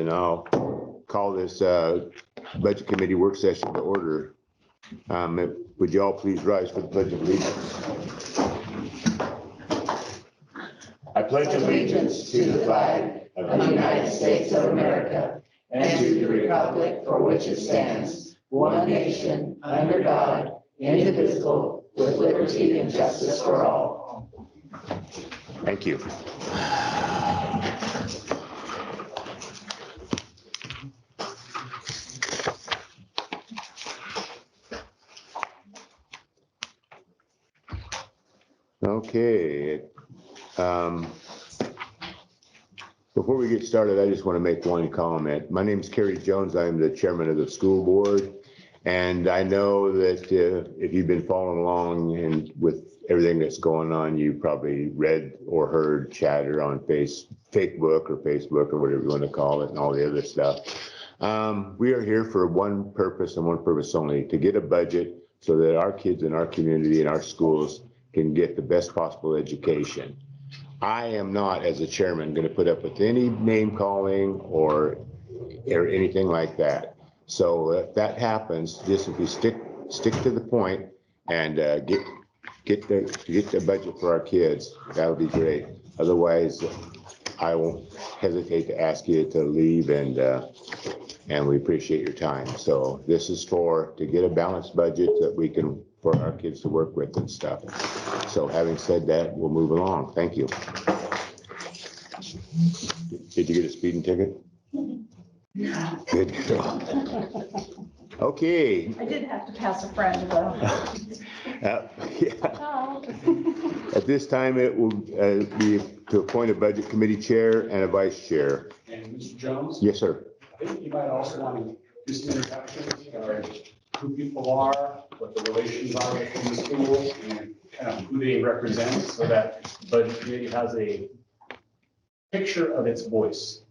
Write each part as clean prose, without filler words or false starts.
then I'll call this Budget Committee work session to order. Would you all please rise for the Pledge of Allegiance? I pledge allegiance to the flag of the United States of America and to the republic for which it stands, one nation, under God, indivisible, with liberty and justice for all. Thank you. Okay. Before we get started, I just want to make one comment. My name is Kerry Jones. I am the chairman of the school board. And I know that if you've been following along and with everything that's going on, you probably read or heard chatter on Facebook or whatever you want to call it and all the other stuff. We are here for one purpose and one purpose only, to get a budget so that our kids in our community and our schools can get the best possible education. I am not, as a chairman, going to put up with any name calling or anything like that. So if that happens, just if we stick to the point and get the budget for our kids, that would be great. Otherwise, I won't hesitate to ask you to leave, and we appreciate your time. So this is to get a balanced budget that we can, for our kids to work with and stuff. So having said that, we'll move along. Thank you. Did you get a speeding ticket? Yeah. Good girl. Okay. I did have to pass a friend though. Yeah. At this time, it will be to appoint a budget committee chair and a vice chair. And Mr. Jones? Yes, sir. I think you might also want to do some introductions of who people are, what the relations are within the school, and kind of who they represent, so that the budget committee has a picture of its voice.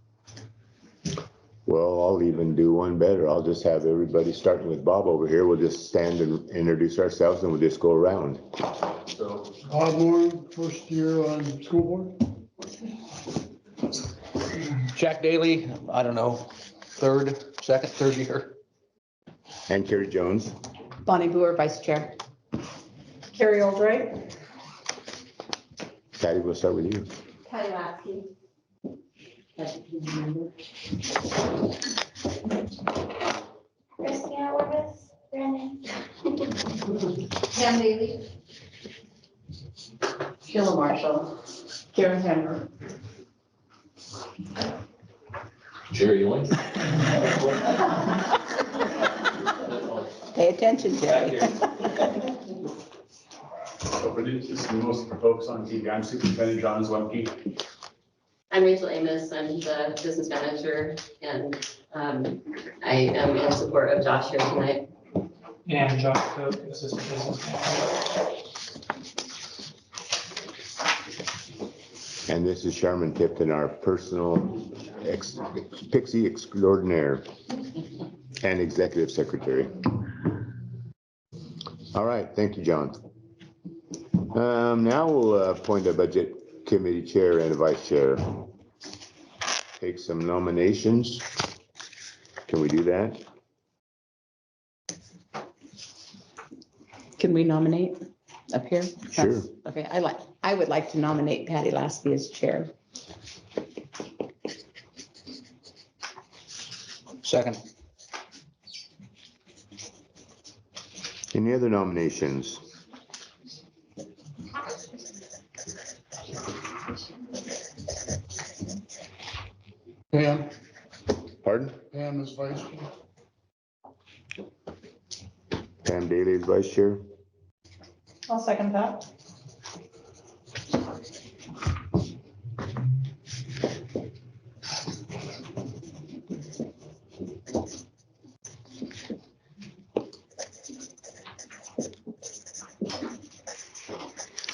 Well, I'll even do one better. I'll just have everybody, starting with Bob over here. We'll just stand and introduce ourselves, and we'll just go around. So, Bob Moore, first year on school board. Jack Daly, I don't know, second, third year. And Kerry Jones. Bonnie Boer, vice chair. Carrie Albright. Patty, we'll start with you. Patty Lasky. Christina Orvis, Brandon. Pam Daly. Sheila Marshall. Karen Hammer. Jerry Ewing. Pay attention, Jerry. so for this is most folks on TV. I'm Superintendent John Zwemke. I'm Rachel Amos. I'm the business manager, and I am in support of Josh here tonight. And Josh Cook, assistant business manager. And this is Sharman Tipton, our personal pixie extraordinaire and executive secretary. All right, thank you, John. Now we'll appoint a budget committee chair and a vice chair. Take some nominations. Can we do that? Can we nominate up here? Sure. Okay, I would like to nominate Patty Lasky as chair. Second. Any other nominations? Pam, Pardon? Pam is vice chair. Pam Daly is vice chair. I'll second that.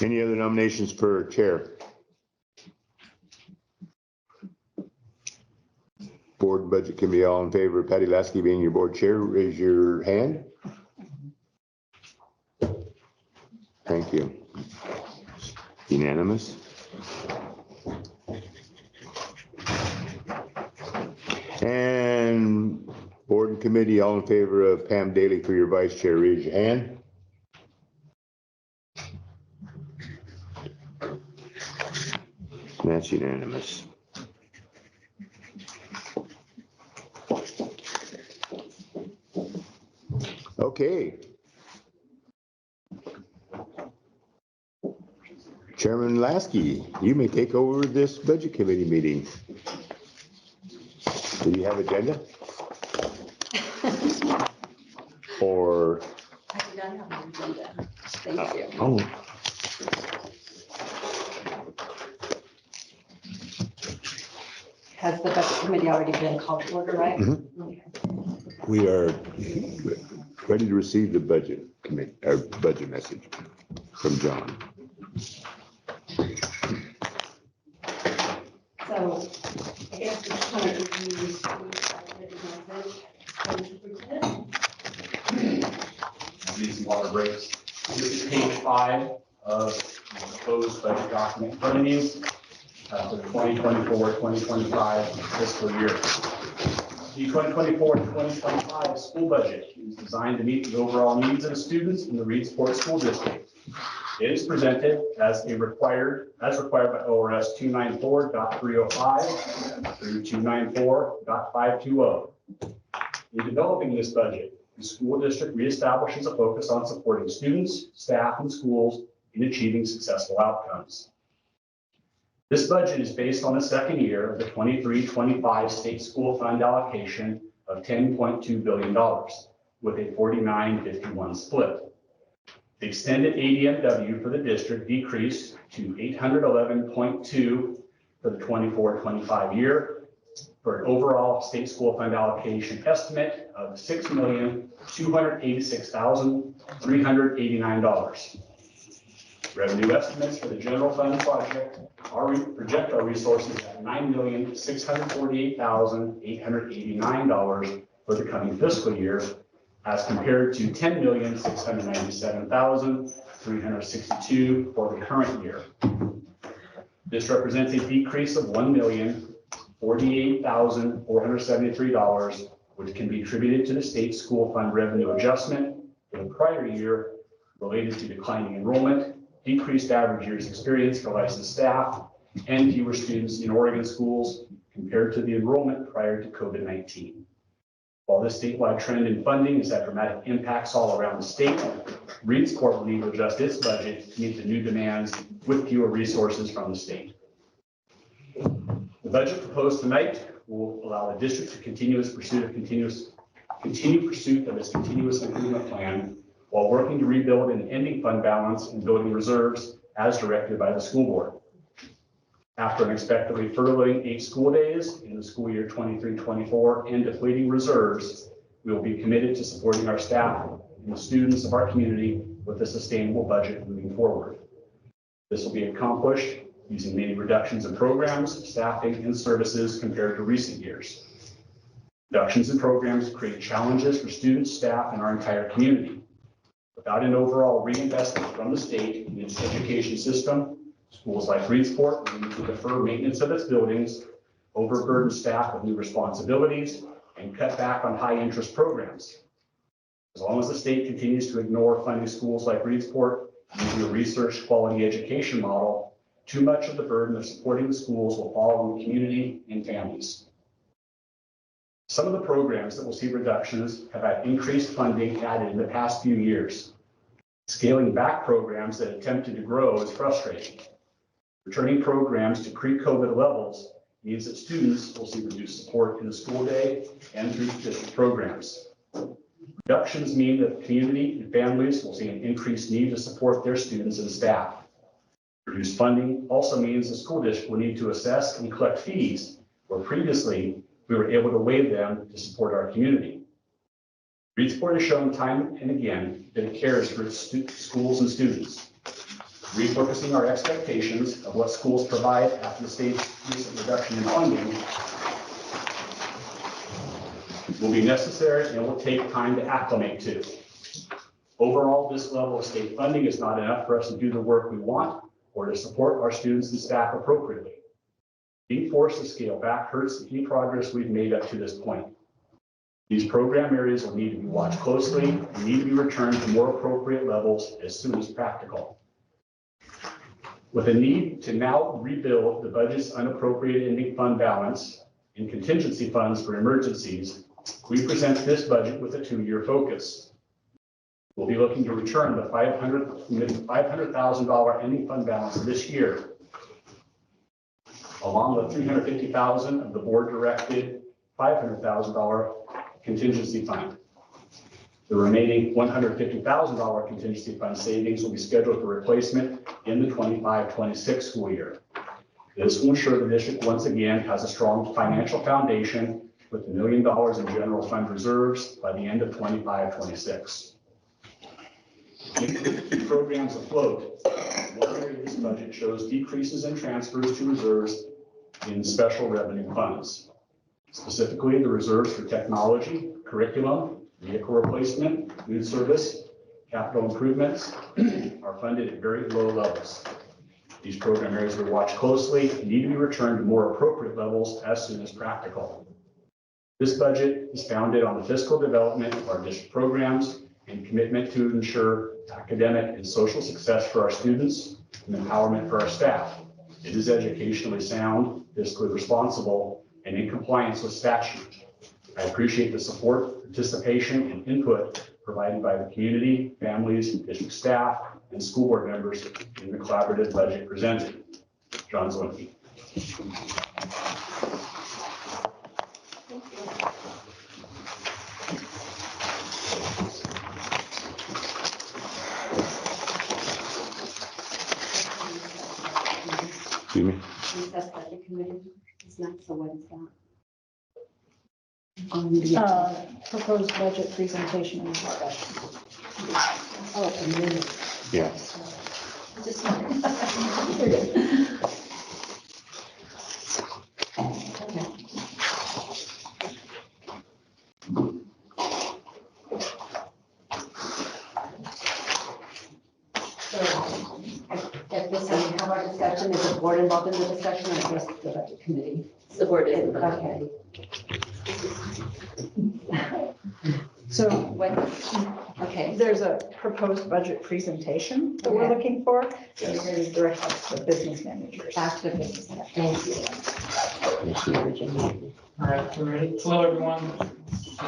Any other nominations for chair? Board Budget Committee, all in favor of Patty Lasky being your board chair, raise your hand. Thank you. Unanimous. And board committee, all in favor of Pam Daly for your vice chair, raise your hand. That's unanimous. Okay. Chairman Lasky, you may take over this budget committee meeting. Do you have agenda? Or? I do not have an agenda. Thank you. Oh, Has the budget committee already been called to order, right? Okay. we are ready to receive the budget committee, our budget message from John. So I guess just kind of review These water breaks. This is page 5 of the proposed budget document in front of you for the 2024-2025 fiscal year. The 2024-2025 school budget is designed to meet the overall needs of the students in the Reedsport School District. It is presented as required by ORS 294.305 through 294.520. In developing this budget, the school district reestablishes a focus on supporting students, staff, and schools in achieving successful outcomes. This budget is based on the second year of the 23-25 state school fund allocation of $10.2 billion with a 49-51 split. The extended ADMW for the district decreased to 811.2 for the 24-25 year, for an overall state school fund allocation estimate of $6,286,389. Revenue estimates for the general fund project project our resources at $9,648,889 for the coming fiscal year, as compared to $10,697,362 for the current year. This represents a decrease of $1,048,473, which can be attributed to the state school fund revenue adjustment for the prior year related to declining enrollment, decreased average years experience for licensed staff, and fewer students in Oregon schools compared to the enrollment prior to COVID-19. While this statewide trend in funding has had dramatic impacts all around the state, Reedsport will need to adjust its budget to meet the new demands with fewer resources from the state. The budget proposed tonight will allow the district to continue its pursuit of continuous improvement plan while working to rebuild an ending fund balance and building reserves as directed by the school board. After unexpectedly furloughing 8 school days in the school year 23-24 and depleting reserves, we will be committed to supporting our staff and the students of our community with a sustainable budget moving forward. This will be accomplished using many reductions in programs, staffing, and services compared to recent years. Reductions in programs create challenges for students, staff, and our entire community. Without an overall reinvestment from the state in its education system, schools like Reedsport will need to defer maintenance of its buildings, overburden staff with new responsibilities, and cut back on high-interest programs. As long as the state continues to ignore funding schools like Reedsport using a research quality education model, too much of the burden of supporting the schools will fall on the community and families. Some of the programs that will see reductions have had increased funding added in the past few years. Scaling back programs that attempted to grow is frustrating. Returning programs to pre-COVID levels means that students will see reduced support in the school day and through district programs. Reductions mean that the community and families will see an increased need to support their students and staff. Reduced funding also means the school district will need to assess and collect fees where previously we were able to waive them to support our community. Reedsport has shown time and again that it cares for its schools and students. Refocusing our expectations of what schools provide after the state's recent reduction in funding will be necessary and will take time to acclimate to. Overall, this level of state funding is not enough for us to do the work we want or to support our students and staff appropriately. Being forced to scale back hurts any progress we've made up to this point. These program areas will need to be watched closely and need to be returned to more appropriate levels as soon as practical. With a need to now rebuild the budget's unappropriated ending fund balance and contingency funds for emergencies, we present this budget with a 2-year focus. We'll be looking to return the $500,000 ending fund balance this year, along with $350,000 of the board-directed $500,000 contingency fund. The remaining $150,000 contingency fund savings will be scheduled for replacement in the 25-26 school year. This will ensure the district once again has a strong financial foundation with $1 million in general fund reserves by the end of 25-26. Programs afloat. One area of this budget shows decreases in transfers to reserves in special revenue funds. Specifically, the reserves for technology, curriculum, vehicle replacement, food service, capital improvements are funded at very low levels. These program areas are watched closely and need to be returned to more appropriate levels as soon as practical. This budget is founded on the fiscal development of our district programs and commitment to ensure academic and social success for our students and empowerment for our staff. It is educationally sound, fiscally responsible, and in compliance with statute. I appreciate the support, participation, and input provided by the community, families, district staff, and school board members in the collaborative budget presented. John Zwincki. Excuse me? Recess budget committee is next, so what is that? Proposed budget presentation and discussion. Oh, and then Yeah. just. Okay. So, at this time, we have our discussion. Is the board involved in the discussion or just the budget committee? The board is. Okay. So What? Okay. there's a proposed budget presentation that we're Okay. looking for. And you're going to direct us to the business managers. Back to the business. Thank you. All right, we're ready. Hello, everyone.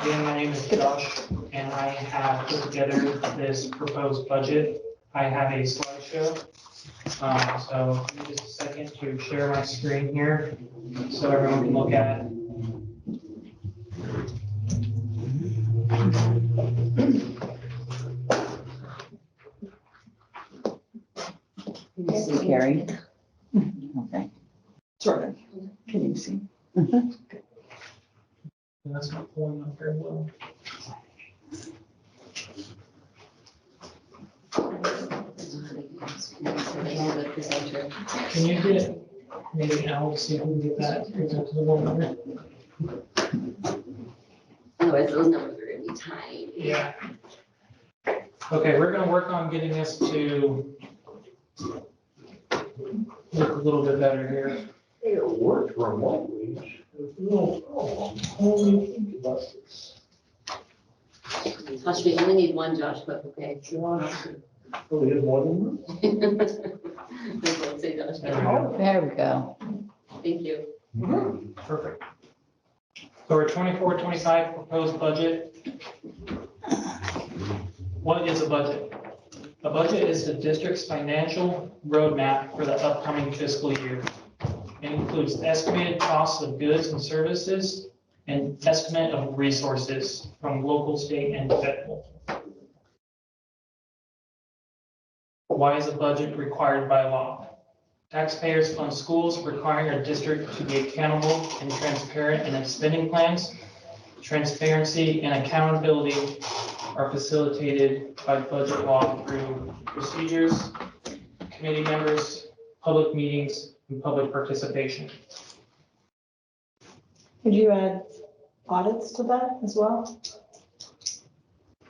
Again, my name is Josh, and I have put together this proposed budget. I have a slideshow. So give me just a second to share my screen here so everyone can look at it. Can you see Carrie? Okay. Sort of. Can you see? And that's not pulling up very well. Can you get maybe Al to see if we can get that to the board member? Otherwise, those numbers are gonna be tiny. Yeah. Okay, we're gonna work on getting this to look a little bit better here. It worked remotely. Only think about this. Josh, we only need one Josh, but okay. Josh, oh, we have more than one? Say Josh. Oh, there we go. Thank you. Perfect. So our 24-25 proposed budget. What is a budget? A budget is the district's financial roadmap for the upcoming fiscal year. It includes estimated costs of goods and services and estimate of resources from local, state, and federal. Why is a budget required by law? Taxpayers fund schools, requiring our district to be accountable and transparent in its spending plans. Transparency and accountability are facilitated by budget law through procedures, committee members, public meetings, and public participation. Could you add audits to that as well?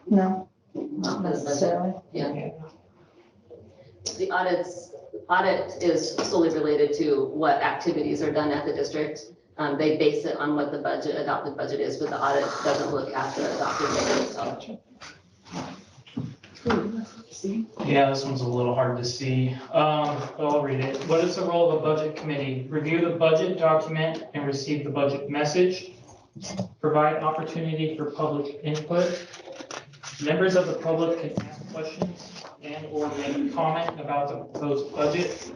No, not necessarily. Yeah. The audit is solely related to what activities are done at the district. They base it on what the budget, adopted budget is, but the audit doesn't look at the adopted budget itself. Yeah, this one's a little hard to see. But I'll read it. What is the role of a budget committee? Review the budget document and receive the budget message. Provide opportunity for public input. Members of the public can ask questions and or make comment about the proposed budget.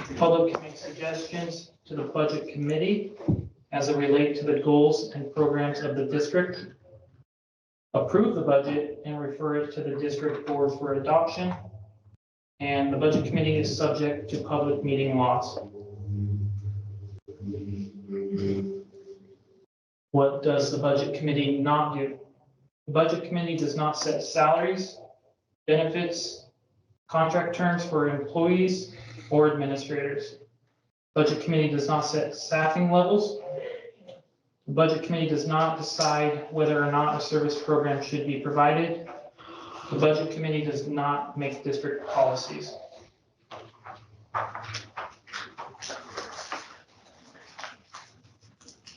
The public can make suggestions to the budget committee as it relate to the goals and programs of the district. Approve the budget and refer it to the district board for adoption. And the budget committee is subject to public meeting laws. What does the budget committee not do? The budget committee does not set salaries, benefits, contract terms for employees or administrators. Budget committee does not set staffing levels. The budget committee does not decide whether or not a service program should be provided. The budget committee does not make district policies.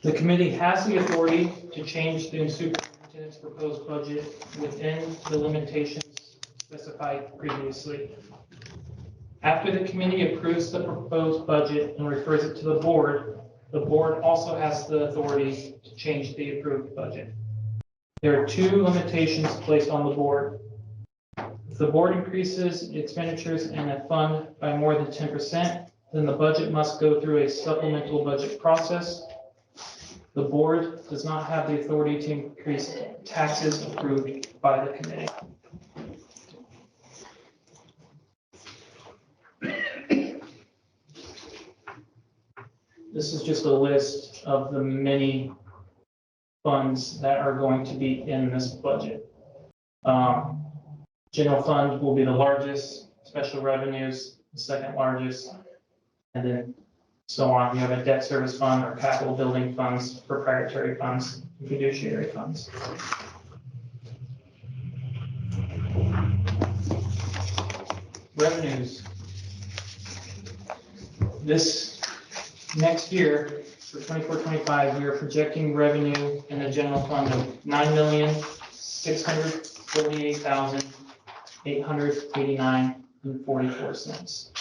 The committee has the authority to change the superintendent's proposed budget within the limitations specified previously. After the committee approves the proposed budget and refers it to the board also has the authority to change the approved budget. There are two limitations placed on the board. If the board increases expenditures in a fund by more than 10%, then the budget must go through a supplemental budget process. The board does not have the authority to increase taxes approved by the committee. This is just a list of the many funds that are going to be in this budget. General fund will be the largest, special revenues, the second largest, and then so on. You have a debt service fund or capital building funds, proprietary funds, and fiduciary funds. Revenues. This next year, for 24-25, we are projecting revenue in the general fund of $9,648,889.44.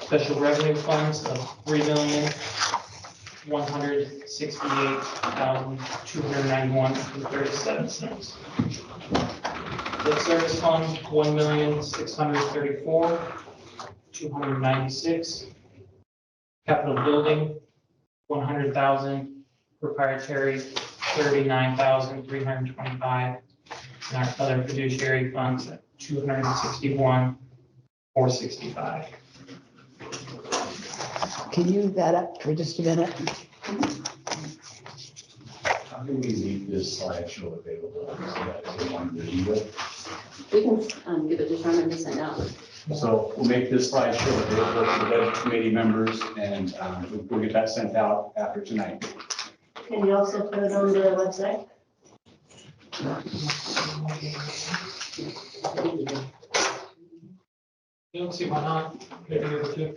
Special revenue funds of $3,168,291.37. Debt service fund, $1,634,296. Capital building, 100,000. Proprietary, 39,325. And our other fiduciary funds at 261,465. Can you move that up for just a minute? How can we leave this slideshow available so that everyone can read it? We can give it to Sherman to send out. So we'll make this slideshow available to the budget committee members and we'll get that sent out after tonight. Can you also put it on the website? You don't see why not? Maybe you're the two.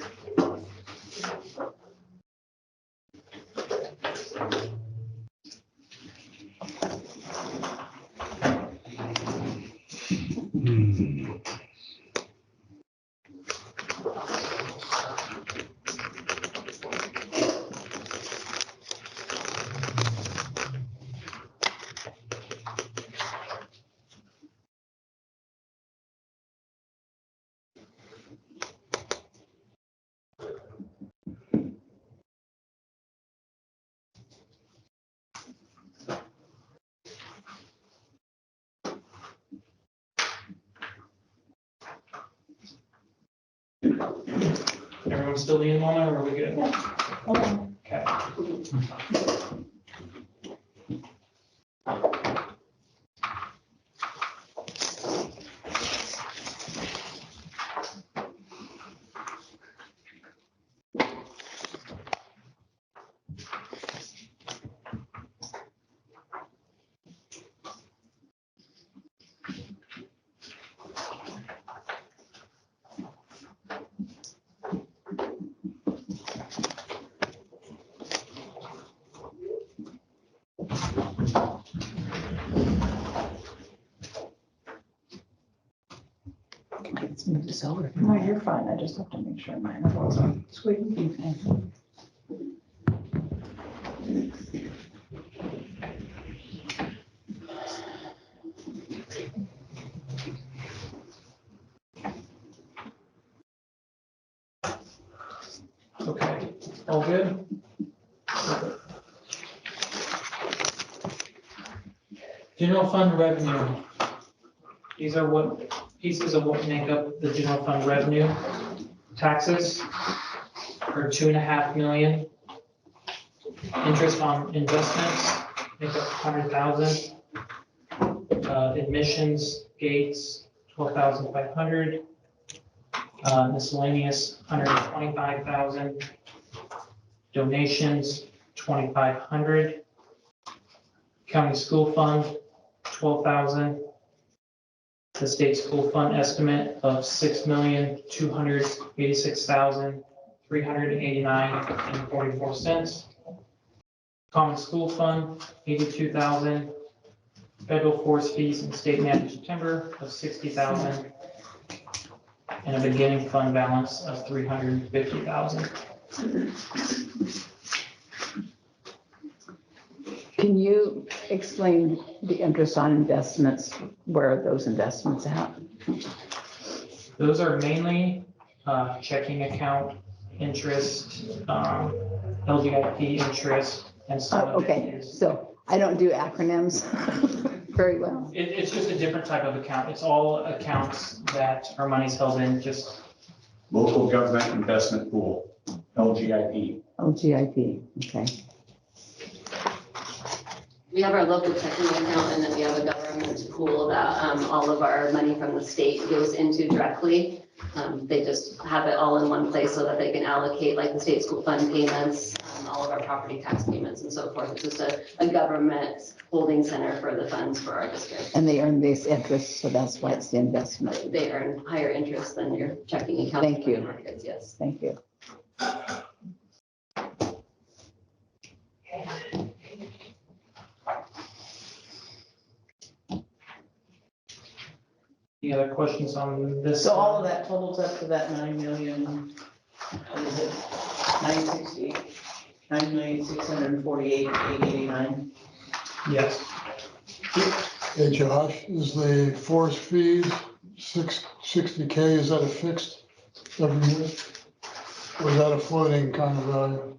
Everyone still needing one, or are we good? Okay. It's over. No, you're fine. I just have to make sure mine are all on. Sweet. Okay. Okay, all good? General fund revenue. These are what pieces of what make up the general fund revenue. Taxes are 2.5 million. Interest on investments make up 100,000. Admissions, gates, 12,500. Miscellaneous, 125,000. Donations, 2,500. County school fund, 12,000. The state school fund estimate of 6,286,389.44. Common school fund, 82,000. Federal forest fees and state managed timber of 60,000. And a beginning fund balance of 350,000. Can you explain the interest on investments? Where are those investments at? Those are mainly checking account interest, LGIP interest, and some of it Okay, is. so I don't do acronyms very well. It's just a different type of account. It's all accounts that our money's held in, just, Local government investment pool, LGIP. LGIP, okay. We have our local checking account and then we have a government pool that all of our money from the state goes into directly. They just have it all in one place so that they can allocate like the state school fund payments, all of our property tax payments and so forth. It's just a government holding center for the funds for our district. And they earn base interest, so that's why it's the investment. They earn higher interest than your checking account. Thank you. Markets, yes. Thank you. any other questions on this? So all of that totals up to that 9 million, what is it? 960, 9,648,889. Yes. Hey Josh, is the forest fees 60K, is that a fixed every year? Or is that a floating kind of value?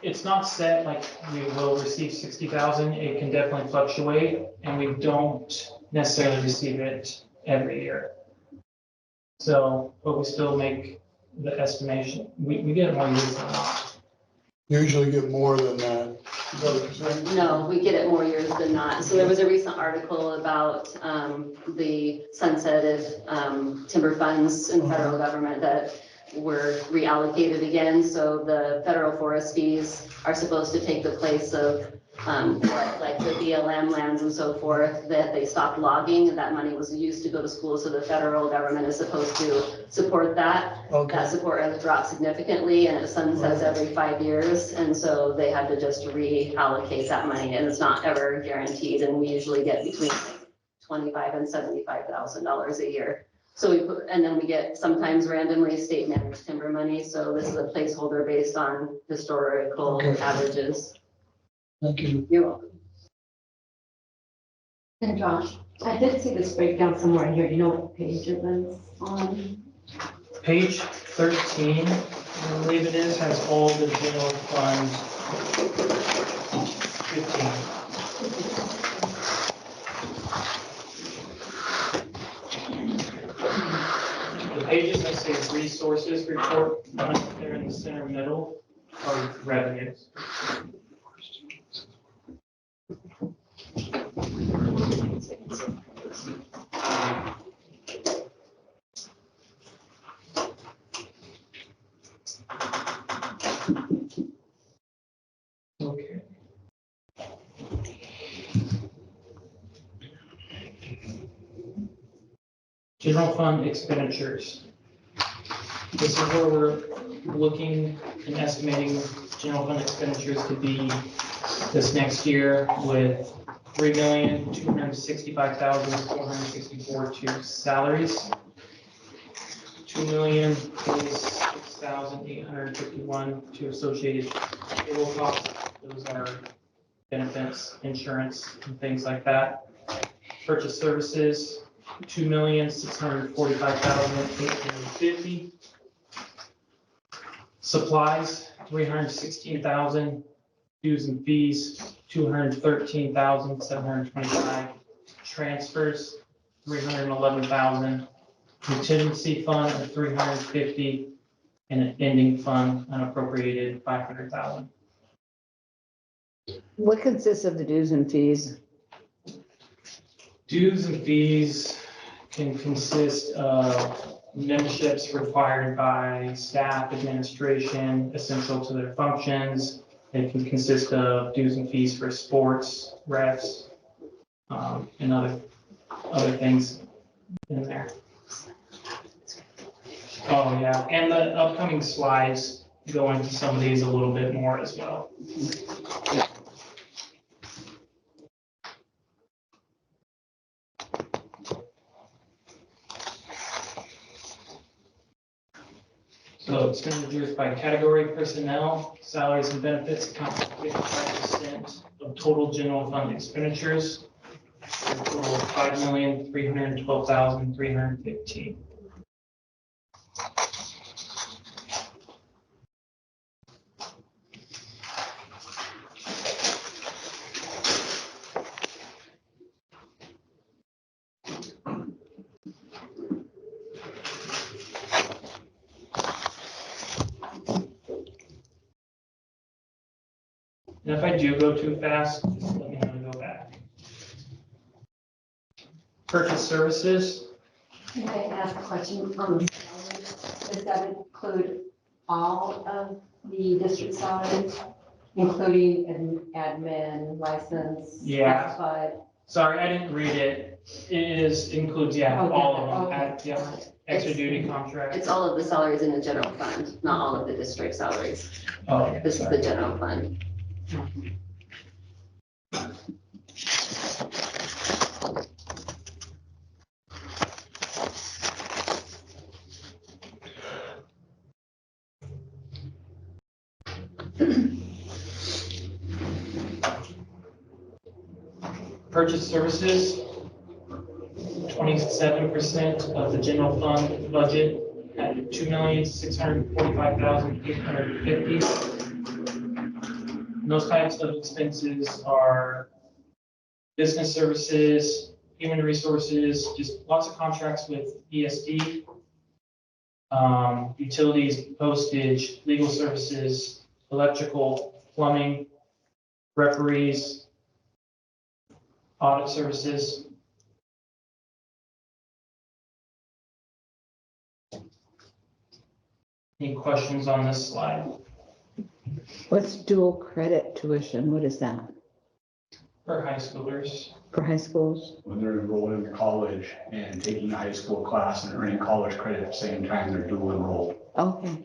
It's not set, like we will receive 60,000. It can definitely fluctuate and we don't necessarily receive it every year. So, but we still make the estimation. We get more years than not. Usually get more than that. Is that what you're saying? No, we get it more years than not. So there was a recent article about the sunsetted timber funds in federal government that were reallocated again. So the federal forest fees are supposed to take the place of like the BLM lands and so forth, that they stopped logging, and that money was used to go to school. So the federal government is supposed to support that. Okay. That support has dropped significantly and it sunsets every 5 years. And so they had to just reallocate that money and it's not ever guaranteed. And we usually get between $25,000 and $75,000 a year. So we put, and then we get sometimes randomly state managed timber money. So this is a placeholder based on historical Okay. averages. Thank you. You're welcome. And Josh, I did see this breakdown somewhere in here. Do you know what page it was on? Page 13, I believe it is, has all the general fund 15. The pages that say resources report, there in the center middle, are revenues. Okay. General fund expenditures. This is where we're looking and estimating general fund expenditures to be this next year with $3,265,464 to salaries, $2,006,851 to associated payroll costs. Those are benefits, insurance, and things like that. Purchase services, $2,645,850. Supplies, $316,000. Dues and fees, $213,725. Transfers, $311,000. Contingency fund of $350, and an ending fund unappropriated $500,000. What consists of the dues and fees? Dues and fees can consist of memberships required by staff, administration, essential to their functions. It can consist of dues and fees for sports, refs, and other things in there. Oh, yeah, and the upcoming slides go into some of these a little bit more as well. So expenditures by category: personnel, salaries and benefits account for 55% of total general fund expenditures. For a total of $5,312,315. And if I do go too fast, just let me know to go back. Purchase services, Can I ask a question on the salaries? Does that include all of the district salaries, including admin, license? Yeah. Classified? sorry, I didn't read it. Includes, yeah, Oh, yeah, all of them, okay. yeah, extra duty contract. It's all of the salaries in the general fund, not all of the district salaries. Oh, yeah, This is sorry. the general fund. Purchase services, 27% of the general fund budget at $2,645,850. Those types of expenses are business services, human resources, just lots of contracts with ESD, utilities, postage, legal services, electrical, plumbing, referees, audit services. Any questions on this slide? What's dual credit tuition? What is that For high schoolers, for high schools? When they're enrolling in college and taking a high school class and earning college credit at the same time, they're dual enrolled. Okay.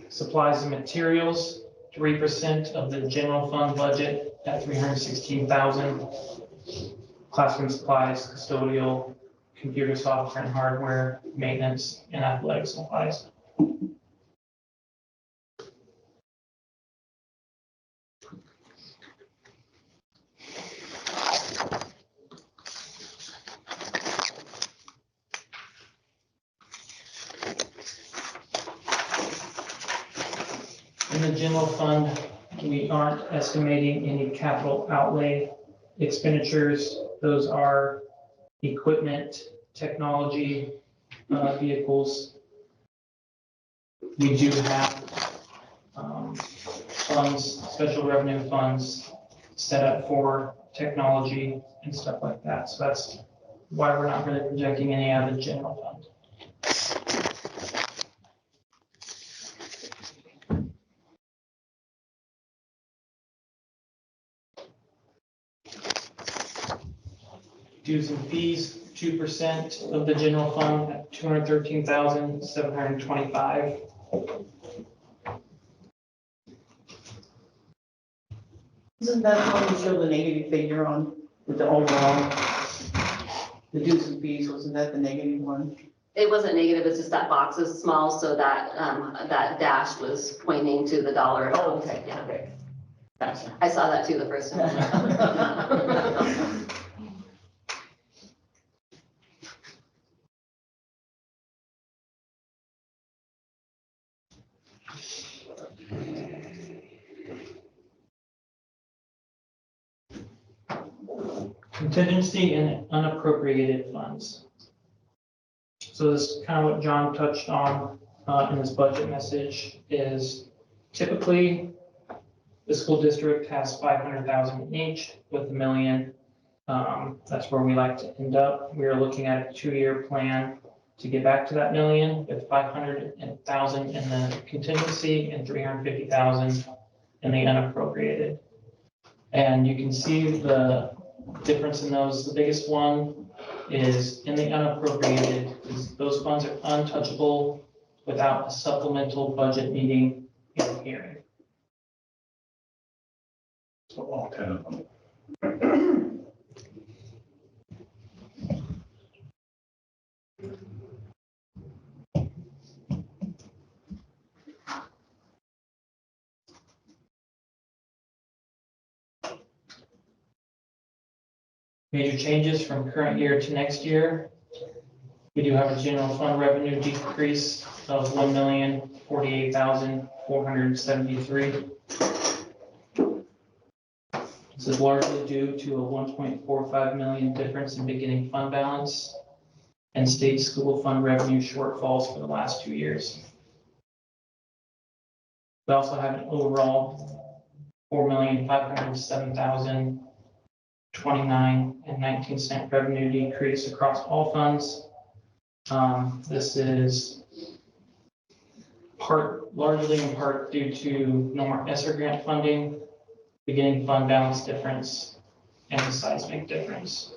supplies and materials, 3% of the general fund budget at $316,000. Classroom supplies, custodial, computer software and hardware, maintenance, and athletic supplies. In the general fund, we aren't estimating any capital outlay expenditures. Those are equipment, technology, vehicles. We do have funds, special revenue funds set up for technology and stuff like that. So that's why we're not really projecting any out of the general fund. Dues and fees, 2% of the general fund at $213,725. Isn't that what you show the negative figure on with the overall? The dues and fees, wasn't that the negative one? It wasn't negative, it's just that box is small, so that, that dash was pointing to the dollar amount. Oh, okay, Yeah. okay. Gotcha. I saw that too the first time. Contingency and unappropriated funds. So this is kind of what John touched on in his budget message is typically the school district has 500,000 each with $1 million. That's where we like to end up. We are looking at a 2-year plan to get back to that $1 million with 500,000 in the contingency and 350,000 in the unappropriated. And you can see the difference in those. The biggest one is in the unappropriated, is those funds are untouchable without a supplemental budget meeting and hearing. So all 10 of them. Major changes from current year to next year. We do have a general fund revenue decrease of 1,048,473. This is largely due to a 1.45 million difference in beginning fund balance and state school fund revenue shortfalls for the last 2 years. We also have an overall 4,507,029.19 revenue decrease across all funds. This is largely in part due to no more ESSER grant funding, beginning fund balance difference, and the seismic difference.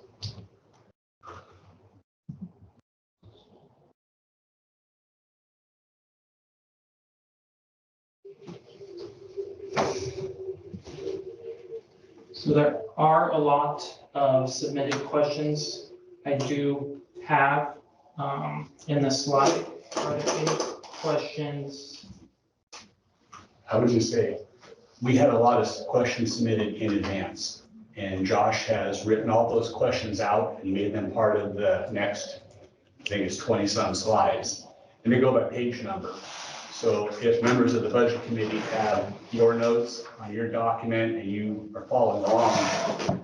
So there are a lot of submitted questions. I do have in the slide, are there any questions? I would just say, we had a lot of questions submitted in advance, and Josh has written all those questions out and made them part of the next, I think it's 20-some slides, and they go by page number. So if members of the budget committee have your notes on your document and you are following along,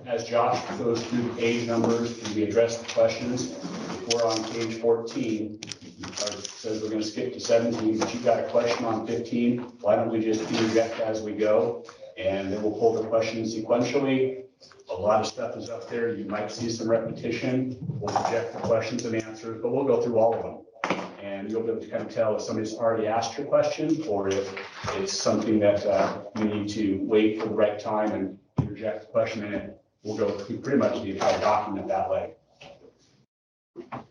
as Josh goes through the page numbers and we address the questions, if we're on page 14, it says we're going to skip to 17, but you've got a question on 15, why don't we just interject as we go? And then we'll pull the questions sequentially. A lot of stuff is up there. You might see some repetition. We'll project the questions and answers, but we'll go through all of them. And you'll be able to kind of tell if somebody's already asked your question or if it's something that you need to wait for the right time and interject the question in it. We'll go through pretty much the entire document that way. I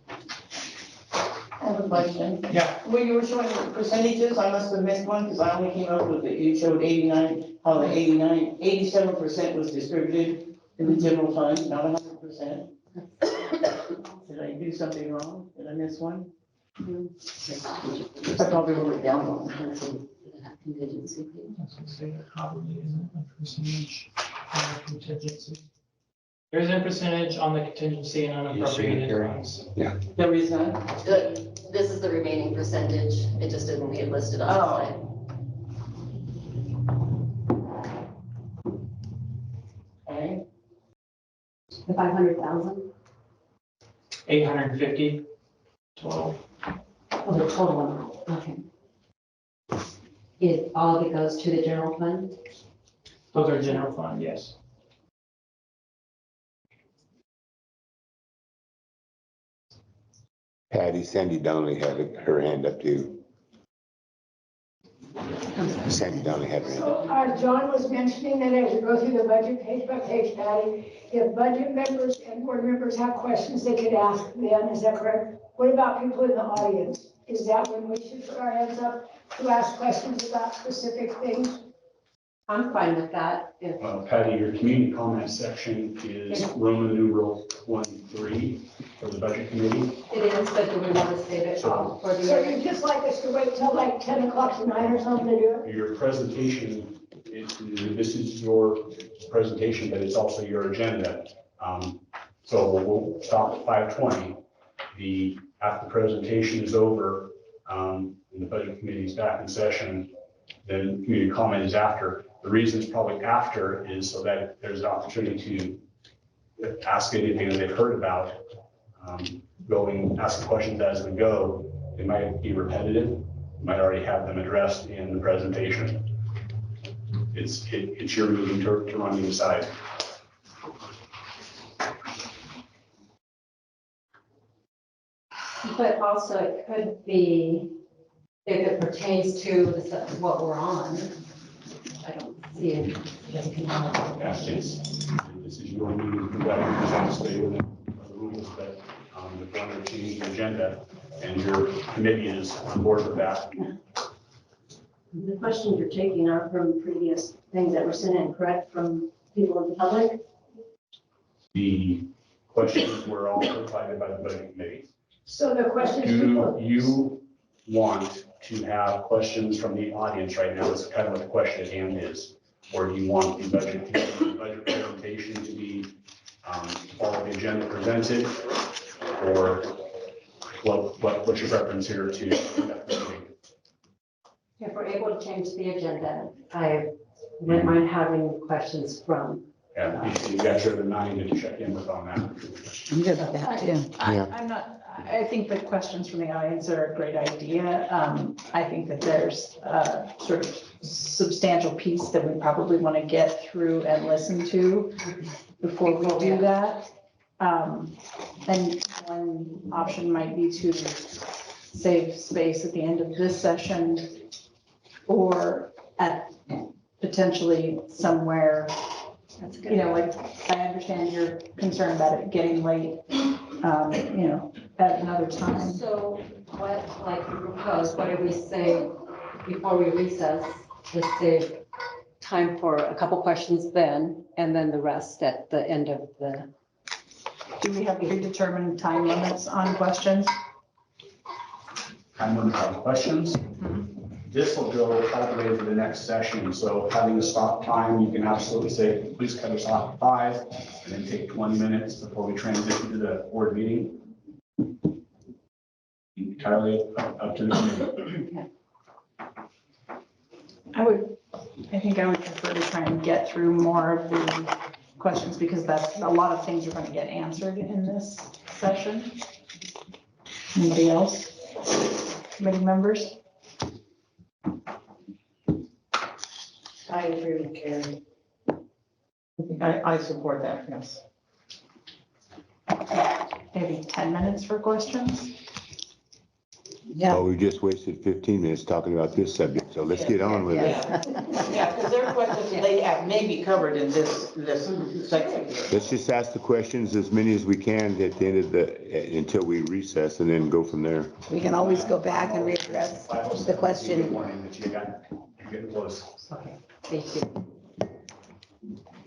have a question. Yeah. When you were showing the percentages, I must have missed one because I only came up with it. You showed 89, how the 87% was distributed in the general fund, not 100%. Did I do something wrong? Did I miss one? I probably wrote it down wrong. Contingency. Probably isn't a percentage on the contingency. There is a percentage on the contingency and unappropriated funds. There is none? This is the remaining percentage. It just didn't get listed on the slide. Okay. The 500,000, 850 total. oh, the total amount, okay. Is all of it goes to the general fund? Those are general fund, yes. Patty, Sandy Donnelly had her hand up too. Sandy Donnelly had her hand up. So, John was mentioning that as you go through the budget page by page, Patty, if budget members and board members have questions, they could ask them, is that correct? What about people in the audience? Is that when we should put our hands up to ask questions about specific things? I'm fine with that. If, Patty, your community comment section is Roman numeral 1-3 for the budget committee. it is, but do we want to save it all for the So other? you'd just like us to wait till like 10 o'clock tonight or something to do it? Your presentation, this is your presentation, but it's also your agenda. So we'll stop at 5:20. After the presentation is over, and the budget committee is back in session, then community comment is after. The reason it's probably after is so that there's an opportunity to ask anything that they've heard about, ask questions as we go. They might be repetitive, you might already have them addressed in the presentation. It's your meeting to run you decide. But also it could be, if it pertains to what we're on, I don't see it. Yeah, this is your meeting, you got to stay within the rules, but if you want to change the agenda and your committee is on board with that. The questions you're taking are from previous things that were sent in, correct, from people in the public? The questions were all provided by the budget committee. So the question is. Do you want to have questions from the audience right now? That's kind of what the question at hand is. Or do you want the budget presentation to be all the agenda presented? Or what's your preference here to? If we're able to change the agenda, I wouldn't mind having questions from. Yeah, you got your 9 to check in with on that. I'm good with that too. I think the questions from the audience are a great idea. I think that there's a sort of substantial piece that we probably want to get through and listen to before we do that. And one option might be to save space at the end of this session or at potentially somewhere, you know, like, I understand your concern about it getting late, you know, at another time. So what, like you propose, what do we say before we recess? Just save time for a couple questions then, and then the rest at the end of the. Do we have predetermined time limits on questions? Time limit on questions. This will go all the way to the next session. So having a stop time, you can absolutely say, please cut us off at 5 and then take 20 minutes before we transition to the board meeting. Entirely up to the committee. I think I would prefer to try and get through more of the questions because that's a lot of things are going to get answered in this session. Anybody else? Committee members? I agree with Carrie. I support that, yes. Maybe 10 minutes for questions? Well, we just wasted 15 minutes talking about this subject, so let's get on with it. Yeah, because there are questions they have maybe covered in this section. Let's just ask the questions, as many as we can at the end of until we recess and then go from there. We can always go back and readdress the question. Warning that you got, you're getting close. Okay, thank you.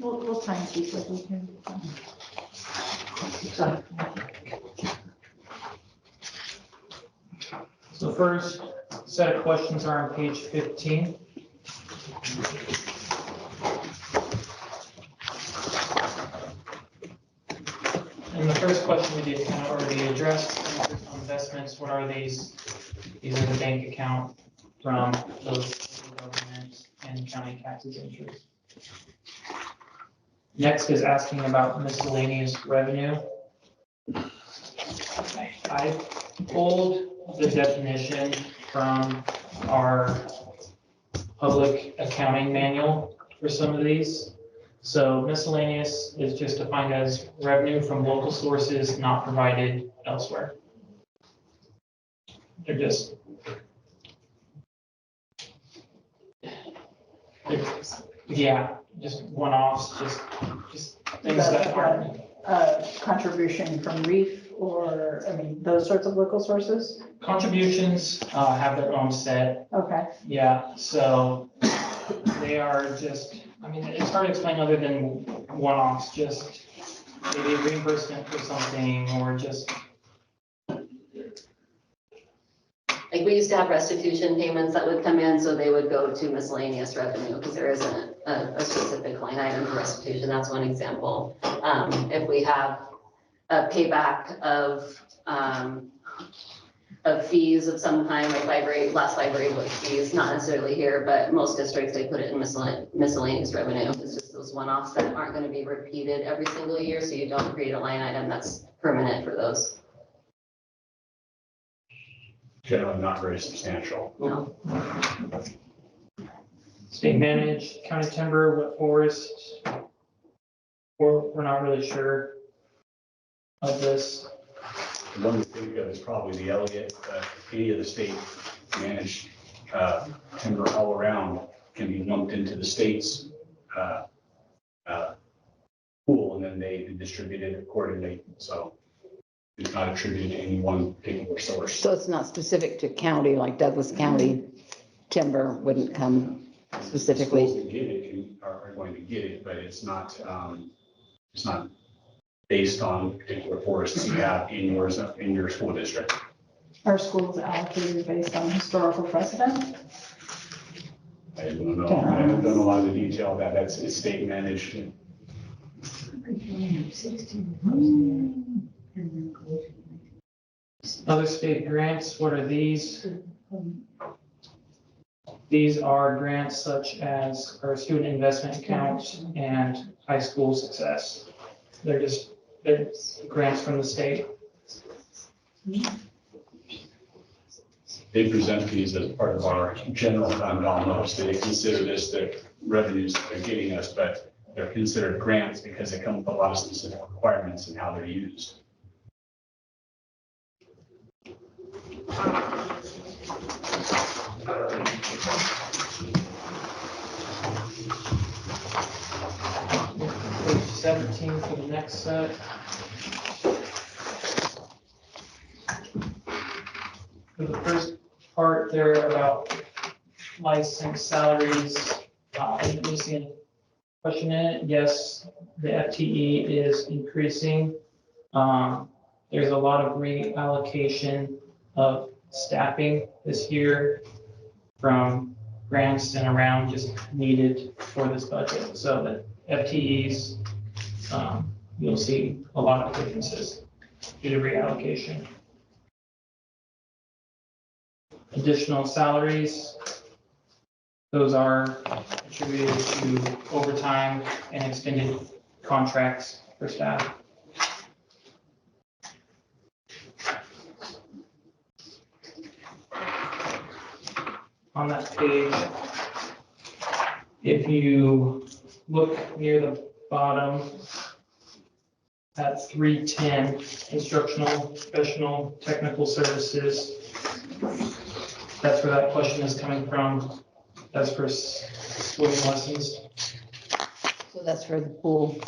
We'll try and keep what we can. So first set of questions are on page 15. And the first question we did kind of already address, investments, what are these? These are the bank account from those local government and county taxes interest. Next is asking about miscellaneous revenue. I pulled the definition from our public accounting manual for some of these. So miscellaneous is just defined as revenue from local sources not provided elsewhere. They're just one-offs, just things that aren't. Contribution from REEF or, I mean, those sorts of local sources? Contributions have their own set. Okay. Yeah, so They are just, I mean, it's hard to explain other than one-offs, just maybe reimbursement for something or just, Like, we used to have restitution payments that would come in, so they would go to miscellaneous revenue, because there isn't a specific line item for restitution, that's one example. If we have a payback of fees of some kind, like last library book fees, not necessarily here, but most districts, they put it in miscellaneous revenue. It's just those one-offs that aren't gonna be repeated every single year, so you don't create a line item that's permanent for those. Generally not very substantial. No. state managed, county timber, what forest. We're not really sure of this. The one to think of is probably the Elliott, any of the state managed timber all around can be lumped into the state's pool, and then they distribute it accordingly. So it's not attributed to any one particular source. So it's not specific to county, like Douglas County timber wouldn't come specifically. Schools that get it are going to get it, but it's not based on particular forests you have in your school district. Are schools allocated based on historical precedent? I don't know. I haven't done a lot of the detail of that. It's state managed. Other state grants, what are these? These are grants such as our student investment account and high school success. They're grants from the state. They present these as part of our general fund almost. They consider this the revenues that they're getting us, but they're considered grants because they come with a lot of specific requirements and how they're used. Page 17 for the next set. For the first part there about license salaries, you see a question in it? Yes, the FTE is increasing. There's a lot of reallocation of staffing this year from grants and around just needed for this budget. So the FTEs, you'll see a lot of differences due to reallocation. Additional salaries, those are attributed to overtime and extended contracts for staff. On that page, if you look near the bottom at 310, instructional, professional, technical services, that's where that question is coming from. That's for swimming lessons. So that's for the pool.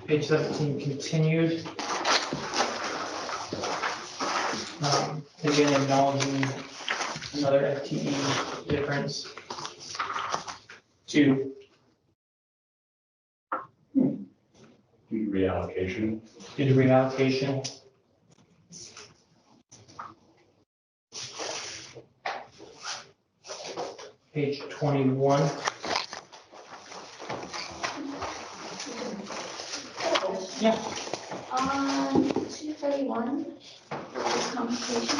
Page 17 continued. Again, acknowledging another FTE difference. 2. Reallocation. Due to reallocation. Page 21. Yeah. On 231, workers' compensation.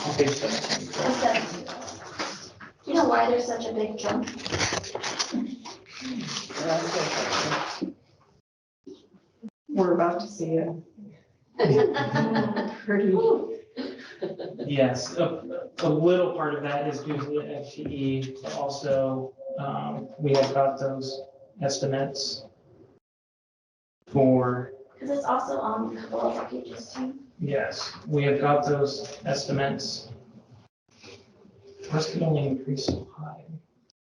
On page 17. Or 17. Do you know why there's such a big jump? We're about to see it. Pretty. Yes, a little part of that is due to the FTE, but also we have got those estimates for, Because it's also on a couple of pages too. yes, we have got those estimates. Ours could only increase so high.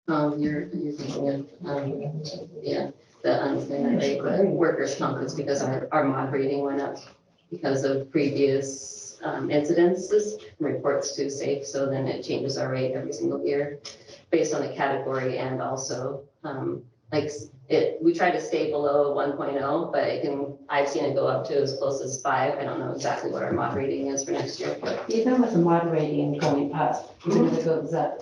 You're thinking of, yeah, the unemployment rate, but workers' comp is because our mod rating went up because of previous incidences, reports to safe, so then it changes our rate every single year based on the category and also, like, we try to stay below 1.0, but I've seen it go up to as close as 5. I don't know exactly what our mod rating is for next year, but Even with the moderating going up, even if it goes up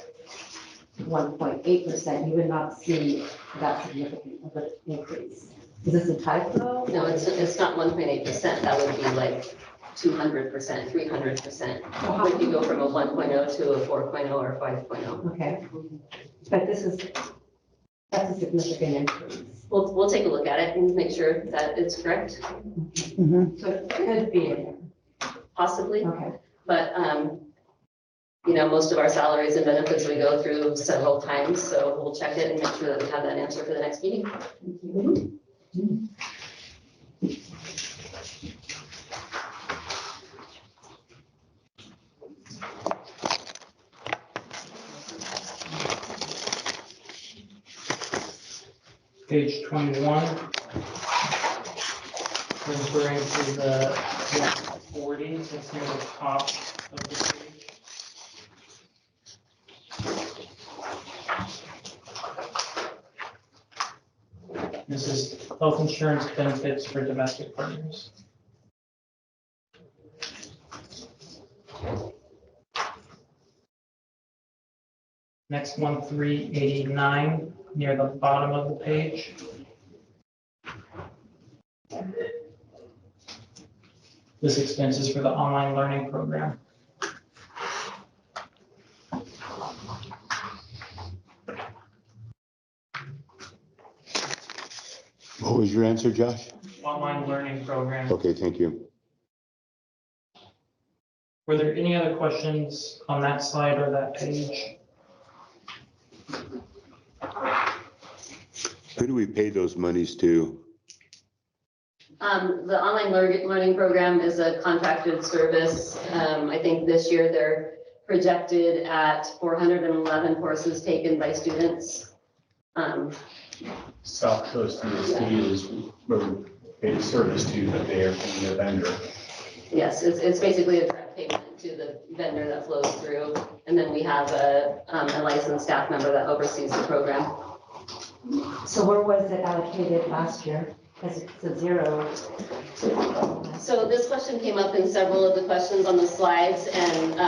1.8%, you would not see that significant of an increase. Is this a typo? no, it's not 1.8%. That would be like 200%, 300%. If you go from a 1.0 to a 4.0 or 5.0. Okay. But that's a significant increase. We'll take a look at it and make sure that it's correct, So it could be in there. possibly. Okay. But, most of our salaries and benefits we go through several times, so we'll check it and make sure that we have that answer for the next meeting. Page 21. Referring to the 40, that's near the top of the page. This is health insurance benefits for domestic partners. Next one, 389, near the bottom of the page. This expense is for the online learning program. What was your answer, Josh? Online learning program. Okay, thank you. Were there any other questions on that slide or that page? Who do we pay those monies to? The online learning program is a contracted service. I think this year they're projected at 411 courses taken by students. South Coast USD is where we pay the service to, but they are paying a vendor. Yes, it's basically a direct payment to the vendor that flows through. And then we have a licensed staff member that oversees the program. So where was it allocated last year? Because it's a 0. So this question came up in several of the questions on the slides, and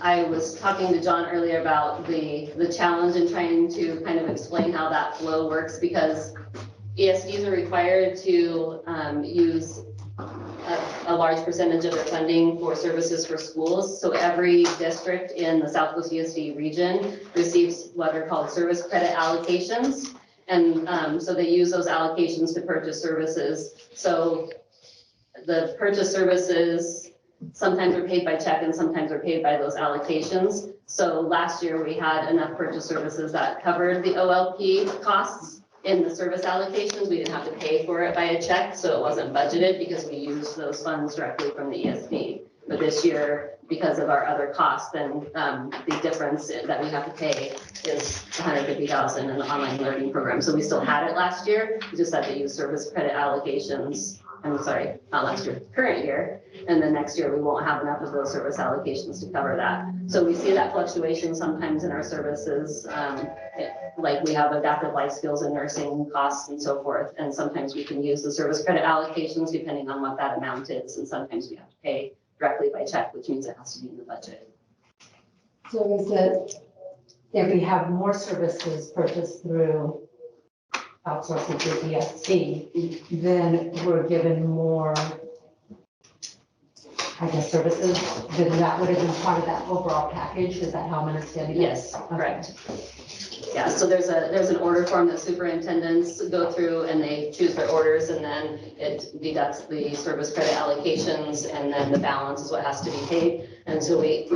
I was talking to John earlier about the challenge in trying to kind of explain how that flow works, because ESDs are required to use a large percentage of their funding for services for schools. So every district in the Southwest ESD region receives what are called service credit allocations. And so they use those allocations to purchase services. So the purchase services sometimes are paid by check and sometimes are paid by those allocations. So last year we had enough purchase services that covered the OLP costs in the service allocations. We didn't have to pay for it by a check, so it wasn't budgeted because we used those funds directly from the ESP. But this year, because of our other costs, then the difference that we have to pay is $150,000 in the online learning program. So we still had it last year, we just had to use service credit allocations. I'm sorry, not last year, current year. And then next year, we won't have enough of those service allocations to cover that. So we see that fluctuation sometimes in our services. Like we have adaptive life skills and nursing costs and so forth. And sometimes we can use the service credit allocations depending on what that amount is. And sometimes we have to pay directly by check, which means it has to be in the budget. So is it, if we have more services purchased through outsourcing through ESC, then we're given more, I guess, services, then that would have been part of that overall package? Is that how I'm understanding it? Yes, correct. Yeah, so there's an order form that superintendents go through and they choose their orders, and then it deducts the service credit allocations, and then the balance is what has to be paid. And so we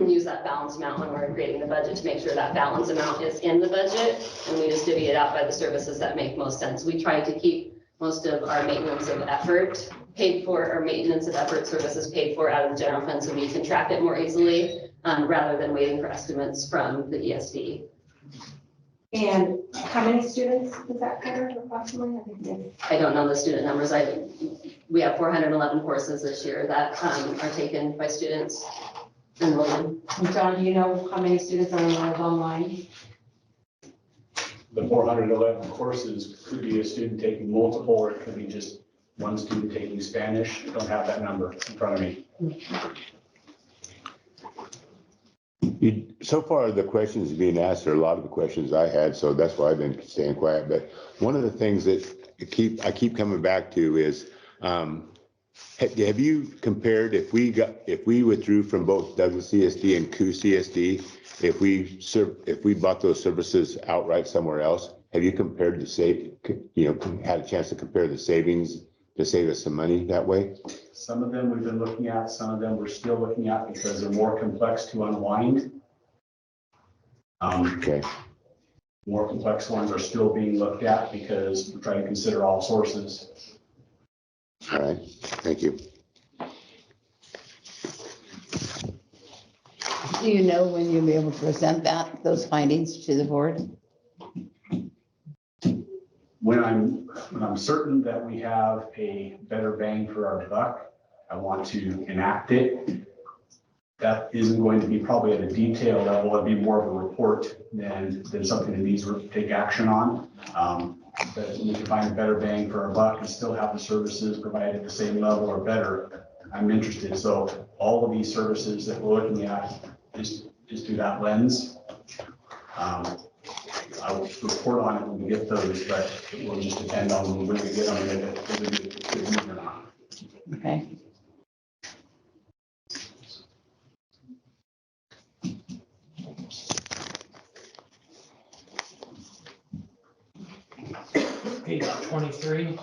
use that balance amount when we're creating the budget to make sure that balance amount is in the budget, and we just divvy it out by the services that make most sense. We try to keep most of our maintenance of effort paid for, or maintenance of effort services paid for out of the general fund, so we can track it more easily rather than waiting for estimates from the ESD. And how many students does that cover approximately? I think it's- I don't know the student numbers. We have 411 courses this year that are taken by students enrolled. And John, do you know how many students are enrolled online? The 411 courses could be a student taking multiple, or it could be just one student taking Spanish. I don't have that number in front of me. So far, the questions being asked are a lot of the questions I had, so that's why I've been staying quiet. But one of the things that I keep coming back to is, have you compared if we withdrew from both Douglas CSD and Coos CSD, if we bought those services outright somewhere else, have you compared had a chance to compare the savings to save us some money that way? Some of them we've been looking at, some of them we're still looking at because they're more complex to unwind. Okay. More complex ones are still being looked at because we're trying to consider all sources. All right, thank you. Do you know when you'll be able to present those findings to the board? When I'm certain that we have a better bang for our buck, I want to enact it. That isn't going to be probably at a detail level. It'd be more of a report than something that needs to take action on. But if we can find a better bang for our buck and still have the services provided at the same level or better, I'm interested. So all of these services that we're looking at is through that lens. I will report on it when we get those, but it will just depend on when we get them, if it's good or not. Okay. Page 23.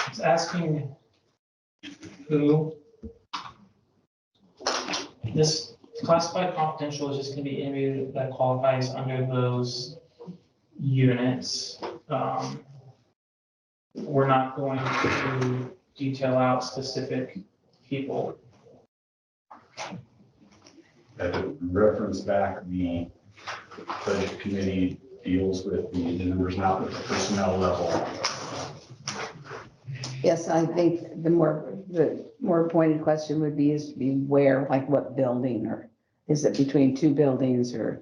It's asking who. This classified confidential is just gonna be anybody that qualifies under those units. We're not going to detail out specific people. That reference back, the budget committee deals with the numbers, not with the personnel level. Yes, I think the more pointed question would be where, like what building, or is it between two buildings, or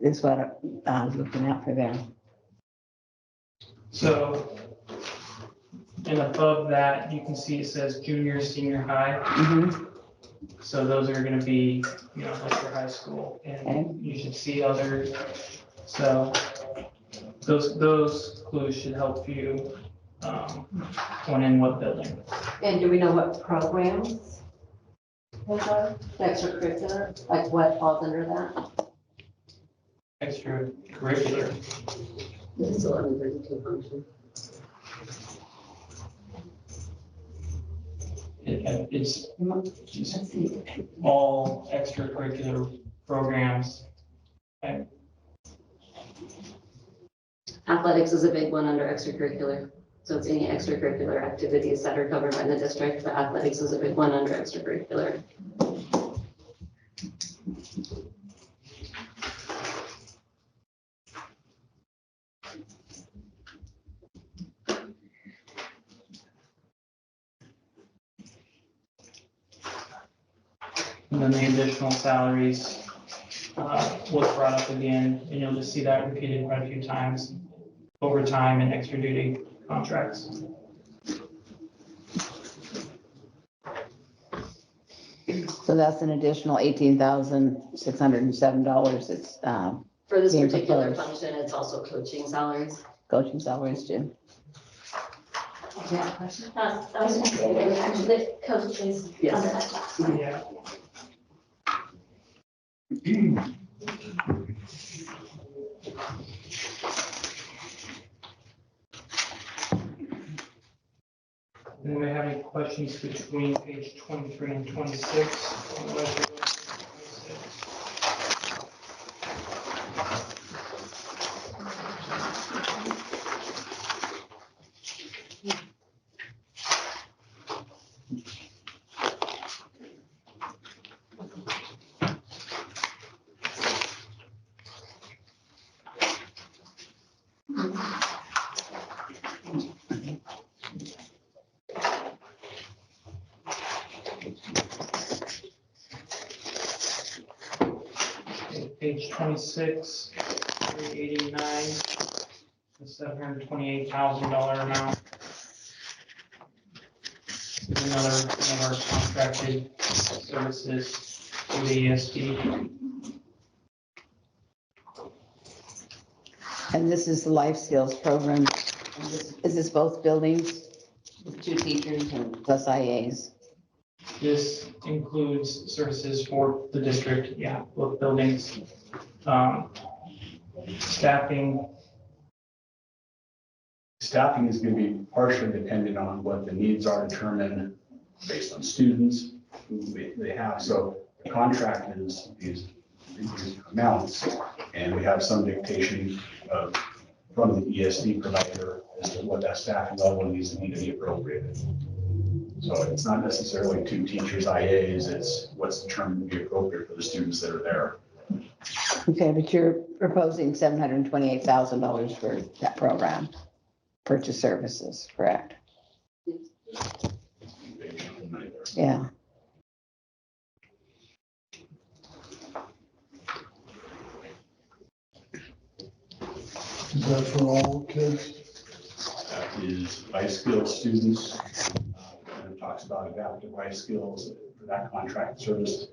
is what I'm looking out for there. So, and above that, you can see it says junior, senior high. Mhm. So those are gonna be, like for high school, Okay. and you should see other, so those clues should help you, when in what building. And do we know what programs? Those are extracurricular, like what falls under that? Extracurricular. It's 1132 function. It's Let's see. all extracurricular programs. Athletics is a big one under extracurricular. So it's any extracurricular activities that are covered by the district, but athletics is a big one under extracurricular. And then the additional salaries was brought up again, and you'll just see that repeated quite a few times, overtime and extra duty contracts. So that's an additional $18,607. It's For this Being particular proposed. function, it's also coaching salaries. coaching salaries too. Yeah, question? I was going to say, they actually coaches Yes. under that class. Yeah. Anybody have any questions between page 23 and 26? Otherwise, we'll go to 26. page 26, 389, the $728,000 amount. This is another one of our contracted services for the ESD. And this is the life skills program. And is this both buildings with 2 teachers and plus IAs? This includes services for the district, yeah, both buildings. Staffing, Staffing is going to be partially dependent on what the needs are determined based on students who they have. So the contract is these amounts, and we have some dictation of from the ESD provider as to what that staffing level needs to be appropriate. So it's not necessarily 2 teachers, IAs, it's what's determined to be appropriate for the students that are there. Okay, but you're proposing $728,000 for that program, purchase services, correct? Yeah. Is that for all kids? That is life skills students. And it talks about adaptive life skills for that contract service.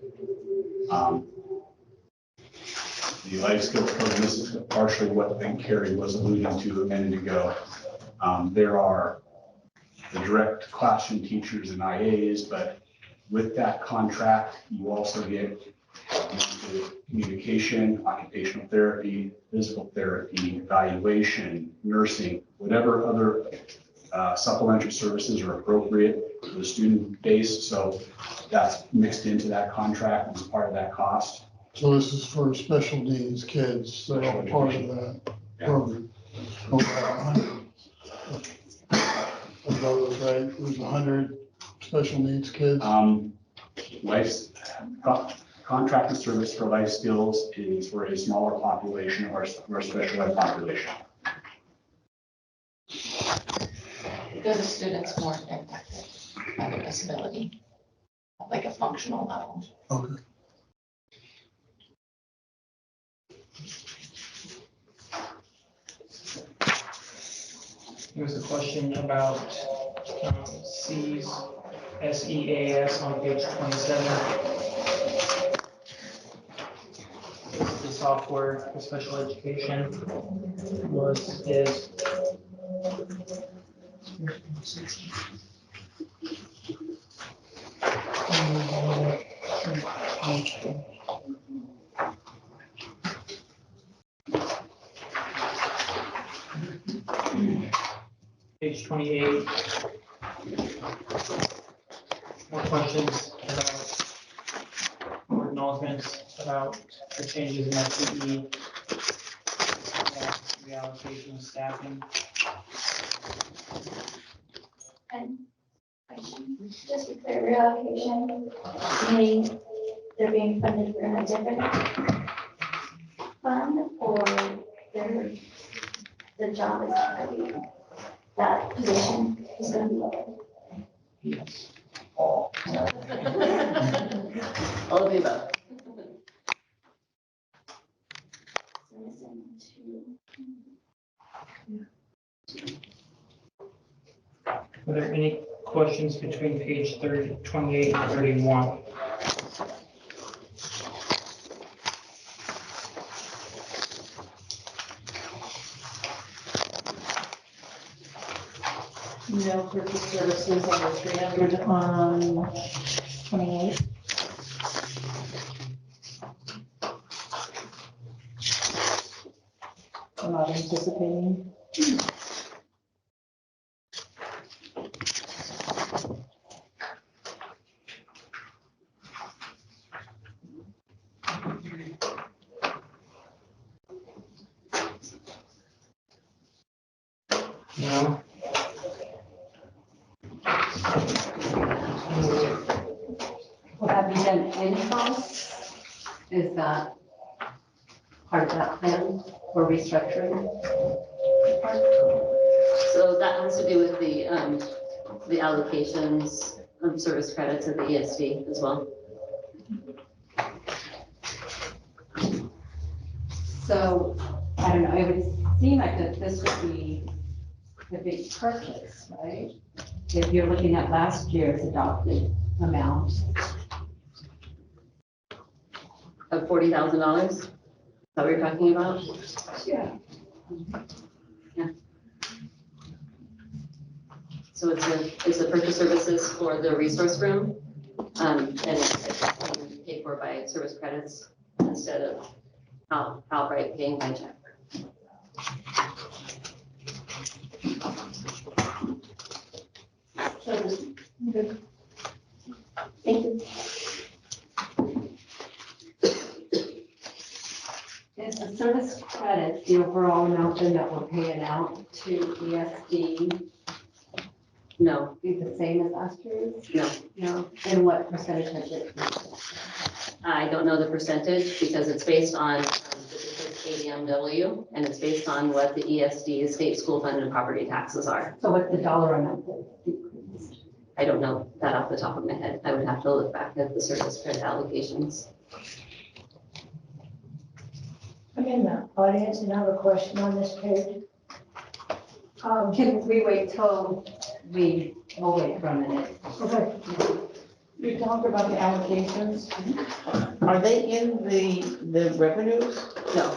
The life skills program, this is partially what I think Carrie was alluding to a minute ago. There are the direct classroom teachers and IAs, but with that contract, you also get communication, occupational therapy, physical therapy, evaluation, nursing, whatever other supplementary services are appropriate for the student base. So that's mixed into that contract as part of that cost. So this is for special needs kids that are part of that program. Of those, right, there's 100 special needs kids. Contracted service for life skills is for a smaller population of our special ed population. Do the students more impacted by their disability, at like a functional level? Okay. There's a question about C's, SEAS on page 27. The software for special education is. Page 28. More questions about, more acknowledgements about the changes in FTE, reallocation of staffing. And just for clear reallocation, meaning they're being funded from a different fund, or they're, the job is gonna be, that position is gonna be lower. Yes. All of the above. So missing 2. Are there any questions between page 28 and 31? No purchase services under 300 on 28. I'm not anticipating. No. Well, have you done in-house? Is that part of that plan for restructuring? So that has to do with the allocations of service credits of the ESD as well. So, I don't know, it would seem like that this would be the big purchase, right? If you're looking at last year's adopted amount. Of $40,000? Is that what you're talking about? Yeah. So it's a purchase services for the resource room. And it's paid for by service credits instead of outright paying by check. Thank you. Is the service credit the overall amount then that we're paying out to ESD No, be the same as last year's? no. No. And what percentage has it? I don't know the percentage because it's based on the district's ADMW and it's based on what the ESD state school fund and property taxes are. So what's the dollar amount that decreased? I don't know that off the top of my head. I would have to look back at the service credit allocations. I'm in the audience and I have a question on this page. Can we wait till we'll wait for a minute. Okay. You talked about the allocations. Are they in the revenues? No,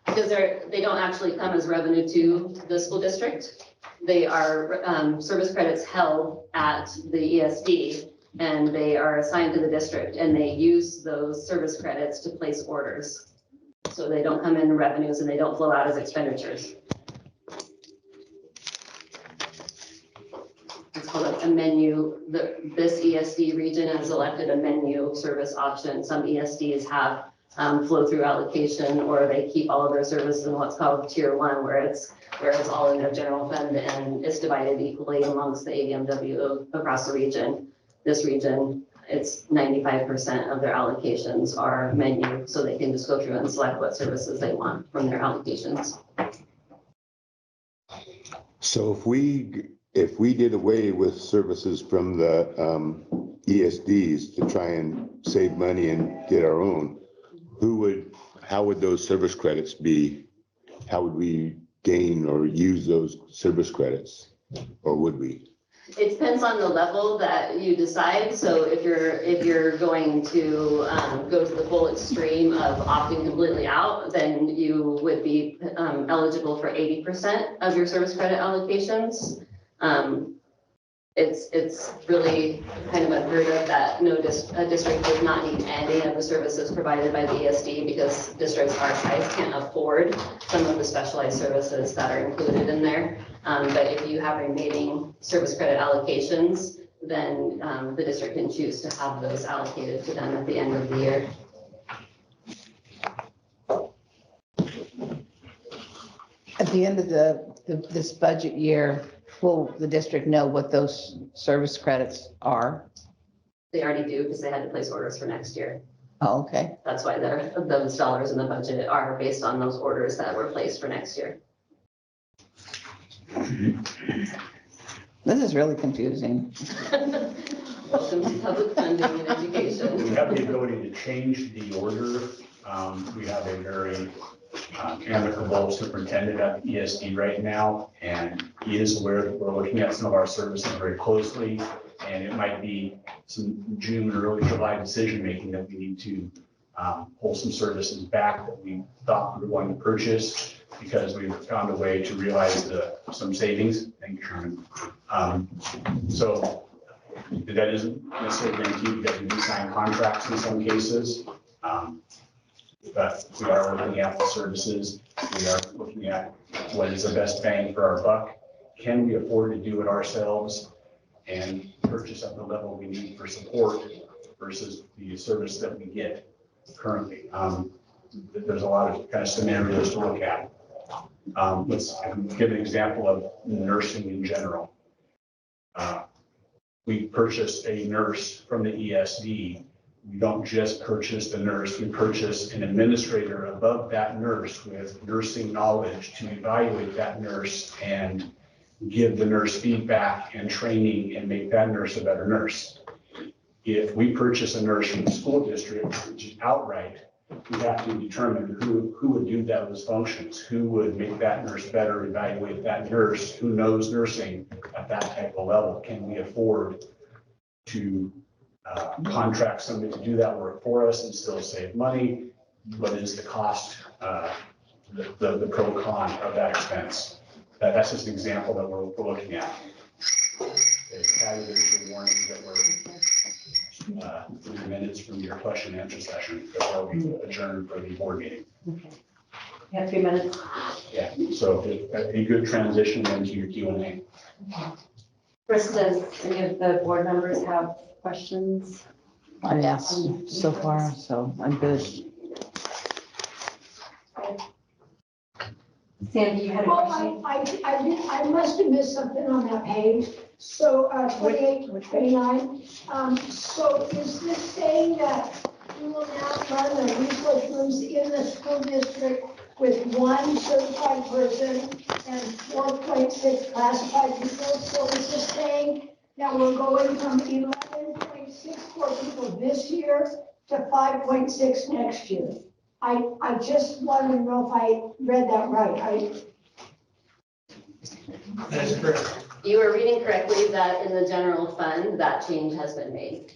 because they don't actually come as revenue to the school district. They are service credits held at the ESD and they are assigned to the district and they use those service credits to place orders. So they don't come in revenues and they don't flow out as expenditures. It's called a menu. This ESD region has elected a menu service option. Some ESDs have flow through allocation, or they keep all of their services in what's called tier 1, where it's all in their general fund and it's divided equally amongst the ADMW across the region. This region, it's 95% of their allocations are menu, so they can just go through and select what services they want from their allocations. So if we did away with services from the ESDs to try and save money and get our own, how would those service credits be? How would we gain or use those service credits? Or would we? It depends on the level that you decide. So if you're going to go to the full extreme of opting completely out, then you would be eligible for 80% of your service credit allocations. It's really kind of unheard of that a district does not need any of the services provided by the ESD because districts our size can't afford some of the specialized services that are included in there. But if you have remaining service credit allocations, then the district can choose to have those allocated to them at the end of the year. At the end of this budget year, will the district know what those service credits are? They already do because they had to place orders for next year. Oh, okay. That's why those dollars in the budget are based on those orders that were placed for next year. This is really confusing. Welcome to public funding and education. We have the ability to change the order. We have a very amicable superintendent at the ESD right now, and he is aware that we're looking at some of our services very closely, and it might be some June or early July decision-making that we need to pull some services back that we thought we were going to purchase because we've found a way to realize some savings. Thank you, Sherman. So that isn't necessarily guaranteed because we do sign contracts in some cases. But we are looking at the services. We are looking at what is the best bang for our buck. Can we afford to do it ourselves and purchase at the level we need for support versus the service that we get currently? There's a lot of kind of scenarios to look at. Let's give an example of nursing in general. We purchased a nurse from the ESD. We don't just purchase the nurse, we purchase an administrator above that nurse with nursing knowledge to evaluate that nurse and give the nurse feedback and training and make that nurse a better nurse. If we purchase a nurse from the school district, which is outright, we have to determine who would do those functions, who would make that nurse better, evaluate that nurse, who knows nursing at that type of level. Can we afford to contract somebody to do that work for us and still save money? What is the cost, the pro con of that expense? That's just an example that we're looking at. Okay, Patty, there's your warning that we're 3 minutes from your question and answer session before we adjourn for the board meeting. Okay. You have 3 minutes. Yeah, so a good transition into your Q&A. Chris, does any of the board members have questions? I've asked so far, so I'm good. Sandy, you had a Well, question? I must have missed something on that page. So 28, 29. So is this saying that we will now run the resource rooms in the school district with 1 certified person and 4.6 classified people? So is this saying that we're going from 11.64 people this year to 5.6 next year? I just wanted to know if I read that right. That is correct. You are reading correctly that in the general fund, that change has been made.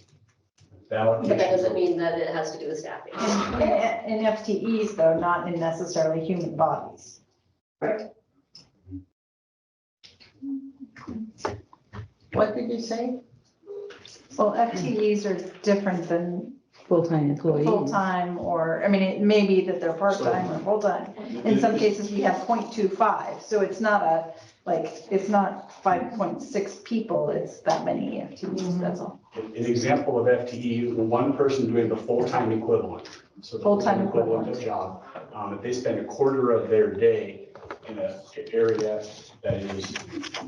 But that doesn't mean that it has to do with staffing. In FTEs though, not in necessarily human bodies. What did you say? Well, FTEs are different than Full-time employees. full-time, or, I mean, it may be that they're part-time or full-time. In some cases, we have 0.25, so it's not it's not 5.6 people, it's that many FTEs, that's all. An example of FTE, one person doing the full-time equivalent. So the Full-time equivalent of job. If they spend a quarter of their day in an area that is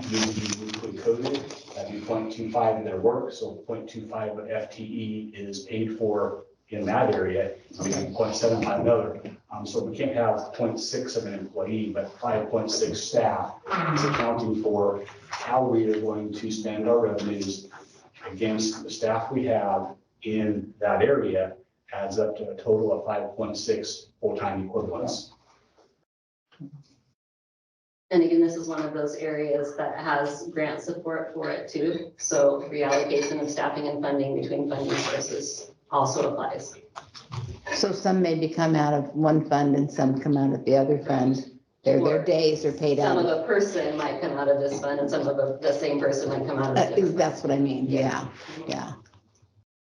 uniquely coded, that'd be 0.25 of their work. So 0.25 of FTE is paid for in that area, maybe 0.75 another. So we can't have 0.6 of an employee, but 5.6 staff is accounting for how we are going to spend our revenues against the staff we have in that area, adds up to a total of 5.6 full-time equivalents. And again, this is one of those areas that has grant support for it too. So reallocation of staffing and funding between funding sources also applies. So some maybe come out of one fund and some come out of the other fund. Their days are paid Some out. of a person might come out of this fund and some of the same person might come out of a I different think that's what I mean, yeah.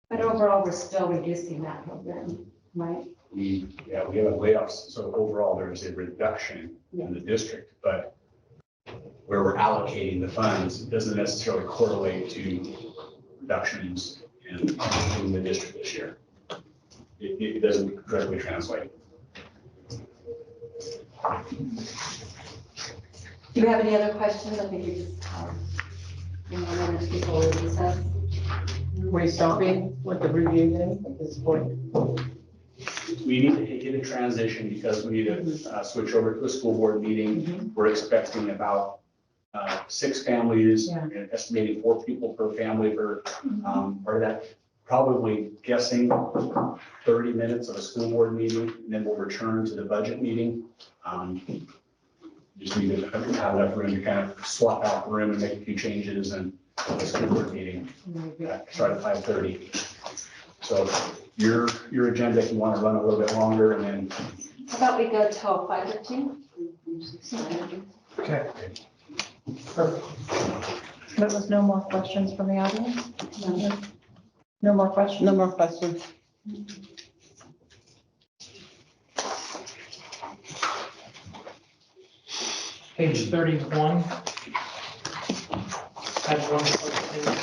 But overall, we're still reducing that program, right? We have layoffs, so overall there's a reduction in the district, but where we're allocating the funds, it doesn't necessarily correlate to reductions in the district this year. It doesn't directly translate. Do you have any other questions? I think we just have minutes before we recess. We're stopping with the review then at this point. We need to get a transition because we need to switch over to a school board meeting. We're expecting about 6 families, and estimating 4 people per family or that, probably guessing 30 minutes of a school board meeting, and then we'll return to the budget meeting. Just need to have enough room to kind of swap out the room and make a few changes, and the school board meeting start at 5:30. So your agenda, if you want to run a little bit longer, and then. How about we go till 5:15? Okay. There was no more questions from the audience? No more questions? No more questions. Page 31. Had one question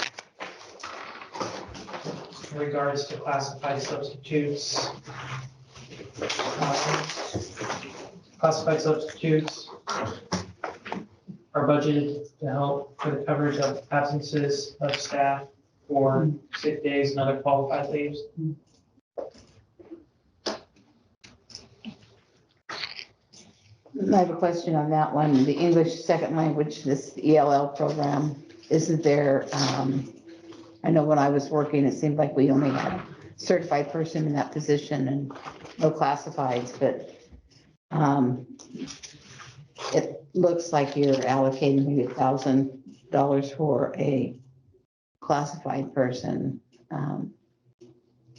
in regards to classified substitutes. Classified substitutes are budgeted to help for the coverage of absences of staff for sick days and other qualified leaves. I have a question on that one. The English second language, this ELL program, isn't there, I know when I was working, it seemed like we only had certified person in that position and no classifieds, but it looks like you're allocating maybe $1,000 for a classified person.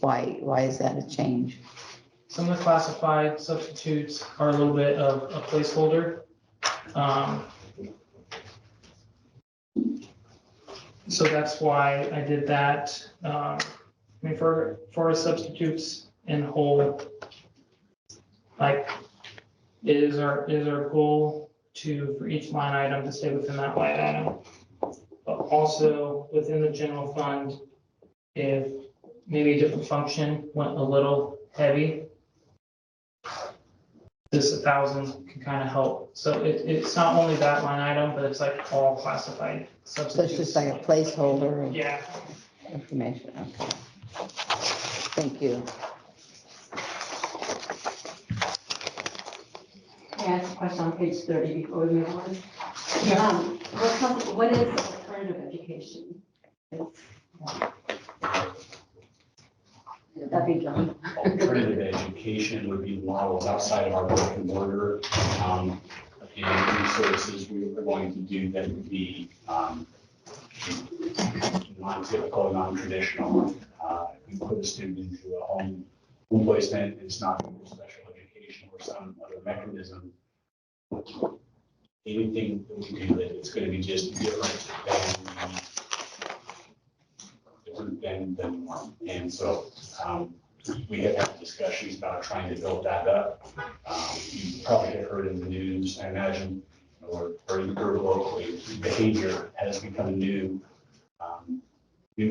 Why is that a change? Some of the classified substitutes are a little bit of a placeholder. So that's why I did that. I mean, for our substitutes in whole, like, it is our goal for each line item to stay within that line item. But also within the general fund, if maybe a different function went a little heavy, this 1,000 can kind of help. So it's not only that line item, but it's like all classified So substitutes. it's just like a placeholder of Yeah. information. Okay. Thank you. Can I ask a question on page 30 before we move on? What is alternative education? That'd be John. Alternative education would be models outside of our brick and mortar. And resources we were going to do that would be non-typical, non-traditional. If we put a student into a home placement, it's not going to be special education or some other mechanism. Anything that we do, that it's going to be just different than the norm. And so we have had discussions about trying to build that up. You probably have heard in the news, I imagine, or you heard locally, behavior has become a new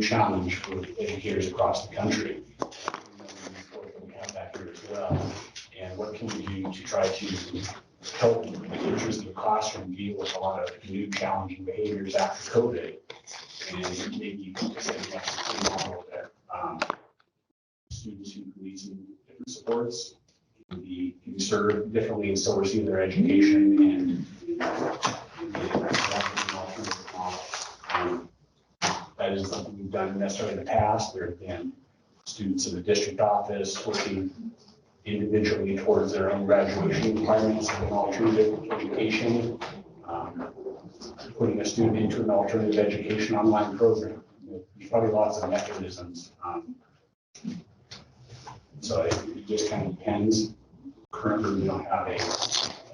challenge for educators across the country. We have that here as well. And what can we do to try to help the teachers in the classroom deal with a lot of new challenging behaviors after COVID? And maybe setting up a model that students who need some different supports can be served differently and still receive their education and that isn't something we've done necessarily in the past. There have been students in the district office working individually towards their own graduation requirements of an alternative education, putting a student into an alternative education online program. There's probably lots of mechanisms. So it just kind of depends. Currently, we don't have a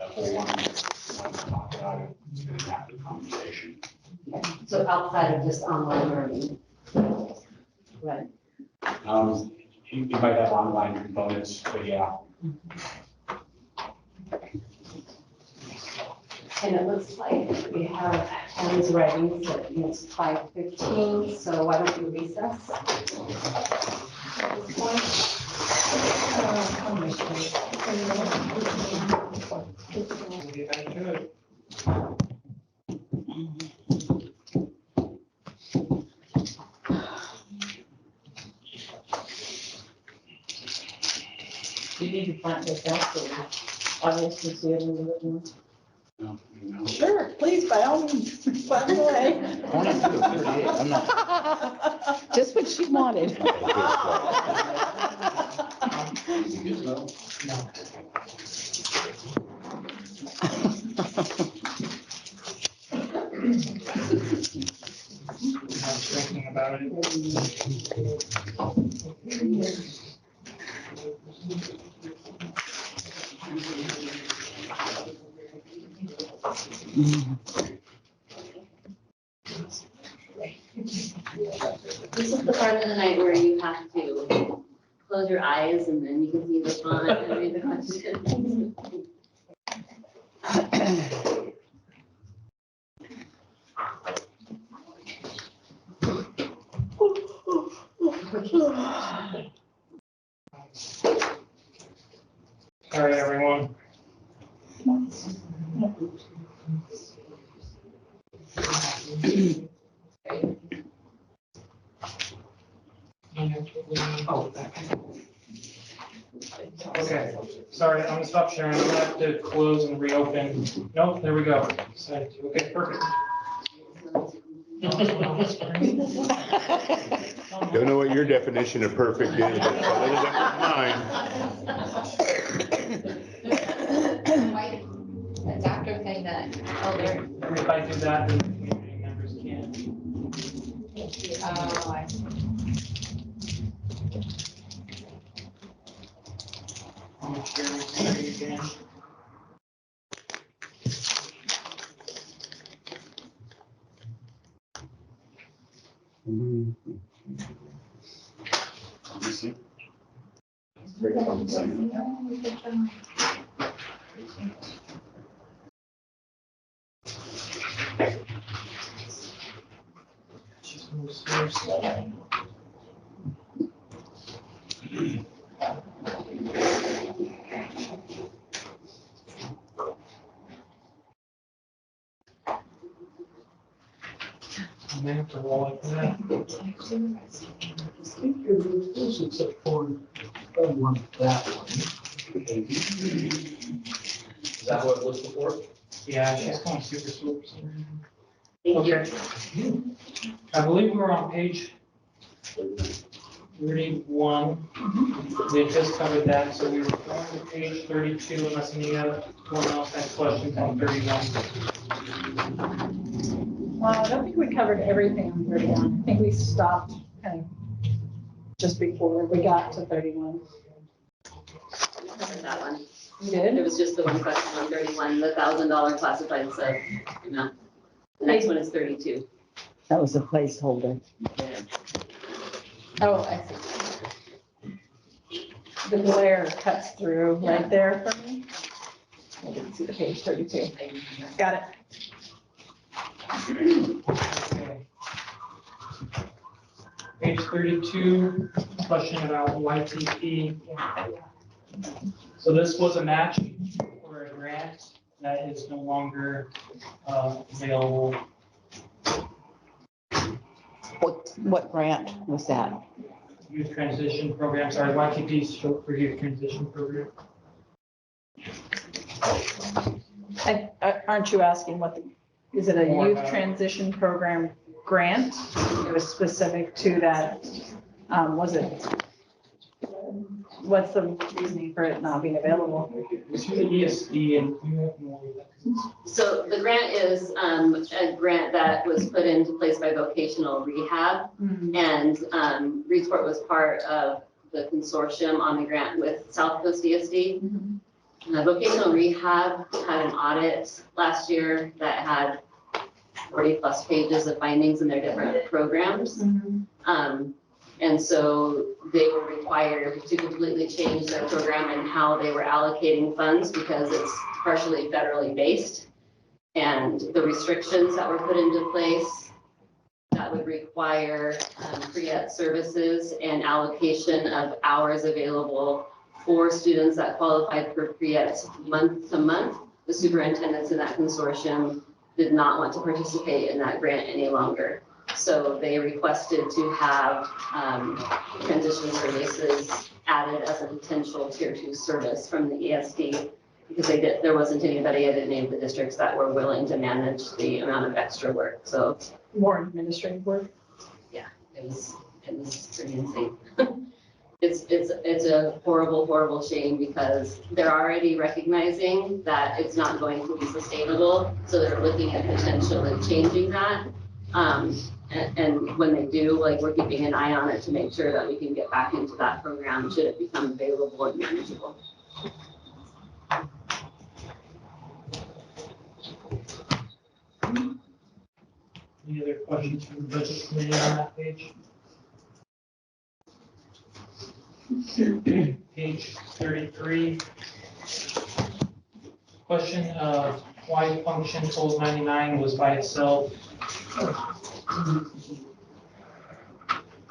whole one to talk about it. It's going to have the conversation. So outside of just online learning. Right. You might have online components, but yeah. And it looks like we have Anne's writing, so it's 5:15, so why don't we recess? At this point? We'll get back to it. You need to plant this out so audience can see it a little bit more. No. Sure, please, by all means, plant away. I'm not. Just what she wanted. I was thinking about it. This is the part of the night where you have to close your eyes and then you can see the font and read the questions. All right, everyone. Okay, sorry, I'm gonna stop sharing. I'm gonna have to close and reopen. Nope, there we go. Okay, perfect. Don't know what your definition of perfect is, but it's a little different than mine. The doctor thing that, oh, there, If I do that, then the community members can't. oh, I see. I'm sharing screen again. You see? And then to roll like that. Is that what it was before? Yeah, she's going super slow. Thank you. Okay. I believe we're on page 31. We had just covered that, so we were going to page 32 unless anyone else has questions on 31. Well, I don't think we covered everything on 31. I think we stopped kind of just before we got to 31. Covered that one. You There did? was just the one question on 31, the $1,000 classified sub amount. The next one is 32. That was a placeholder. Oh, I see. The glare cuts through right there for me. I didn't see the page 32. Got it. Okay. Page 32, question about YTP. So this was a match for a grant that is no longer available. What grant was that? Youth transition program, sorry, YTP is short for youth transition program. Aren't you asking what the, is it a More youth about- transition program grant? It was specific to that, was it? What's the reasoning for it not being available? It's the ESD and you have more. So the grant is a grant that was put into place by vocational rehab. And Reedsport was part of the consortium on the grant with South Coast ESD. Vocational rehab had an audit last year that had 40+ pages of findings in their different programs. And so they were required to completely change their program and how they were allocating funds because it's partially federally based. And the restrictions that were put into place that would require pre-ed services and allocation of hours available for students that qualified for pre-ed month to month. The superintendents in that consortium did not want to participate in that grant any longer. So they requested to have transition services added as a potential tier 2 service from the ESD because there wasn't anybody at any of the districts that were willing to manage the amount of extra work. So More administrative work? yeah, it was pretty insane. It's a horrible, horrible shame because they're already recognizing that it's not going to be sustainable. So they're looking at potentially changing that. And when they do, like, we're keeping an eye on it to make sure that we can get back into that program should it become available and manageable. Any other questions from the budget committee on that page? Page 33. Question of why function total 99 was by itself.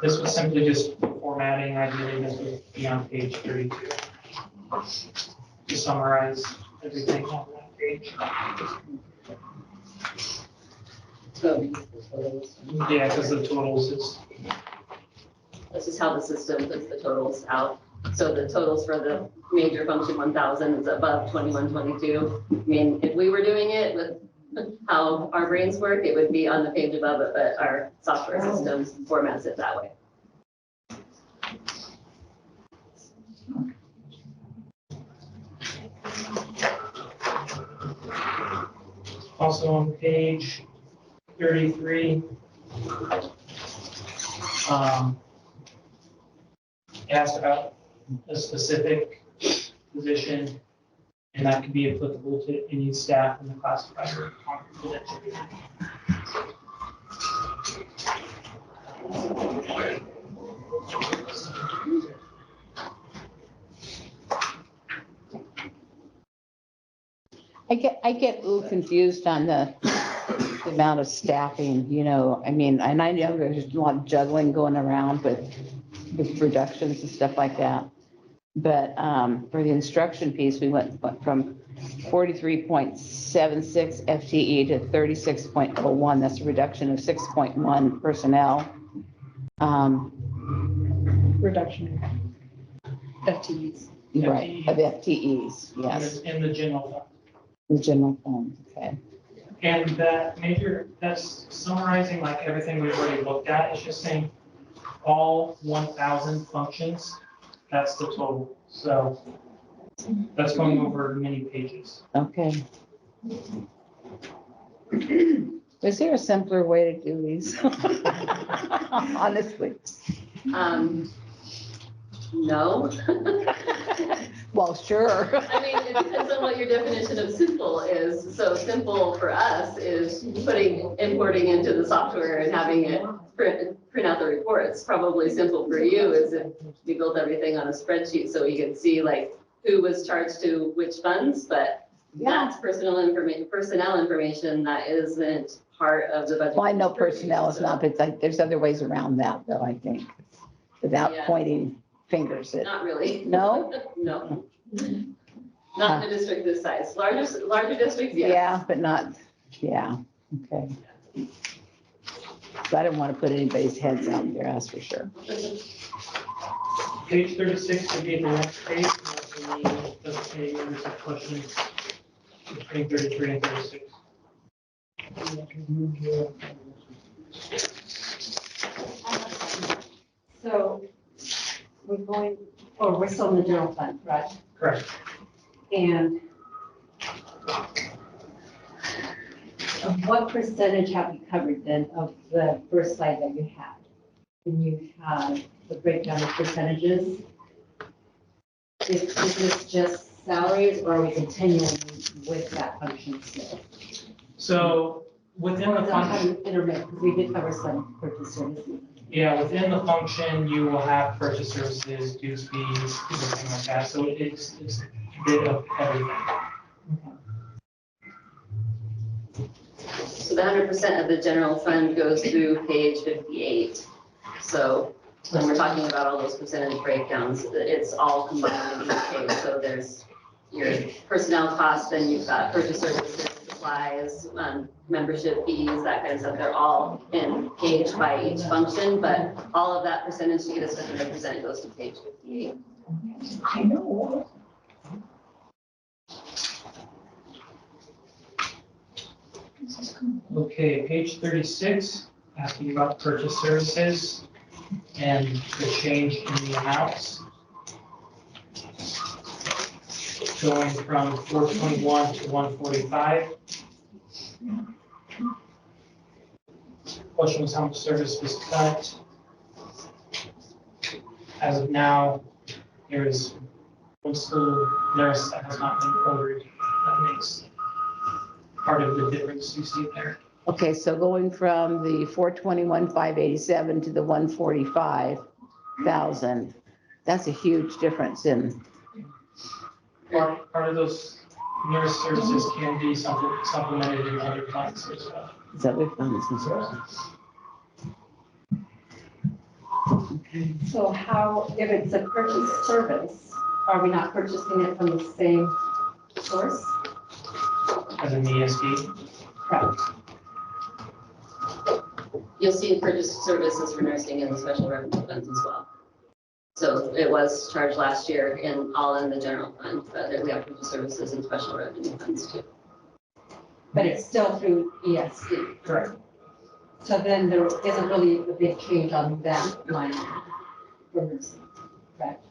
This was simply just formatting. Ideally, this would be on page 32. To summarize everything on that page. Yeah, because the totals is. This is how the system puts the totals out. So the totals for the major function 1000 is above 2122. I mean, if we were doing it with how our brains work, it would be on the page above it, but our software systems formats it that way. Also on page 33, asked about a specific position, and that could be applicable to any staff in the classified or confidential. I get a little confused on the amount of staffing, you know, I mean, and I know there's a lot of juggling going around with reductions and stuff like that. But for the instruction piece, we went from 43.76 FTE to 36.01. That's a reduction of 6.1 personnel. Reduction in FTEs. Right, of FTEs, yes, In the general fund. the general fund, okay. And that major, that's summarizing like everything we've already looked at. It's just saying all 1,000 functions, that's the total. So that's going over many pages. Okay. Is there a simpler way to do these? Honestly. No. Well, sure. I mean, it depends on what your definition of simple is. So simple for us is importing into the software and having it print out the reports. Probably simple for you is if you built everything on a spreadsheet so you can see like who was charged to which funds, but that's personnel information that isn't part of the budget. Well, I know personnel is not, but like, there's other ways around that though, I think, without pointing fingers at. Not really. No? No. Not in a district this size. Larger districts, yes. Yeah, but not, yeah, okay. So I didn't want to put anybody's heads out there, that's for sure. Page 36 would be the next page. That's any members of questions between 33 and 36. So we're going, or we're still in the general fund, right? Correct. And what percentage have you covered then of the first slide that you had? And you have the breakdown of percentages. Is this just salaries or are we continuing with that function still? So within the function, Intermittent, because we did cover some purchase services. yeah, within the function, you will have purchase services, dues fees, everything like that. So it's a bit of everything. So the 100% of the general fund goes through page 58. So when we're talking about all those percentage breakdowns, it's all combined in each page. So there's your personnel costs, then you've got purchase services, supplies, membership fees, that kind of stuff. They're all in page by each function, but all of that percentage to get us to 100% goes to page 58. I know. Okay, page 36, asking about purchase services and the change in the amounts. Going from 421 to 145. Question was how much service was cut. As of now, there is one school nurse that has not been quoted. That makes part of the difference you see there. Okay, so going from the 421,587 to the 145,000, that's a huge difference in. Part of those nurse services can be supplemented in other funds as well. It's other funds and services. So how, if it's a purchase service, are we not purchasing it from the same source? As in the ESD. Correct. You'll see purchase services for nursing in the special revenue funds as well. So it was charged last year all in the general fund, but we have purchase services and special revenue funds too. But it's still through ESC. Correct. So then there isn't really a big change on that line. for nursing, correct?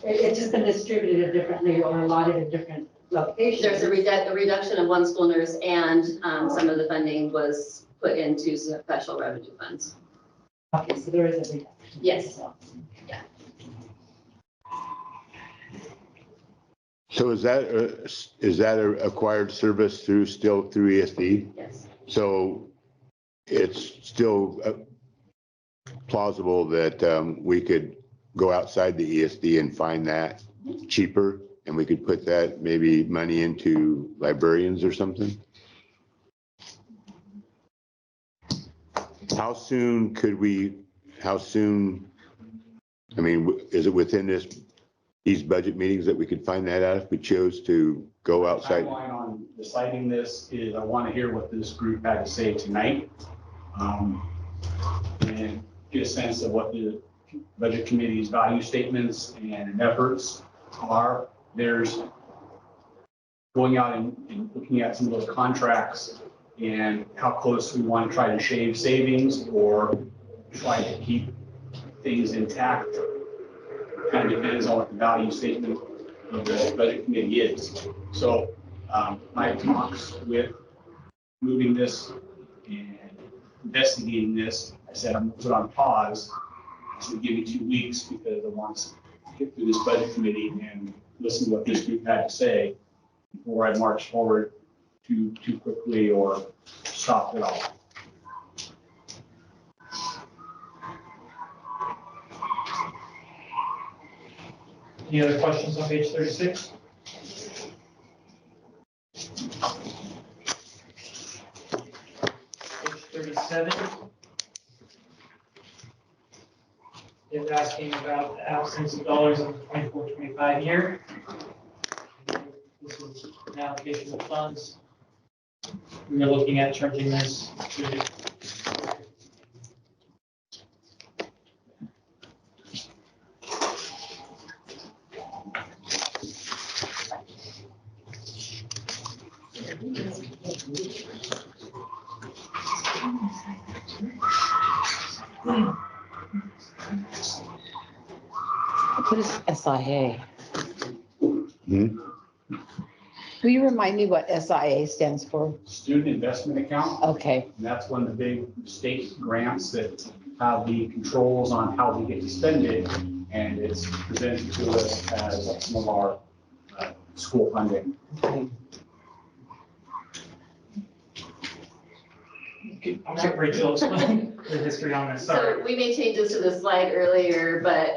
It's just been distributed differently or allotted in different locations. There's a reduction of one school nurse and some of the funding was put into special revenue funds. Okay, so there is a reduction. Yes. So is that a acquired service still through ESD? Yes. So it's still plausible that we could go outside the ESD and find that cheaper, and we could put that maybe money into librarians or something? How soon, I mean, is it within these budget meetings that we could find that out if we chose to go outside? Timeline on deciding this is I want to hear what this group had to say tonight. And get a sense of what the budget committee's value statements and efforts are. There's going out and looking at some of those contracts and how close we want to try to shave savings or try to keep things intact. Kind of depends on what the value statement of the budget committee is. So my talks with moving this and investigating this, I said I'm gonna put on pause. So give me 2 weeks because I want to get through this budget committee and listen to what this group had to say before I march forward too quickly or stop it all. Any other questions on page 36? Page 37 is asking about the absence of dollars in the 24-25 year. This was an allocation of funds. We are looking at charging this to What is SIA? Hmm? Will you remind me what SIA stands for? Student investment account. Okay, And that's one of the big state grants that have the controls on how we get to spend it. And it's presented to us as some of our school funding. I'll let Rachel explain the history on this, sorry. So we made changes to the slide earlier, but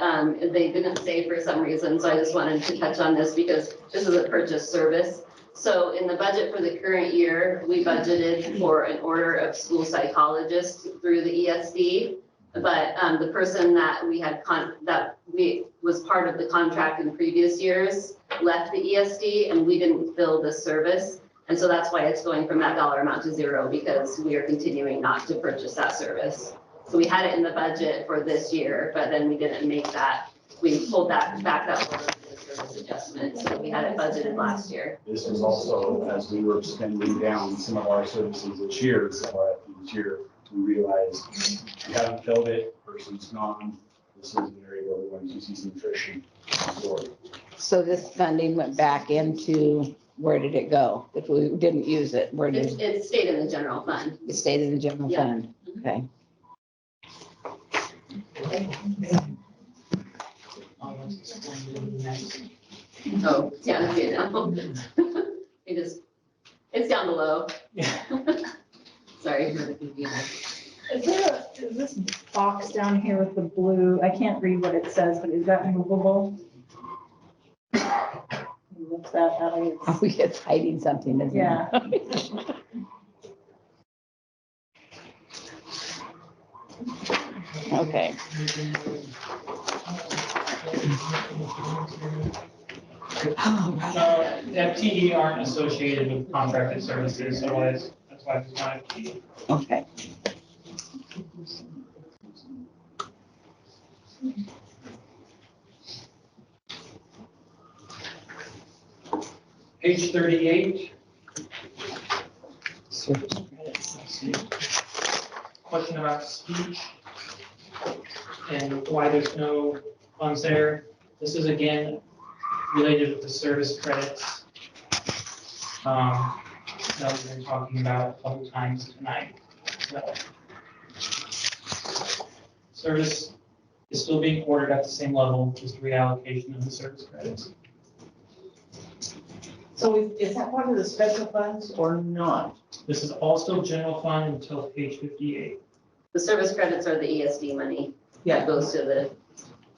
they didn't say for some reason, so I just wanted to touch on this because this is a purchase service. So in the budget for the current year, we budgeted for an order of school psychologists through the ESD. But the person that we had was part of the contract in previous years left the ESD and we didn't fill this service. And so that's why it's going from that dollar amount to zero because we are continuing not to purchase that service. So we had it in the budget for this year, but then we didn't make that. We pulled that back up for the service adjustment. So we had it budgeted last year. This was also as we were spending down some of our services this year, we realized we haven't filled it, person's gone. This is an area where we want to see some attrition. so this funding went back into, where did it go? If we didn't use it, where did It stayed in the general fund. it stay in the general Yeah. fund? Okay. Oh, yeah, okay, now. It's down below. Sorry. Is this box down here with the blue, I can't read what it says, but is that movable? What's that, Ellie? Oh, it's hiding something, isn't it? Yeah. Okay. FTE aren't associated with contracted services, so that's why it's not FTE. Okay. Page 38. Service credits. Question about speech. and why there's no funds there. This is again related with the service credits that we've been talking about a couple times tonight. So, service is still being ordered at the same level, just reallocation of the service credits. So is that part of the special funds or not? This is all still general fund until page 58. The service credits are the ESD money Yeah, that goes to the,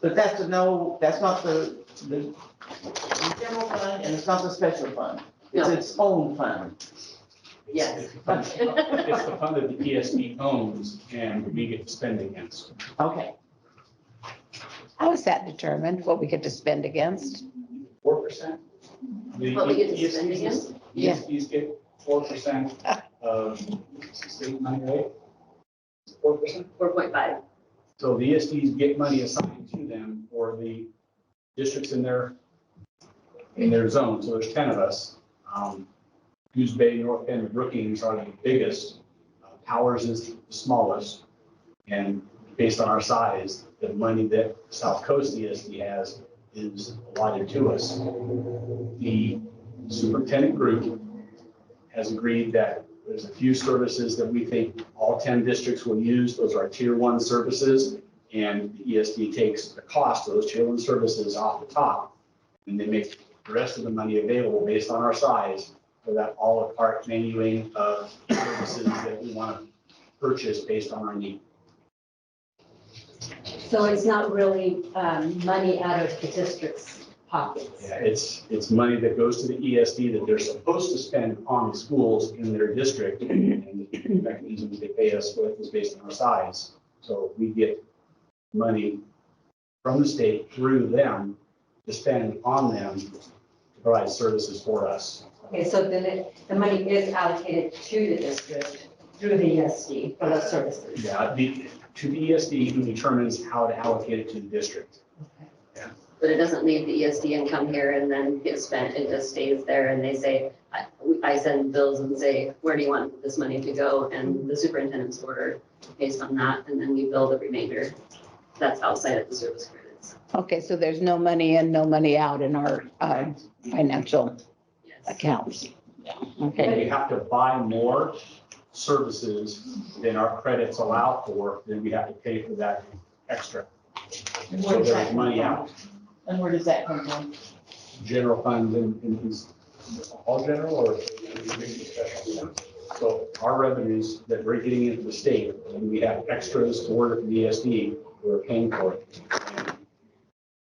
but that's not the general fund and it's not the special fund. It's No. its own fund. yes. It's the fund that the ESD owns and we get to spend against. Okay. How is that determined, what we get to spend against? 4%. What we get to spend against? Yeah. ESDs get 4% of state money, right? 4%. 4.5. So the ESDs get money assigned to them for the districts in their zone. So there's 10 of us. Goose Bay, North Bend, and Brookings are the biggest. Powers is the smallest. And based on our size, the money that South Coast ESD has is allotted to us. The superintendent group has agreed that there's a few services that we think all 10 districts will use. Those are tier 1 services. And the ESD takes the cost of those tier 1 services off the top. And they make the rest of the money available based on our size for that a la carte menuing of services that we want to purchase based on our need. So it's not really money out of the district's pockets. Yeah, it's money that goes to the ESD that they're supposed to spend on the schools in their district. And the mechanisms they pay us with is based on our size. So we get money from the state through them to spend on them to provide services for us. Okay, so then the money is allocated to the district through the ESD for those services. Yeah, to the ESD who determines how to allocate it to the district. But it doesn't leave the ESD income here and then get spent. It just stays there and they say, I send bills and say, where do you want this money to go? And the superintendent's order based on that, and then we bill the remainder. That's outside of the service credits. Okay, so there's no money in, no money out in our financial Yes. accounts. And Okay, we have to buy more services than our credits allow for, then we have to pay for that extra. And So where does that there's come money from? out. And where does that come from? General fund and is all general or special? So our revenues that we're getting into the state, and we have extras to order from the ESD, we're paying for it.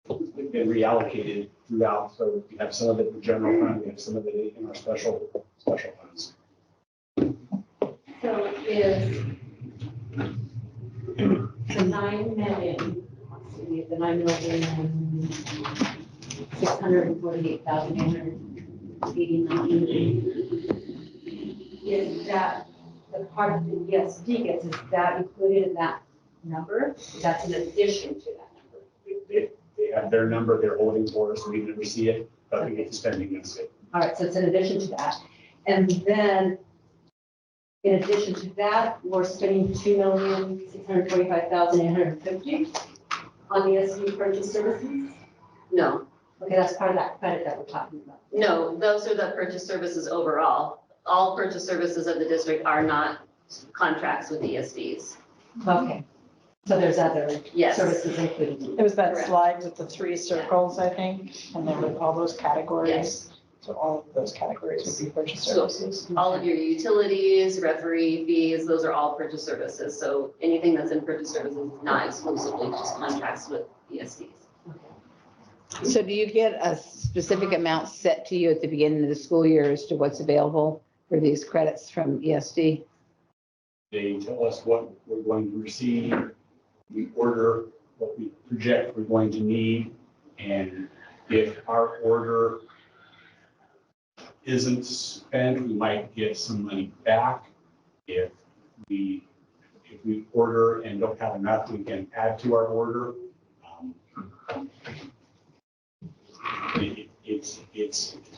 And it's been reallocated throughout, so we have some of it in the general fund, we have some of it in our special funds. So is the 9 million, let's see, the 9,648,889. Is that the part that the ESD gets, is that included in that number? That's in addition to that number? They have their number they're holding for us, we never see it, but we get to spend against it. All right, so it's in addition to that. And then, in addition to that, we're spending 2,645,850 on the ESD purchase services? No, Okay, that's part of that credit that we're talking about. no, those are the purchase services overall. All purchase services of the district are not contracts with ESDs. Okay, so there's other Yes. services included. It was that Correct. slide with the 3 circles, I think, and there were all those categories. Yes. So all of those categories would be purchase So- services. All of your utilities, referee fees, those are all purchase services. So anything that's in purchase services is not exclusively just contracts with ESDs. so do you get a specific amount set to you at the beginning of the school year as to what's available for these credits from ESD? They tell us what we're going to receive, we order what we project we're going to need, and if our order isn't spent, we might get some money back. If we order and don't have enough, we can add to our order. It's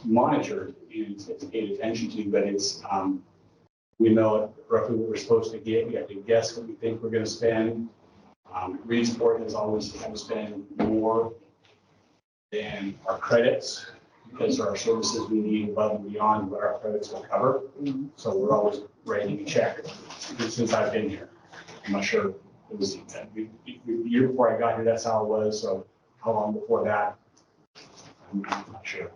monitored and it's paid attention to, but we know roughly what we're supposed to get. We have to guess what we think we're going to spend. Reedsport has always kind of spent more than our credits because there are services we need above and beyond what our credits will cover. So we're always writing a check since I've been here. I'm not sure it was the year before I got here, that's how it was. So how long before that? I'm not sure.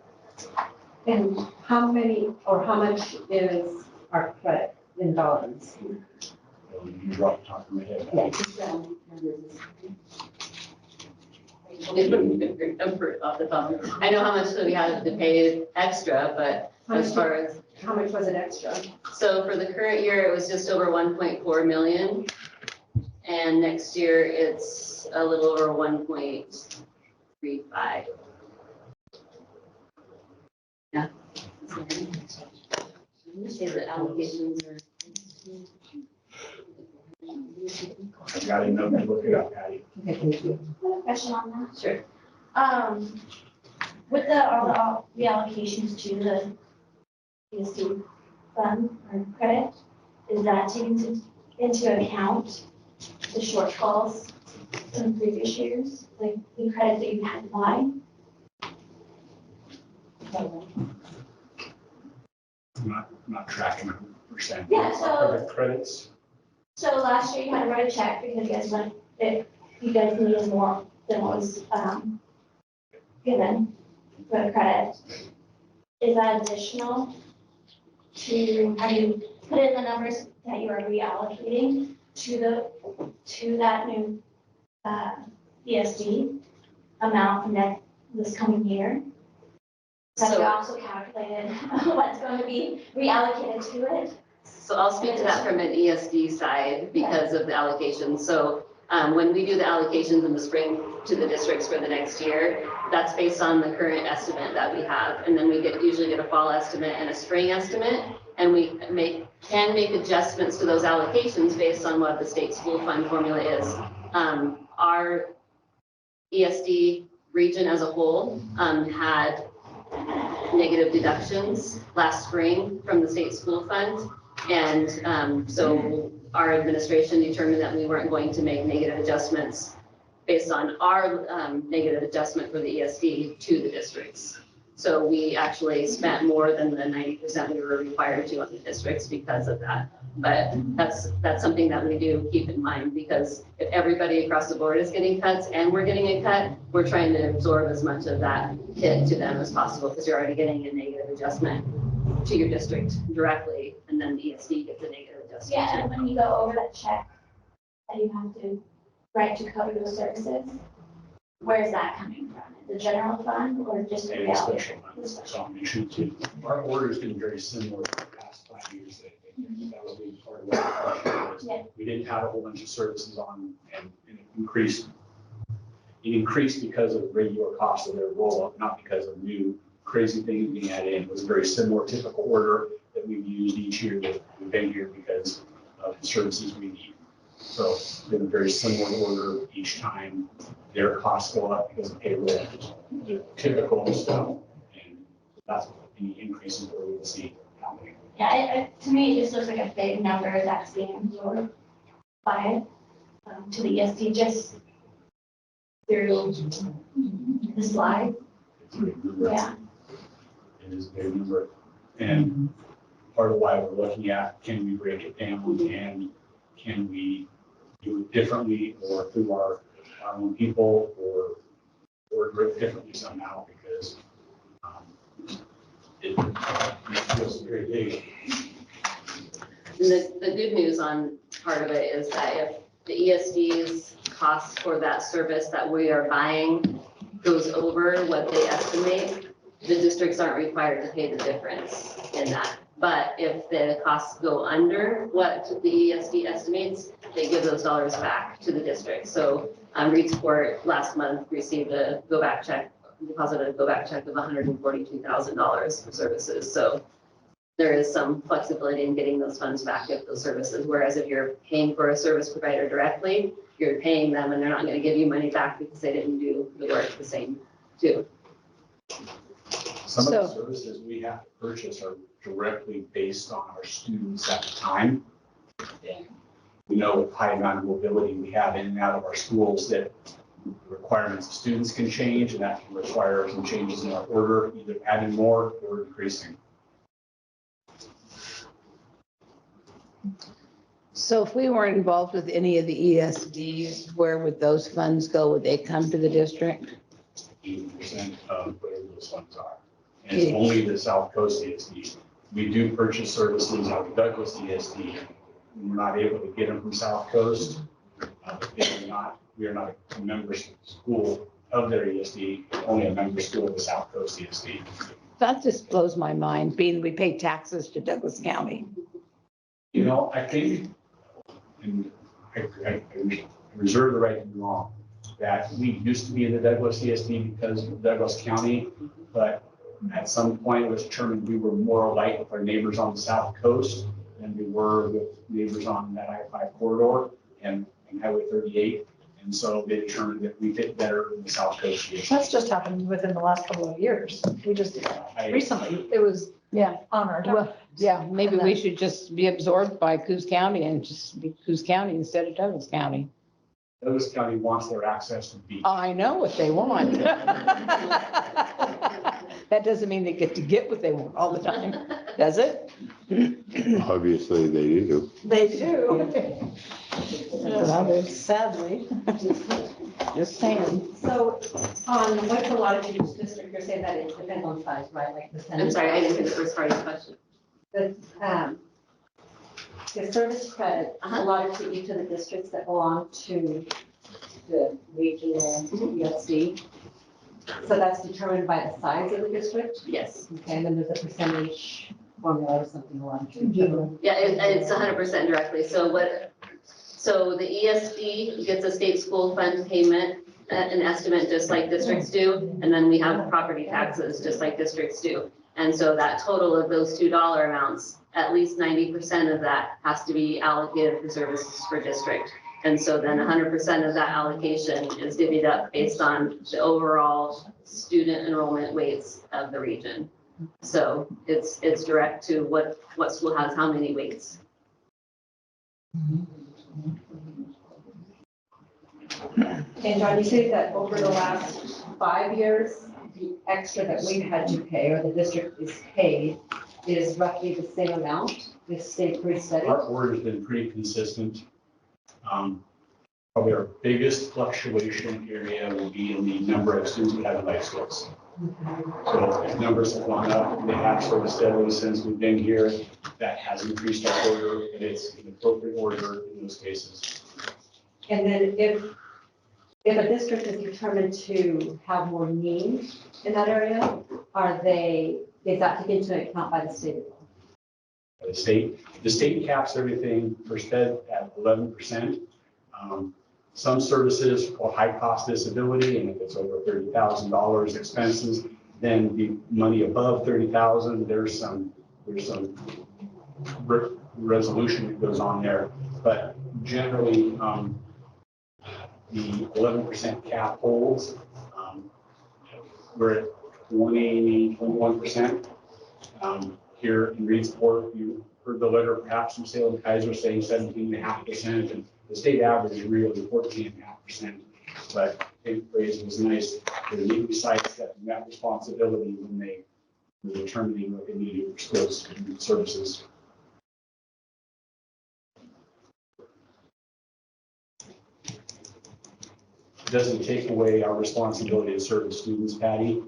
And how many, or how much is our credit in dollars? You dropped the top of my head. Yeah, just numbers. Remember off the top. I know how much that we had to pay extra, but as far as, How much was it extra? so for the current year, it was just over 1.4 million. And next year, it's a little over 1.35. Yeah. Say the allocations are. I've got a note to look it up, Patty. Okay, thank you. I have a question on that. Sure. With all the reallocations to the ESD fund or credit, is that taking into account the shortfalls in previous years, like the credits that you had to buy? I'm not tracking 100%. Yeah, so- Are the credits? So last year you had to write a check because you guys went, you guys needed more than what was given for the credit. Is that additional to, have you put in the numbers that you are reallocating to that new ESD amount for this coming year? Have you So- also calculated what's going to be reallocated to it? So I'll speak to that from an ESD side because of the allocations. So when we do the allocations in the spring to the districts for the next year, that's based on the current estimate that we have. And then we usually get a fall estimate and a spring estimate. And we can make adjustments to those allocations based on what the state school fund formula is. Our ESD region as a whole had negative deductions last spring from the state school fund. And so our administration determined that we weren't going to make negative adjustments based on our negative adjustment for the ESD to the districts. So we actually spent more than the 90% we were required to on the districts because of that. But that's something that we do keep in mind because if everybody across the board is getting cuts and we're getting a cut, we're trying to absorb as much of that hit to them as possible because you're already getting a negative adjustment to your district directly, and then the ESD gets a negative adjustment. Yeah, and when you go over that check that you have to write to cover those services, where's that coming from? The general fund or just the And reality? special funds, so I'm sure too. Our order's been very similar to the past 5 years. That was a big part of what the question was. Yeah. We didn't have a whole bunch of services on and it increased. It increased because of the regular cost of their roll-up, not because of new crazy things being added in. It was a very similar typical order that we've used each year that we've been here because of the services we need. So it's been a very similar order each time. Their costs go up because of payroll, the typical stuff. And that's the increases where we would see happening. Yeah, to me, it just looks like a big number that's being absorbed by to the ESD just through the slide. It's a big number. Yeah. It is a big number. And part of why we're looking at, can we break it down and can we do it differently or through our own people or do it differently somehow because it feels very big. And the good news on part of it is that if the ESD's cost for that service that we are buying goes over what they estimate, the districts aren't required to pay the difference in that. But if the costs go under what the ESD estimates, they give those dollars back to the district. So Reedsport last month received a go-back check, deposited a go-back check of $142,000 for services. So there is some flexibility in getting those funds back if those services, whereas if you're paying for a service provider directly, you're paying them and they're not going to give you money back because they didn't do the work the same too. Some of the services we have to purchase are directly based on our students at the time. And We know with high amount of mobility we have in and out of our schools that the requirements of students can change, and that can require some changes in our order, either adding more or decreasing. So if we weren't involved with any of the ESDs, where would those funds go? Would they come to the district? 80% of whatever those funds are. And it's only the South Coast ESD. We do purchase services out of Douglas ESD. We're not able to get them from South Coast. We are not a member school of their ESD, only a member school of the South Coast ESD. That just blows my mind, being we pay taxes to Douglas County. You know, I think, and I reserve the right to be wrong, that we used to be in the Douglas ESD because of Douglas County, but at some point it was determined we were more alike with our neighbors on the South Coast than we were with neighbors on that I-5 corridor and Highway 38. And so they determined that we fit better in the South Coast ESD. That's just happened within the last couple of years. We just, recently, it was Yeah, on our. well, yeah, maybe we should just be absorbed by Coos County and just be Coos County instead of Douglas County. Douglas County wants their access to the beach. I know what they want. That doesn't mean they get to get what they want all the time, does it? Obviously, they do. They do. Sadly. Just saying. So on what's allotted to each district, you're saying that it depends on size, right? Like percentage. I'm sorry, I didn't hear the first part of the question. The service credit allotted to each of the districts that belong to the regional ESD. So that's determined by the size of the district? Yes. Okay, and then there's a percentage formula or something along to each other. Yeah, it's 100% directly. So the ESD gets a state school fund payment, an estimate just like districts do, and then we have property taxes just like districts do. And so that total of those $2 amounts, at least 90% of that has to be allocated for services for district. And so then 100% of that allocation is divvied up based on the overall student enrollment weights of the region. So it's direct to what school has how many weights. And John, you say that over the last 5 years, the extra that we've had to pay or the district is paid is roughly the same amount? It's stayed pretty steady? Our order has been pretty consistent. Probably our biggest fluctuation area will be in the number of students we have in life skills. So if numbers have gone up, they have sort of steadily since we've been here. That has increased our order, and it's an appropriate order in those cases. And then if a district is determined to have more need in that area, is that taken into account by the state? The state caps everything for SPED at 11%. Some services for high cost disability, and if it's over $30,000 expenses, then the money above $30,000, there's some resolution that goes on there. But generally, the 11% cap holds. We're at 21%. Here in Reedsport, you heard the letter perhaps from Salem Kaiser saying 17.5%, and the state average is really 14.5%. But I think phrase was nice. The new sites that met responsibility when they were determining what they needed for skills and services. It doesn't take away our responsibility to serve the students, Patty.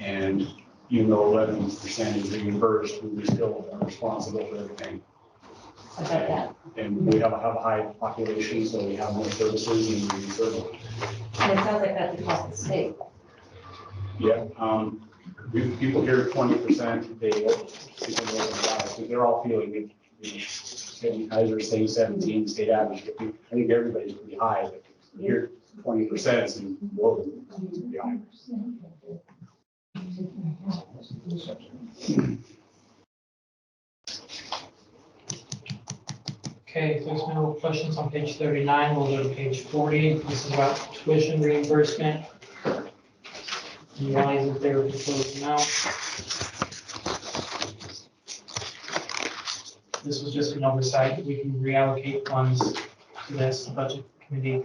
And even though 11% is reimbursed, we still are responsible for everything. And we have a high population, so we have more services and we serve them. And it sounds like that's across the state. Yeah, people hear 20%, they're all feeling it. Salem Kaiser saying 17, state average 50. I think everybody's pretty high, but you hear 20% and whoa, pretty high. Okay, if there's no questions on page 39, we'll go to page 40. This is about tuition reimbursement. And why isn't there a proposed amount? this was just an oversight. We can reallocate funds to this budget committee.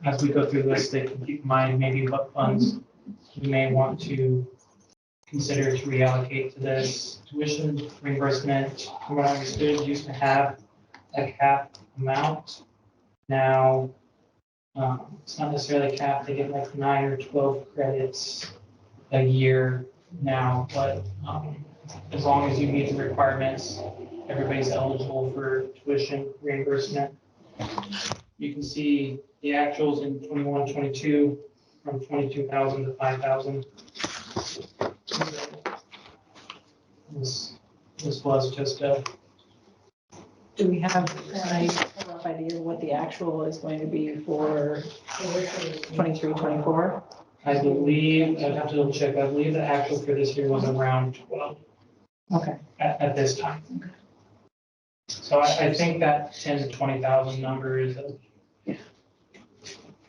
As we go through this, they can keep in mind maybe what funds we may want to consider to reallocate to this. Tuition reimbursement, from what I understood, used to have a cap amount. Now, it's not necessarily capped. They get like 9 or 12 credits a year now, but as long as you meet the requirements, everybody's eligible for tuition reimbursement. You can see the actuals in 21, 22 from 22,000 to 5,000. This was just a. Do we have any rough idea what the actual is going to be for 23, 24? I believe, I'd have to double check, I believe the actual for this year was around 12 Okay. at this time. So I think that 10 to 20,000 number is a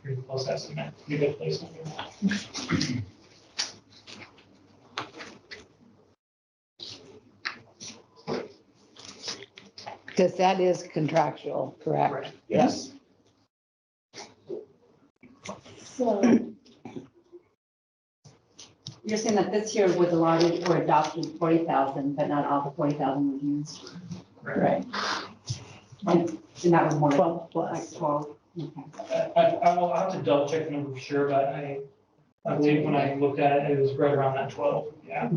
pretty close estimate, pretty good placeholder. Because that is contractual, correct? Yes. So you're saying that this year was allotted or adopted 40,000, but not all the 40,000 was used? Right. And that was more like 12 plus. 12. Okay. I will have to double check the number for sure, but I believe when I looked at it, it was right around that 12, yeah.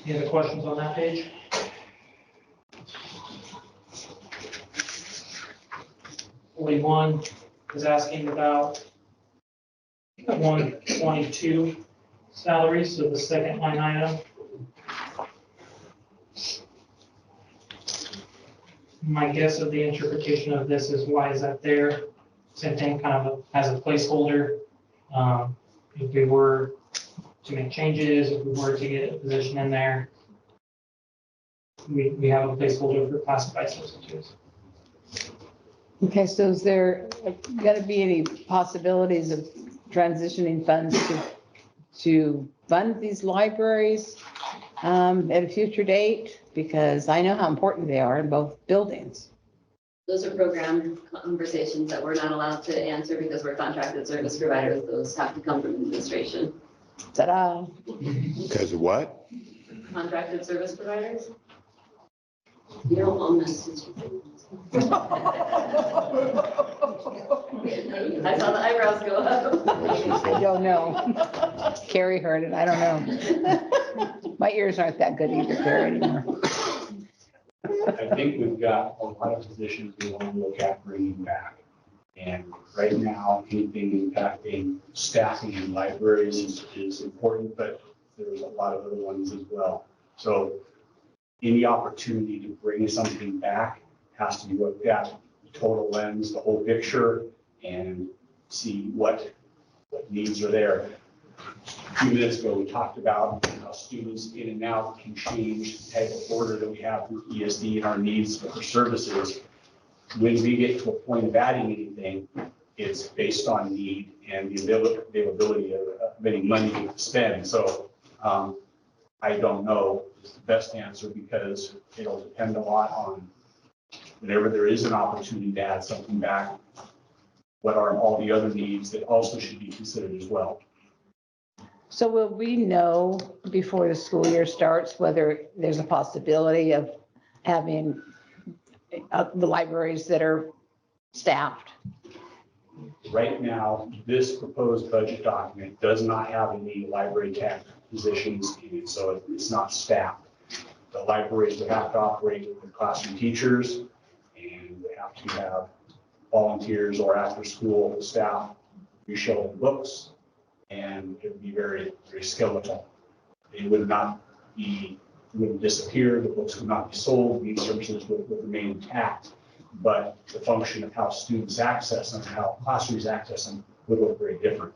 Any other questions on that page? One is asking about 122 salaries, so the second line item. My guess of the interpretation of this is why is that there? Same thing, kind of as a placeholder. If we were to make changes, if we were to get a position in there, we have a placeholder for classified substitutes. Okay, so is there going to be any possibilities of transitioning funds to fund these libraries at a future date? Because I know how important they are in both buildings. Those are program conversations that we're not allowed to answer because we're contracted service providers. Those have to come from administration. Ta-da. Because of what? Contracted service providers? You don't own this. I saw the eyebrows go up. I don't know. Carrie heard it. I don't know. My ears aren't that good either, Carrie, anymore. I think we've got a lot of positions we want to look at bringing back. And right now, anything impacting staffing in libraries is important, but there's a lot of other ones as well. So any opportunity to bring something back has to be looked at, the total lens, the whole picture, and see what needs are there. A few minutes ago, we talked about how students in and out can change the type of order that we have through ESD and our needs for services. When we get to a point of adding anything, it's based on need and the availability of any money to spend. So I don't know is the best answer because it'll depend a lot on whenever there is an opportunity to add something back, what are all the other needs that also should be considered as well. So will we know before the school year starts whether there's a possibility of having the libraries that are staffed? Right now, this proposed budget document does not have any library tech positions in it, so it's not staffed. The libraries would have to operate with classroom teachers, and they have to have volunteers or after-school staff reshelve books, and it would be very, very skeletal. It would not be, it would disappear, the books would not be sold, these services would remain intact, but the function of how students access them, how classrooms access them would look very different.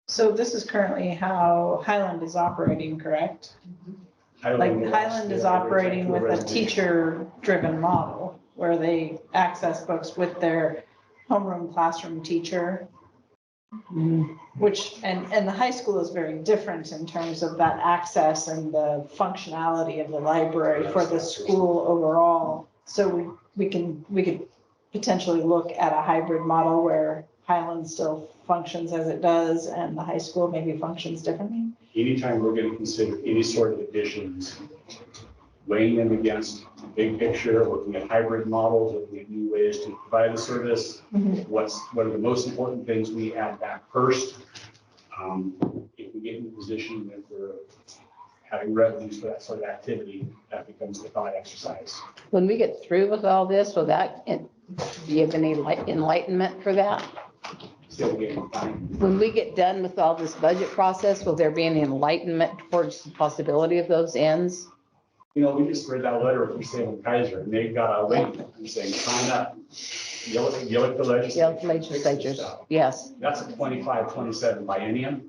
So this is currently how Highland is operating, correct? Like Highland is operating with a teacher-driven model where they access books with their homeroom classroom teacher. Which, and the high school is very different in terms of that access and the functionality of the library for the school overall. So we could potentially look at a hybrid model where Highland still functions as it does and the high school maybe functions differently. Anytime we're going to consider any sort of additions, weighing them against the big picture, looking at hybrid models, looking at new ways to provide the service, what are the most important things we add back first? If we get in a position that we're having revenues for that sort of activity, that becomes the thought exercise. When we get through with all this, will that give any enlightenment for that? Still getting fine. When we get done with all this budget process, will there be any enlightenment towards the possibility of those ends? You know, we just read that letter from Salem Kaiser, and they got a link saying, sign up, yell at the Legislatures, yes. That's a 25-27 biennium.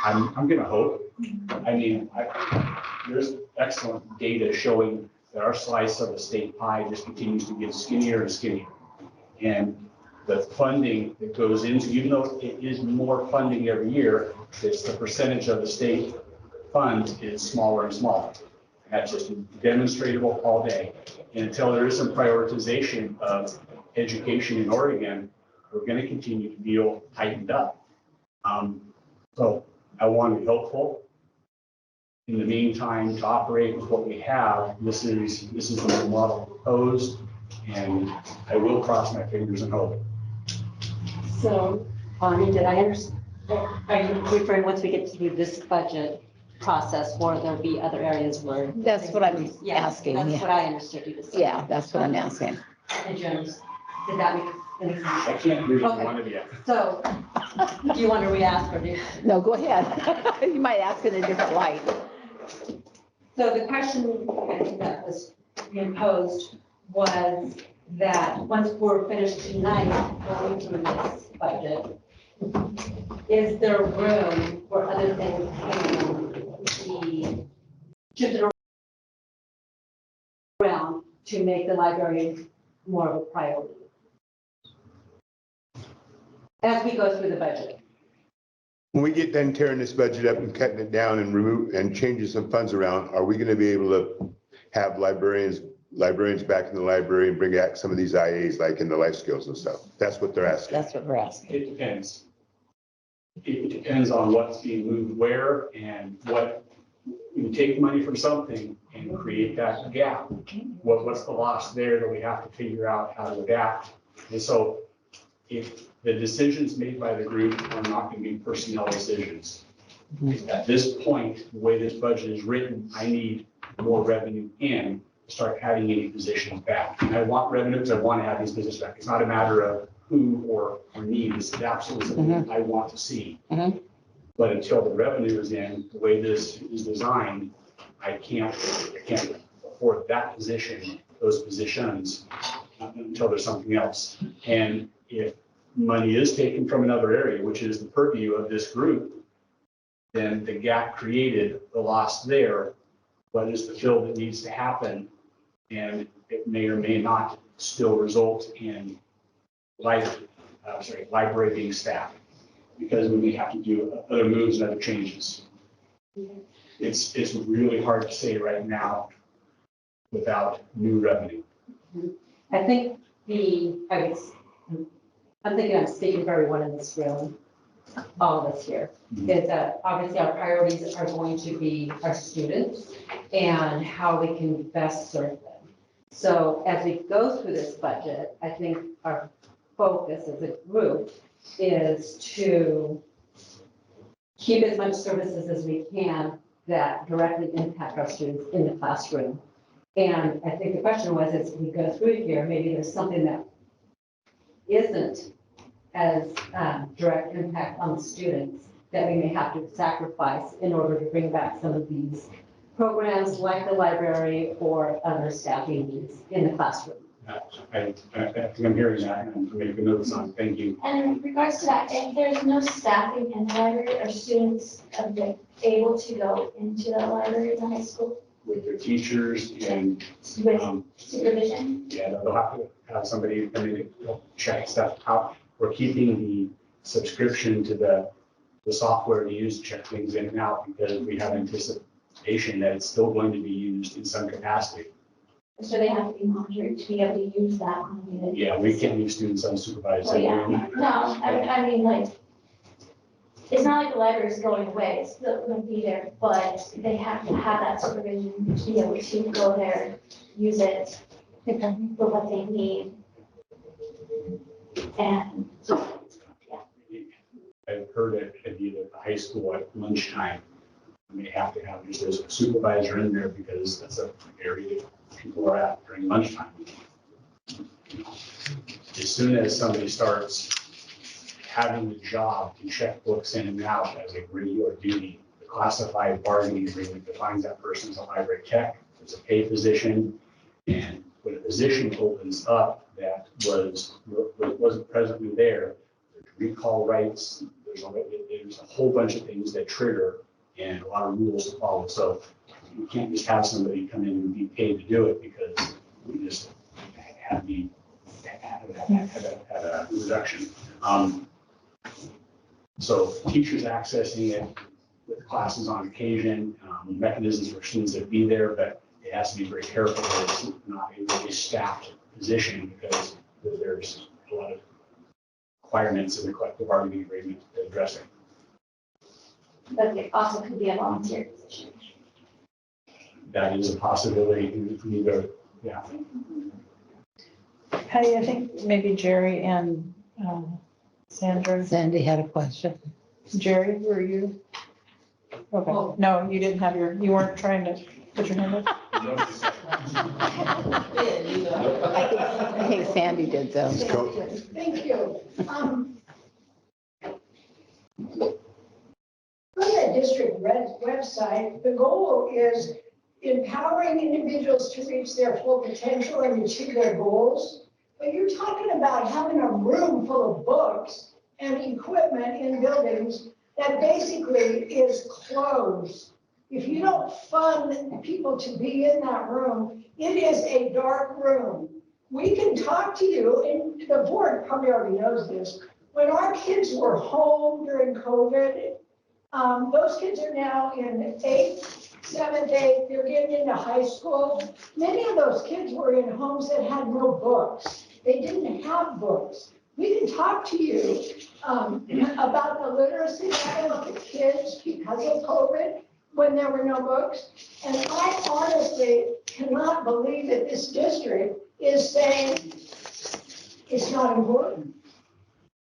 I'm gonna hope. I mean, there's excellent data showing that our slice of the state pie just continues to get skinnier and skinnier. And the funding that goes into, even though it is more funding every year, it's the percentage of the state funds is smaller and smaller. That's just demonstrable all day. And until there is some prioritization of education in Oregon, we're going to continue to feel tightened up. So I want to be hopeful. In the meantime, to operate with what we have, this is the model proposed, and I will cross my fingers and hope. So, Bonnie, did I understand? Are you referring once we get through this budget process, or there'll be other areas where? That's what I'm asking. That's Yeah. what I understood you to say. Yeah, that's what I'm asking. And James, did that make any sense? I can't really Okay. one of you. So, do you want to re-ask or do you? No, go ahead. You might ask in a different light. So the question I think that was being posed was that once we're finished tonight going through this budget, is there room for other things can be shifted around to make the library more of a priority as we go through the budget? When we get done tearing this budget up and cutting it down and changing some funds around, are we going to be able to have librarians back in the library and bring back some of these IAs like in the life skills and stuff? That's what they're asking. That's what we're asking. It depends. It depends on what's being moved where and what, you take money from something and create that gap. What's the loss there that we have to figure out how to adapt? And so if the decisions made by the group are not going to be personnel decisions. At this point, the way this budget is written, I need more revenue in to start adding any positions back. And I want revenue because I want to add these positions back. It's not a matter of who or need. This is absolutely something I want to see. But until the revenue is in, the way this is designed, I can't afford that position, those positions, until there's something else. And if money is taken from another area, which is the purview of this group, then the gap created, the loss there, what is the fill that needs to happen? And it may or may not still result in library being staffed, because we may have to do other moves and other changes. It's really hard to say right now without new revenue. I think I'm thinking I'm speaking for everyone in this room, all of us here, is that obviously our priorities are going to be our students and how we can best serve them. So as we go through this budget, I think our focus as a group is to keep as much services as we can that directly impact our students in the classroom. And I think the question was, as we go through here, maybe there's something that isn't as direct impact on the students that we may have to sacrifice in order to bring back some of these programs like the library or other staffing needs in the classroom. I think I'm hearing that, and I'm making notes on. Thank you. And in regards to that, if there's no staffing in the library, are students able to go into the library in the high school? With their teachers and with supervision? yeah, they'll have to have somebody come in and check stuff out. we're keeping the subscription to the software to use to check things in and out because we have anticipation that it's still going to be used in some capacity. So they have to be monitored to be able to use that on the. Yeah, we can't leave students unsupervised. Well, yeah, no, I mean, like, it's not like the library is going away, it's still going to be there, but they have to have that supervision to be able to go there, use it for what they need. And, I've heard it at the high school at lunchtime. And they have to have, there's a supervisor in there because that's an area that people are at during lunchtime. As soon as somebody starts having the job to check books in and out as a regular duty, the classified bargaining agreement defines that person as a library tech. It's a paid position. And when a position opens up that wasn't presently there, there's recall rights, there's a whole bunch of things that trigger and a lot of rules to follow. So you can't just have somebody come in and be paid to do it because we just had a reduction. So teachers accessing it with classes on occasion, mechanisms for students to be there, but it has to be very careful that it's not a really staffed position because there's a lot of requirements in the collective bargaining agreement to address it. but it also could be a volunteer position. That is a possibility. Either, yeah. Patty, I think maybe Jerry and Sandra. Sandy had a question. Jerry, were you? Okay, no, you didn't have you weren't trying to put your hand up? I think Sandy did though. Thank you. On the district website, the goal is empowering individuals to reach their full potential and achieve their goals. But you're talking about having a room full of books and equipment in buildings that basically is closed. If you don't fund people to be in that room, it is a dark room. We can talk to you, and the board probably already knows this. When our kids were home during COVID, those kids are now in 8th, 7th, 8th, they're getting into high school. Many of those kids were in homes that had no books. They didn't have books. We can talk to you about the literacy level of the kids because of COVID when there were no books. And I honestly cannot believe that this district is saying it's not important.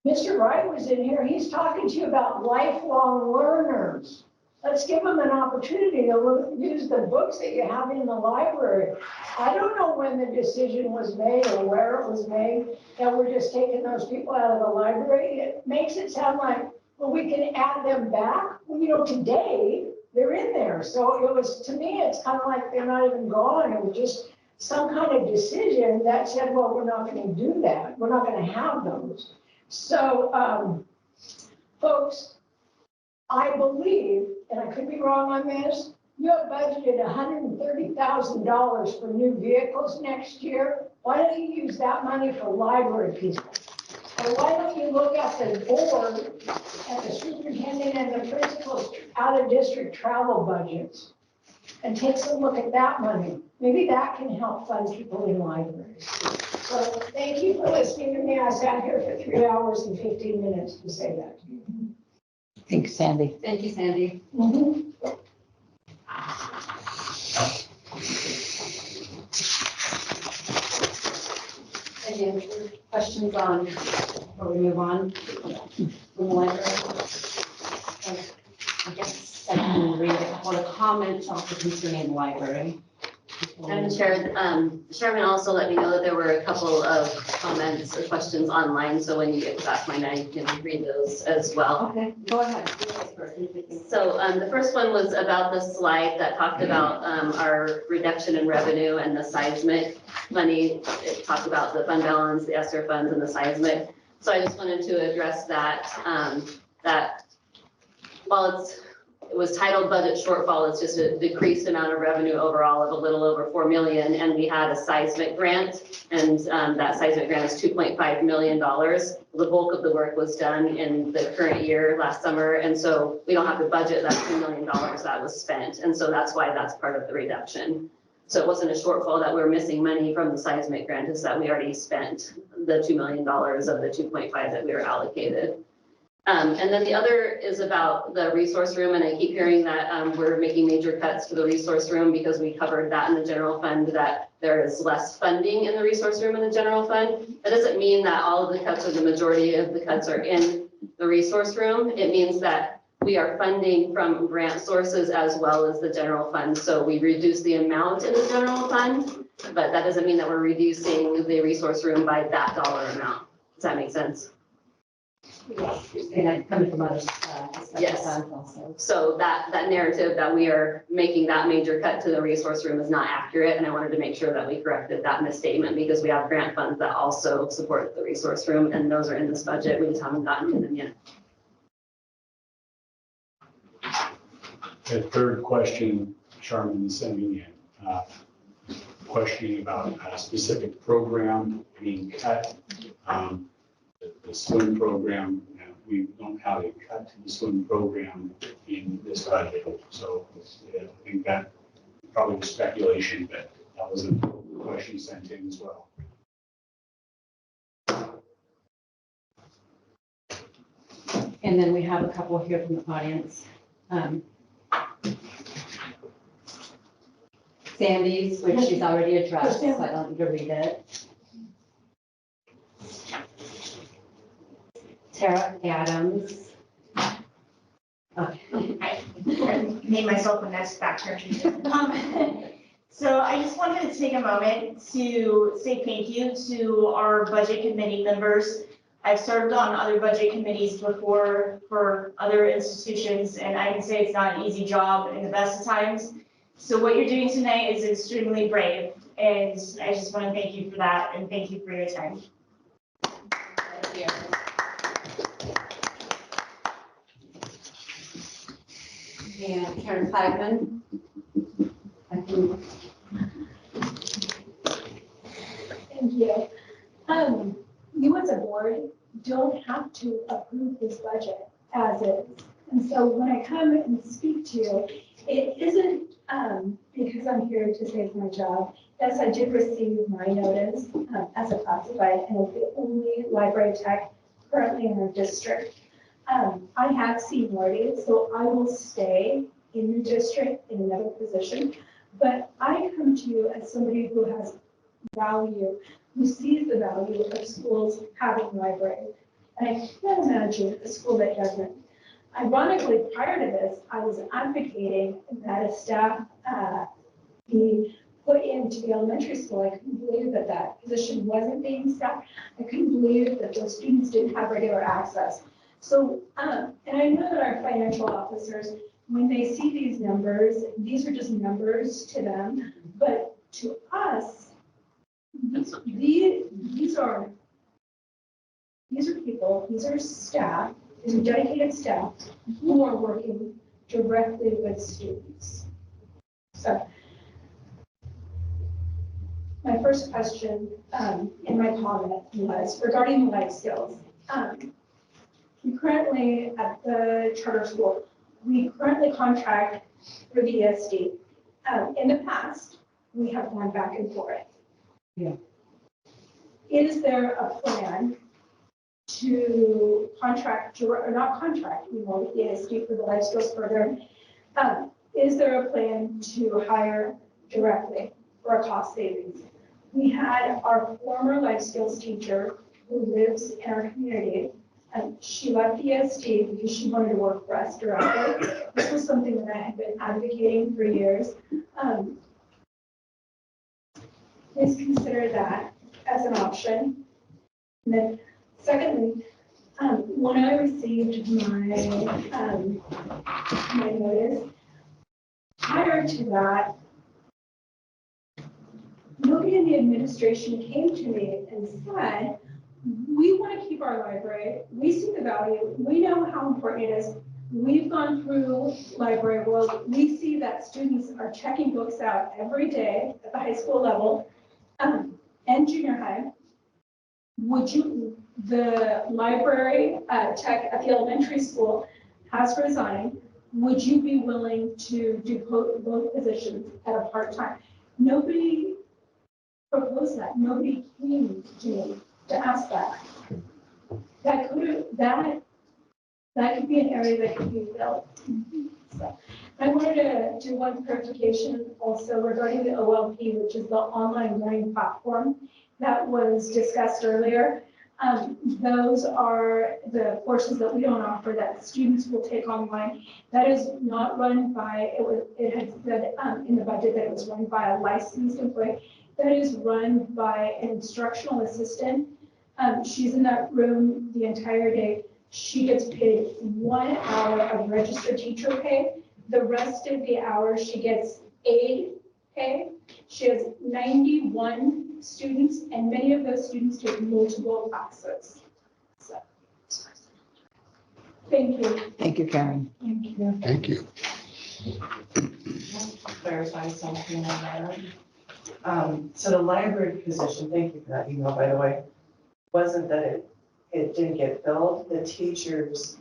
Mr. Wright was in here, he's talking to you about lifelong learners. Let's give them an opportunity to use the books that you have in the library. I don't know when the decision was made or where it was made that we're just taking those people out of the library. It makes it sound like, well, we can add them back. Well, you know, today they're in there. So it was, to me, it's kind of like they're not even gone. It was just some kind of decision that said, well, we're not going to do that. We're not going to have those. So, folks, I believe, and I could be wrong on this, you have budgeted $130,000 for new vehicles next year. Why don't you use that money for library people? And why don't you look at the board and the superintendent and the principal's out-of-district travel budgets and take some look at that money? Maybe that can help fund people in libraries. So thank you for listening to me. I sat here for 3 hours and 15 minutes to say that to you. Thanks, Sandy. Thank you, Sandy. Any other questions on, before we move on from the library? I guess I can read a couple of comments also concerning the library. Madam Chair, the chairman also let me know that there were a couple of comments or questions online. So when you get to that point, I can read those as well. Okay, go ahead. So the first one was about the slide that talked about our reduction in revenue and the seismic money. It talked about the fund balance, the ESSER funds, and the seismic. So I just wanted to address that, that while it was titled budget shortfall. It's just a decreased amount of revenue overall of a little over 4 million. And we had a seismic grant, and that seismic grant is $2.5 million. The bulk of the work was done in the current year, last summer. And so we don't have to budget that $2 million that was spent. And so that's why that's part of the reduction. So it wasn't a shortfall that we were missing money from the seismic grant, it's that we already spent the $2 million of the 2.5 that we were allocated. And then the other is about the resource room, and I keep hearing that we're making major cuts to the resource room because we covered that in the general fund, that there is less funding in the resource room in the general fund. That doesn't mean that all of the cuts or the majority of the cuts are in the resource room. It means that we are funding from grant sources as well as the general fund. So we reduce the amount in the general fund, but that doesn't mean that we're reducing the resource room by that dollar amount. Does that make sense? And that's coming from other, Yes. funds also. So that narrative that we are making that major cut to the resource room is not accurate. And I wanted to make sure that we corrected that misstatement because we have grant funds that also support the resource room, and those are in this budget. We just haven't gotten to them yet. The third question, Charmin sent me in, questioning about a specific program being cut. The swim program, we don't have a cut to the swim program in this budget. So yeah, I think that probably was speculation, but that was a question sent in as well. And then we have a couple here from the audience. Sandy's, which she's already addressed, so I don't need to read it. Tara Adams. Okay. I made myself a next factor. So I just wanted to take a moment to say thank you to our budget committee members. I've served on other budget committees before for other institutions, and I can say it's not an easy job in the best of times. So what you're doing tonight is extremely brave, and I just want to thank you for that, and thank you for your time. Thank you. And Karen Flagman. Thank you. You as a board don't have to approve this budget as is. And so when I come and speak to you, it isn't because I'm here to save my job. Yes, I did receive my notice as a classified and as the only library tech currently in our district. I have seniority, so I will stay in the district in another position. But I come to you as somebody who has value, who sees the value of schools having libraries. And I can't imagine a school that doesn't. Ironically, prior to this, I was advocating that a staff be put into the elementary school. I couldn't believe that that position wasn't being staffed. I couldn't believe that those students didn't have regular access. So, and I know that our financial officers, when they see these numbers, these are just numbers to them, but to us, these are people, these are staff, these are dedicated staff who are working directly with students. So my first question in my comment was regarding the life skills. We currently, at the charter school, we currently contract for the ESD. In the past, we have gone back and forth. Yeah. Is there a plan to contract, or not contract, we know the ESD for the life skills program? Is there a plan to hire directly for a cost savings? We had our former life skills teacher who lives in our community. She left ESD because she wanted to work for us directly. This was something that I had been advocating for years. Please consider that as an option. And then secondly, when I received my notice, prior to that, nobody in the administration came to me and said, we want to keep our library. We see the value. We know how important it is. we've gone through library world. We see that students are checking books out every day at the high school level and junior high. Would you, the library tech at the elementary school has resigned. Would you be willing to do both positions at a part-time? Nobody proposed that. Nobody came to me to ask that. That could be an area that could be filled. So I wanted to do one clarification also regarding the OLP, which is the online learning platform that was discussed earlier. Those are the courses that we don't offer that students will take online. That is not run by, it had said in the budget that it was run by a licensed employee. That is run by an instructional assistant. She's in that room the entire day. She gets paid 1 hour of registered teacher pay. The rest of the hours she gets aid pay. She has 91 students, and many of those students take multiple classes. So, thank you. Thank you, Karen. Thank you. Thank you. Clarify something on that. So the library position, thank you for that email, by the way, wasn't that it didn't get filled. The teachers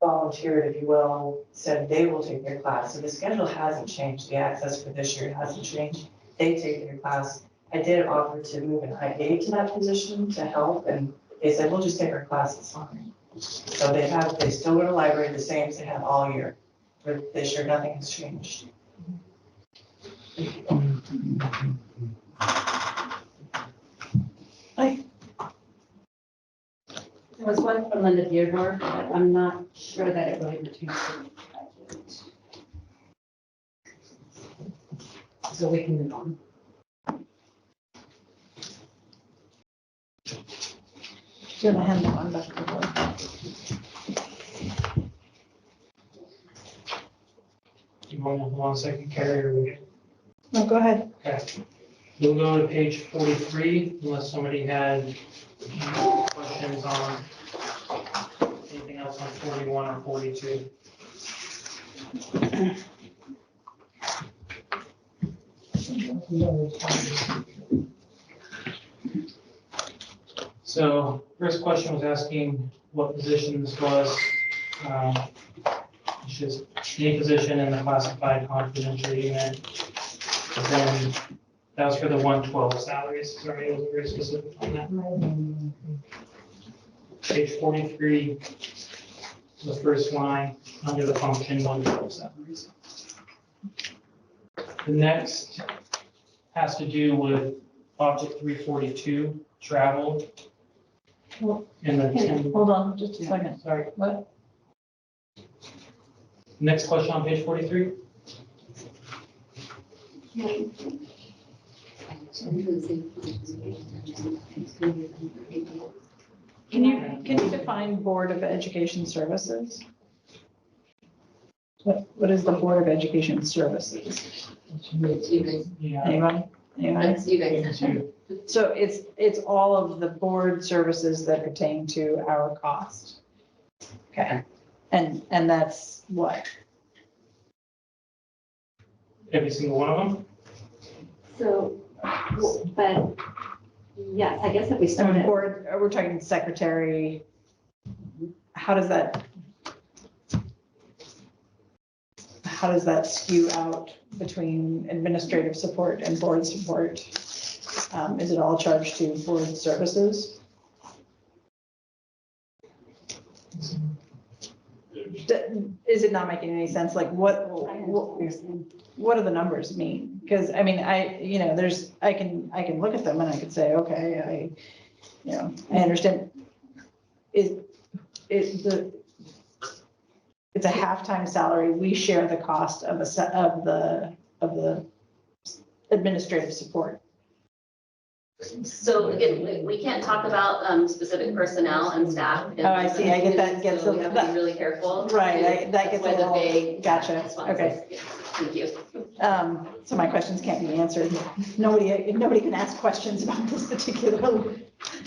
volunteered, if you will, said they will take their class. So the schedule hasn't changed. The access for this year hasn't changed. They take their class. I did offer to move an IA to that position to help, and they said, we'll just take our class, it's fine. So they still go to the library the same as they have all year. For this year, nothing has changed. There was one from Linda Dearborn, but I'm not sure that it really pertains to the budget. So we can move on. Do you want to hand that one back to the board? You want 1 second, Carrie, or we get? No, go ahead. Okay. We'll go to page 43 unless somebody had questions on anything else on 41 or 42. So first question was asking what position this was. It's just any position in the classified confidential unit. And then that was for the 112 salaries. Sorry, I was very specific on that. Page 43, the first line under the function 112 salaries. The next has to do with object 342, travel. And the Hold on, just a second. Sorry. What? Next question on page 43. Can you define Board of Education Services? What is the Board of Education Services? Yeah. Anyone? That's you guys. So it's all of the board services that pertain to our cost. Okay, and that's what? Every single one of them? So, but yes, I guess if we I started. mean, board, we're talking secretary. How does that skew out between administrative support and board support? Is it all charged to board services? Is it not making any sense? Like what do the numbers mean? Because I mean, I can look at them and I can say, okay, I understand. It's a half-time salary. We share the cost of the administrative support. So again, we can't talk about specific personnel and staff. Oh, I see. I get that gets So we have to be really careful. Right, that gets a That's why the little, vague gotcha, responses. okay. Thank you. So my questions can't be answered. Nobody can ask questions about this particular.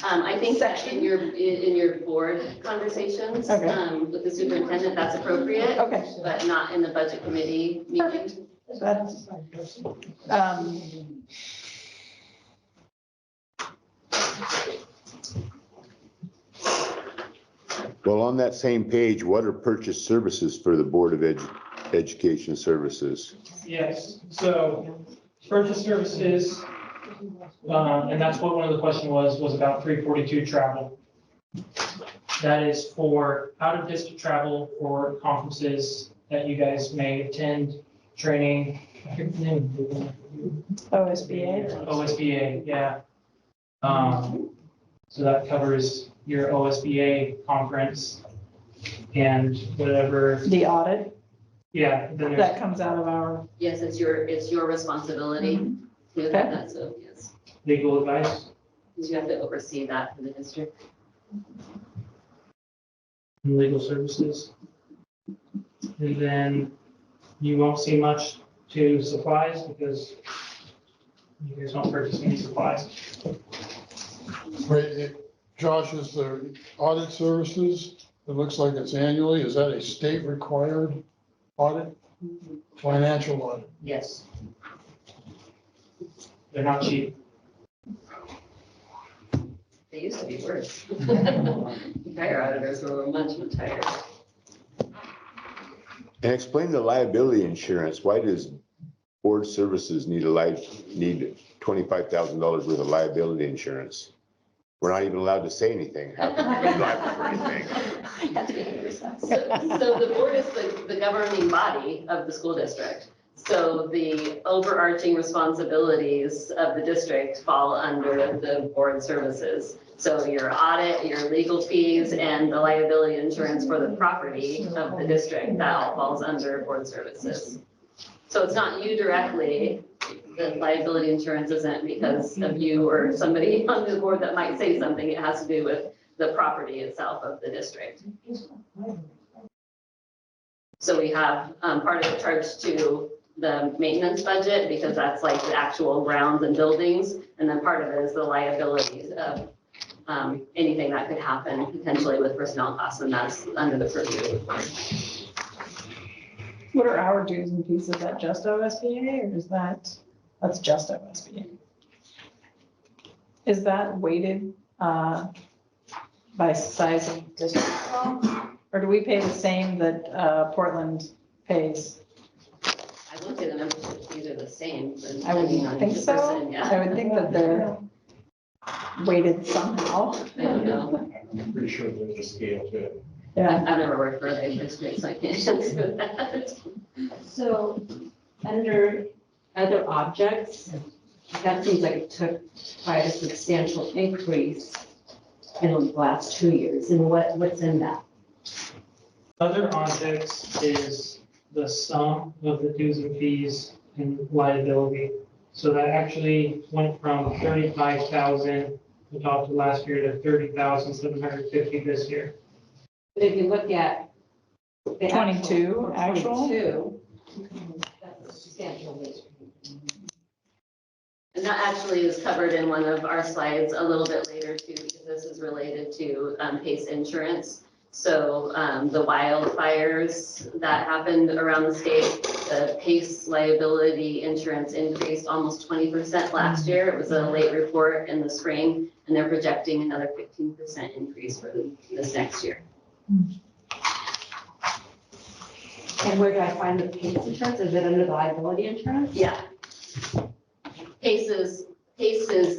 I think that in your board conversations, Okay. with the superintendent, that's appropriate. Okay. But not in the budget committee meeting. That's, Well, on that same page, what are purchase services for the Board of Education Services? Yes, so purchase services, and that's what one of the question was about 342 travel. That is for out-of-district travel for conferences that you guys may attend, training. I forget the name of it. OSBA. OSBA, yeah. So that covers your OSBA conference and whatever, The audit, yeah, then there's that comes out of our, Yes, it's your responsibility to have that, so yes. legal advice, Because you have to oversee that for the district. and legal services. And then you won't see much to supplies because you guys don't purchase any supplies. Wait, Josh, is the audit services, it looks like it's annually, is that a state required audit? Financial audit? Yes. They're not cheap. They used to be worse. Fire auditors were much higher. And explain the liability insurance. Why does board services need $25,000 worth of liability insurance? We're not even allowed to say anything. How can we be liable for anything? So the board is the governing body of the school district. So the overarching responsibilities of the district fall under the board services. So your audit, your legal fees, and the liability insurance for the property of the district, that all falls under board services. So it's not you directly, the liability insurance isn't because of you or somebody on the board that might say something. It has to do with the property itself of the district. So we have part of it charged to the maintenance budget because that's like the actual grounds and buildings. And then part of it is the liabilities of anything that could happen potentially with personnel costs, and that's under the purview of the board. what are our dues and fees? Is that just OSBA or is that's just OSBA? Is that weighted by size of district? Or do we pay the same that Portland pays? I would say the membership fees are the same. I would think so. Yeah. I would think that they're weighted somehow. I don't know. I'm pretty sure there's a scale to it. Yeah. I've never worked for a district, so I can't answer that. So under other objects, that seems like it took quite a substantial increase in the last 2 years. And what's in that? Other objects is the sum of the dues and fees and liability. So that actually went from 35,000 we talked last year to 30,750 this year. But if you look at the 22 actual? 22, that's a substantial increase. And that actually is covered in one of our slides a little bit later too, because this is related to PACE insurance. So the wildfires that happened around the state, the PACE liability insurance increased almost 20% last year. It was a late report in the spring, and they're projecting another 15% increase for this next year. And where do I find the PACE insurance? Is it under the liability insurance? Yeah. PACE is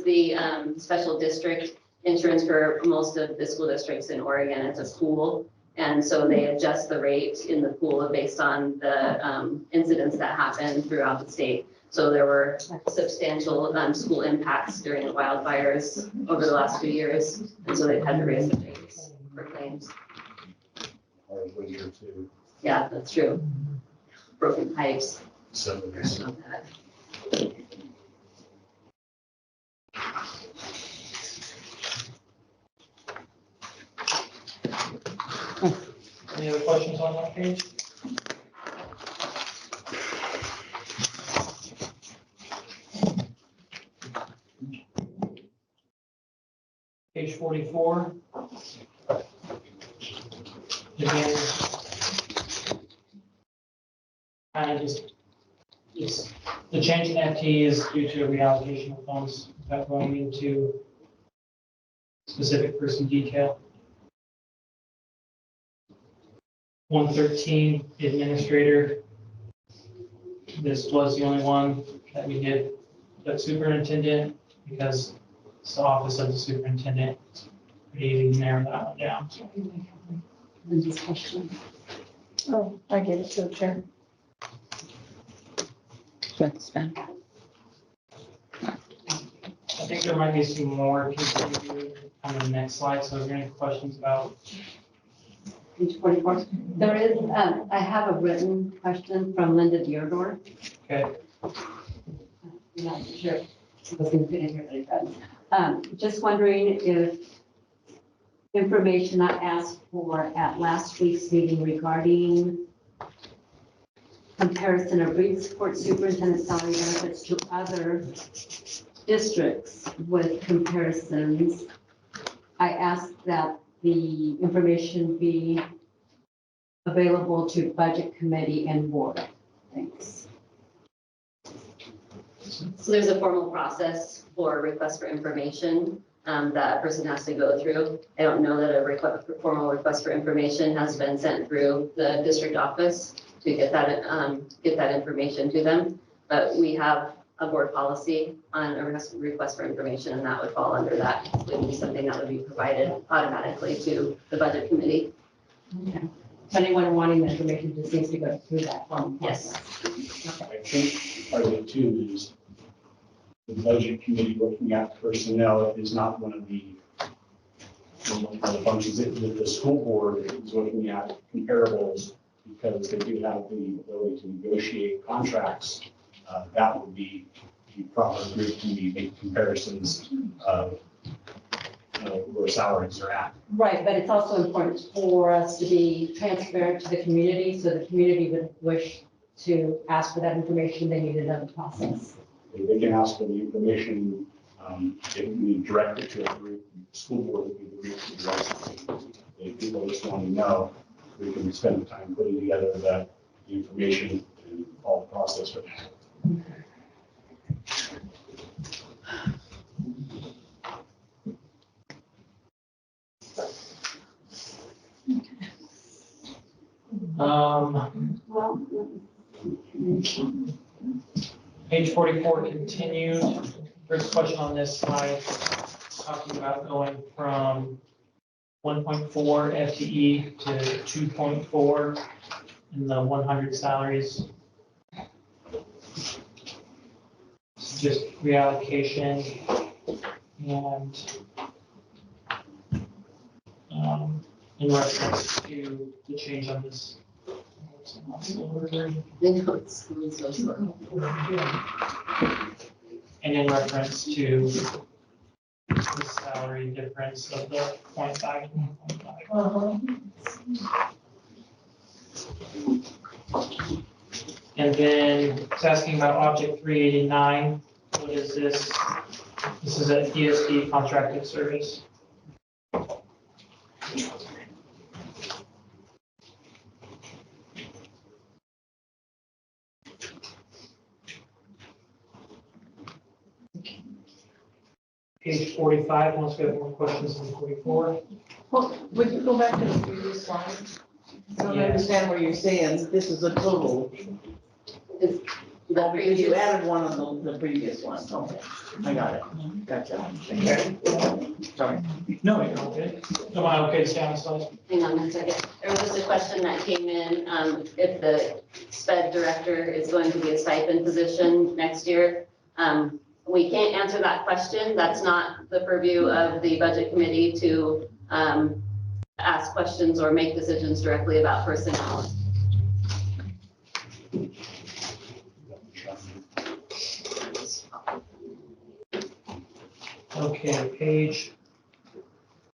the special district insurance for most of the school districts in Oregon. It's a pool. And so they adjust the rate in the pool based on the incidents that happen throughout the state. So there were substantial school impacts during the wildfires over the last few years. And so they've had to raise the rates for claims. Yeah, that's true. Broken pipes. Any other questions on that page? Page 44. Again, kind of just, the change in FT is due to a reallocation of funds without going into specific person detail. 113, administrator. This was the only one that we did, but superintendent, because it's the office of the superintendent. Pretty easy to narrow that one down. Linda's question. Oh, I gave it to the chair. That's fine. I think there might be some more people to do on the next slide. So is there any questions about? Page 44. There is, I have a written question from Linda Deardor. Okay. I'm not sure. I was going to fit in here, but it doesn't. Just wondering if information I asked for at last week's meeting regarding comparison of Reed Support Superintendent salary benefits to other districts with comparisons. I asked that the information be available to Budget Committee and Board. Thanks. So there's a formal process for request for information that a person has to go through. I don't know that a formal request for information has been sent through the district office to get that information to them. But we have a board policy on a request for information, and that would fall under that. It would be something that would be provided automatically to the budget committee. Okay. So anyone wanting the information just needs to go through that form. Yes. I think part of it too is the budget committee looking at personnel is not one of the functions. The school board is looking at comparables because they do have the ability to negotiate contracts. That would be the proper group to be make comparisons of where salaries are at. Right, but it's also important for us to be transparent to the community, so the community would wish to ask for that information, they need to know the process. They can ask for the information, if we direct it to a group, the school board would be the group to direct it to. If people just want to know, we can spend the time putting together the information and all the process for that. Page 44 continued. First question on this slide, talking about going from 1.4 FTE to 2.4 in the 100 salaries. It's just reallocation and in reference to the change on this. And in reference to the salary difference of the 0.5 and 1.5. And then it's asking about object 389. What is this? This is an ESD contracted service. Page 45, unless we have more questions on 44. Well, would you go back to the previous slide? I don't understand what you're saying. This is a total. You added one on the previous one. Okay, I got it. Gotcha. Okay. Sorry. No, you're okay. No, I'm okay to stay on the slide. Hang on a second. There was a question that came in, if the SPED director is going to be a stipend position next year. We can't answer that question. That's not the purview of the budget committee to ask questions or make decisions directly about personnel. Okay, page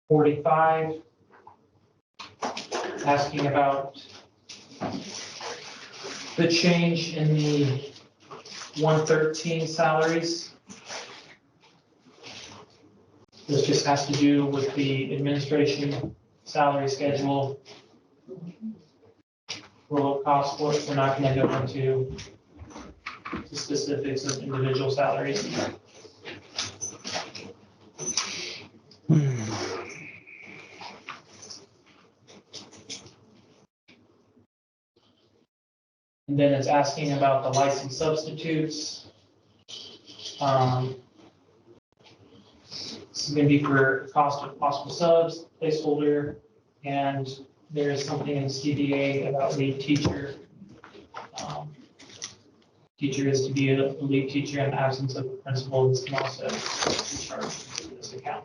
45. asking about the change in the 113 salaries. This just has to do with the administration salary schedule. Roll cost, we're not going to go into the specifics of individual salaries. And then it's asking about the licensed substitutes. This is going to be for cost of possible subs, placeholder, and there is something in CDA about lead teacher. Teacher is to be a lead teacher in the absence of a principal. This can also be charged to this account.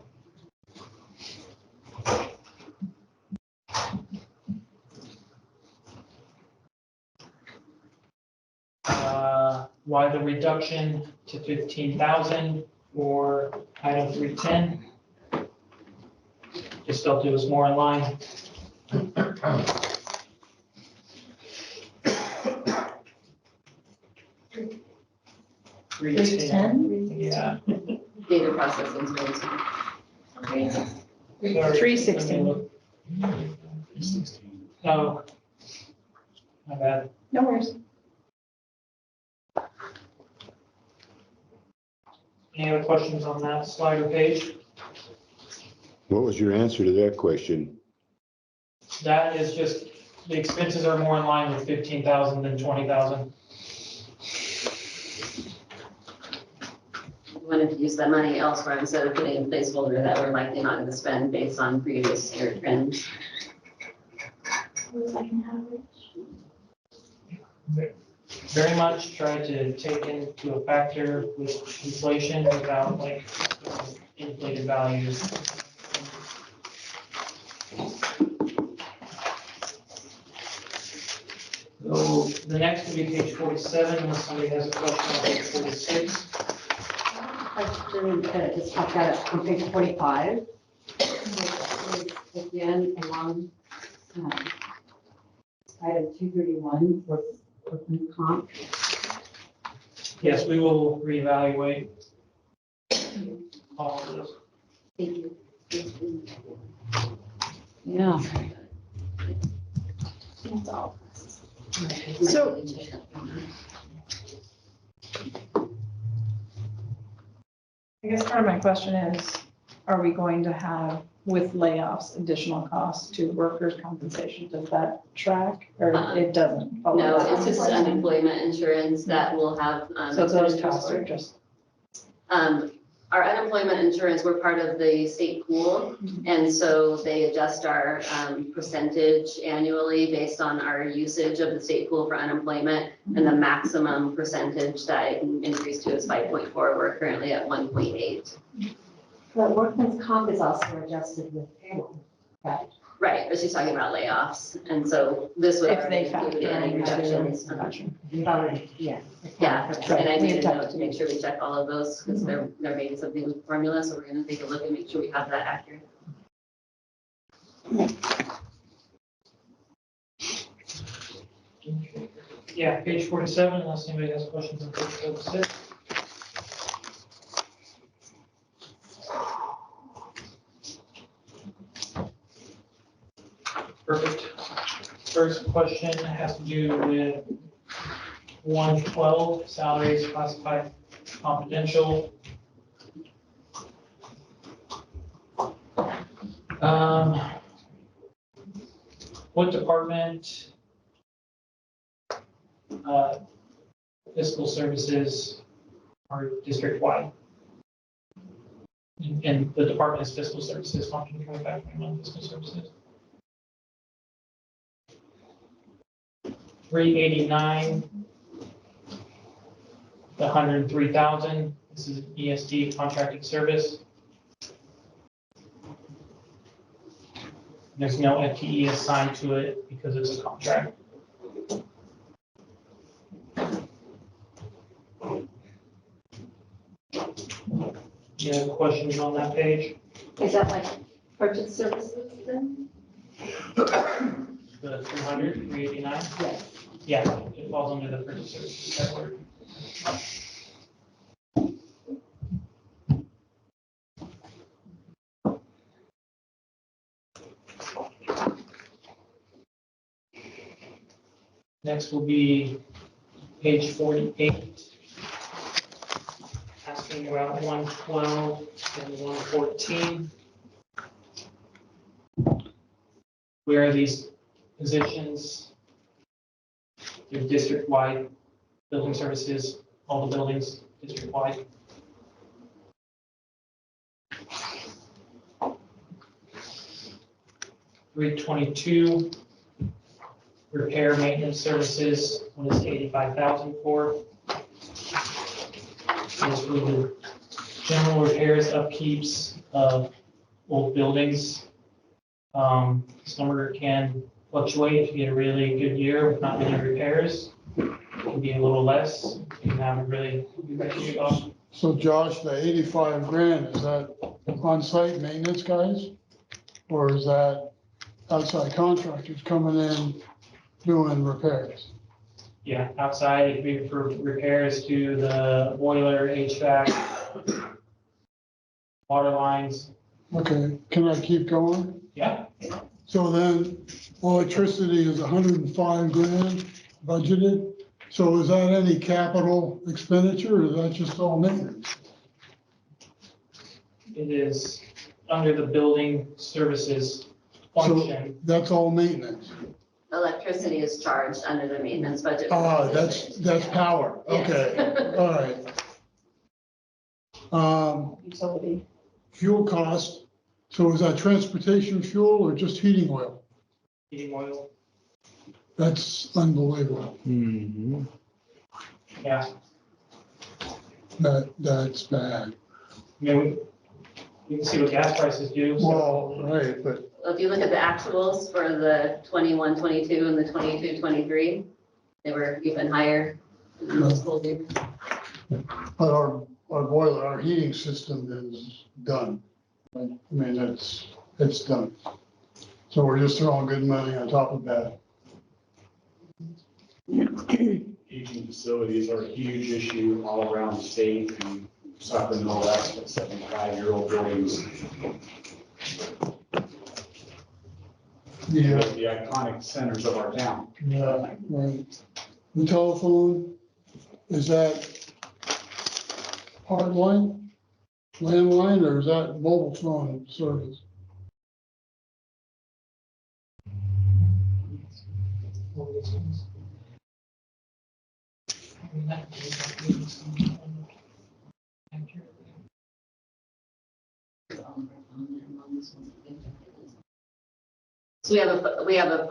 Why the reduction to 15,000 for item 310? Just felt it was more in line. Three ten? Yeah. Data processing. Sorry. 316. Oh. My bad. No worries. Any other questions on that slide or page? What was your answer to that question? That is just, the expenses are more in line with 15,000 than 20,000. We wanted to use that money elsewhere instead of putting a placeholder that we're likely not going to spend based on previous year trends. Very much try to take into a factor with inflation without like inflated values. So the next will be page 47, unless somebody has a question on page 46. Question that just popped out on page 45. Again, along item 231 for workman's comp. Yes, we will reevaluate all of those. Thank you. Yeah. That's all. So I guess part of my question is, are we going to have, with layoffs, additional costs to workers' compensation? Does that track or it doesn't? follow No, that? it's just unemployment insurance that will have. So those costs are just, Our unemployment insurance, we're part of the state pool. And so they adjust our percentage annually based on our usage of the state pool for unemployment. And the maximum percentage that it can increase to is 5.4. We're currently at 1.8. But workman's comp is also adjusted with payroll, right? Right, but she's talking about layoffs. And so this would. if they already factor include any into. reductions. Gotcha. We've already, yeah. Yeah, and I made a Right. note to make sure we check all of those because there may be something with formula. So we're going to take a look and make sure we have that accurate. Yeah, page 47, unless anybody has questions on page 46. Perfect. First question has to do with 112, salaries classified confidential. What department fiscal services are district-wide? And the department is fiscal services, function coming back from fiscal services. 389, the 103,000, this is ESD contracted service. There's no FTE assigned to it because it's a contract. You have questions on that page? Is that like purchase services then? The 389? Yes. Yeah, it falls under the purchase services category. Next will be page 48. Asking about 112 and 114. Where are these positions? They're district-wide building services, all the buildings district-wide. $322, repair maintenance services, what is 85,000 for? Is for the general repairs, upkeeps of old buildings. This number can fluctuate. If you get a really good year with not many repairs, it can be a little less. You can have a really good year. So Josh, the 85 grand, is that on-site maintenance guys? Or is that outside contractors coming in doing repairs? Yeah, outside, it could be for repairs to the boiler, HVAC, water lines. Okay, can I keep going? Yeah. So then electricity is 105 grand budgeted. So is that any capital expenditure or is that just all maintenance? It is under the building services function. So that's all maintenance. Electricity is charged under the maintenance budget. Ah, that's power. Okay, Yes. all right. Utility. Fuel cost. So is that transportation fuel or just heating oil? Heating oil. That's unbelievable. Yeah. That's bad. I mean, you can see what gas prices do. So Well, right, but If you look at the actuals for the 21, 22 and the 22, 23, they were even higher than the school year. but our boiler, our heating system is done. I mean, it's done. So we're just throwing good money on top of that. Aging facilities are a huge issue all around the state and south and west, 75-year-old buildings. Yeah. The iconic centers of our town. Yeah, right. The telephone, is that hardline, landline, or is that mobile phone service? So we have a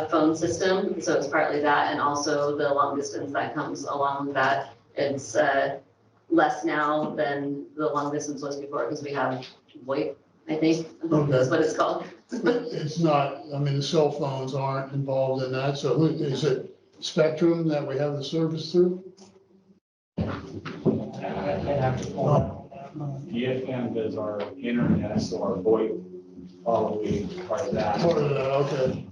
phone system, so it's partly that, and also the long distance that comes along with that. It's less now than the long distance was before, because we have VoIP, I think, that's what it's called. It's not, I mean, the cell phones aren't involved in that, so is it Spectrum that we have the service through? DFM does our internet, so our VoIP probably part of that. Part of that, okay.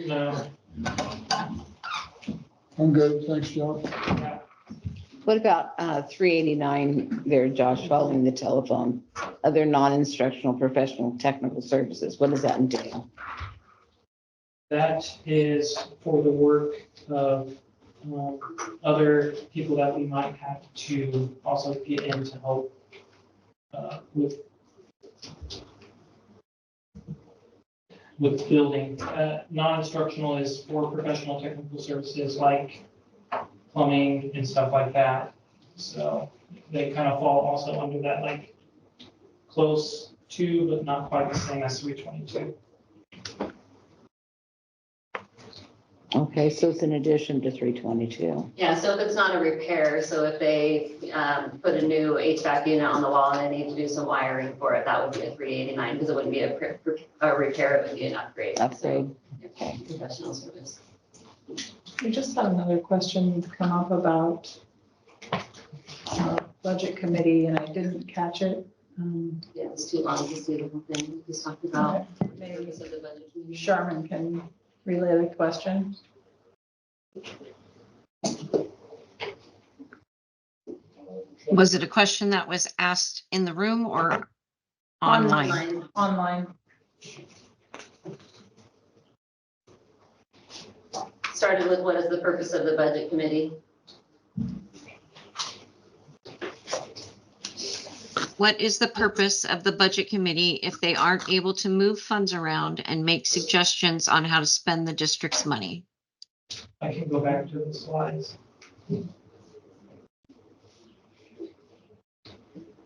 No. I'm good, thanks, Josh. What about 389 there, Josh, following the telephone? Other non-instructional professional technical services, what does that entail? That is for the work of other people that we might have to also get in to help with building. Non-instructional is for professional technical services like plumbing and stuff like that. So they kind of fall also under that, like close to, but not quite the same as 322. Okay, so it's in addition to 322. Yeah, so if it's not a repair, so if they put a new HVAC unit on the wall and they need to do some wiring for it, that would be a 389, because it wouldn't be a repair, it would be an upgrade. Upgrade. Okay, professional service. We just had another question come up about budget committee and I didn't catch it. Yeah, it's too long to see the whole thing. We just talked about the Maybe purpose of the budget committee. Sharman can relay the question. Was it a question that was asked in the room or online? Online. Started with what is the purpose of the budget committee? What is the purpose of the budget committee if they aren't able to move funds around and make suggestions on how to spend the district's money? I can go back to the slides.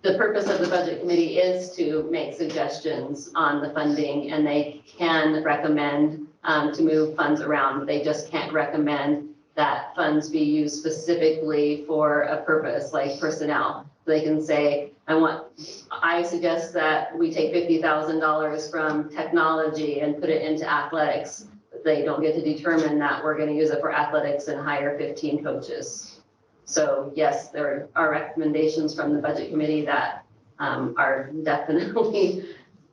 The purpose of the budget committee is to make suggestions on the funding, and they can recommend to move funds around. They just can't recommend that funds be used specifically for a purpose like personnel. They can say, I suggest that we take $50,000 from technology and put it into athletics. They don't get to determine that we're going to use it for athletics and hire 15 coaches. So yes, there are recommendations from the budget committee that are definitely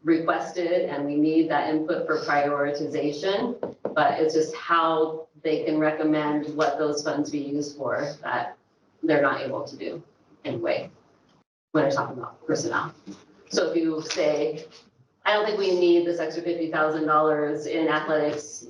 requested, and we need that input for prioritization. But it's just how they can recommend what those funds be used for that they're not able to do anyway when they're talking about personnel. So if you say, I don't think we need this extra $50,000 in athletics,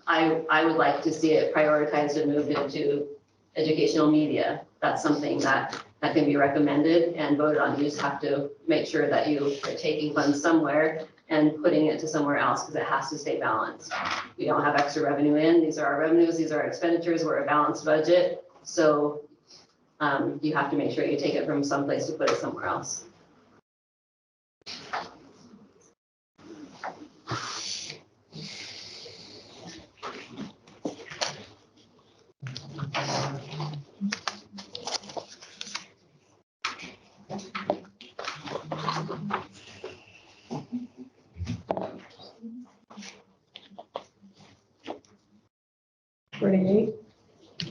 I would like to see it prioritized and moved into educational media. That's something that can be recommended and voted on. You just have to make sure that you are taking funds somewhere and putting it to somewhere else because it has to stay balanced. We don't have extra revenue in. These are our revenues. These are our expenditures. We're a balanced budget. So you have to make sure you take it from someplace to put it somewhere else.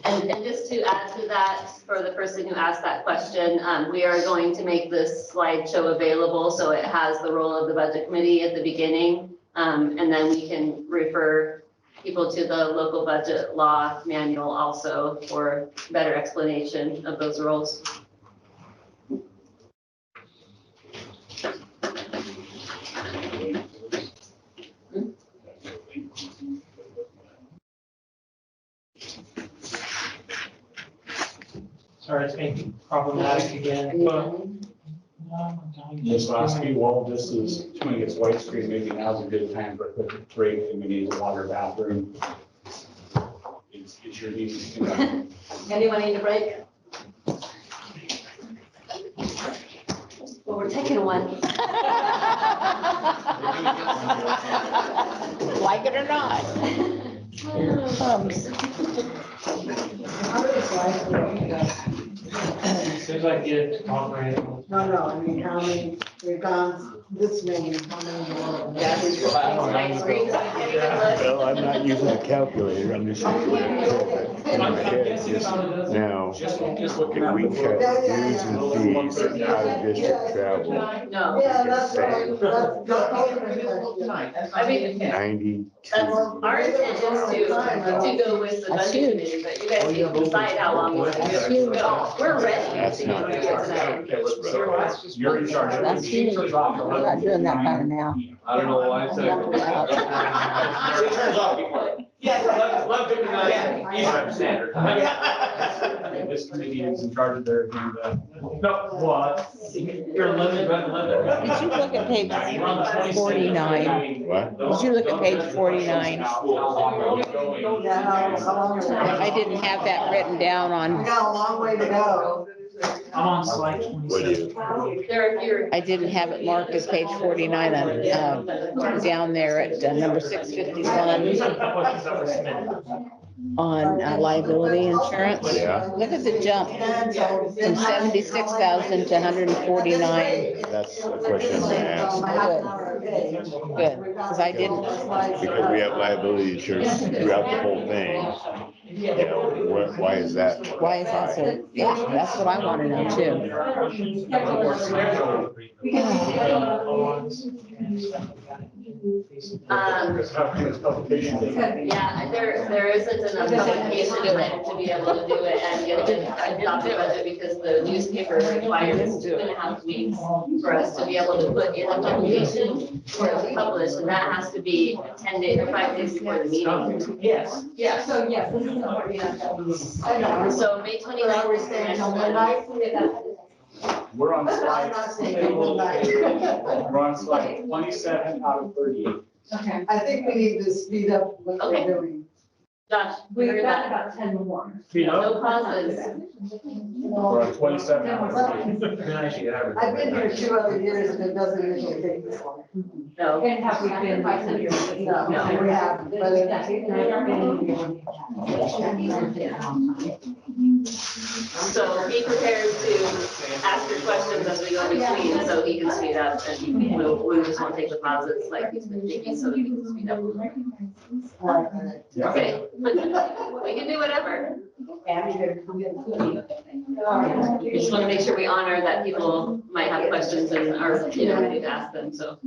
And just to add to that, for the person who asked that question, we are going to make this slideshow available so it has the role of the budget committee at the beginning. And then we can refer people to the local budget law manual also for better explanation of those roles. Sorry, it's making problematic again, but. Ms. Lasky, while this is doing its widescreen, maybe now's a good time for a quick break and we need a water bathroom. It's your meeting. Anyone need a break? Well, we're taking one. Like it or not. Seems like you operate. No, I mean, how many, we've gone this many, how many more? Well, I'm not using a calculator, I'm just using in my head just now. If we cut dues and fees out of district travel, No. it's saying I mean, 92. our intent is to go with the budget committee, but you guys can decide how long you want to do it. We're ready. That's not. You're in charge. That's huge. I'm not doing that kind of now. I don't know why I said. It turns off before. Yes, 11:59 Eastern Standard Time. This committee is in charge of their agenda. No, what? You're limited, red Did you look at page 49? What? Did you look at page 49? I didn't have that written down we on, got a long way to go. I'm on slide What do 27. you? I didn't have it marked as page 49 on, down there at number 651 on liability insurance. Yeah. Look at the jump from 76,000 to 149. That's a question I'm gonna ask. Good, because I didn't. Because we have liability insurance throughout the whole thing. You know, why is that? Why is that so? Yeah, that's what I want to know too. Yeah, there isn't enough publication in it to be able to do it and get it adopted budget because the newspaper requires 2.5 weeks for us to be able to put in a publication for it to publish, and that has to be 10 days or 5 days before the meeting. Yes. Yeah, so yes, this is what we have. I know. So May 29th is the next one. We're on slide, I'm not saying we're on slide 27 out of 38. Okay. I think we need to speed up what Okay. we're doing. Josh, We've got about 10 more. no pauses. We're on 27 out of 38. I've been here 2 other years and it doesn't usually take this long. No. And have we been by some years? No, we have, but So be prepared to ask your questions as we go between, so he can speed up, and we just want to take the pauses like he's been taking, so he can speed up. Okay, we can do whatever. We just want to make sure we honor that people might have questions and are, you know, ready to ask them, so.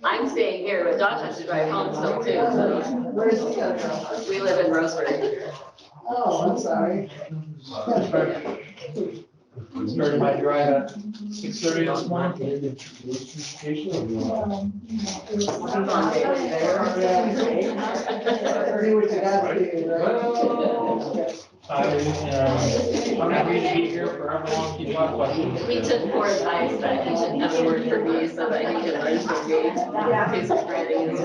I'm staying here, but Josh has to drive home still too, so. Where's the We live in Roseburg. Oh, I'm sorry. Started my drive at 6:30 this morning. I'm happy to be here for everyone, keep my questions. He took poor advice that he should never work for me so that he can learn from me. His writing is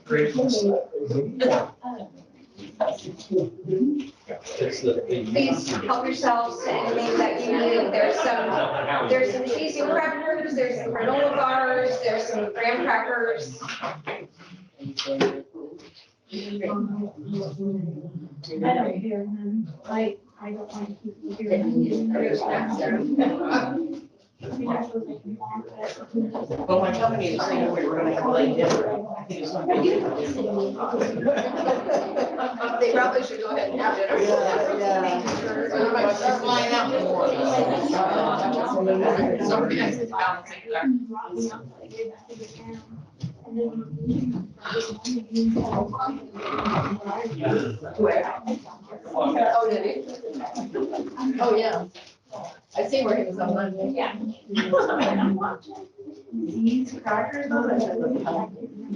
Great. Please help yourselves to anything that you need. There's some cheesy crackers, there's some granola bars, there's some graham crackers. I don't hear him. I don't want to keep you here. Well, my company is saying we were gonna have like dinner. I think it's gonna be. They probably should go ahead and have dinner. But they're flying out in the morning. Somebody has to balance it there. Oh, did he? Oh, yeah. I see where he was on Monday. Yeah. These crackers,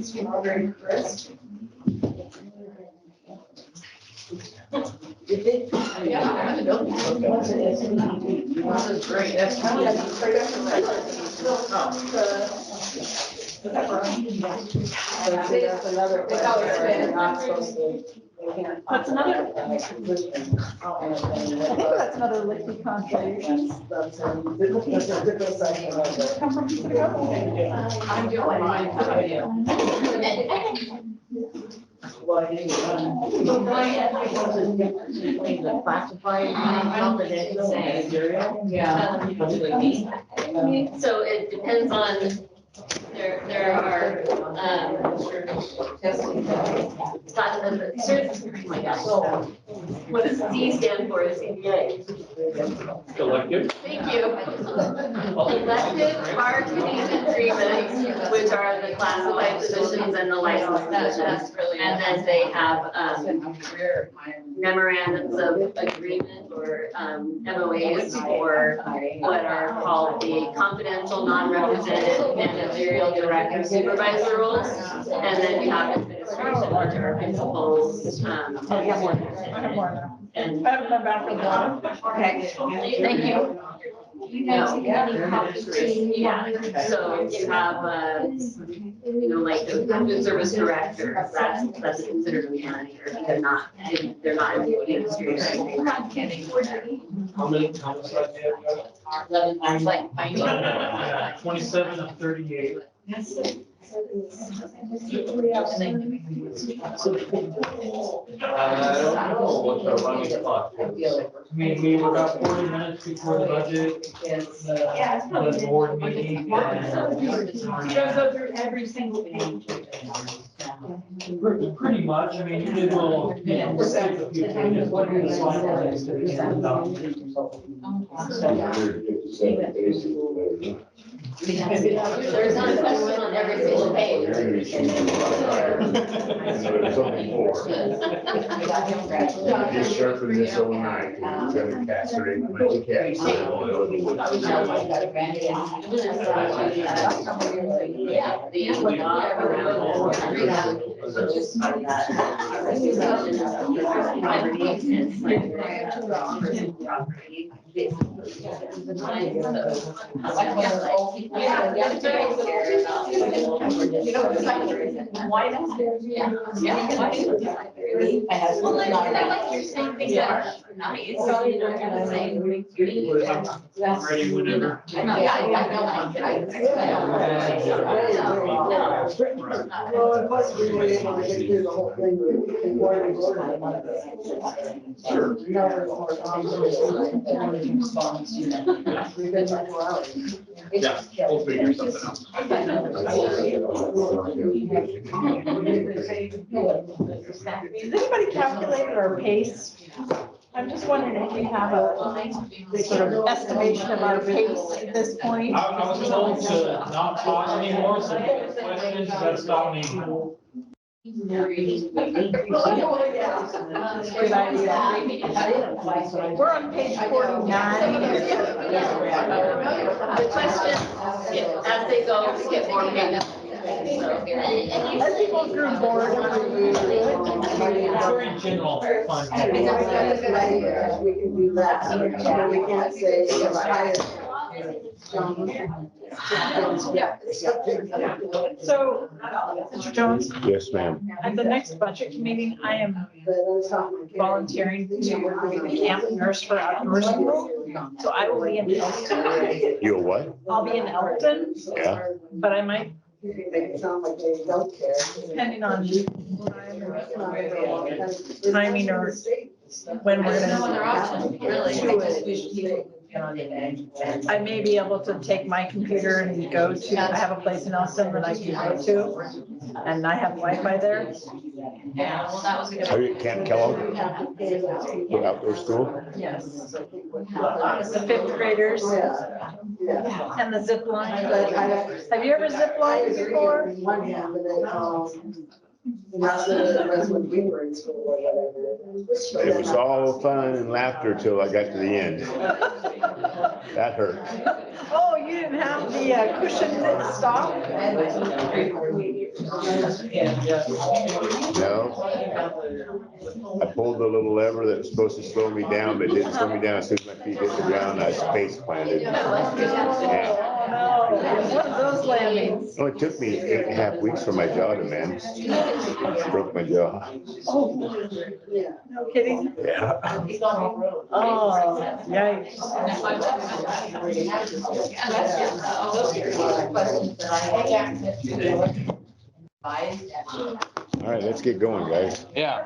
Strawberry crisp. Yeah. This is great. That's kind of straight up from That's another. That's another. That's another licky contribution. I'm doing mine. How about you? Between the classified confidential and material. Yeah. So it depends on, there are, oh my gosh. What does C stand for? CBA. Collective. Thank you. Elective bargaining agreements, which are the classified positions and the licensed positions. And then they have memorandums of agreement or MOAs for what are called the confidential, non-represented, managerial, director, supervisor roles. And then you have administration, which are principals. Oh, you have more. I have more now. And I have them back for the bottom. okay, thank you. No. Yeah. So you have, like the food service director, that's considered a manager. They're not employee. I'm not kidding. How many times I did? 11, I was like, I know. Yeah, 27 of 38. I don't know what the running clock is. I mean, we were about 40 minutes before the budget, the board meeting. You don't go through every single page. Pretty much, I mean, you did a little, skip a few pages, but the slide lines to the end of There's not a question on every single page. Just sharpen this overnight. It's gonna castrate a bunch of cats. Why not? Well, I like you're saying things that are nice, so you know, kind of saying. Ready whenever. I Well, and plus we were able to get through the whole thing before we voted on it. Sure. Now we're more confident. We've been here 4 hours. Yeah, we'll figure something out. Has anybody calculated our pace? I'm just wondering if we have a sort of estimation of our pace at this point. I was told to not talk anymore, so if you have questions, you gotta stop me. Good idea. We're on page 49. The questions, as they go, get more pages. As people grew bored. Very general fund. We can do that. We can't say it's higher. So, Mr. Jones, Yes, ma'am. at the next budget meeting, I am volunteering to be the camp nurse for outdoor school. So I will be in Elton. You a what? I'll be in Elton, Yeah. but I might, Make it sound like they don't care. depending on timing or when we're There's no other option, really. I may be able to take my computer and go to, I have a place in Elton that I can go to, and I have Wi-Fi there. Yeah, well, that was a good. Are you at Camp Kellogg? For outdoor school? Yes. The fifth graders and the zip line. Have you ever zip lined before? One hand, but then, that's when we were in school or whatever. It was all fun and laughter till I got to the end. That hurt. Oh, you didn't have the cushion that stopped? No. I pulled the little lever that was supposed to slow me down, but didn't slow me down. As soon as my feet hit the ground, I face planted. Yeah. Oh, no. One of those landings. Oh, it took me 8.5 weeks for my jaw to mend. Broke my jaw. Oh, no kidding? Yeah. Oh, yikes. All right, let's get going, guys. Yeah.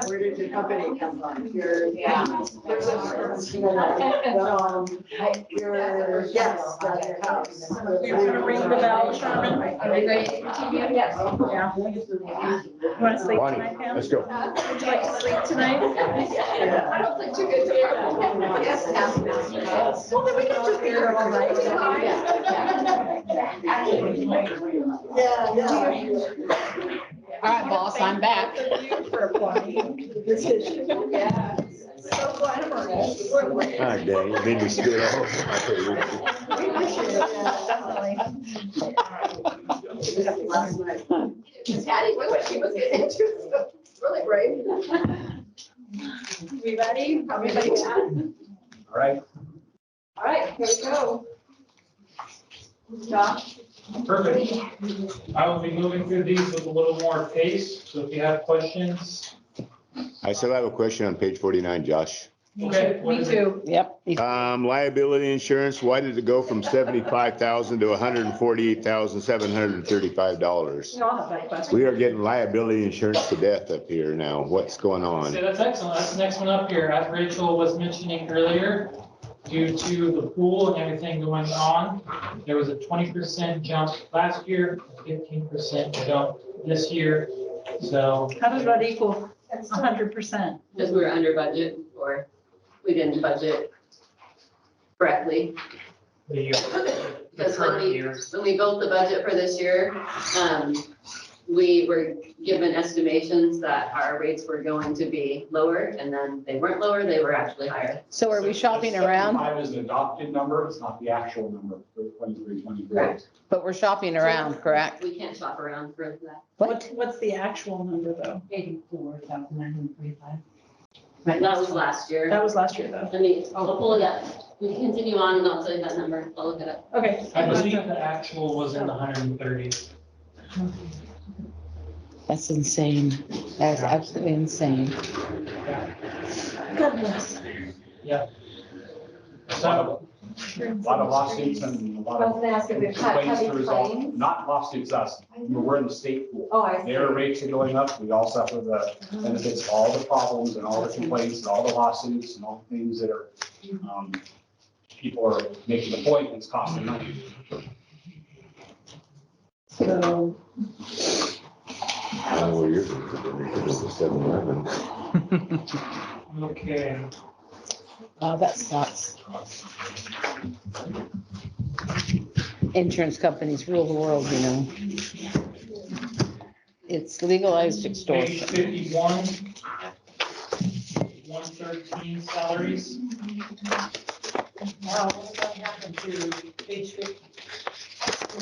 Where did your company come from? Your guests at your house. You're gonna ring the bell, Sherman? Are we ready to continue? Yes. Yeah. You wanna sleep Bonnie, tonight, Pam? let's go. Would you like to sleep tonight? I don't think too good tomorrow. Yes. Well, then we can just be here all night. All right, boss, I'm back. For applying. Yeah. So glamorous. Ah, dang, it made me spit all over my papers. Patty knew what she was getting into, so really brave. We ready? Everybody got? All right, All right, here we go. Josh? Perfect. I will be moving through these with a little more pace, so if you have questions. I still have a question on page 49, Josh. Okay. what Me is it? too. Yep. Liability insurance, why did it go from 75,000 to $148,735? We all have that question. We are getting liability insurance to death up here now. What's going So on? that's excellent. That's the next one up here. As Rachel was mentioning earlier, due to the pool and everything going on, there was a 20% jump last year, a 15% jump this year. So. How does that equal 100%? Because we were under budget or we didn't budget correctly. The year, the Because current year. when we built the budget for this year, we were given estimations that our rates were going to be lower, and then they weren't lower, they were actually higher. So are we shopping around? 75 is an adopted number, it's not the actual number for 23, 24. Correct. But we're shopping around, correct? We can't shop around for that. What's the actual number though? 84,945. That was last year. That was last year though. I mean, I'll pull it up. We can continue on and I'll tell you that number. I'll look it up. Okay. I believe the actual was in the 130s. That's insane. That's absolutely insane. God bless. Yeah. A lot of lawsuits and a lot I of was gonna ask if we've had complaints heavy to resolve, claims. not lawsuits us, we're in the state pool. Oh, I see. Their rates are going up, we all suffer the benefits of all the problems and all the complaints and all the lawsuits and all the things that are, people are making the point, it's costing money. So. Oh, you're going to the 7-Eleven. Okay. Oh, that sucks. Insurance companies rule the world, you know. It's legalized Page extortion. 51. 113 salaries. Now, what's going to happen to page 50?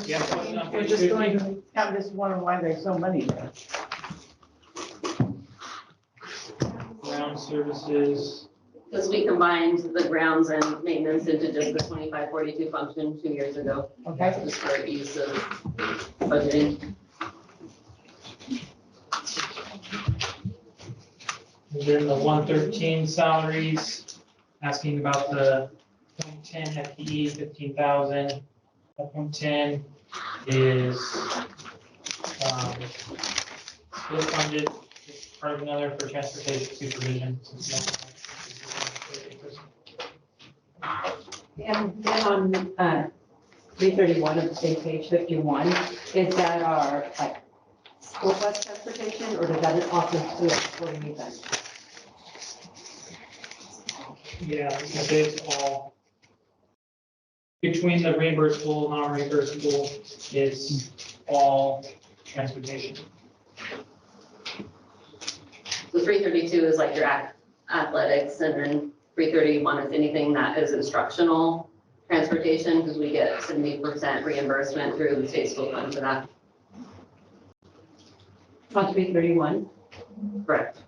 Yeah, question on We're page just 50. going to, I'm just wondering why there's so many there. Ground services. Because we combined the grounds and maintenance into just the 2542 function 2 years ago. Okay. Just for ease of budgeting. Then the 113 salaries, asking about the .10 FTE, 15,000. That .10 is still funded, it's part of another for transportation supervision. And then on 331 of the same page, 51, is that our like school bus transportation, or does that also include sporting events? Yeah, it's all between the reimbursable, non-reimbursable, it's all transportation. The 332 is like your athletics, and then 331 is anything that is instructional transportation, because we get 70% reimbursement through the state school fund for that. On 331? Correct.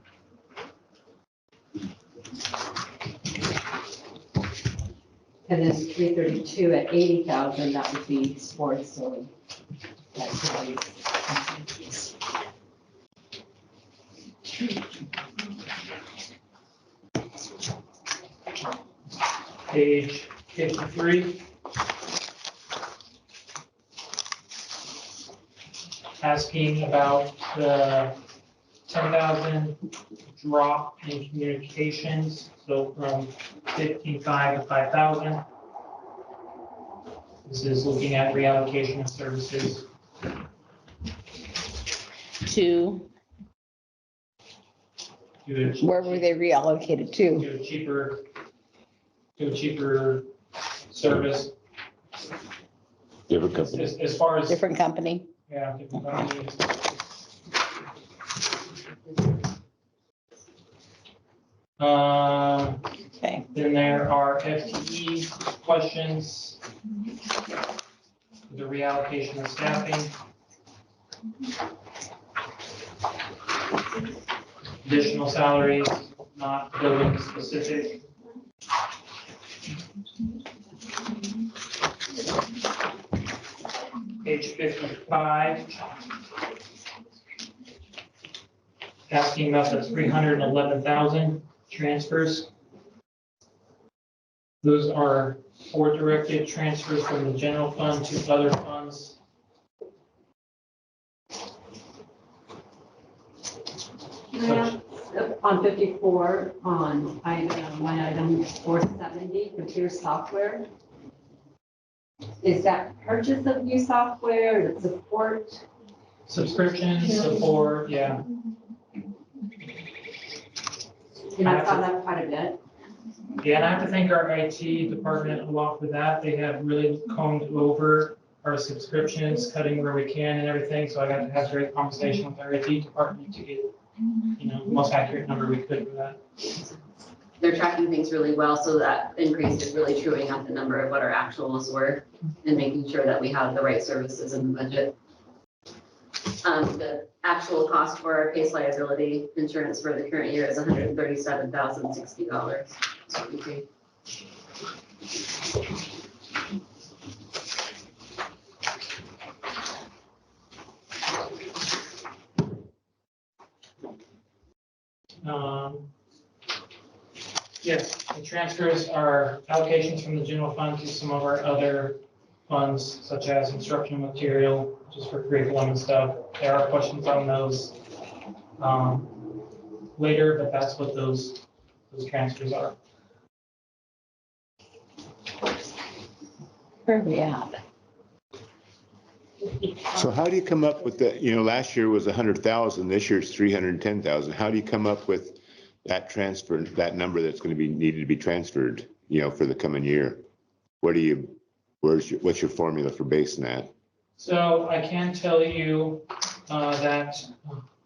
And then 332 at 80,000, that would be sports or activities. Page 53. Asking about the 10,000 drop in communications, so from 15,500 to 5,000. This is looking at reallocation of services. To, where were they reallocated to? To a cheaper service. Different company. As far as. Different company? Yeah, different companies. Okay. Then there are FTE questions. The reallocation of staffing. Additional salaries, not building specific. page 55. Asking about the 311,000 transfers. Those are for directed transfers from the general fund to other funds. On 54, on line item 470, computer software. Is that purchase of new software, is it support? Subscription, support, yeah. You know, I saw that quite a bit. Yeah, and I have to thank our IT department a lot for that. They have really combed over our subscriptions, cutting where we can and everything. So I got to have a great conversation with our IT department to get, you know, the most accurate number we could for that. They're tracking things really well, so that increase is really truing up the number of what our actuals were and making sure that we have the right services in the budget. The actual cost for our case liability insurance for the current year is $137,060. So we paid. Yes, the transfers are allocations from the general fund to some of our other funds, such as instructional material, just for curriculum and stuff. There are questions on those later, but that's what those transfers are. Where are we at? So how do you come up with the, you know, last year was 100,000, this year it's 310,000. How do you come up with that transfer, that number that's going to be needed to be transferred, you know, for the coming year? What's your formula for basing that? So I can tell you that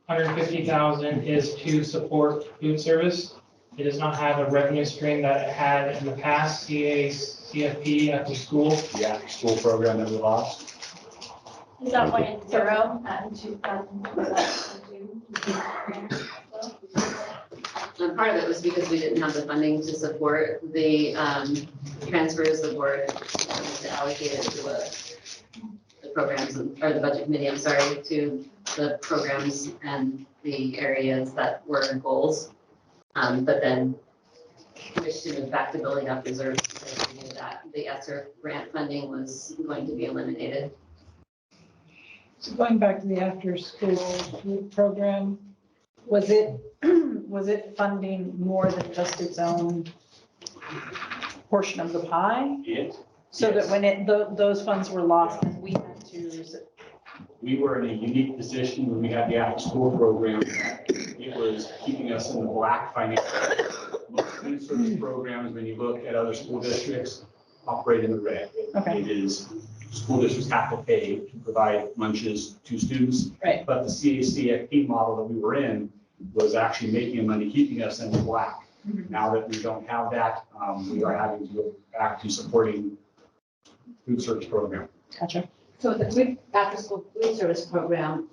150,000 is to support food service. It does not have a revenue stream that it had in the past, CFP after school. The after school program that we lost. Is that why it's zero in 2022? And part of it was because we didn't have the funding to support the transfers. The board allocated to the programs, or the budget committee, I'm sorry, to the programs and the areas that were goals. But then wished to move back to building up reserves because we knew that the ESSER grant funding was going to be eliminated. So going back to the after-school food program, was it funding more than just its own portion of the pie? So that when those funds were lost, then we had to. We were in a unique position when we had the after-school program. It was keeping us in the black financially. Most food service programs, when you look at other school districts, operate in the red. Okay. It is, school districts have to pay to provide lunches to students. Right. But the CACFP model that we were in was actually making money, keeping us in the black. Mm-hmm. Now that we don't have that, we are having to go back to supporting food service program. Gotcha. So the after-school food service program,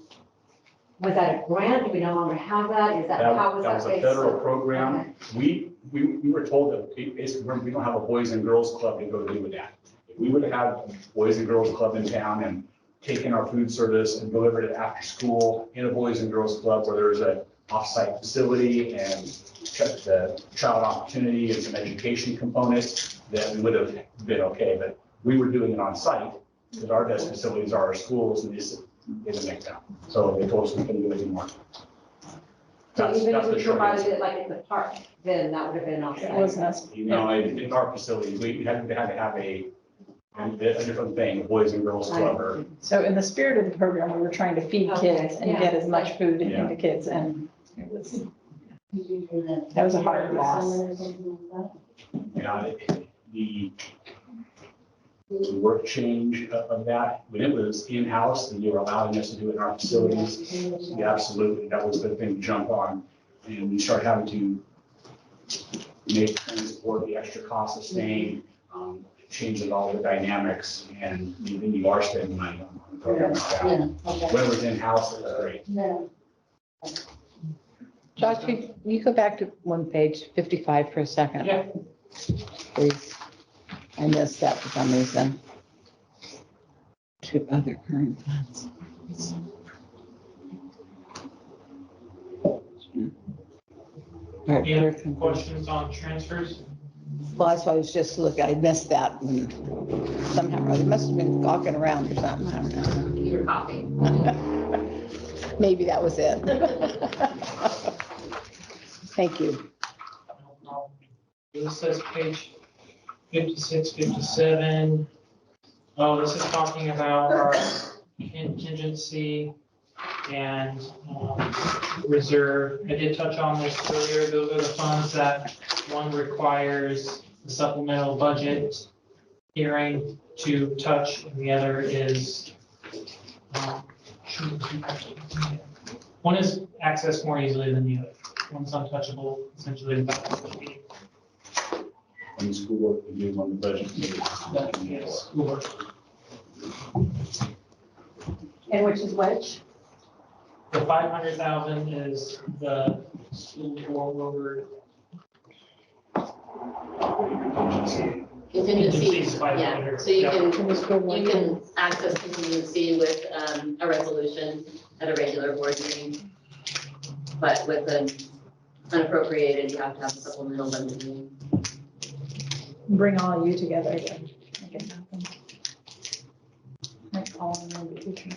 was that a grant? Do we no longer have that? Is that, how was that? That was a based? federal program. Okay. We were told that basically we don't have a boys and girls club to go do with that. If we would have had a boys and girls club in town and taken our food service and delivered it after school in a boys and girls club where there's a off-site facility and the child opportunity and some education components, then we would have been okay. But we were doing it on site because our best facilities are our schools and they didn't make that. So they told us we couldn't do it anymore. So even That's if the we short provided answer. it like at the park, then that would have been offset. It wasn't us. You know, in our facilities, we had to have a different thing, boys and girls club or. So in the spirit of the program, we were trying to feed kids and yeah. get as much food Yeah. into kids, and it was, that was a hard loss. Yeah, the work change of that, when it was in-house and you were allowing us to do it in our facilities, yeah, absolutely, that was the thing to jump on. And we started having to make transport the extra cost of staying, changes all the dynamics, and then you are spending money on programs like that. When it was in-house, it was great. Josh, can you go back to one page, 55 for a second? Yeah. Please. I missed that for some reason. 2 to other current funds. Any other questions on transfers? Well, that's why I was just looking, I missed that one. Somehow, or other. It must have been gawking around or something, I don't know. Your copy. Maybe that was it. Thank you. No problem. This says page 56, 57. Oh, this is talking about our contingency and reserve. I did touch on this earlier. Those are the funds that one requires the supplemental budget hearing to touch, and the other is one is accessed more easily than the other. One's untouchable, essentially. On the schoolwork, we do on the budget. Yes, schoolwork. And which is which? The 500,000 is the school rollover. Contingency, is yeah, 500. so you Yeah. can access contingency with a resolution at a regular board meeting. But with an unappropriated, you have to have a supplemental budget meeting. Bring all of you together to make it happen. Like all in one meeting.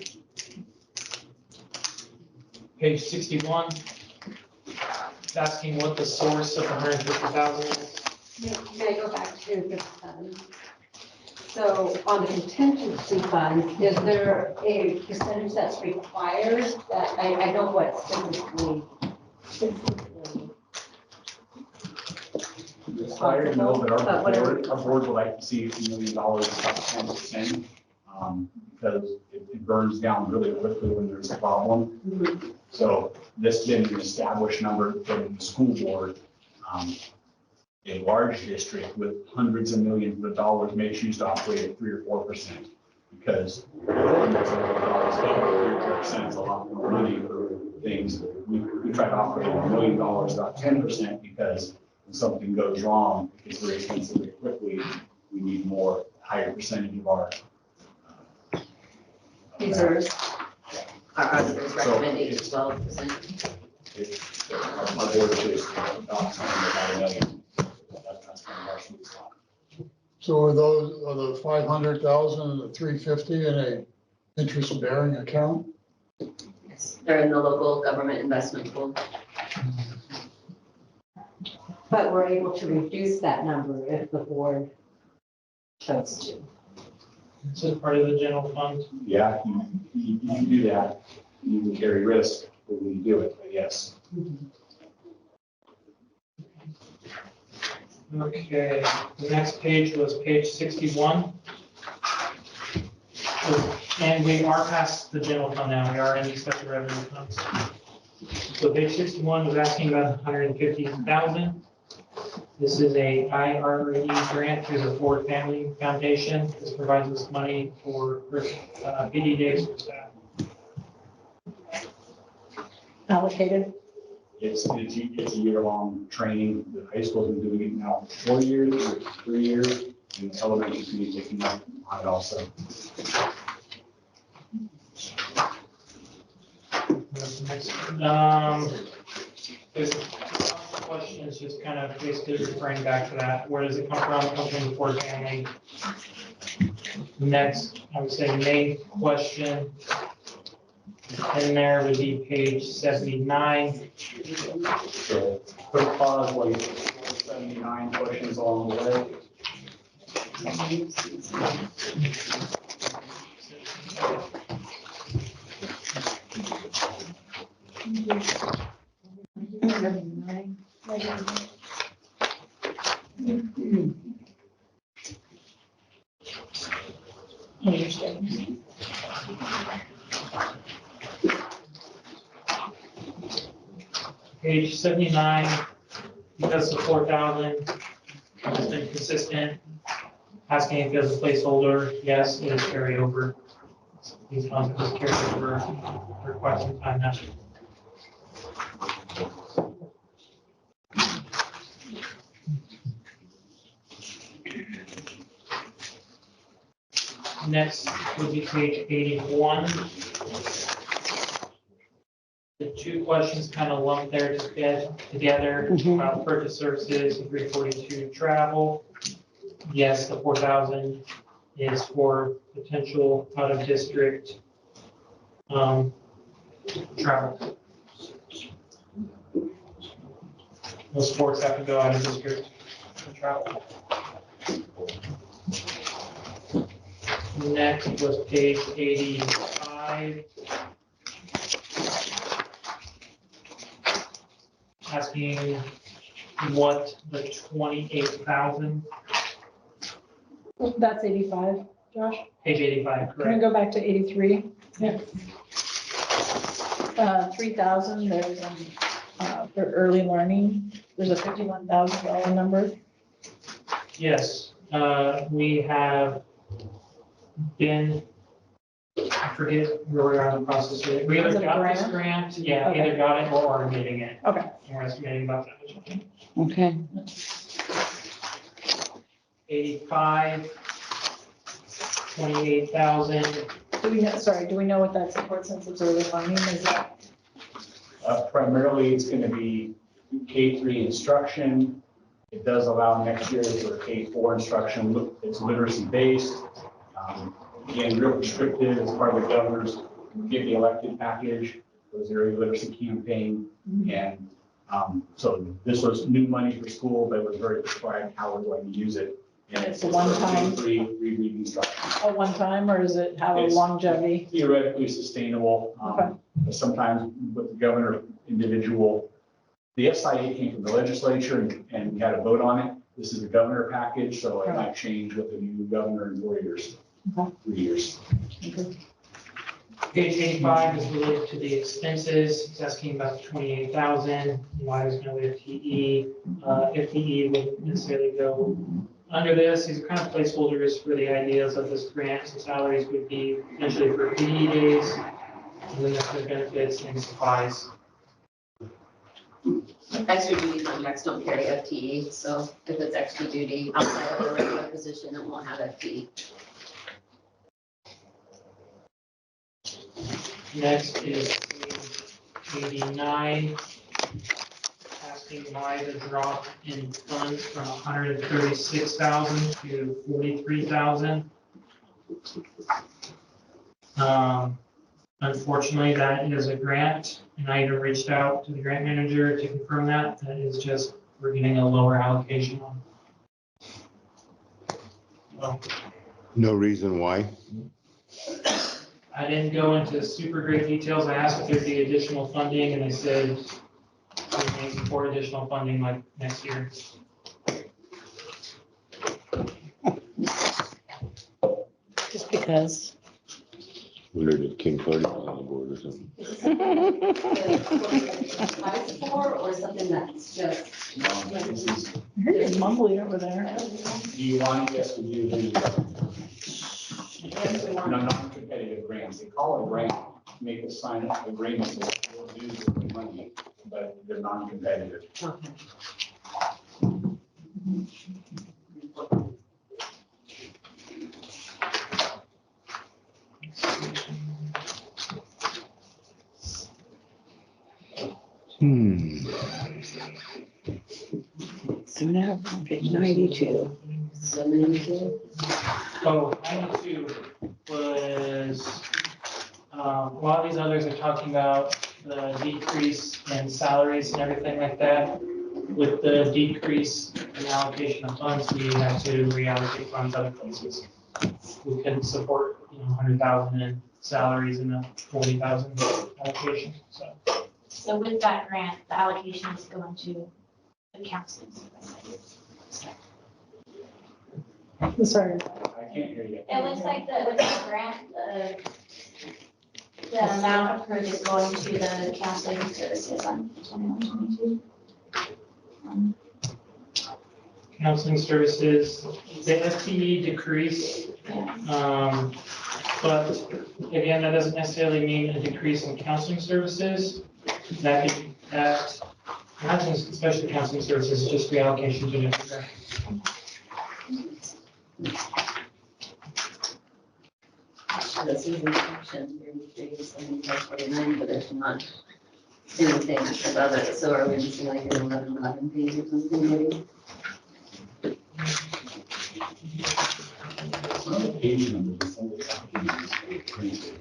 Page 61. It's asking what the source of the 150,000 is. May I go back to the so on the contingency fund, is there a percentage that's required that I know what specifically? Required, no, but But our whatever. board would like to see $1 million up 10%, because it burns down really quickly when there's a problem. So this been an established number from the school board. A large district with hundreds of millions of dollars may choose to operate at 3 or 4%, because hundreds of dollars, 3% is a lot more money for things. We try to operate at $1 million about 10%, because when something goes wrong, it's very expensive very quickly. We need more, higher percentage of our Reserves. Our auditors So recommend 8 to it's- 12%. Our board is about $1 million. That's kind of our sweet spot. So are the 500,000 and the 350 in a interest bearing account? Yes, they're in the local government investment pool. But we're able to reduce that number if the board chose to. This is part of the general fund. Yeah, you can do that. You can carry risk when you do it, but yes. Okay, the next page was page 61. And we are past the general fund now, we are in the special revenue funds. So page 61 was asking about 150,000. This is a IRE grant through the Ford Family Foundation. This provides us money for PD days for staff. Allocated. It's a year-long training. The high school's been doing it now for 4 years, or 3 years, and the elementary community taking that on it also. This question is just kind of basically referring back to that. Where does it come from? It comes from the Ford family. Next, I would say main question in there would be page 79. So quick pause while you 79 questions along the way. Page 79, because the 4,000 has been consistent. Asking if there's a placeholder, yes, it is carried over. These funds are just carried over for quite some time now. Next would be page 81. The two questions kind of lumped there together, about purchase services, 342 travel. Yes, the 4,000 is for potential out of district travel. Those sports have to go out of district for travel. Next was page 85. Asking what the 28,000, That's 85, Josh. page 85, Can we correct? go back to 83? Yeah. 3,000, there's, for early learning, there's a $51,000 number. Yes, we have been, I forget where we are in the process. We Is either it a got this grant? grant, yeah, Okay. either got it or are getting it. Okay. And we're estimating about that. Okay. 85, 28,000. Do we know what that supports since it's early learning? Is that? Primarily, it's going to be K-3 instruction. It does allow next year for K-4 instruction. It's literacy-based. Again, real restricted as part of the governor's Get the Elected package, the Zero Literacy campaign. And so this was new money for school, but it was very prescribed how we're going to use it. And It's a one-time? Reread instruction. A one-time, or is it have a It's longevity? Theoretically sustainable. Okay. But sometimes with the governor individual, the SIA came from the legislature and we had a vote on it. This is the governor package, so it might change with the new governor in 4 years, Okay. 3 years. Okay. Page 85 is related to the expenses. It's asking about 28,000. Why there's no FTE. FTE wouldn't necessarily go under this. These are kind of placeholders for the ideas of this grant. So salaries would be potentially for PE days, and then the benefits and supplies. Extra duty contracts don't carry FTE, so if it's extra duty outside of a regular position, it won't have FTE. Next is page 89, asking why the drop in funds from 136,000 to 43,000. Unfortunately, that is a grant, and I even reached out to the grant manager to confirm that. That is just, we're getting a lower allocation on. Well, No reason why. I didn't go into super great details. I asked if there'd be additional funding, and they said we may support additional funding like next year. Just because. Wondered if King Cody was on the board or something. Applies for, or something that's just. I heard you mumbling over there. Do you want, yes, we do. Non-competitive grants, they call it grant, make us sign up agreements that we'll do with the money, but they're non-competitive. Okay. So now, page 92. 72. Oh, 92 was, a lot of these others are talking about the decrease in salaries and everything like that. With the decrease in allocation of funds, we had to reallocate funds other places. We couldn't support, 100,000 in salaries and a 40,000 allocation, so. So with that grant, the allocation is going to the counseling services. Sorry. I can't hear you. It looks like with the grant, the amount approved is going to the counseling services on 21, 22. Counseling services, the FTE decreased. But again, that doesn't necessarily mean a decrease in counseling services. That counseling, especially counseling services, is just reallocation to different grants. this is instruction, 33, 75, 49, but it's not anything above it, so are we missing like an 11 page or something maybe? Page numbers, some of the documents.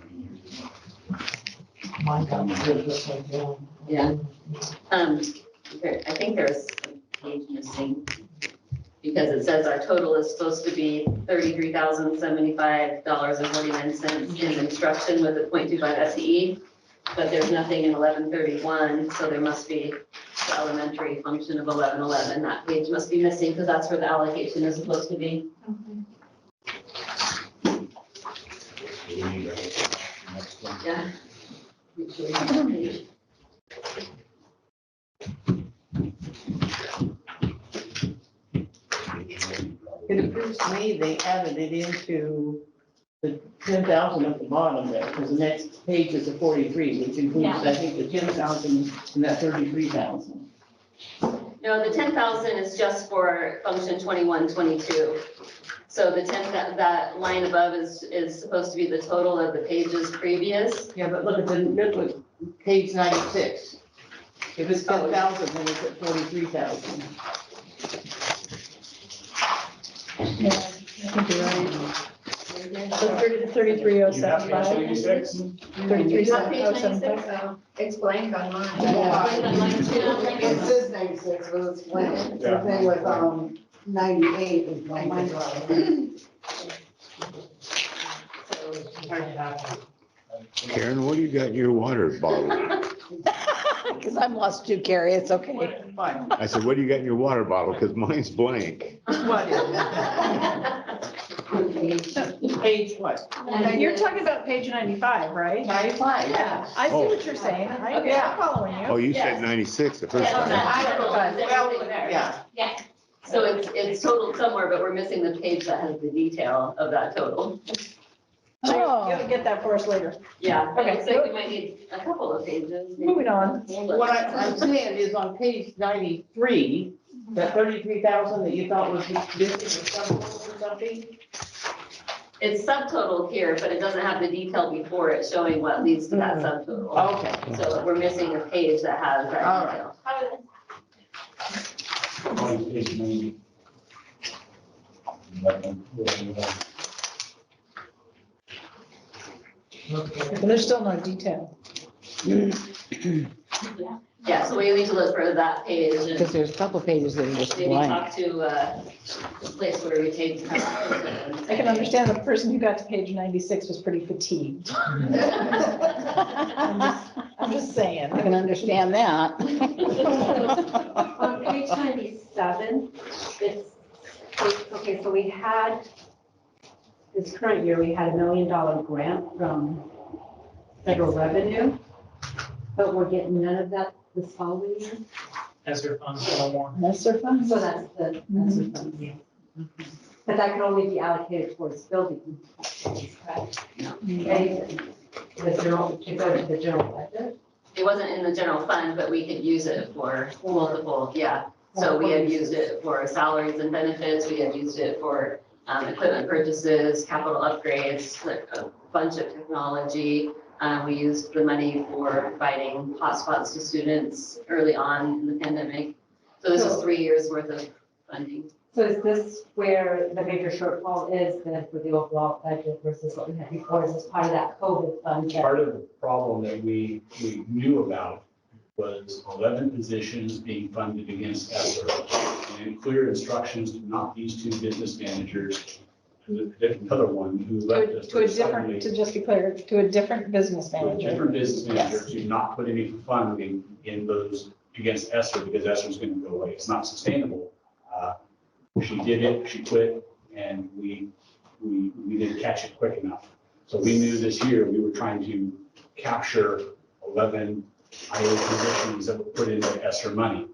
Mine got just like that. Yeah. I think there's a page missing. Because it says our total is supposed to be $33,075.49 in instruction with a 0.25 FTE. But there's nothing in 1131, so there must be the elementary function of 1111. That page must be missing because that's where the allocation is supposed to be. Yeah. Make sure you have that page. It appears to me they added it into the 10,000 at the bottom there, because the next page is a 43, which includes, I think, the 10,000 and that 33,000. No, the 10,000 is just for function 2122. So the 10, that line above is supposed to be the total of the pages previous. Yeah, but look at page 96. If it's 10,000, then it's at 43,000. Yeah, I think you're right. So 33,075. 33,075. It's blank on mine. It says 96, but it's blank. Same thing with, 98 is blank as well. Karen, what do you got in your water bottle? Because I'm lost too, Carrie. It's okay. I said, what do you got in your water bottle? Because mine's blank. What is it? Page what? You're talking about page 95, right? 95. Yeah, I see what you're saying. I'm following you. Oh, you said 96 the first Yeah, time. Yeah. Yeah. So it's totaled somewhere, but we're missing the page that has the detail of that total. Oh, you'll get that for us later. Yeah, Okay. it looks like we might need a couple of pages. Moving on. What I'm saying is on page 93, that 33,000 that you thought was missing or something. It's subtotal here, but it doesn't have the detail before it showing what leads to that subtotal. Okay. So we're missing a page that has that All detail. On page 90. But there's still no detail. Yeah, so we need to look for that page Because and there's a couple pages that are just maybe blank. talk to the place where we take. I can understand the person who got to page 96 was pretty fatigued. I'm just saying. I can understand that. On page 97, it's, okay, so we had, this current year, we had $1 million grant from federal revenue, but we're getting none of that this following year. As your funds no more. That's their fun. So that's the, but that can only be allocated towards building. Correct? Anything. The general, to go to the general budget. It wasn't in the general fund, but we could use it for multiple, yeah. So we had used it for salaries and benefits, we had used it for equipment purchases, capital upgrades, like a bunch of technology. We used the money for providing hotspots to students early on in the pandemic. So this is 3 years worth of funding. So is this where the major shortfall is then for the overall budget versus what we had before? Is this part of that COVID fund? Part of the problem that we knew about was 11 positions being funded against ESSER and clear instructions to not these two business managers, another one who left us. To a different, to just be clear, to a different business To a manager. different business manager to not put any funding in those against ESSER because ESSER is going to go away. It's not sustainable. She did it, she quit, and we didn't catch it quick enough. So we knew this year we were trying to capture 11 IA positions that were put into ESSER money.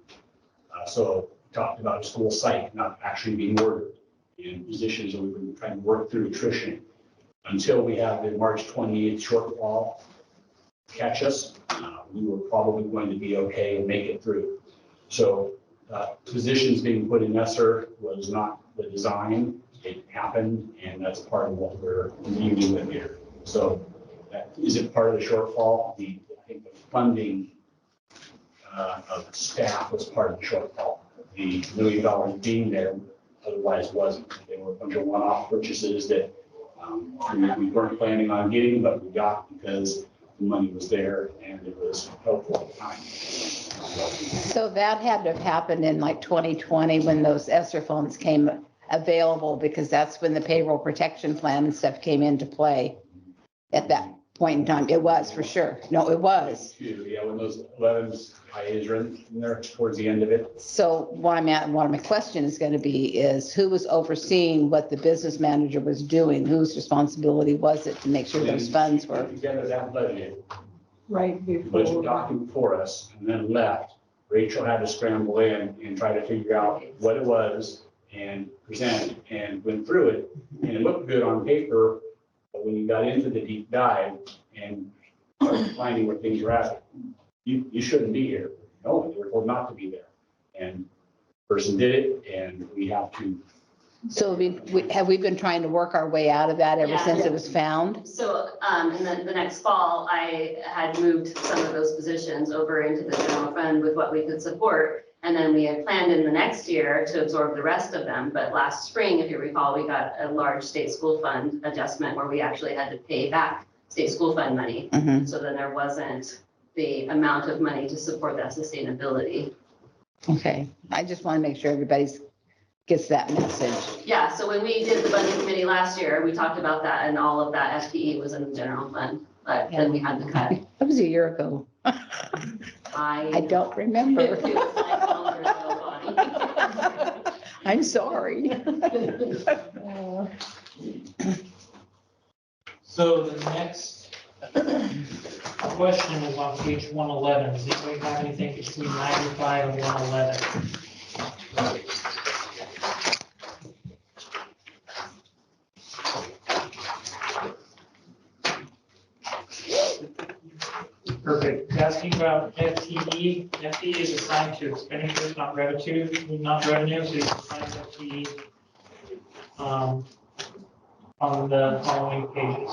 So we talked about school site not actually being ordered in positions that we were trying to work through attrition until we have the March 28th shortfall catch us. We were probably going to be okay and make it through. So positions being put in ESSER was not the design. It happened, and that's part of what we're dealing with here. So that isn't part of the shortfall. I think the funding of staff was part of the shortfall. The $1 million being there otherwise wasn't. They were a bunch of one-off purchases that we weren't planning on getting, but we got because the money was there and it was helpful at the time. So that had to have happened in like 2020 when those ESSER funds came available, because that's when the payroll protection plan and stuff came into play at that point in time. It was for sure. No, it was. Yeah, when those 11s IAs are in there towards the end of it. So what I'm at, what my question is going to be is who was overseeing what the business manager was doing? Whose responsibility was it to make sure those funds were? Together that budget, Right budget before. document for us and then left. Rachel had to scramble in and try to figure out what it was and present and went through it. And it looked good on paper, but when you got into the deep dive and started finding where things were at, you shouldn't be here. No, you were told not to be there. And person did it and we have to. So have we been trying to work our way out of that ever Yeah. since it was found? So, and then the next fall, I had moved some of those positions over into the general fund with what we could support. And then we had planned in the next year to absorb the rest of them. But last spring, if you recall, we got a large state school fund adjustment where we actually had to pay back state school fund money. Mhm. So then there wasn't the amount of money to support that sustainability. Okay, I just want to make sure everybody's gets that message. Yeah, so when we did the budget committee last year, we talked about that and all of that FTE was in the general fund, but then we had to cut. That was a year ago. I don't remember. It feels like longer ago, Bonnie. I'm sorry. So the next question is on page 111. Does anybody have anything between 95 and 111? Perfect. Asking about FTE. FTE is assigned to expenditures, not revenue, so you can find FTE on the following pages.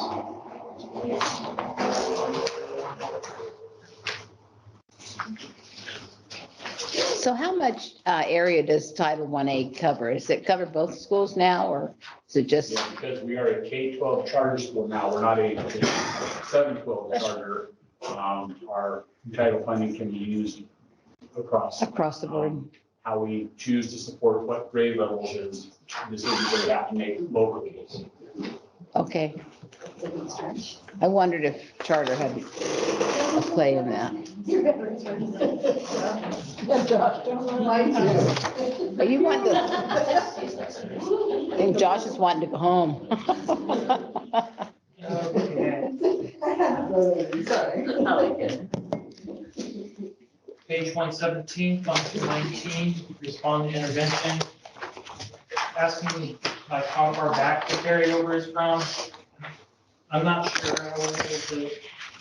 So how much area does Title 1A cover? Is it cover both schools now, or is it just? Yeah, because we are a K-12 charter school now, we're not a 7-12 charter. Our title funding can be used across Across the board. How we choose to support what grade levels is decisions that we have to make locally. Okay. I wondered if charter had a play in that. But you want to, I think Josh is wanting to go home. Page 117, fund 219, respond to intervention. Asking like how far back the carryover is from. I'm not sure. I wasn't able to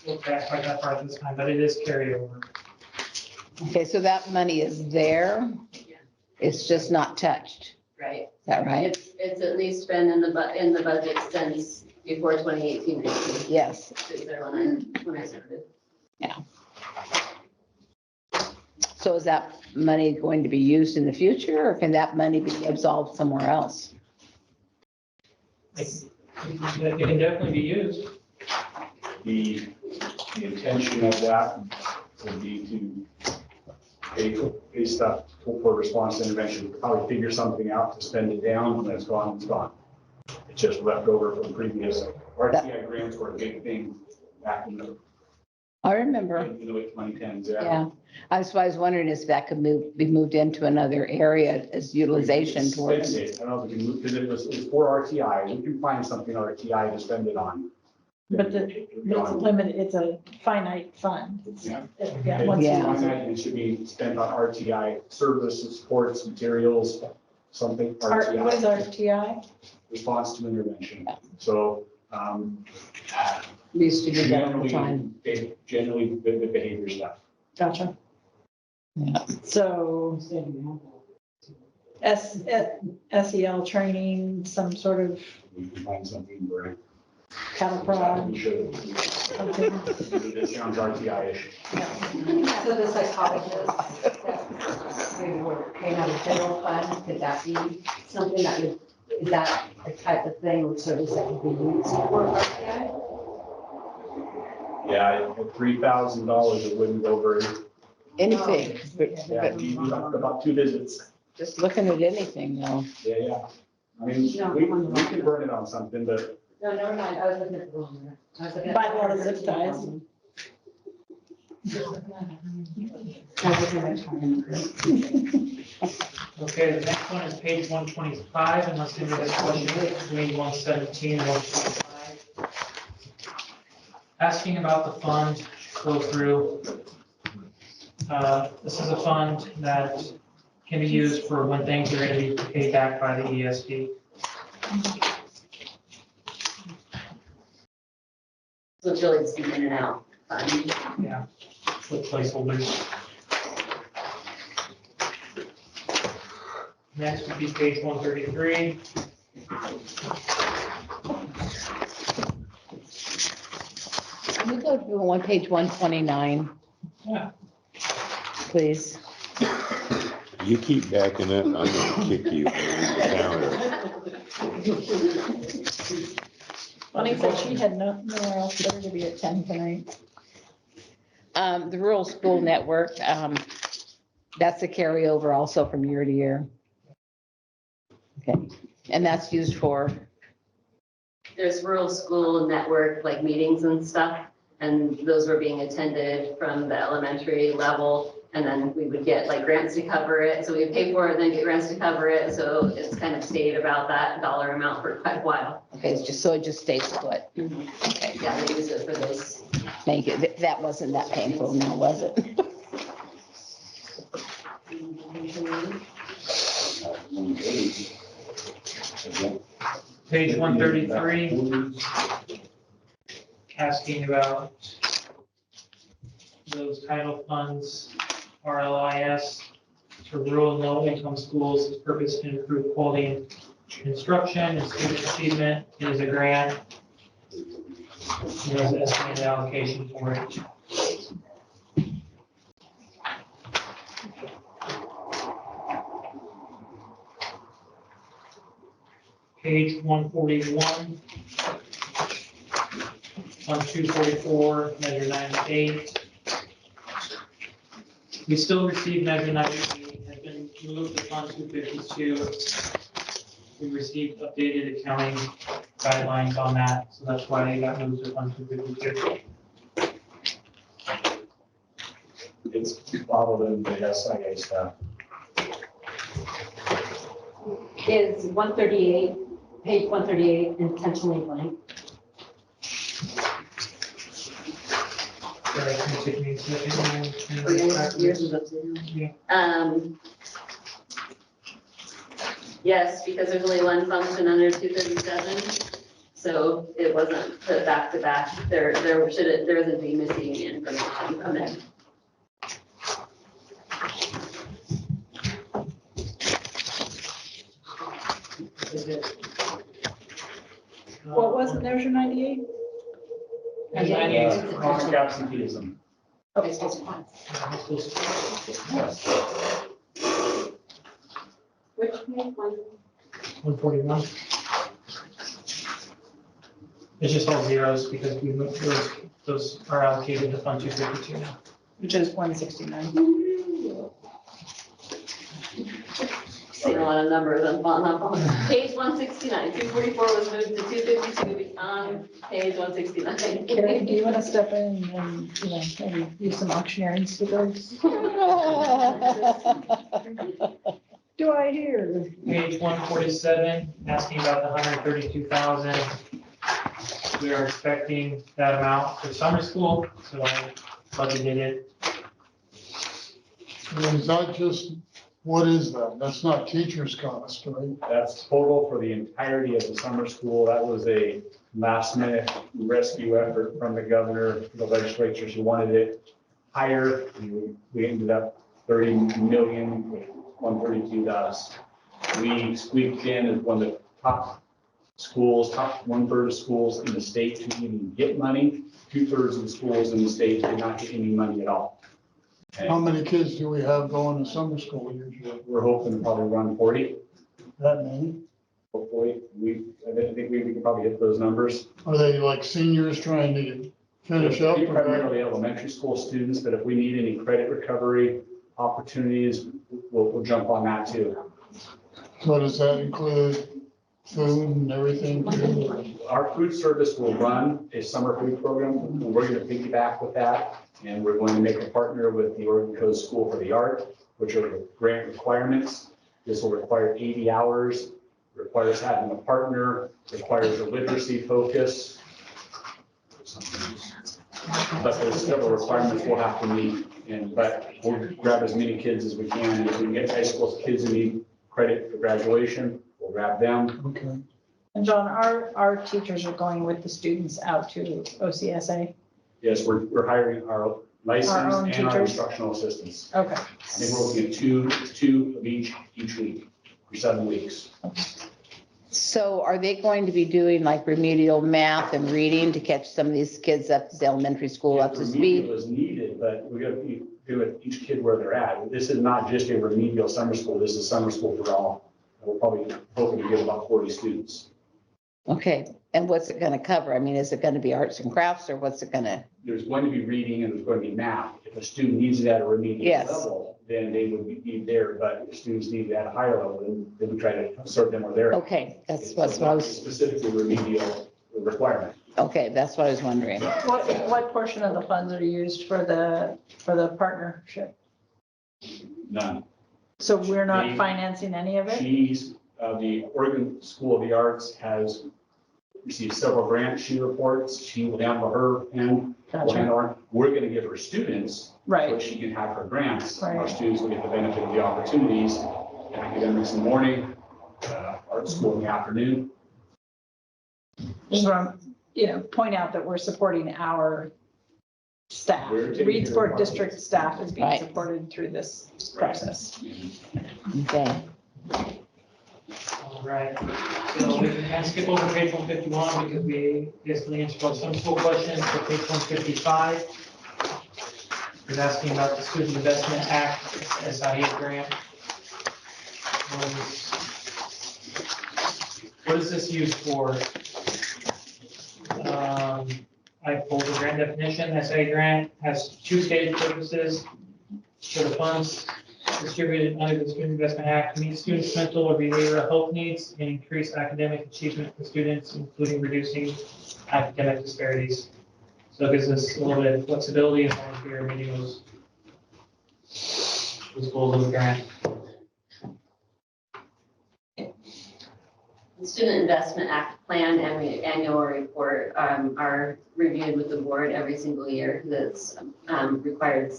look back quite that far this time, but it is carryover. Okay, so that money is there. It's just not touched. Right. Is that right? It's at least been in the budget since before 2018. Yes. Since there when I started. Yeah. So is that money going to be used in the future, or can that money be absolved somewhere else? It can definitely be used. The intention of that would be to pay stuff for response intervention, probably figure something out to spend it down, when it's gone, it's gone. It's just left over from previous, RTI grants were a big thing back in the. I remember. In the late 2010s, yeah. Yeah, I was wondering if that could be moved into another area as utilization towards. I don't know if we can move, because it's for RTI, we can find something RTI to spend it on. But it's limited, it's a finite fund. Yeah. Yeah, once Yeah. It should be spent on RTI services, supports, materials, something. What is RTI? Response to intervention. So, Used to be done all the time. Generally good behavior stuff. Gotcha. Yeah. So SEL training, some sort of, We can find something where Cattle prod. It sounds RTI-ish. So the psychologists that maybe were paid out of general fund, could that be something that would, is that a type of thing or service that would be used for RTI? Yeah, at $3,000, it wouldn't go very, Anything, yeah, you about 2 visits. just looking at anything though. Yeah. I mean, we can burn it on something, but No, never mind, I was looking at the wrong one. I was looking at- Buy a lot of zip ties. Okay, the next one is page 125, unless anybody has questions between 117 and 125. Asking about the fund flow through. This is a fund that can be used for when things are going to be paid back by the ESD. So it's really just an in and out fund. Yeah, with placeholders. Next would be page 133. Can we go to page 129? Yeah. Please. You keep backing up, I'm gonna kick you. Counter. Bonnie said she had nowhere else better to be at 10 tonight. The rural school network, that's a carryover also from year to year. Okay, and that's used for, There's rural school network, like meetings and stuff, and those were being attended from the elementary level. And then we would get like grants to cover it. So we pay for it, then get grants to cover it. So it's kind of stayed about that dollar amount for quite a while. okay, it's just, so it just stays put. Okay, yeah, they use it for those. Thank you. That wasn't that painful now, was it? Page 133, asking about those title funds, RLIS, for rural and low-income schools. Its purpose to improve quality in instruction and student achievement. It is a grant. There's an estimated allocation for it. Page 141. On 244, measure 98. We still receive measure 98, has been moved to fund 252. We received updated accounting guidelines on that, so that's why it got moved to fund 252. it's bottled in the SIA stuff. Is 138, page 138 intentionally blank? Sorry, can you take me a second? Yeah. Yes, because there's only one function under 237, so it wasn't put back to back. There isn't be missing information from it. What was it, there's your 98? Measure 98 is Chronic absenteeism. Okay, Which page? 141. It's just all zeros because we moved those are allocated to fund 252 now. Which is 169. See a lot of numbers on page 169. 244 was moved to 252 on page 169. Carrie, do you want to step in and, maybe use some auctioneering stickers? Do I hear? Page 147, asking about the 132,000. We are expecting that amount for summer school, so I budgeted it. And is that just, what is that? That's not teacher's cost, right? That's total for the entirety of the summer school. That was a last minute rescue effort from the governor, the legislature. She wanted it higher. We ended up 30 million, 132 to us. We squeaked in as one of the top schools, top 1/3 of schools in the state to even get money. 2/3 of the schools in the state did not get any money at all. How many kids do we have going to summer school usually? We're hoping to probably run 40, That many? hopefully. I think we can probably hit those numbers. Are they like seniors trying to finish up? They're or- primarily elementary school students, but if we need any credit recovery opportunities, we'll jump on that too. So does that include food and everything too? Our food service will run a summer food program. We're going to piggyback with that. And we're going to make a partner with the Oregon Coast School for the Art, which are the grant requirements. This will require 80 hours, requires having a partner, requires a literacy focus. But there's several requirements we'll have to meet, but we'll grab as many kids as we can. And if we can get high school kids who need credit for graduation, we'll grab them. Okay. And John, our teachers are going with the students out to OCSA. Yes, we're hiring our licensed Our own and our teachers? instructional assistants. Okay. I think we're looking at two of each week for 7 weeks. So are they going to be doing like remedial math and reading to catch some of these kids up to elementary school up to speed? Remedial is needed, but we got to do it each kid where they're at. This is not just a remedial summer school. This is summer school for all. We're probably hoping to get about 40 students. Okay, and what's it gonna cover? I mean, is it gonna be arts and crafts or what's it gonna? There's going to be reading and there's going to be math. If a student needs it at a remedial Yes. level, then they would be there. But if students need it at a higher level, then they would try to serve them where they're at. Okay, that's So what I was, specifically remedial requirement. okay, that's what I was wondering. What portion of the funds are used for the partnership? None. So we're not The- financing any of it? The Oregon School of the Arts has received several grants she reports. She will handle her end. We'll Gotcha. handle our- We're going to give her students so Right. she can have her grants. Our Right. students will get the benefit of the opportunities. Academics in the morning, art school in the afternoon. Just want to, point out that we're supporting our staff. We're taking Reedsport care of our District staff is being Right. supported through this process. Okay, All right, so we can kind of skip over page 151 because we basically answered all some school questions. So page 155 is asking about the Student Investment Act, SIA grant. What is this used for? I pulled the grant definition. SIA grant has two stated purposes. For the funds distributed under the Student Investment Act, meet students' mental or behavioral health needs and increase academic achievement for students, including reducing academic disparities. So it gives us a little bit of flexibility as long as we are meeting those goals of the grant. The Student Investment Act plan and the annual report are reviewed with the board every single year. That's required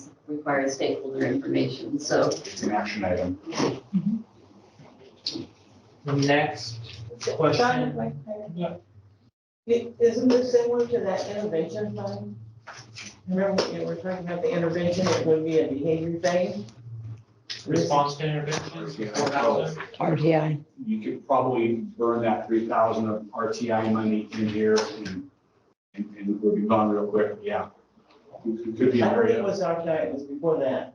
stakeholder information. So It's an action item. The next question. Isn't this similar to that intervention fund? Remember, when you were talking about the intervention, it would be a behavior thing? Response to interventions, 4,000. RTI. You could probably burn that 3,000 of RTI money in here and we'll be gone real quick. Yeah. It could be I an don't think it area. was our time, it was before that.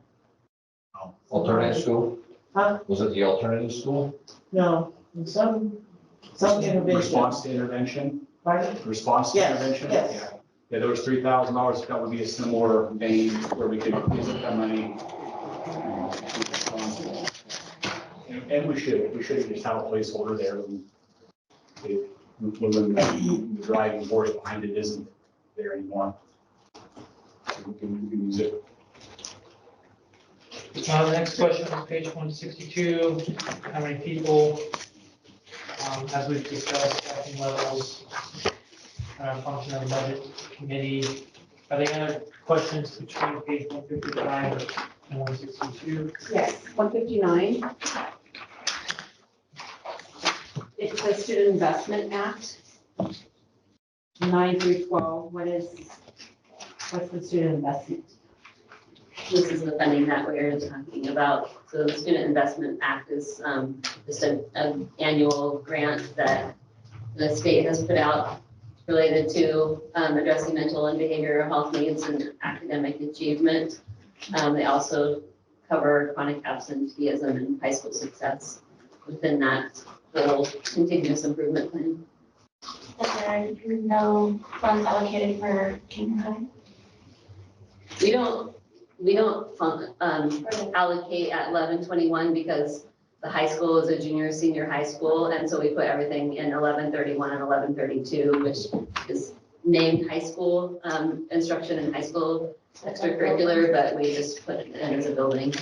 Alternative school? Huh? Was it the alternative school? No, some intervention. Response to intervention, Pardon? response to Yes, intervention. yes. Yeah. Yeah, there was $3,000. That would be a similar vein where we could use that money. And we should just have a placeholder there. When the driving force behind it isn't there anymore. We can use it. The next question on page 162, how many people, as we've discussed, staffing levels, function of the budget committee. Are there any other questions between page 155 and 162? Yes, 159. It's the Student Investment Act. 9 through 12, what's the student investment? this is the funding that we're talking about. So the Student Investment Act is just an annual grant that the state has put out related to addressing mental and behavioral health needs and academic achievement. They also cover chronic absenteeism and high school success within that whole continuous improvement plan. Is there no funds allocated for junior high? We don't allocate at 1121 because the high school is a junior, senior high school. And so we put everything in 1131 and 1132, which is named high school instruction and high school extracurricular, but we just put it in as a building.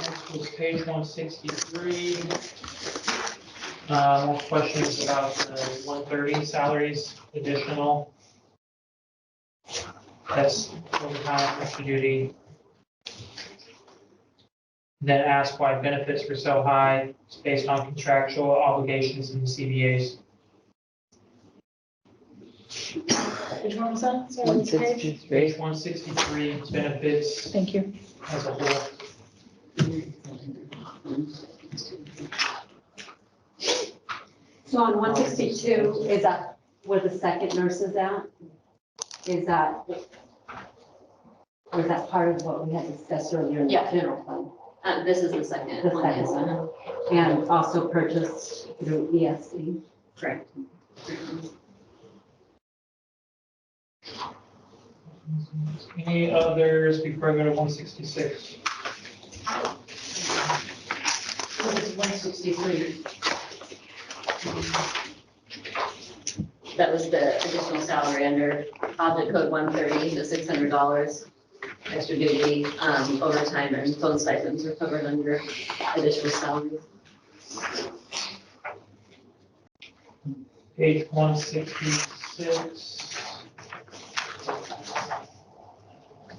Next was page 163. More questions about the 130 salaries additional. That's overtime, extra duty. Then ask why benefits were so high. It's based on contractual obligations in the CBAs. Which one was that? Sorry, which page? Page 163, benefits Thank you. as a whole. So on 162, is that where the second nurse is at? Is that, or is that part of what we had discussed earlier in the Yeah. general fund? This is the second The one. second Yes, one. And also purchased through ESC. correct. Any others before I go to 166? What is 163? That was the additional salary under object code 130, the $600 extra duty, overtime and phone stipends are covered under additional salaries. Page 166.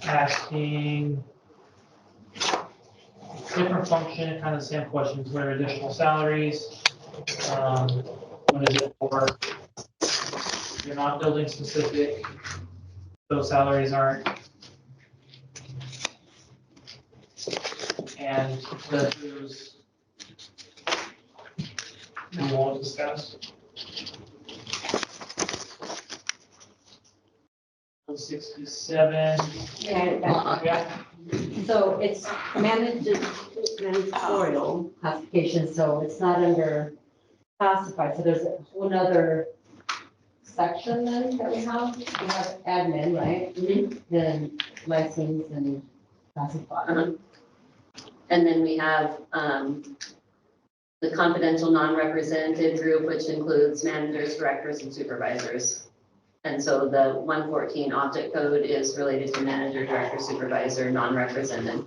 Asking different function, kind of the same questions, what are additional salaries? What is it for? You're not building specific, those salaries aren't. And the who's we won't discuss. 167. Yeah. So it's managerial classification, so it's not under classified. So there's one other section then that we have. We have admin, right? Then license and classified. And then we have the confidential non-represented group, which includes managers, directors, and supervisors. And so the 114 object code is related to manager, director, supervisor, non-represented.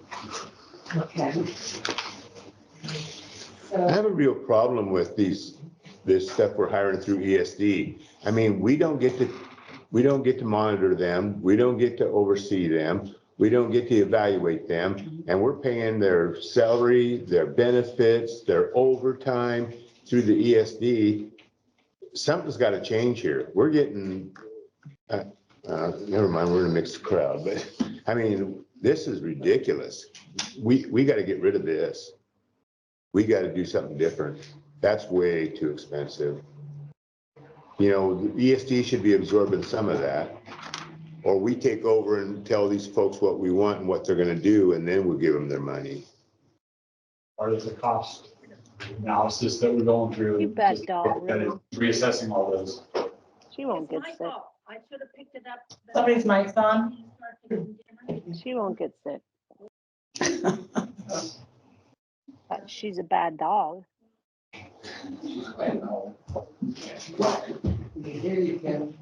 Okay. I have a real problem with this stuff we're hiring through ESD. I mean, we don't get to monitor them. We don't get to oversee them. We don't get to evaluate them. And we're paying their salary, their benefits, their overtime through the ESD. Something's got to change here. We're getting, never mind, we're in a mixed crowd, but I mean, this is ridiculous. We got to get rid of this. We got to do something different. That's way too expensive. You know, the ESD should be absorbing some of that. Or we take over and tell these folks what we want and what they're gonna do, and then we'll give them their money. Part of the cost analysis that we're going through. You bad just dog, kind of Reassessing all those. She won't get sick. I should have picked it up. Somebody's mic's on. She won't get sick. She's a bad dog. There you go.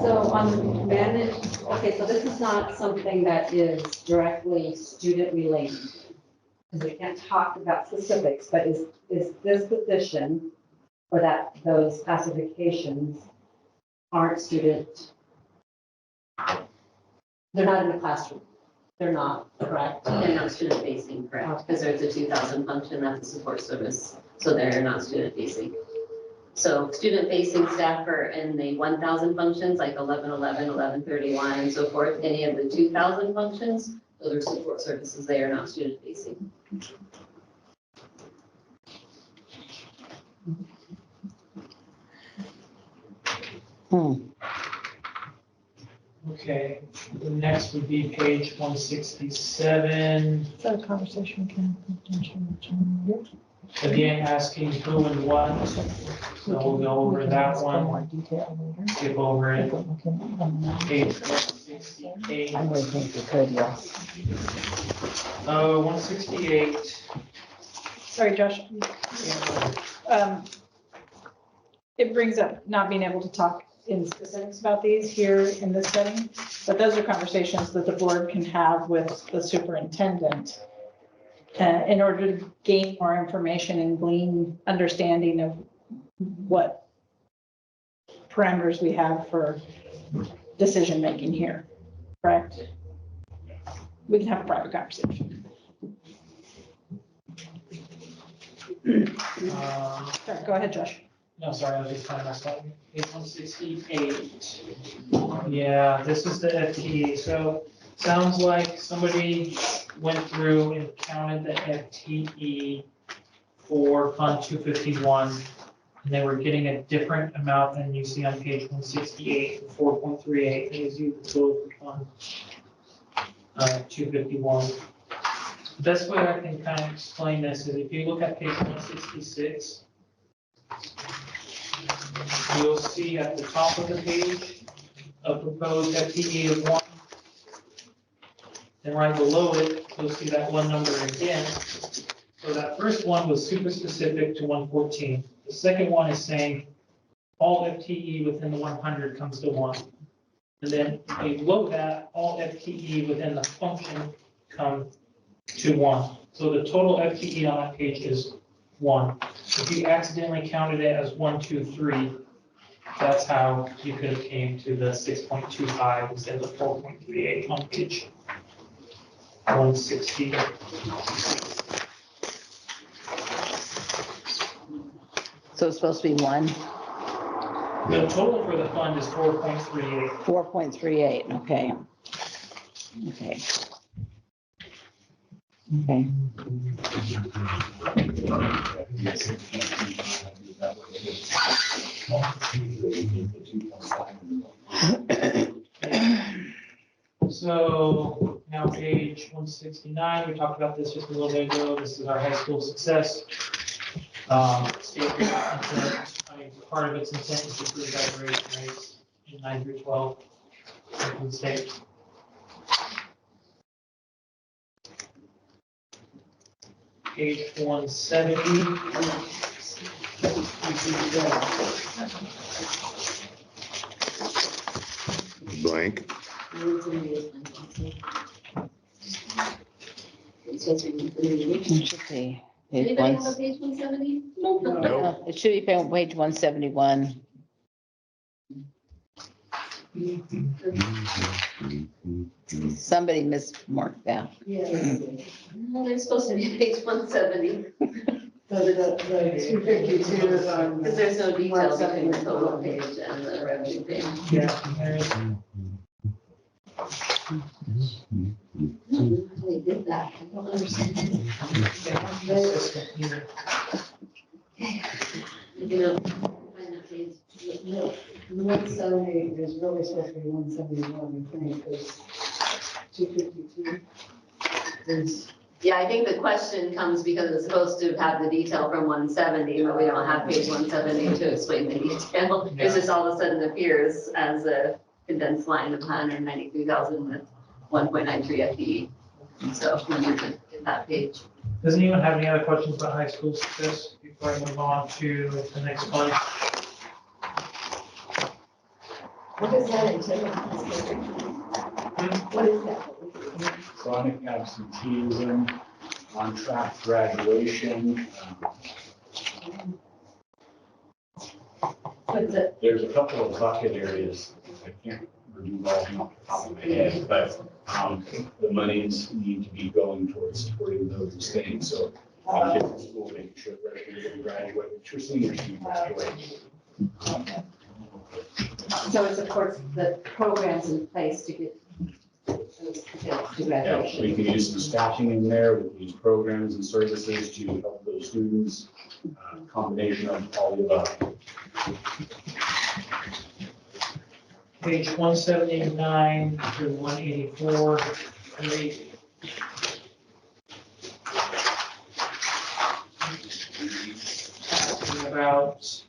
So on managed, okay, so this is not something that is directly student related. Because we can't talk about specifics, but is this position or those classifications aren't student? They're not in the classroom. They're not, correct? They're not student facing, correct? Because there's a 2000 function, that's a support service. So they're not student facing. So student facing staff are in the 1000 functions, like 1111, 1131, and so forth. Any of the 2000 functions other support services they are not student facing. Okay, the next would be page 167. Is that a conversation we can? Again, asking who and what. So we'll go over that More one, detail later. skip over it. Page I 168. would think we could, yes. 168. Sorry, Josh. It brings up not being able to talk in specifics about these here in this setting, but those are conversations that the board can have with the superintendent in order to gain more information and glean understanding of what parameters we have for decision-making here, correct? We can have a private conversation. Sorry, go ahead, Josh. No, sorry, I was just trying to mess up. Page 168. Yeah, this is the FTE. So sounds like somebody went through and counted the FTE for Fund 251. And they were getting a different amount than you see on page 168, 4.38, as you go for Fund 251. The best way I can kind of explain this is if you look at page 166, you'll see at the top of the page a proposed FTE of 1. Then right below it, you'll see that one number again. So that first one was super specific to 114. The second one is saying all FTE within the 100 comes to 1. And then below that, all FTE within the function come to 1. So the total FTE on that page is 1. If you accidentally counted it as 1, 2, 3, that's how you could have came to the 6.25 instead of the 4.38 on page 160. So it's supposed to be 1? The total for the fund is 4.38. 4.38, okay. Okay. Okay. So now page 169, we talked about this just a little bit ago. This is our high school success. State intent, part of its intent is to improve graduation rates in 9 through 12 in the state. Page 170. Blank. It should be page Anybody have a 1. page 170? Nope. It should be page 171. Somebody mismarked that. Well, they're supposed to be page 170, The 252 is on. because there's no detail between the total page and the revenue page. Yeah, there is. They did that, I don't understand. You know, find that page. No, 170 is really supposed to be 171, I think, because 252 is. Yeah, I think the question comes because it's supposed to have the detail from 170, but we don't have page 170 to explain the detail. It just all of a sudden appears as a condensed line of 193,000 with 1.93 FTE. So we need to get that page. Does anyone have any other questions about high school success before I move on to the next fund? What is that intended? What is that? Chronic absenteeism, on-track graduation. There's a couple of bucket areas. I can't remember all of them off the top of my head, but the monies need to be going towards supporting those things. So kids in school, making sure freshmen can graduate, make sure seniors can graduate. So it supports the programs in place to get Yeah, we can use some staffing in there, we can use programs and services to help those students, combination of all the above. Page 179 to 184, rate. Asking about,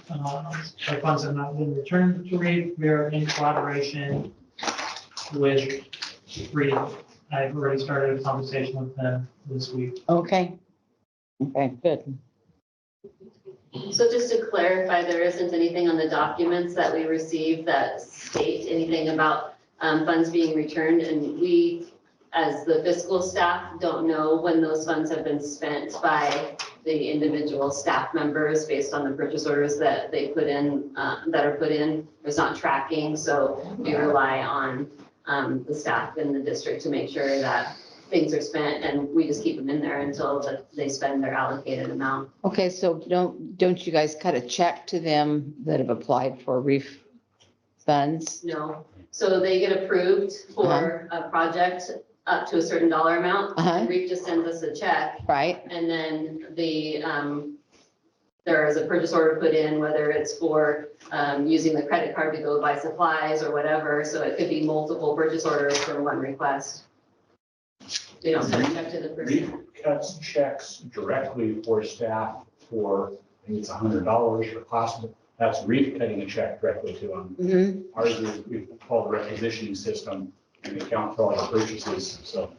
our funds have not been returned to REAP. We are in collaboration with REAP. I've already started a conversation with them this week. Okay. Okay, good. So just to clarify, there isn't anything on the documents that we received that state anything about funds being returned, and we, as the fiscal staff, don't know when those funds have been spent by the individual staff members based on the purchase orders that they put in, that are put in. There's not tracking, so we rely on the staff in the district to make sure that things are spent, and we just keep them in there until they spend their allocated amount. Okay, so don't you guys cut a check to them that have applied for REAP funds? No, so they get approved for a project up to a certain dollar amount, and REAP just sends us a check. Right. And then there is a purchase order put in, whether it's for using the credit card to go buy supplies or whatever, so it could be multiple purchase orders for one request. They don't send a check to the person. REAP cuts checks directly for staff for, I think it's $100 for class. That's REAP cutting a check directly to them. Ours is, we call the requisitioning system, and they count for all the purchases. So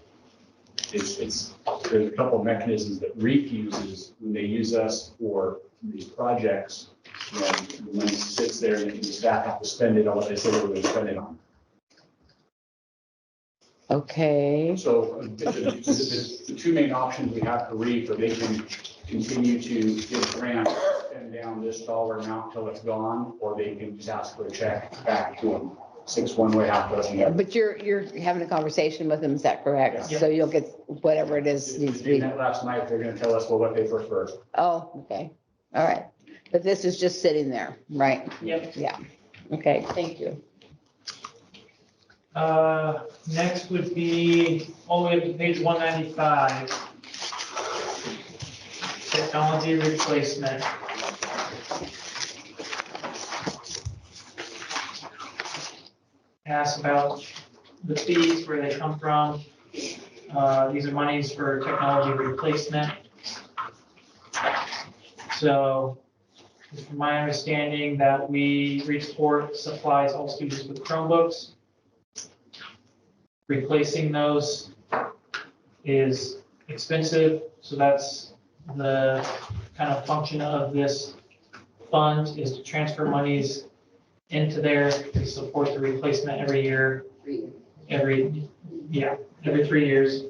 there's a couple of mechanisms that REAP uses when they use us for these projects. And the money sits there, and the staff have to spend it on what they said they were going to spend it on. Okay. So the two main options we have for REAP are they can continue to get grants, spend down this dollar amount till it's gone, or they can just ask for a check back to them. 6 one way, half dozen the other. But you're having a conversation with them, is that correct? Yeah. So you'll get whatever it is needs to They be. met last night, they're gonna tell us what they prefer. Oh, okay. All right. But this is just sitting there, right? Yep. Yeah. Okay, thank you. Next would be all the way up to page 195. Technology replacement. Ask about the fees, where they come from. These are monies for technology replacement. So it's from my understanding that REAP support supplies all students with Chromebooks. Replacing those is expensive, so that's the kind of function of this fund, is to transfer monies into there to support the replacement every year. Every 3 years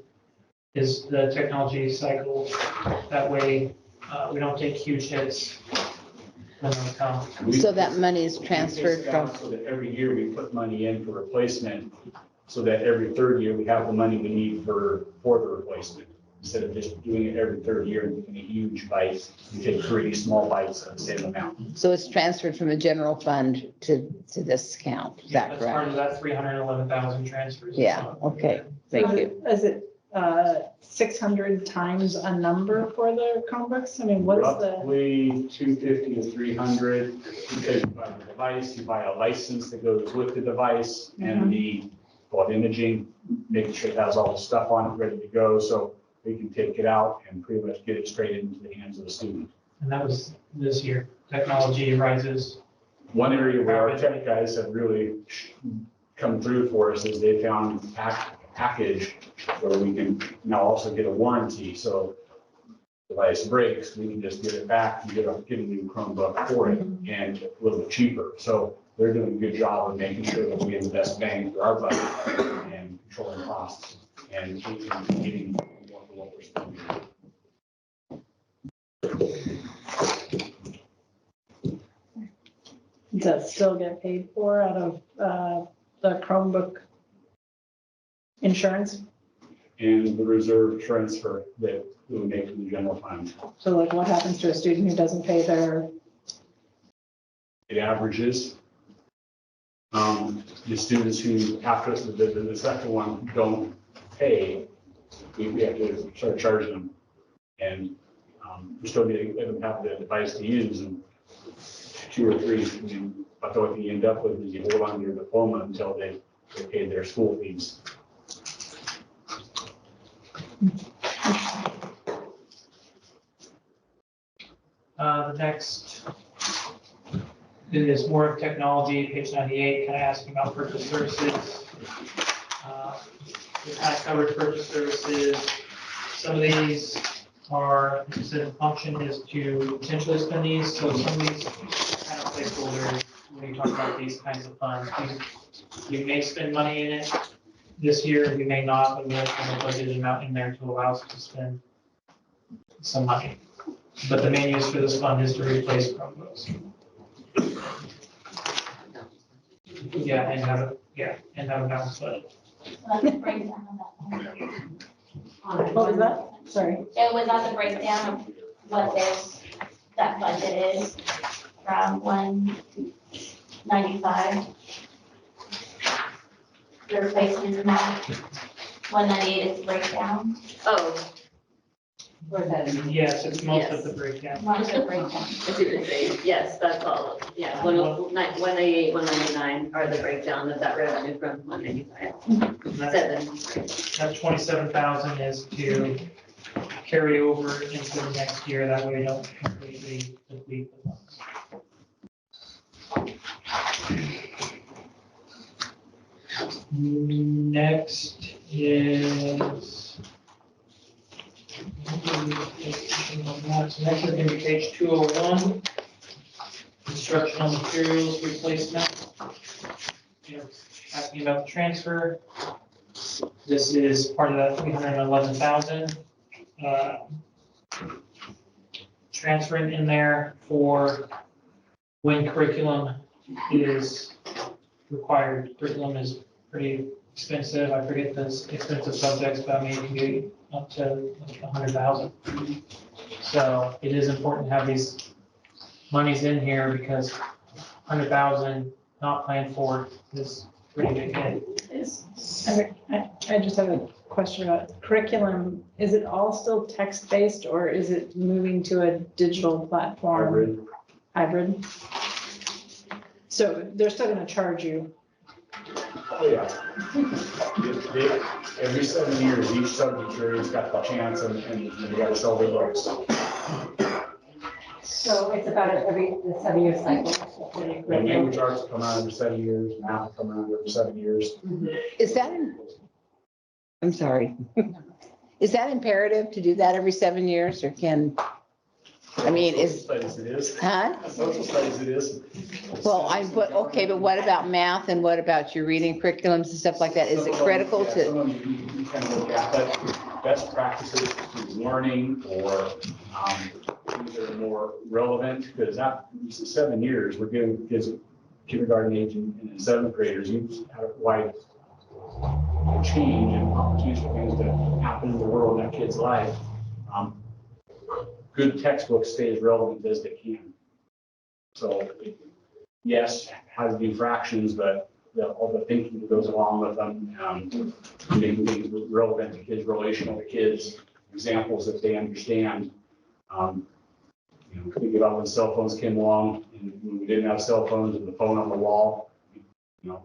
is the technology cycle. That way, we don't take huge hits when they come. So that money is transferred from, So that every year we put money in for replacement, so that every third year we have the money we need for the replacement. Instead of just doing it every third year and taking a huge bite, we take 3 small bites of the same amount. so it's transferred from the general fund to this account, is that That's part correct? of that 311,000 transfers. Yeah, okay, thank you. Is it 600 times a number for the Chromebooks? I mean, what's the? Roughly 250 to 300, because you buy the device, you buy a license that goes with the device and the imaging, making sure it has all the stuff on it ready to go, so we can take it out and pretty much get it straight into the hands of the student. And that was this year. Technology rises. One area where our tech guys have really come through for us is they found a package where we can now also get a warranty. So the device breaks, we can just get it back and get a new Chromebook for it and a little bit cheaper. So they're doing a good job of making sure that we get the best bang for our budget and controlling costs and getting more for what we're spending. Does that still get paid for out of the Chromebook insurance? And the reserve transfer that we make to the general fund. So like what happens to a student who doesn't pay their? It averages. The students who, after the second one, don't pay, we have to start charging them. And we're still getting, let them have the device to use, and 2 or 3, I mean, but what you end up with is you hold on to your diploma until they pay their school fees. The next is more of technology, page 98, kind of asking about purchase services. We kind of covered purchase services. Some of these are, the function is to potentially spend these, so some of these kind of placeholders, when you talk about these kinds of funds, you may spend money in it this year, you may not, but we have a budget amount in there to allow us to spend some money. But the main use for this fund is to replace Chromebooks. Yeah, and have a balanced budget. That's the breakdown of that. What was that? Sorry. It was not the breakdown of what that budget is from 195. The replacement amount, 198 is breakdown. Oh, Yes, it's most of the breakdown. Most of the breakdown. I see what you're saying. Yes, that's all. Yeah, 198, 199 are the breakdown of that revenue from 195. That 27,000 is to carry over into the next year, that way we don't completely deplete the funds. Next is. Next is going to be page 201. Instructional materials replacement. Asking about the transfer. This is part of that 311,000. Transferring in there for when curriculum is required. Curriculum is pretty expensive. I forget the expensive subjects, but I mean, it can be up to like 100,000. So it is important to have these monies in here because 100,000 not planned for is pretty big hit. I just have a question about curriculum. Is it all still text-based or is it moving to a digital platform? Hybrid. So they're still going to charge you. Oh, yeah. Every 7 years, each subject area's got the chance and you gotta sell their books. So it's about every 7 year cycle. And language arts come out every 7 years, math come out every 7 years. Is that, I'm sorry. Is that imperative to do that every 7 years or can, I mean, Social studies it is. huh? Social studies it is. Well, okay, but what about math and what about your reading curriculums and stuff like that? Is it critical Yeah, to? some of them you kind of look at, but best practices for learning or things that are more relevant, because that 7 years, we're giving kids kindergarten age and 7th graders, you have a wide change and opportunities for things to happen in the world in that kid's life. Good textbooks stay as relevant as they can. So yes, how to do fractions, but all the thinking that goes along with them, making things relevant to kids, relational to kids, examples that they understand. Think about when cell phones came along and when we didn't have cell phones and the phone on the wall,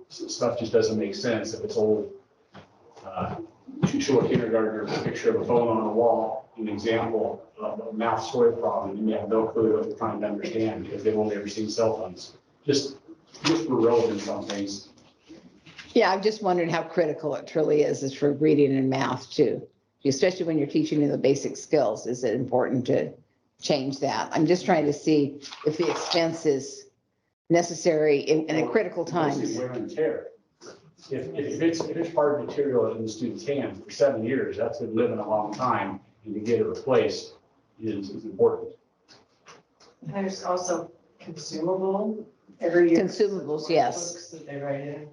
stuff just doesn't make sense if it's old. You show a kindergartner a picture of a phone on the wall, an example of a math story problem, and you have no clue what they're trying to understand because they've only ever seen cell phones. Just for relevance on things. Yeah, I'm just wondering how critical it truly is for reading and math too, especially when you're teaching the basic skills. Is it important to change that? I'm just trying to see if the expense is necessary in a critical times. Wear and tear. If it's hard material in the student's hands for 7 years, that's been living a long time, and to get it replaced is important. There's also consumable every year. Consumables, yes. Books that they write in,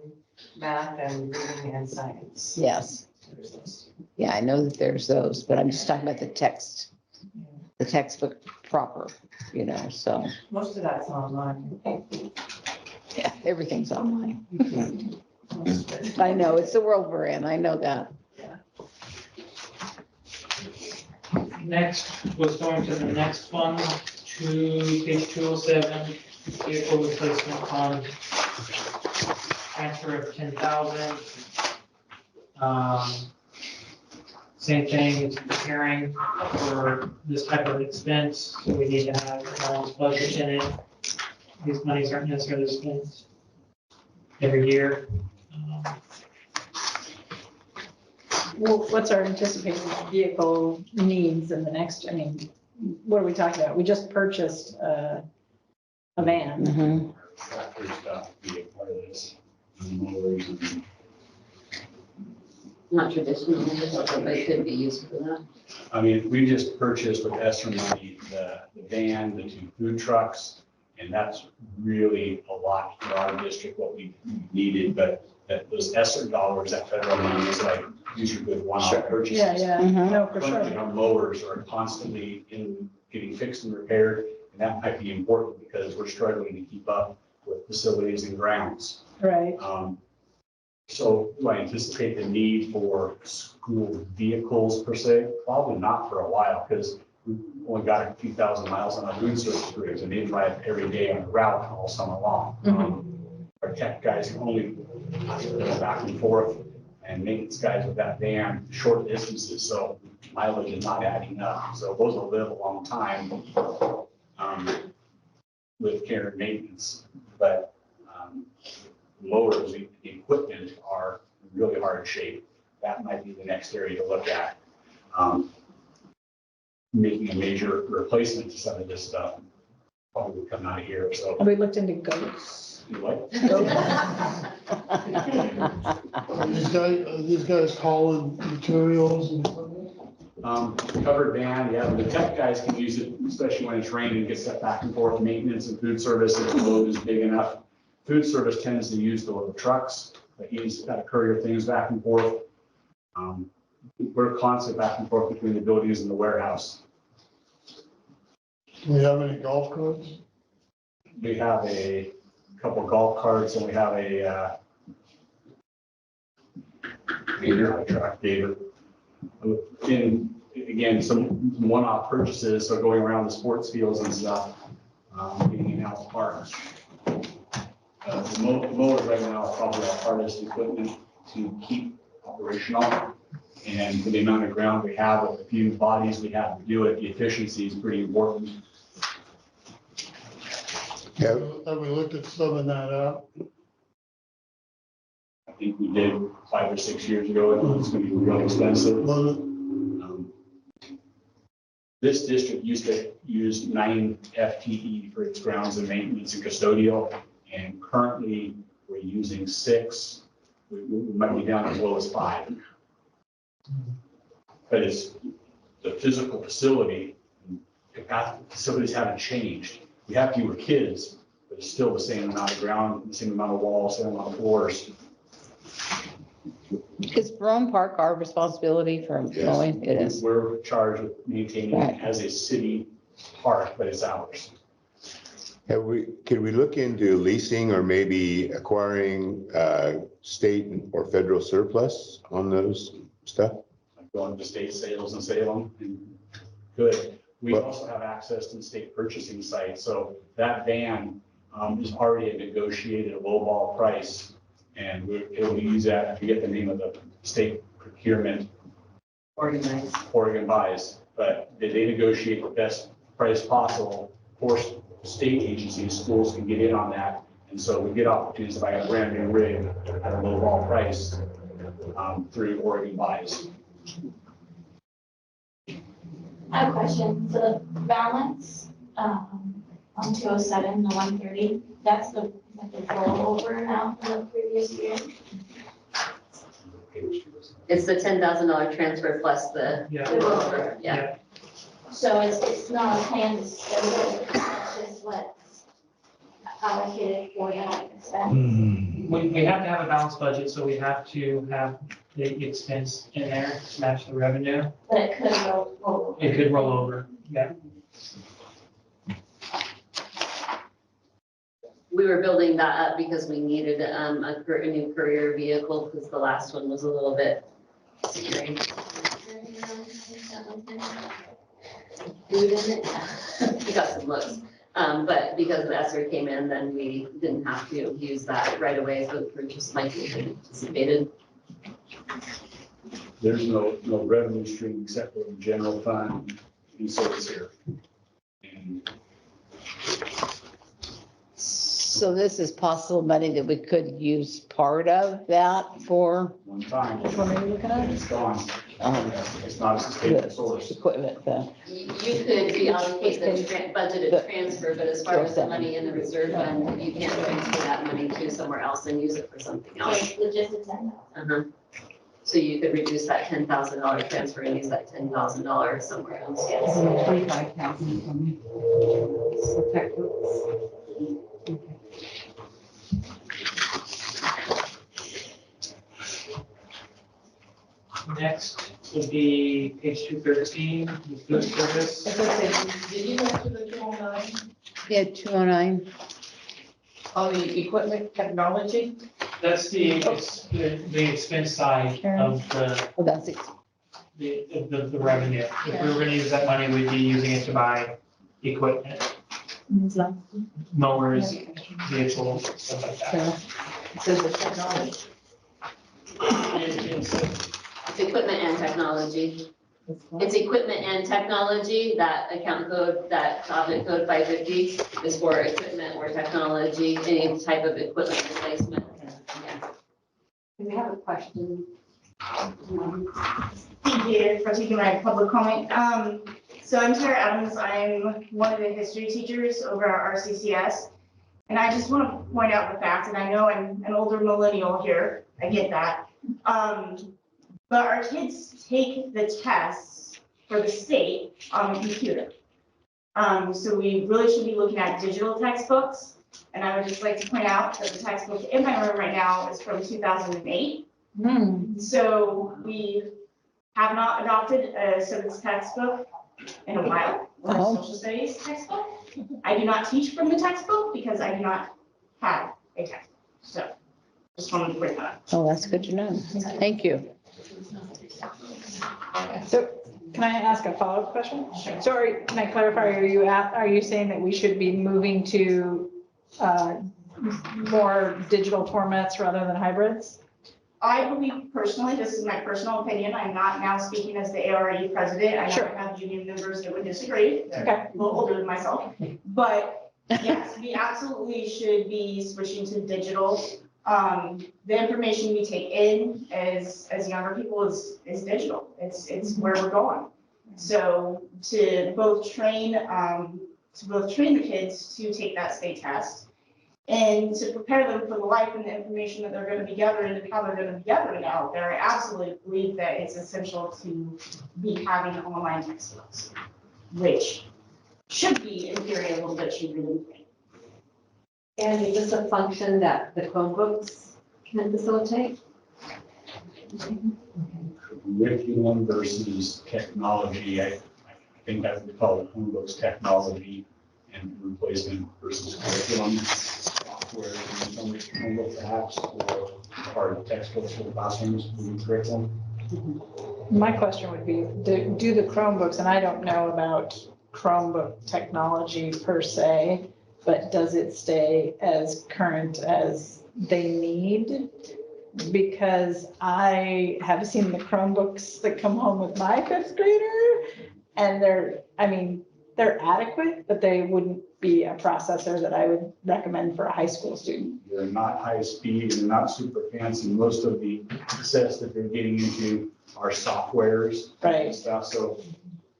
math and reading and science. Yes. Yeah, I know that there's those, but I'm just talking about the textbook proper, so. Most of that's online. Yeah, everything's online. I know, it's the world we're in. I know that. Next, was going to the next fund, page 207, vehicle replacement fund. Transfer of 10,000. Same thing, it's preparing for this type of expense, so we need to have a balanced budget in it. These monies aren't necessarily spent every year. Well, what's our anticipated vehicle needs in the next, I mean, what are we talking about? We just purchased a van. Mhm. Tractor stuff, be a part of this. Mowers and Not traditional, but it could be used for that. I mean, we just purchased with ESSER money, the van, the 2 food trucks, and that's really a lot for our district, what we needed, but that those ESSER dollars, that federal money is like, these are good one-off purchases. Yeah, no, for Currently, sure. our mowers are constantly getting fixed and repaired, and that might be important because we're struggling to keep up with facilities and grounds. Right. So do I anticipate the need for school vehicles per se? Probably not for a while, because we've only got a few thousand miles on our food service crews, and they drive every day on the route all summer long. Our tech guys can only go back and forth, and maintenance guys with that van, short distances, so mileage is not adding up. So those will live a long time with care and maintenance, but motors, the equipment are in really hard shape. That might be the next area to look at. Making a major replacement to some of this stuff probably would come out of here, so. Have we looked into goats? You what? These guys hauling materials and equipment? Covered van, yeah, the tech guys can use it, especially when it's raining, get set back and forth, maintenance and food service, if the load is big enough. Food service tends to use the trucks, but he's got to courier things back and forth. We're constant back and forth between the buildings and the warehouse. Do we have any golf carts? We have a couple of golf carts and we have a truck, David. In, again, some one-off purchases, so going around the sports fields and stuff, being in house parks. The mower right now is probably our hardest equipment to keep operational. And for the amount of ground we have, with the few bodies we have to do it, the efficiency is pretty important. Have we looked at subbing that out? I think we did 5 or 6 years ago, and it's going to be real expensive. This district used to use 9 FTE for its grounds and maintenance and custodial, and currently we're using 6. We might be down as low as 5. But it's the physical facility, facilities haven't changed. We have fewer kids, but it's still the same amount of ground, the same amount of walls, same amount of floors. Is Brown Park our responsibility for mowing? It is. We're charged with maintaining it as a city park, but it's ours. Can we look into leasing or maybe acquiring state or federal surplus on those stuff? Like going to state sales in Salem, good. We also have access to the state purchasing site, so that van is already a negotiated lowball price, and we'll use that. I forget the name of the state procurement. Oregon buys, but they negotiate the best price possible. Of course, state agencies, schools can get in on that, and so we get opportunities. If I got a brand new rig at a lowball price through Oregon buys. I have a question. So the balance on 207, the 130, that's the rollover now from the previous year. It's the $10,000 transfer plus the rollover. Yeah. So it's not a plan to spend it, it's just what's allocated for that expense. We have to have a balanced budget, so we have to have the expense in there to match the revenue. But it could roll over. It could roll over, yeah. We we were building that up because we needed a new courier vehicle because the last one was a little bit scary. We got some looks, but because the ESSER came in, then we didn't have to use that right away for the purchase like we had anticipated. There's no revenue stream except for the general fund, and so it's here. And So this is possible money that we could use part of that for one time, which one are you looking at? it's gone. Um, It's not a sustainable the source. equipment, You could reallocate the budgeted transfer, but as far as the money in the reserve fund, you can't transfer that money to somewhere else and use it for something else. Like logistics and So you could reduce that $10,000 transfer and use that $10,000 somewhere else, yes. 25,000 from me. So textbooks. Next would be page 213, the food service. Did you go to the 209 Yeah, 209. on the equipment technology? That's the expense side of Oh, that's it. the revenue. If we were gonna use that money, we'd be using it to buy equipment, mowers, vehicles, stuff like that. So the technology. It's equipment and technology. It's equipment and technology, that account code, that object code 550 is for equipment or technology, any type of equipment replacement. Yeah. We have a question. Thank you for taking my public comment. So I'm Tara Adams. I'm one of the history teachers over at RCCS. And I just want to point out the fact, and I know I'm an older millennial here, I get that. But our kids take the tests for the state on the computer. So we really should be looking at digital textbooks. And I would just like to point out that the textbook in my room right now is from 2008. So we have not adopted a civics textbook in a while, or a social studies textbook. I do not teach from the textbook because I do not have a textbook. So just wanted to bring that up. Oh, that's good to know. Thank you. So can I ask a follow-up question? Sorry, can I clarify, are you saying that we should be moving to more digital formats rather than hybrids? I believe personally, this is my personal opinion, I'm not now speaking as the ARE president. I know I have union members that would disagree, they're a little older than myself. But yes, we absolutely should be switching to digital. The information we take in as younger people is digital. It's where we're going. So to both train the kids to take that state test and to prepare them for the life and the information that they're going to be gathering and how they're going to be gathering it out there, I absolutely believe that it's essential to be having online textbooks, which should be in theory a little bit cheaper than print. And is this a function that the Chromebooks can facilitate? Curriculum versus technology, I think I would call it Chromebooks technology and replacement versus curriculum. Software, some Chromebook perhaps, or textbooks for the classrooms, curriculum. My question would be, do the Chromebooks, and I don't know about Chromebook technology per se, but does it stay as current as they need? Because I have seen the Chromebooks that come home with my fifth grader, and they're adequate, but they wouldn't be a processor that I would recommend for a high school student. They're not high speed and not super fancy. Most of the access that they're getting into are softwares and stuff. So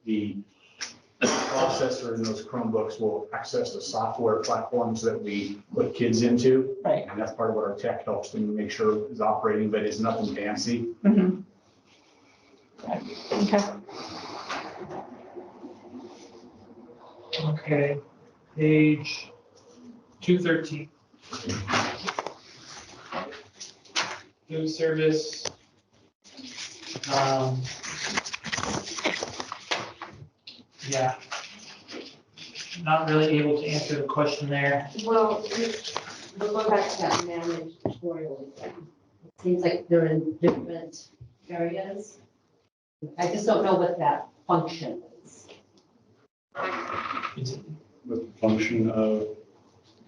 the processor in those Chromebooks will access the software platforms that we put kids into. Right. And that's part of what our tech helps them make sure is operating, but it's nothing fancy. Mm-hmm. Okay. Okay, page 213. Food service. Yeah. Not really able to answer the question there. Well, But going back to that managerial, it seems like they're in different areas. I just don't know what that function is. With the function of,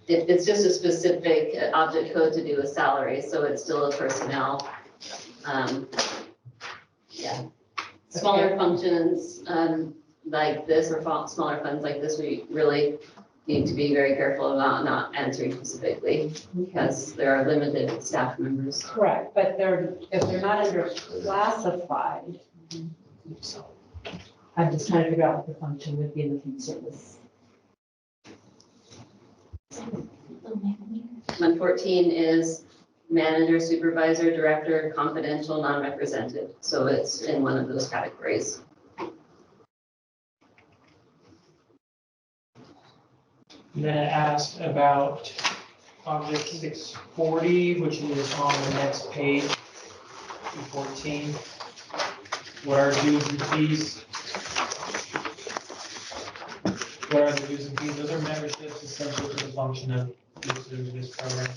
It's just a specific object code to do with salary, so it's still a personnel. Yeah. Smaller functions like this or smaller funds like this, we really need to be very careful about not answering specifically because there are limited staff members. Correct, but if they're not under classified, I'm just trying to figure out what the function would be in the food service. 114 is manager, supervisor, director, confidential, non-represented. So it's in one of those categories. Then it asked about object 640, which is on the next page, 214. What are dues and fees? What are the dues and fees? Those are memberships essential to the function of this program.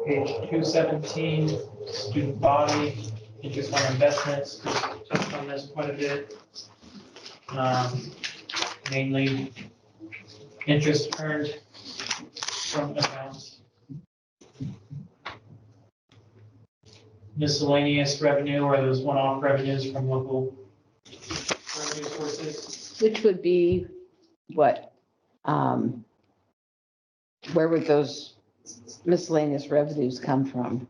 Page 217, student body, interest on investments, touched on this quite a bit. Mainly interest earned from accounts. Miscellaneous revenue are those one-off revenues from local revenue sources. Which would be what? Where would those miscellaneous revenues come from?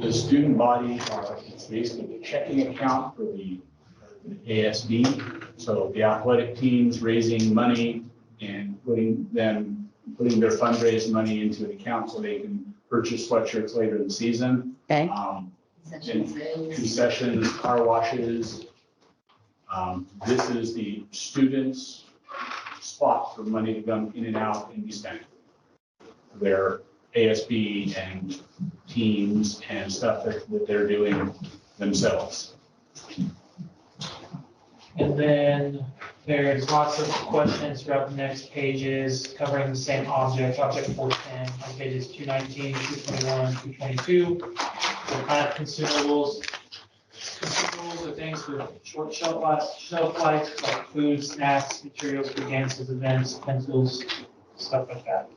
the student body it's basically the checking account for the ASB. So the athletic teams raising money and putting their fundraised money into an account so they can purchase sweatshirts later in the season. Okay. Concessions, car washes. This is the students' spot for money to come in and out and be spent. Their ASB and teams and stuff that they're doing themselves. And then there's lots of questions throughout the next pages covering the same object, object 410, on pages 219, 221, 222. What kind of consumables? Consumables are things with short shelf life, like food, snacks, materials for dances, events, pencils, stuff like that.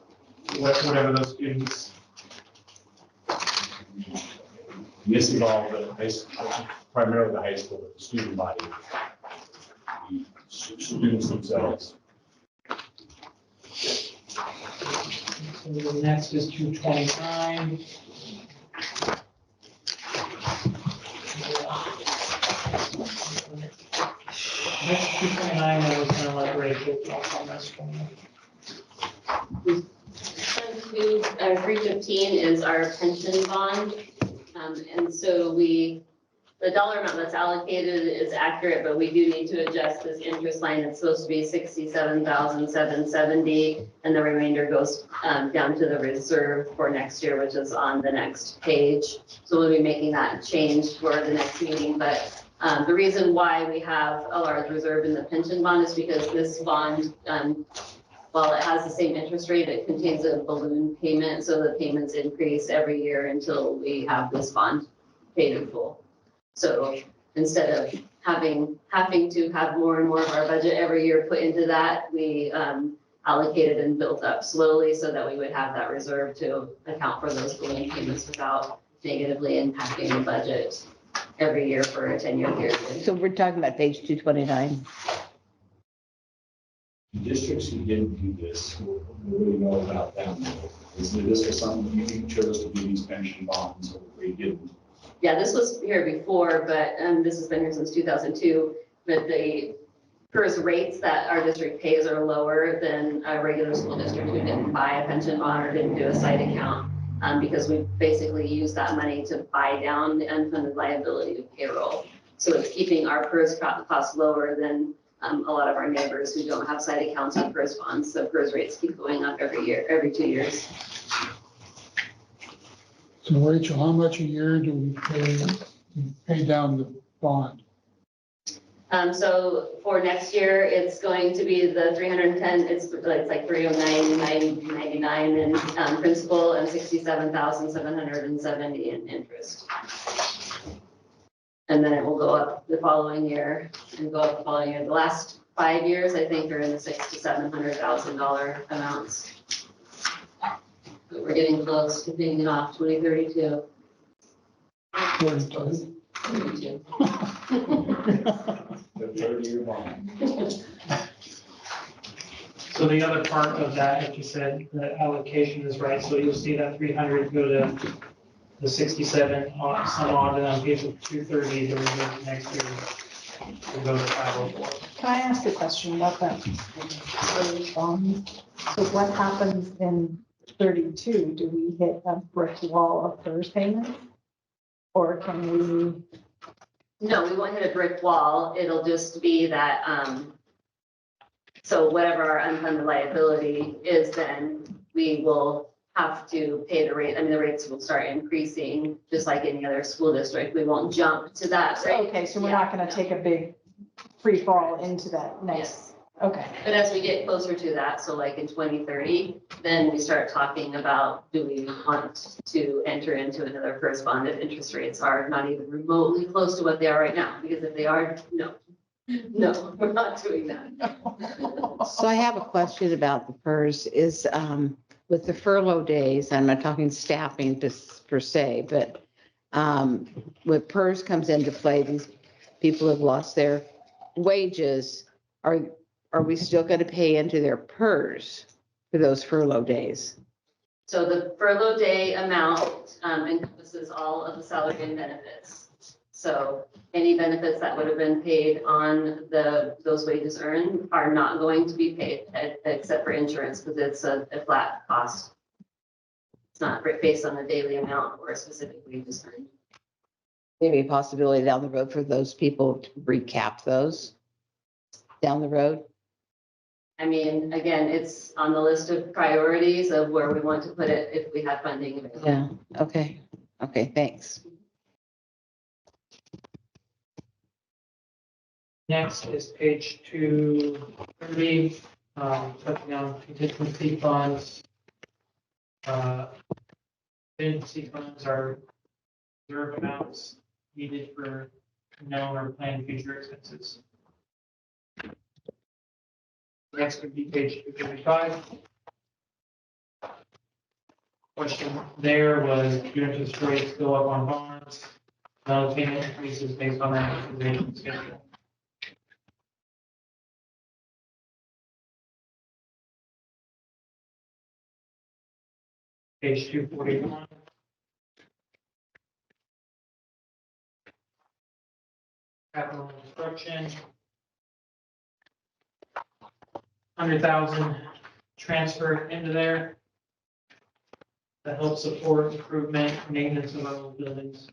Whatever those students. This is all the high school, primarily the high school, but the student body, the students themselves. So the next is 229. Next 229, I was kind of like Rachel talked on this one. 315 is our pension bond. And so the dollar amount that's allocated is accurate, but we do need to adjust this interest line. It's supposed to be 67,770, and the remainder goes down to the reserve for next year, which is on the next page. So we'll be making that change for the next meeting. But the reason why we have a large reserve in the pension bond is because this bond, while it has the same interest rate, it contains a balloon payment, so the payments increase every year until we have this bond paid in full. So instead of having to have more and more of our budget every year put into that, we allocated and built up slowly so that we would have that reserve to account for those balloon payments without negatively impacting the budget every year for a 10-year period. So we're talking about page 229. Districts who didn't do this will really know about them. This was something you chose to do these pension bonds, or they didn't. Yeah, this was here before, but this has been here since 2002. But the PERS rates that our district pays are lower than a regular school district who didn't buy a pension bond or didn't do a site account, because we basically use that money to buy down the unfunded liability of payroll. So it's keeping our PERS costs lower than a lot of our neighbors who don't have site accounts with PERS bonds. So PERS rates keep going up every year, every 2 years. So Rachel, how much a year do we pay down the bond? So for next year, it's going to be the 310, it's like 309,999 in principal and 67,770 in interest. And then it will go up the following year and go up the following year. The last 5 years, I think, are in the $600,000 to $700,000 amounts. But we're getting close to paying it off 2032. 32. 32. The 30-year bond. So the other part of that, like you said, the allocation is right, so you'll see that 300 go to the 67 on some odd, and on page 230, the remainder next year will go to 504. Can I ask a question about that? So what happens in 32? Do we hit a brick wall of PERS payments? Or can we? No, we won't hit a brick wall. It'll just be that, so whatever our unfunded liability is, then we will have to pay the rate. I mean, the rates will start increasing, just like any other school district. We won't jump to that rate. Okay, so we're not gonna take a big free fall into that next, okay. But as we get closer to that, so like in 2030, then we start talking about, do we want to enter into another PERS bond if interest rates are not even remotely close to what they are right now? Because if they are, no, we're not doing that. So I have a question about the PERS is, with the furlough days, I'm not talking staffing per se, but when PERS comes into play, these people have lost their wages. Are we still going to pay into their PERS for those furlough days? So the furlough day amount encompasses all of the salary and benefits. So any benefits that would have been paid on those wages earned are not going to be paid except for insurance, because it's a flat cost. It's not based on a daily amount or a specific wages earned. Maybe a possibility down the road for those people to recap those down the road? I mean, again, it's on the list of priorities of where we want to put it if we have funding available. Yeah, okay, thanks. Next is page 230, touching on contingency funds. Contingency funds are reserve amounts needed for known or planned future expenses. Next would be page 235. Question there was, do interest rates go up on bonds? No, payment increases based on that amortization schedule. Page 241. Capital construction. 100,000 transfer into there. To help support improvement, maintenance of our old buildings.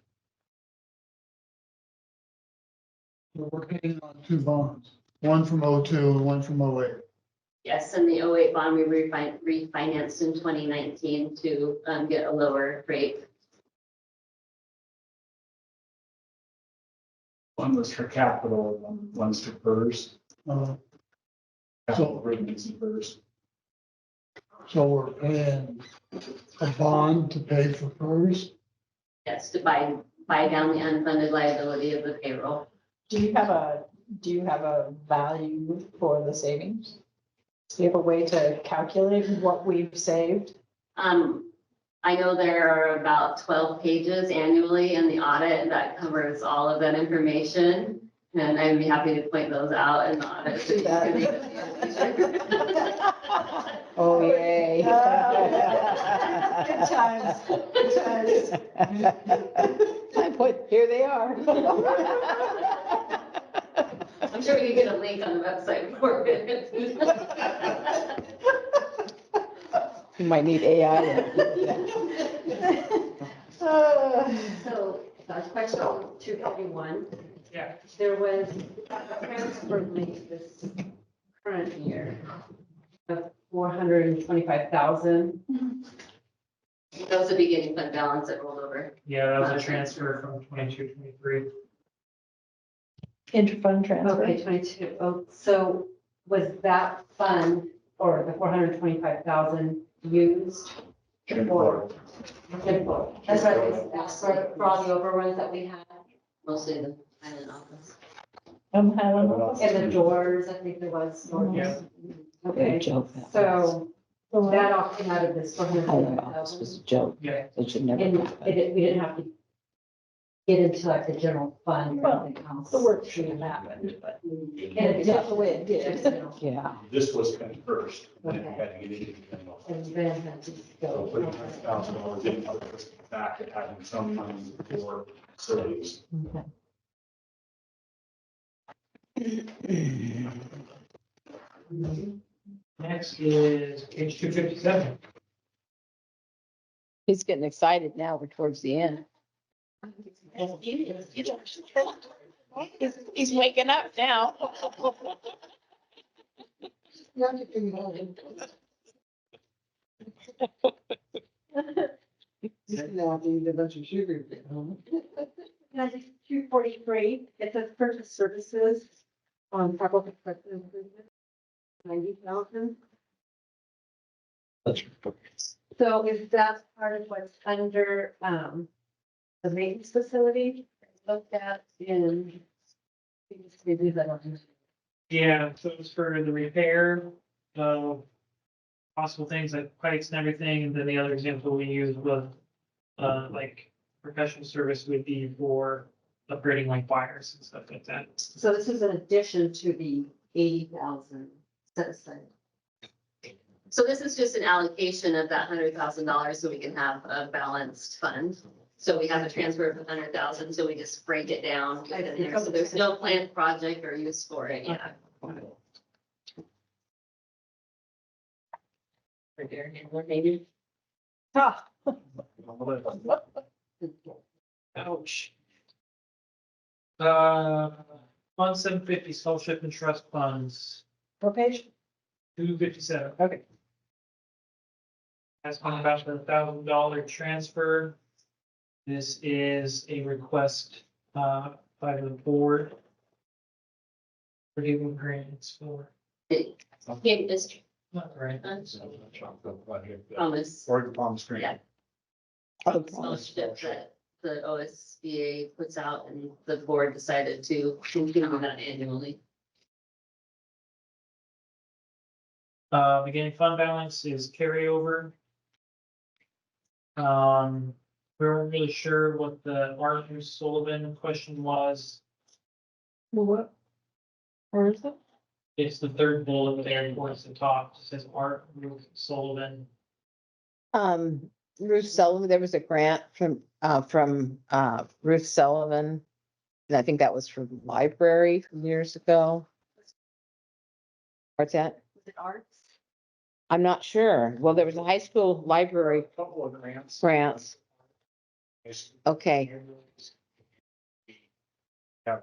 We're working on 2 bonds, one from '02 and one from '08. Yes, and the 08 bond we refinanced in 2019 to get a lower rate. One was for capital, one's for PERS. So- Capital improvements and PERS. So we're paying a bond to pay for PERS. Yes, to buy down the unfunded liability of the payroll. Do you have a value for the savings? Do you have a way to calculate what we've saved? I know there are about 12 pages annually in the audit that covers all of that information. And I'd be happy to point those out in the audit. So you can read it. Oh, yay. Good times, good times. Here they are. I'm sure we can get a link on the website before it. You might need AI. So, question 241. Yeah. There was a transfer made this current year of 425,000. That was the beginning fund balance that rolled over. Yeah, that was a transfer from 22, 23. Interfund transfer. Okay, 22. Oh, so was that fund or the 425,000 used? For That's right, that's for all the overruns that we had. Mostly the island office. And the doors, I think there was. doors. Yeah. Okay, Joke. so that all came out of this Highland office was a 425,000. joke. Yeah. It should never And happen. we didn't have to get into like the general fund or Well, anything else. The work should have happened, but And it did the way it did. Yeah. This was spent first, then it Okay. had to get into the general. And then had to So go. putting $100,000 in, back at having some money for facilities. Next is page 257. He's getting excited now. We're towards the end. He's waking up now. Now, I need a bunch of sugar at home. 243, it says purchase services on public improvement, 90,000. So is that part of what's under, the maintenance facility looked at in? Yeah, so it's for the repair of possible things like pipes and everything. And then the other example we used was, like professional service would be for upgrading like wires and stuff like that. So this is in addition to the 80,000 set aside. So this is just an allocation of that $100,000 so we can have a balanced fund. So we have a transfer of 100,000, so we just break it down. Get it in there. So there's no planned project or use for it, yeah. Right there, maybe. Ah. Ouch. Fund 750 scholarship and trust funds, What page? 257. Okay. That's one about the $1,000 transfer. This is a request by the board for giving grants for. Game district. Not right. Promise. Or the Palm Springs. Yeah. Scholarship that the OSBA puts out and the board decided to continue that annually. Beginning fund balance is carryover. We weren't really sure what the Arthur Sullivan question was. What? Where is it? It's the third bullet there towards the top. It says Art Ruth Sullivan. Ruth Sullivan, there was a grant from Ruth Sullivan. And I think that was for the library from years ago. What's that? Was it arts? I'm not sure. Well, there was a high school library Couple of grants. Okay, Have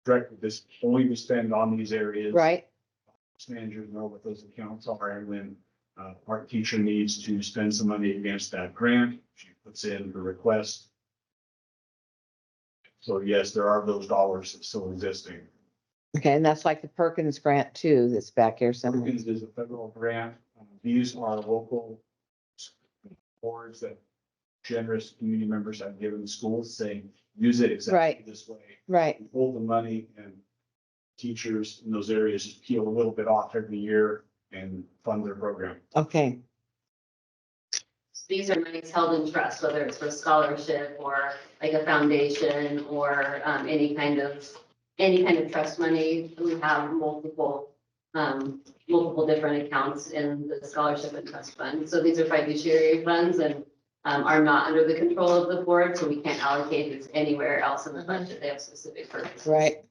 directed this only to spend on these areas. right? Managers know what those accounts are, and when our teacher needs to spend some money against that grant, she puts in the request. So yes, there are those dollars still existing. Okay, and that's like the Perkins grant too, that's back here somewhere. Perkins is a federal grant. These are local boards that generous community members have given the schools saying, use it exactly Right. this way. Right, Hold the money, and teachers in those areas just peel a little bit off every year and fund their program. okay, These are monies held in trust, whether it's for scholarship or like a foundation or any kind of trust money. We have multiple different accounts in the scholarship and trust fund. So these are fiduciary funds and are not under the control of the board, so we can't allocate these anywhere else in the budget. They have specific purposes. right.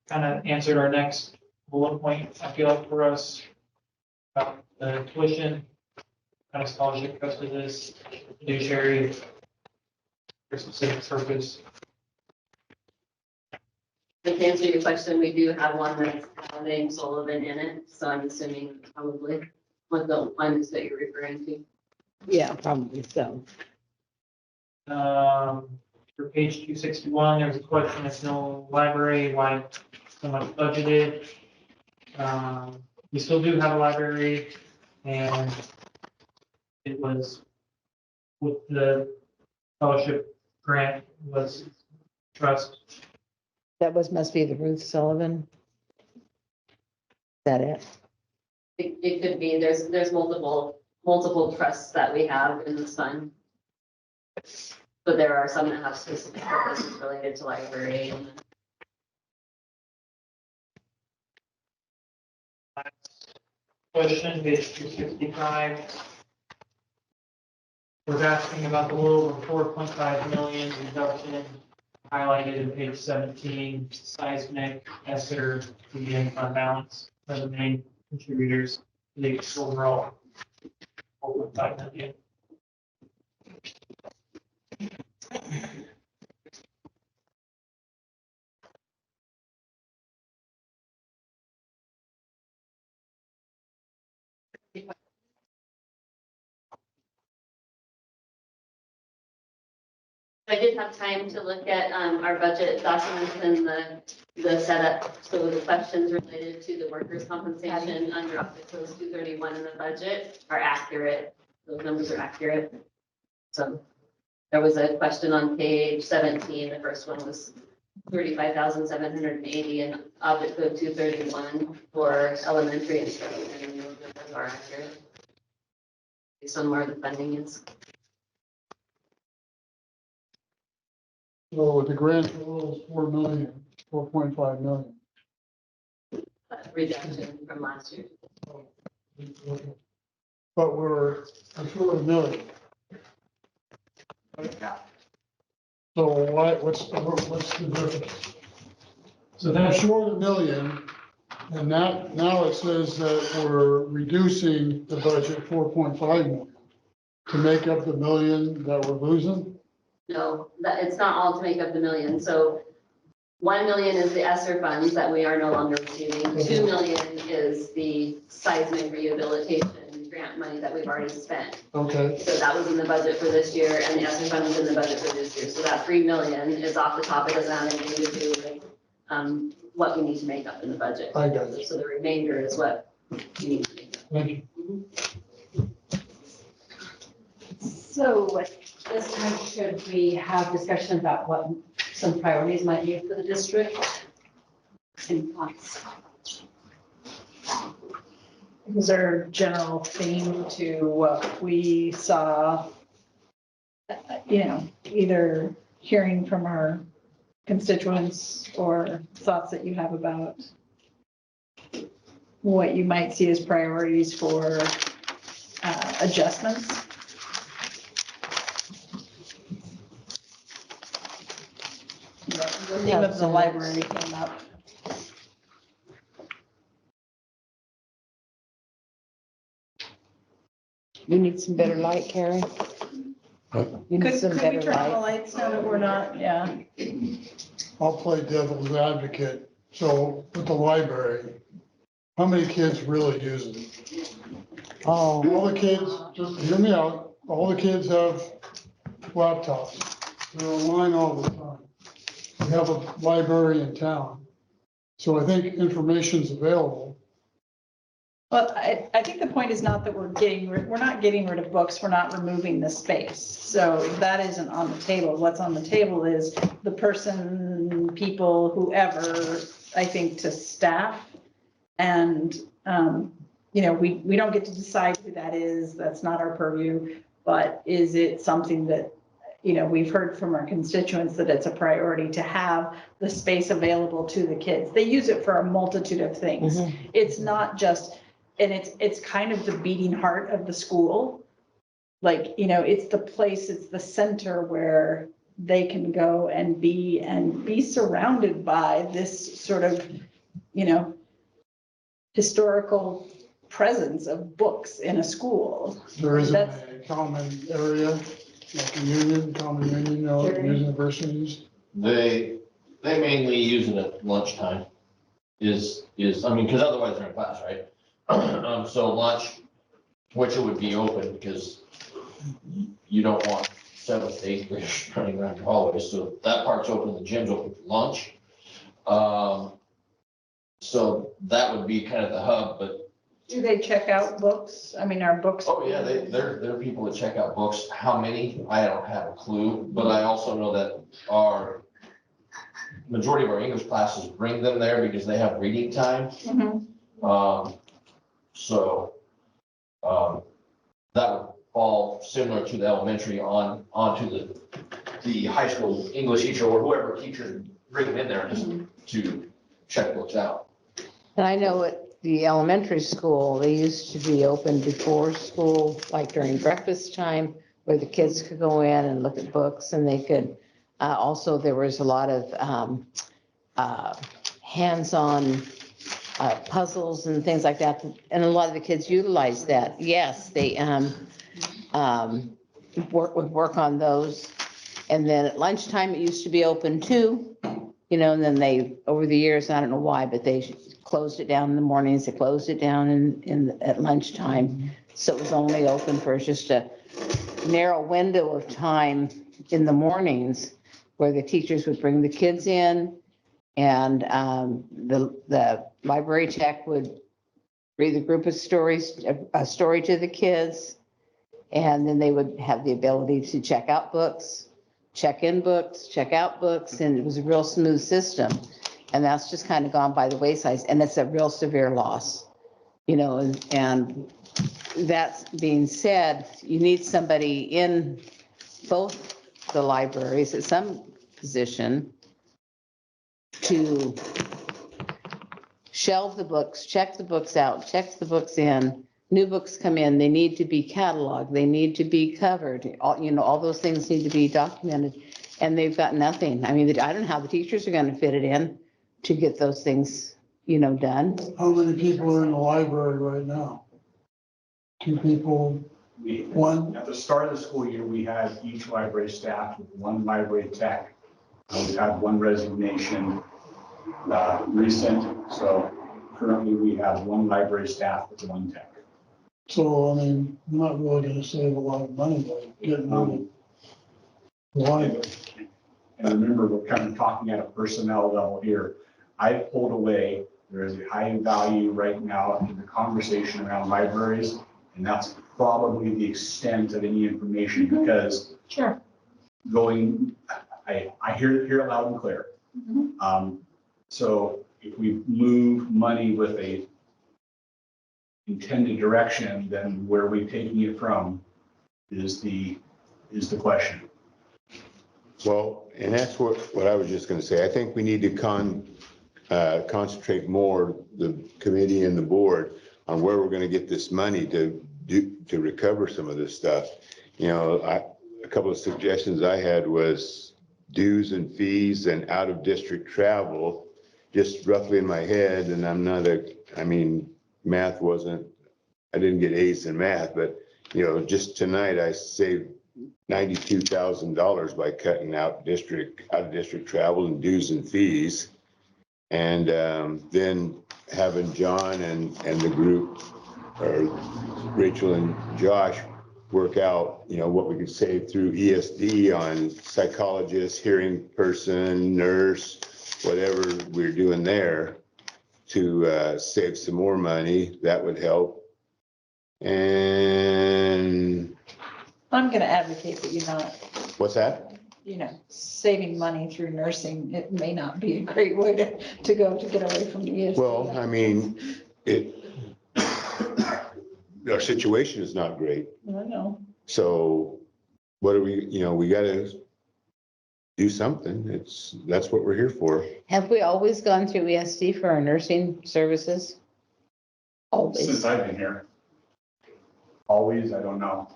Kind of answered our next bullet point, I feel like for us. About the tuition, kind of scholarship goes to this, fiduciary for specific purpose. But to answer your question, we do have one that's named Sullivan in it, so I'm assuming probably what the one is that you're referring to. Yeah, probably so. For page 261, there was a question of no library, why so much budgeted. We still do have a library, and it was with the fellowship grant was trust. That must be the Ruth Sullivan. Is that it? It could be, there's multiple trusts that we have in this fund. But there are some that have specific purposes related to library. Question, page 265. Was asking about the little over 4.5 million reduction highlighted in page 17, seismic, ESSER, median fund balance are the main contributors to the overall 4.5 million. I did have time to look at our budget documents and the setup. So the questions related to the workers' compensation under Office Code 231 in the budget are accurate. Those numbers are accurate. So there was a question on page 17. The first one was 35,780 in Office Code 231 for elementary instruction, and those numbers are accurate based on where the funding is. So the grant total is 4 million, 4.5 million. Reduction from last year. But we're short a million. So what's the difference? So We're that's short a million, and now it says that we're reducing the budget 4.5 million to make up the million that we're losing. No, that, it's not all to make up the million. So 1 million is the ESSER funds that we are no longer receiving. 2 million is the seismic rehabilitation grant money that we've already spent. Okay. So that was in the budget for this year, and the ESSER fund was in the budget for this year. So that 3 million is off the top. It doesn't have anything to do with what we need to make up in the budget. I got it. So the remainder is what we need to make up. Thank you. So at this time, should we have discussion about what some priorities might be for the district? Any thoughts? Is there a general theme to what we saw? Either hearing from our constituents or thoughts that you have about what you might see as priorities for adjustments? The theme of the library came up. You need some better light, Carrie? You need Could some we better turn on the light? lights now that we're not, yeah? I'll play devil's advocate. So with the library, how many kids really use it? Oh, All the kids, just hear me out, all the kids have laptops. They're online all the time. We have a library in town. So I think information's available. Well, I think the point is not that we're not getting rid of books, we're not removing the space. So that isn't on the table. What's on the table is the person, people, whoever, I think, to staff. And, we don't get to decide who that is. That's not our purview. But is it something that, we've heard from our constituents that it's a priority to have the space available to the kids. They use it for a multitude of things. It's not just, and it's kind of the beating heart of the school. Like, it's the place, it's the center where they can go and be surrounded by this sort of, historical presence of books in a school. There isn't a common area, like a common union, universities. They mainly use it at lunchtime because otherwise they're in class, right? So lunch, which it would be open because you don't want seventh, eighth graders running around your hallways, so that part's open, the gym's open for lunch. So that would be kind of the hub, but, Do they check out books? I mean, are books? oh yeah, there are people that check out books. How many? I don't have a clue, but I also know that our majority of our English classes bring them there because they have reading time. So, that would fall similar to the elementary onto the high school English teacher or whoever teacher bring them in there just to check books out. And I know at the elementary school, they used to be open before school, like during breakfast time, where the kids could go in and look at books, and they could, also, there was a lot of hands-on puzzles and things like that, and a lot of the kids utilized that. Yes, they would work on those. And then at lunchtime, it used to be open too, you know, and then they, over the years, I don't know why, but they closed it down in the mornings, they closed it down at lunchtime. So it was only open for just a narrow window of time in the mornings where the teachers would bring the kids in, and the library tech would read a group of stories, a story to the kids, and then they would have the ability to check out books, check in books, check out books, and it was a real smooth system. And that's just kind of gone by the wayside, and it's a real severe loss, you know, and that being said, you need somebody in both the libraries at some position to shelve the books, check the books out, check the books in. New books come in, they need to be cataloged, they need to be covered, all, you know, all those things need to be documented, and they've got nothing. I mean, I don't know how the teachers are going to fit it in to get those things, you know, done. How many people are in the library right now? 2 people, one? At the start of the school year, we had each library staffed with 1 library tech. We had 1 resignation recent, so currently we have 1 library staff with 1 tech. So, I mean, I'm not really gonna save a lot of money by getting rid of one. And remember, we're kind of talking at a personnel level here. I've pulled away, there is a high value right now in the conversation around libraries, and that's probably the extent of any information because Sure. I hear it loud and clear. So if we move money with a intended direction, then where are we taking it from is the question. Well, and that's what I was just going to say. I think we need to concentrate more, the committee and the board, on where we're going to get this money to recover some of this stuff. You know, a couple of suggestions I had was dues and fees and out of district travel, just roughly in my head. And I mean, math wasn't, I didn't get A's in math, but you know, just tonight I saved $92,000 by cutting out of district travel and dues and fees. And then having John and the group, or Rachel and Josh, work out, you know, what we could save through ESD on psychologist, hearing person, nurse, whatever we're doing there to save some more money. That would help. And I'm going to advocate that you're not, what's that? you know, saving money through nursing. It may not be a great way to go to get away from the ESD. Well, I mean, our situation is not great. I know. So what do we, you know, we got to do something. That's what we're here for. Have we always gone through ESD for our nursing services? Always. Since I've been here. Always, I don't know.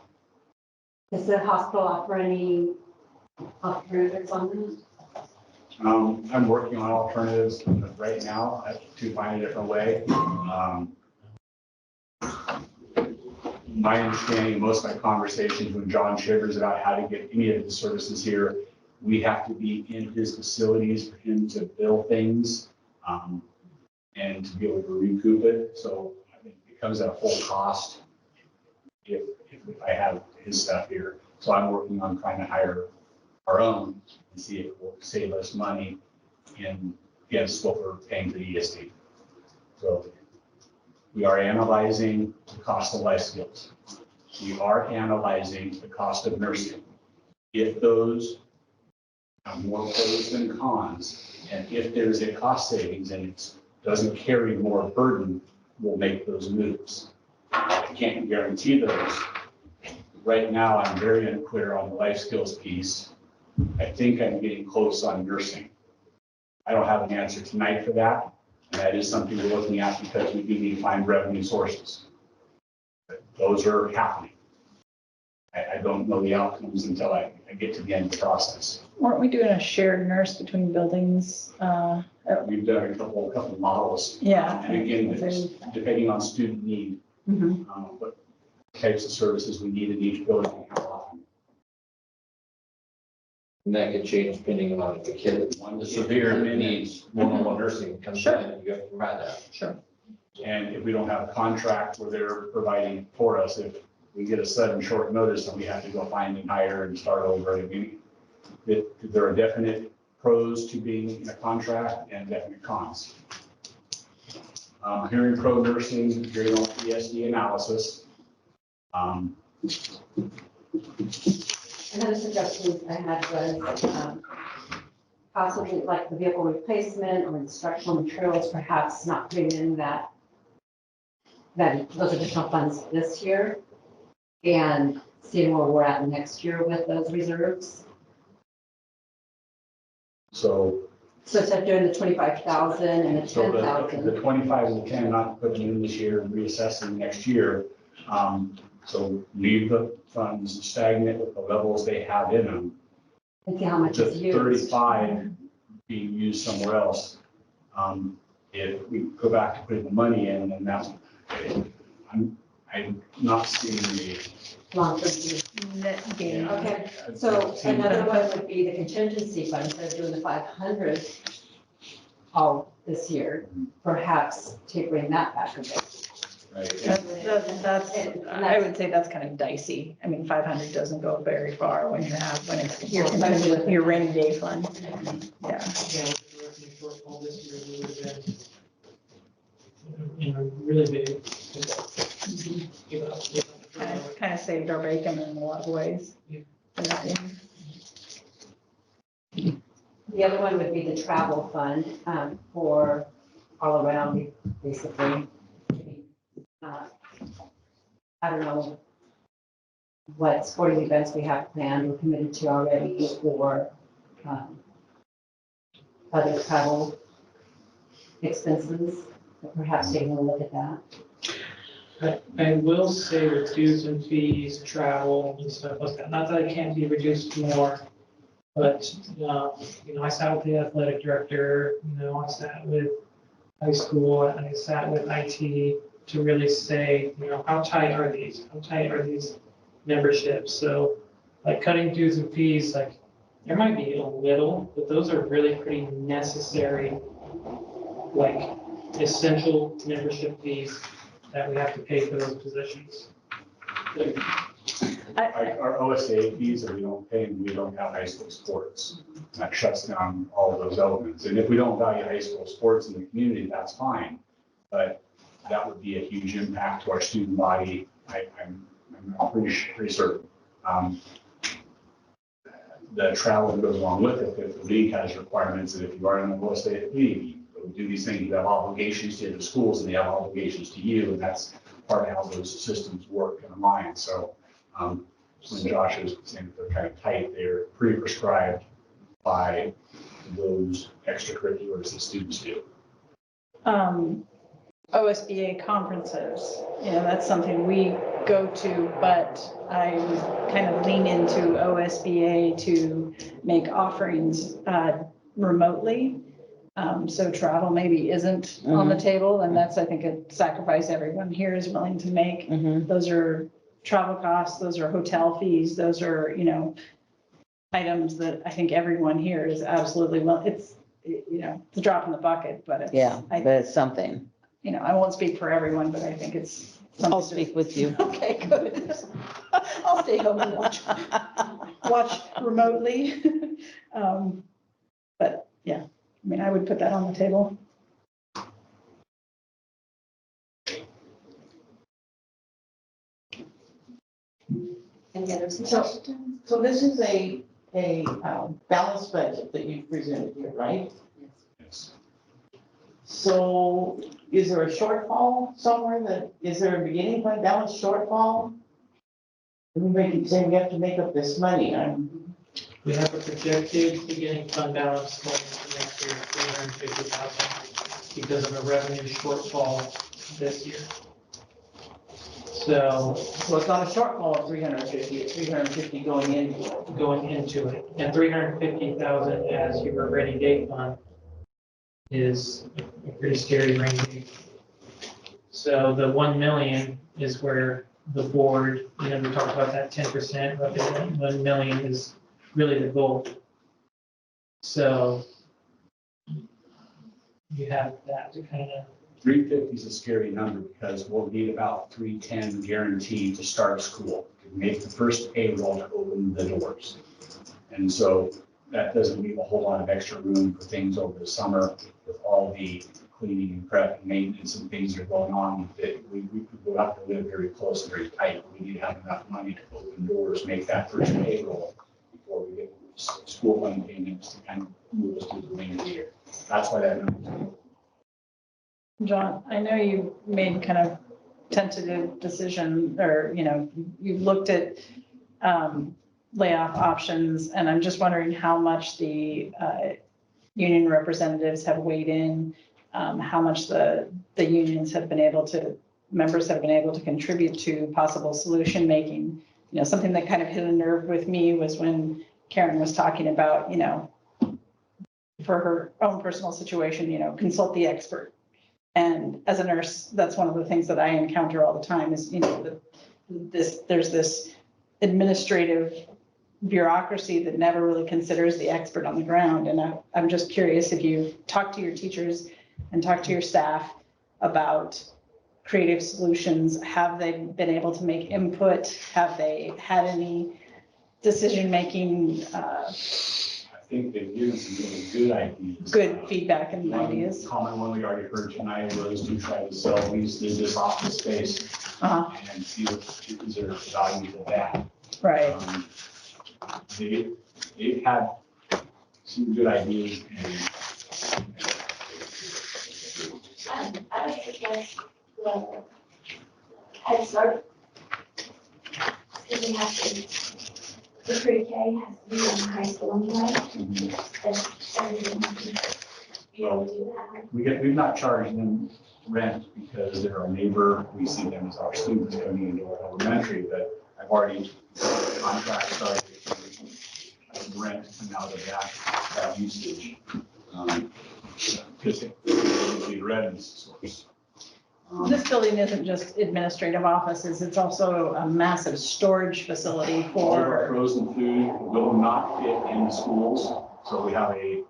Does the hospital offer any alternatives on that? I'm working on alternatives right now to find a different way. My understanding, most of my conversations with John Shivers about how to get any of the services here, we have to be in his facilities for him to bill things and to be able to recoup it. So I think it comes at a full cost if I have his stuff here. So I'm working on trying to hire our own and see if it will save us money against what we're paying to the ESD. So we are analyzing the cost of life skills. We are analyzing the cost of nursing. If those have more pros than cons, and if there's a cost savings and it doesn't carry more burden, we'll make those moves. I can't guarantee those. Right now, I'm very unclear on the life skills piece. I think I'm getting close on nursing. I don't have an answer tonight for that. And that is something we're looking at because we do need to find revenue sources. But those are happening. I don't know the outcomes until I get to the end of the process. Weren't we doing a shared nurse between buildings? We've done a couple of models. Yeah. And again, it's depending on student need, what types of services we need in each building and how often. And that can change depending on the kid. One The severe severe minute. needs one-on-one nursing comes in, and you have to provide that. Sure. And if we don't have a contract where they're providing for us, if we get a sudden short notice and we have to go find and hire and start over, I mean, there are definite pros to being in a contract and definite cons. Hearing pro nursing, hearing on ESD analysis. Another suggestion I had was possibly like the vehicle replacement or instructional materials, perhaps not putting in those additional funds this year and seeing where we're at next year with those reserves. So instead of doing the 25,000 and the So 10,000. the 25 and the 10, not putting in this year and reassessing next year. So leave the funds stagnant with the levels they have in them. And see how much The is used. 35 being used somewhere else. If we go back to putting the money in, then that's, I'm not seeing the. Long-term net gain. Okay, so another one would be the contingency fund, instead of doing the 500 all this year, perhaps tapering that back a bit. That's, I would say that's kind of dicey. I mean, 500 doesn't go very far when it's your rainy day fund. Yeah. Yeah, with the revenue shortfall this year, we would have been, really big. Give up. Kind of saved our bacon in a lot of ways. The other one would be the travel fund for all around, basically. I don't know what sporting events we have planned or committed to already or other travel expenses, but perhaps taking a look at that. I will say with dues and fees, travel and stuff like that, not that it can't be reduced more, but, I sat with the athletic director, I sat with high school, and I sat with IT to really say, how tight are these? How tight are these memberships? So like cutting dues and fees, like there might be a little, but those are really pretty necessary, like essential membership fees that we have to pay for those positions. Our OSA fees that we don't pay, and we don't have high school sports. That shuts down all of those elements. And if we don't value high school sports in the community, that's fine. But that would be a huge impact to our student body. I'm pretty certain. The travel that goes along with it, if the league has requirements that if you are in the OSA league, you do these things, you have obligations to the schools and they have obligations to you, and that's part of how those systems work in mind. So when Josh was saying that they're kind of tight, they're pre-prescribed by those extracurriculars that students do. OSBA conferences, that's something we go to, but I would kind of lean into OSBA to make offerings remotely. So travel maybe isn't on the table, and that's, I think, a sacrifice everyone here is willing to make. Those are travel costs, those are hotel fees, those are, items that I think everyone here is absolutely, it's a drop in the bucket, but it's. Yeah, but it's something. I won't speak for everyone, but I think it's. I'll speak with you. Okay, good. I'll stay home and watch remotely. But yeah, I mean, I would put that on the table. Any other So, suggestions? so this is a balanced budget that you've presented here, right? Yes. So is there a shortfall somewhere is there a beginning fund balance shortfall? Everybody keeps saying we have to make up this money. We have a projected beginning fund balance going into next year, 350,000, because of a revenue shortfall this year. So it's not a shortfall of 350, it's 350 going into it. And 350,000 as your ready date fund is a pretty scary range. So the 1 million is where the board, we talked about that 10%, roughly 1 million is really the goal. So you have that to kind of. 350 is a scary number because we'll need about 310 guaranteed to start school, to make the first payroll to open the doors. And so that doesn't leave a whole lot of extra room for things over the summer with all the cleaning and prep and maintenance and things that are going on. That we will have to live very close, very tight. We need to have enough money to open doors, make that first payroll before we get school fund payments to kind of move us through the remainder of the year. That's why that number. John, I know you made kind of tentative decision, or, you've looked at layoff options, and I'm just wondering how much the union representatives have weighed in, how much the unions have been able to, members have been able to contribute to possible solution making. Something that kind of hit a nerve with me was when Karen was talking about, for her own personal situation, consult the expert. And as a nurse, that's one of the things that I encounter all the time is, there's this administrative bureaucracy that never really considers the expert on the ground. And I'm just curious if you talk to your teachers and talk to your staff about creative solutions. Have they been able to make input? Have they had any decision-making? I think they've given some really good ideas. Good feedback and ideas. Common one we already heard tonight was to try to sell this office space and see what is there value to that. Right. They've had some good ideas and. I would suggest the Head Start. Because we have to, the pre-K has to be in high school anyway. And everything has to be able to do that. We've not charged them rent because they're our neighbor. We see them as our students coming into our elementary, but I've already contract started rent and out of that usage. Because it's the revenue source. This building isn't just administrative offices, it's also a massive storage facility All of our for. frozen food will not fit in the schools. So we have a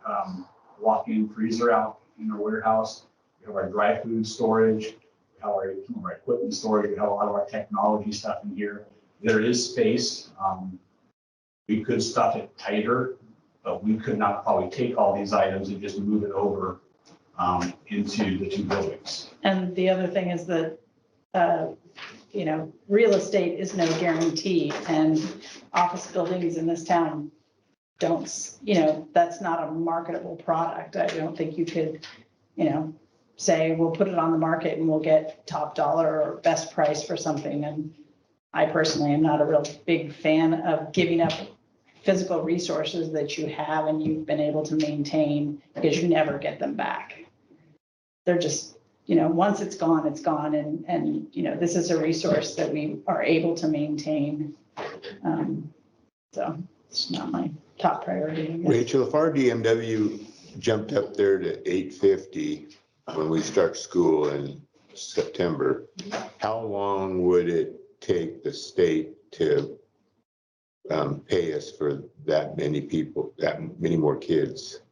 walk-in freezer out in our warehouse. We have our dry food storage. We have our equipment storage. We have a lot of our technology stuff in here. There is space. We could stuff it tighter, but we could not probably take all these items and just move it over into the two buildings. And the other thing is that, real estate is no guarantee, and office buildings in this town don't, that's not a marketable product. I don't think you could, say, we'll put it on the market and we'll get top dollar or best price for something. And I personally am not a real big fan of giving up physical resources that you have and you've been able to maintain because you never get them back. They're just, once it's gone, it's gone. And this is a resource that we are able to maintain. So it's not my top priority, I guess. Rachel, if our DMW jumped up there to 850 when we start school in September, how long would it take the state to pay us for that many people, that many more kids?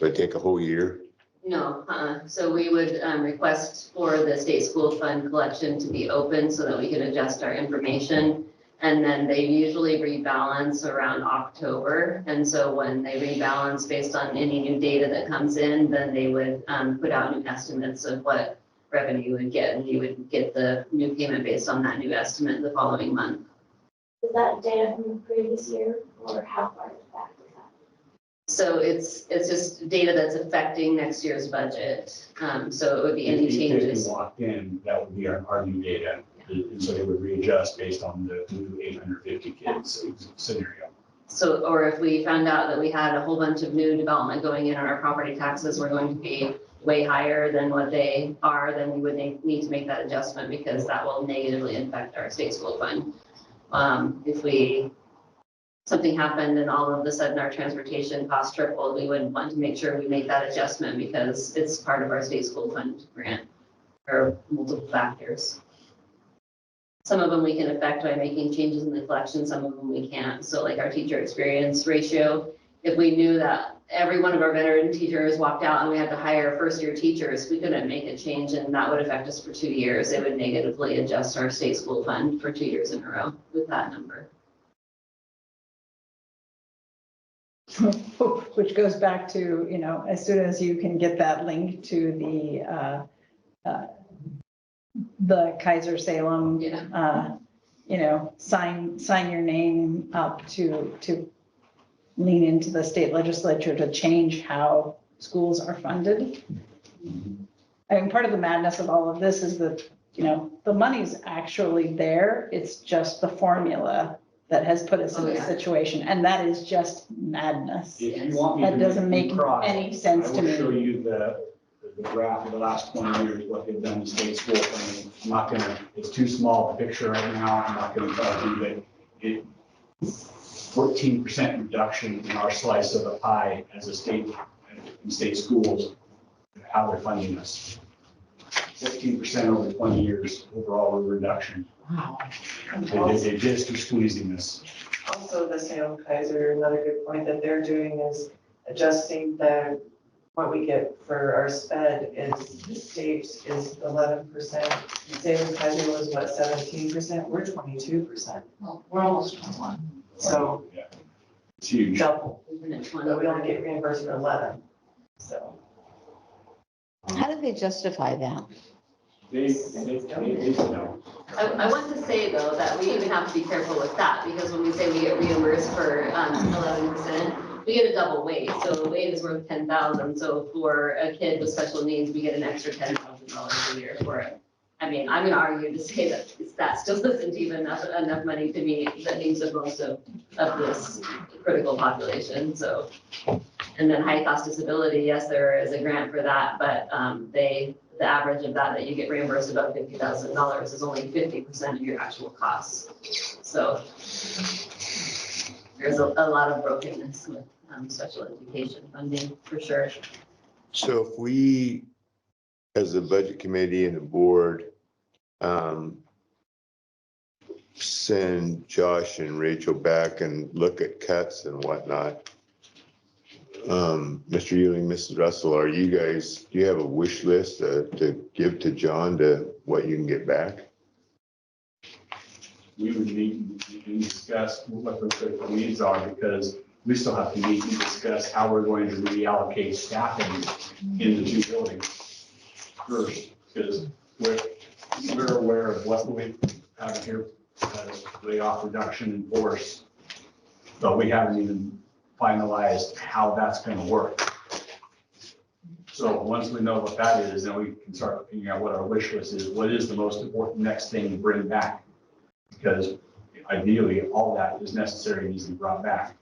Would it take a whole year? No, so we would request for the state school fund collection to be open so that we can adjust our information. And then they usually rebalance around October. And so when they rebalance based on any new data that comes in, then they would put out new estimates of what revenue you would get, and you would get the new payment based on that new estimate the following month. Is that data from the previous year, or how far back is that? So it's just data that's affecting next year's budget. So it would be any changes. Locked in, that would be our new data. And so they would readjust based on the new 850 kids scenario. So, or if we found out that we had a whole bunch of new development going in on our property taxes, we're going to be way higher than what they are, then we would need to make that adjustment because that will negatively affect our state school fund. If something happened and all of a sudden our transportation costs tripled, we would want to make sure we make that adjustment because it's part of our state school fund grant or multiple factors. Some of them we can affect by making changes in the collection, some of them we can't. So like our teacher experience ratio, if we knew that every one of our veteran teachers walked out and we had to hire first-year teachers, we couldn't make a change and that would affect us for 2 years. It would negatively adjust our state school fund for 2 years in a row with that number. Which goes back to, you know, as soon as you can get that link to the Kaiser Salem, you know, sign your name up to lean into the state legislature to change how schools are funded. I mean, part of the madness of all of this is that, you know, the money's actually there. It's just the formula that has put us in this situation. And that is just madness. If you want me That to doesn't make cry, any sense to I will show me. you the graph of the last 20 years, what they've done in state school funding. I'm not gonna, it's too small a picture right now. I'm not gonna tell you that it 14% reduction in our slice of the pie as a state, in state schools, how they're funding us. 15% over 20 years overall reduction. Wow. They just are squeezing us. Also, the Salem Kaiser, another good point that they're doing is adjusting what we get for our sped is, the state is 11%. Salem Kaiser was what, 17%? We're 22%. Well, we're almost 21. So Yeah, it's huge. double, but we only get reimbursed for 11, so. How do they justify that? They don't. I want to say though, that we even have to be careful with that because when we say we get reimbursed for 11%, we get a double weight. So a weight is worth 10,000. So for a kid with special needs, we get an extra $10,000 a year for it. I mean, I'm gonna argue to say that still isn't even enough money to meet the needs of most of this critical population, so. And then high cost disability, yes, there is a grant for that, but the average of that you get reimbursed about $50,000 is only 50% of your actual costs. So there's a lot of brokenness with special education funding for sure. So if we, as a budget committee and the board, send Josh and Rachel back and look at cuts and whatnot. Mr. Ewing, Mrs. Russell, do you have a wish list to give to John to what you can get back? We would meet and discuss what the critical needs are because we still have to meet and discuss how we're going to reallocate staffing in the two buildings first, because we're aware of what we have here as layoff reduction in force, but we haven't even finalized how that's going to work. So once we know what that is, then we can start figuring out what our wish list is. What is the most important next thing to bring back? Because ideally, all that is necessary needs to be brought back.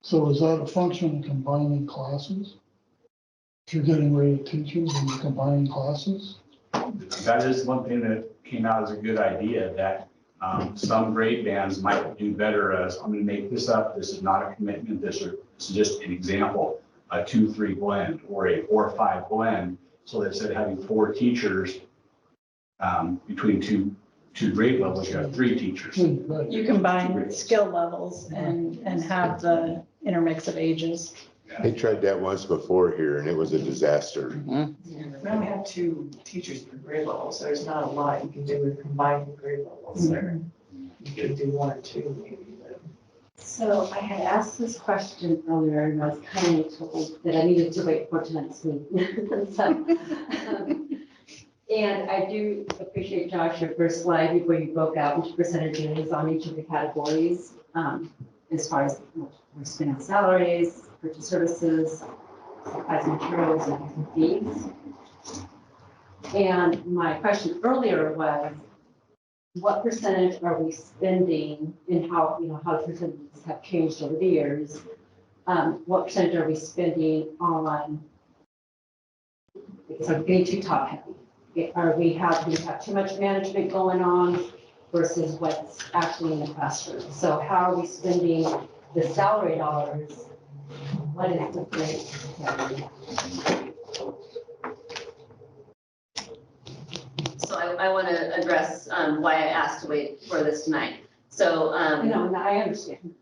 So is that a function of combining classes? If you're getting rid of teachers and you're combining classes? That is one thing that came out as a good idea, that some grade bands might do better as, I'm going to make this up, this is not a commitment, this is just an example, a 2-3 blend or a 4-5 blend. So instead of having 4 teachers between two grade levels, you have 3 teachers. You combine skill levels and have the intermix of ages. They tried that once before here and it was a disaster. We only have 2 teachers per grade level, so there's not a lot you can do with combining grade levels there. you could do one or two maybe, but. So I had asked this question earlier and I was kind of told that I needed to wait for tonight's meeting. So, and I do appreciate, Josh, your first slide where you broke out into percentages on each of the categories, as far as we're spending on salaries, purchase services, supplies and materials, and fees. And my question earlier was, what percentage are we spending and how, how the percentages have changed over the years? What percentage are we spending on, so getting too top heavy? Do we have too much management going on versus what's actually in the classroom? So how are we spending the salary dollars? What is the rate? So I want to address why I asked to wait for this tonight. So No, I understand.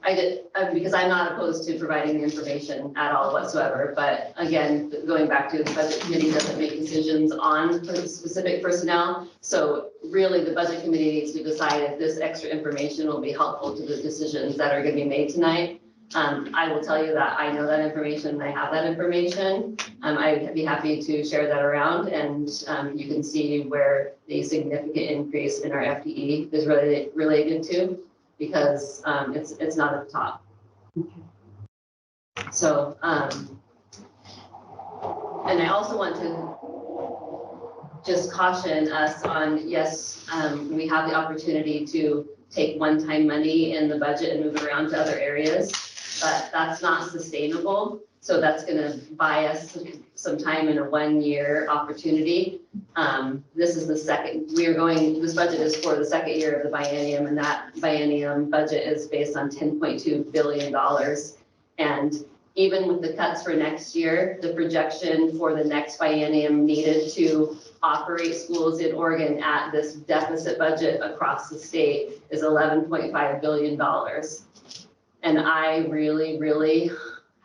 I did, because I'm not opposed to providing the information at all whatsoever. But again, going back to the budget committee doesn't make decisions on specific personnel. So really the budget committee needs to decide if this extra information will be helpful to the decisions that are going to be made tonight. I will tell you that I know that information and I have that information. I'd be happy to share that around and you can see where the significant increase in our FTE is related to, because it's not at the top. So, and I also want to just caution us on, yes, we have the opportunity to take one-time money in the budget and move it around to other areas, but that's not sustainable. So that's going to buy us some time in a one-year opportunity. This is the second, this budget is for the second year of the biennium, and that biennium budget is based on $10.2 billion. And even with the cuts for next year, the projection for the next biennium needed to operate schools in Oregon at this deficit budget across the state is $11.5 billion. And I really, really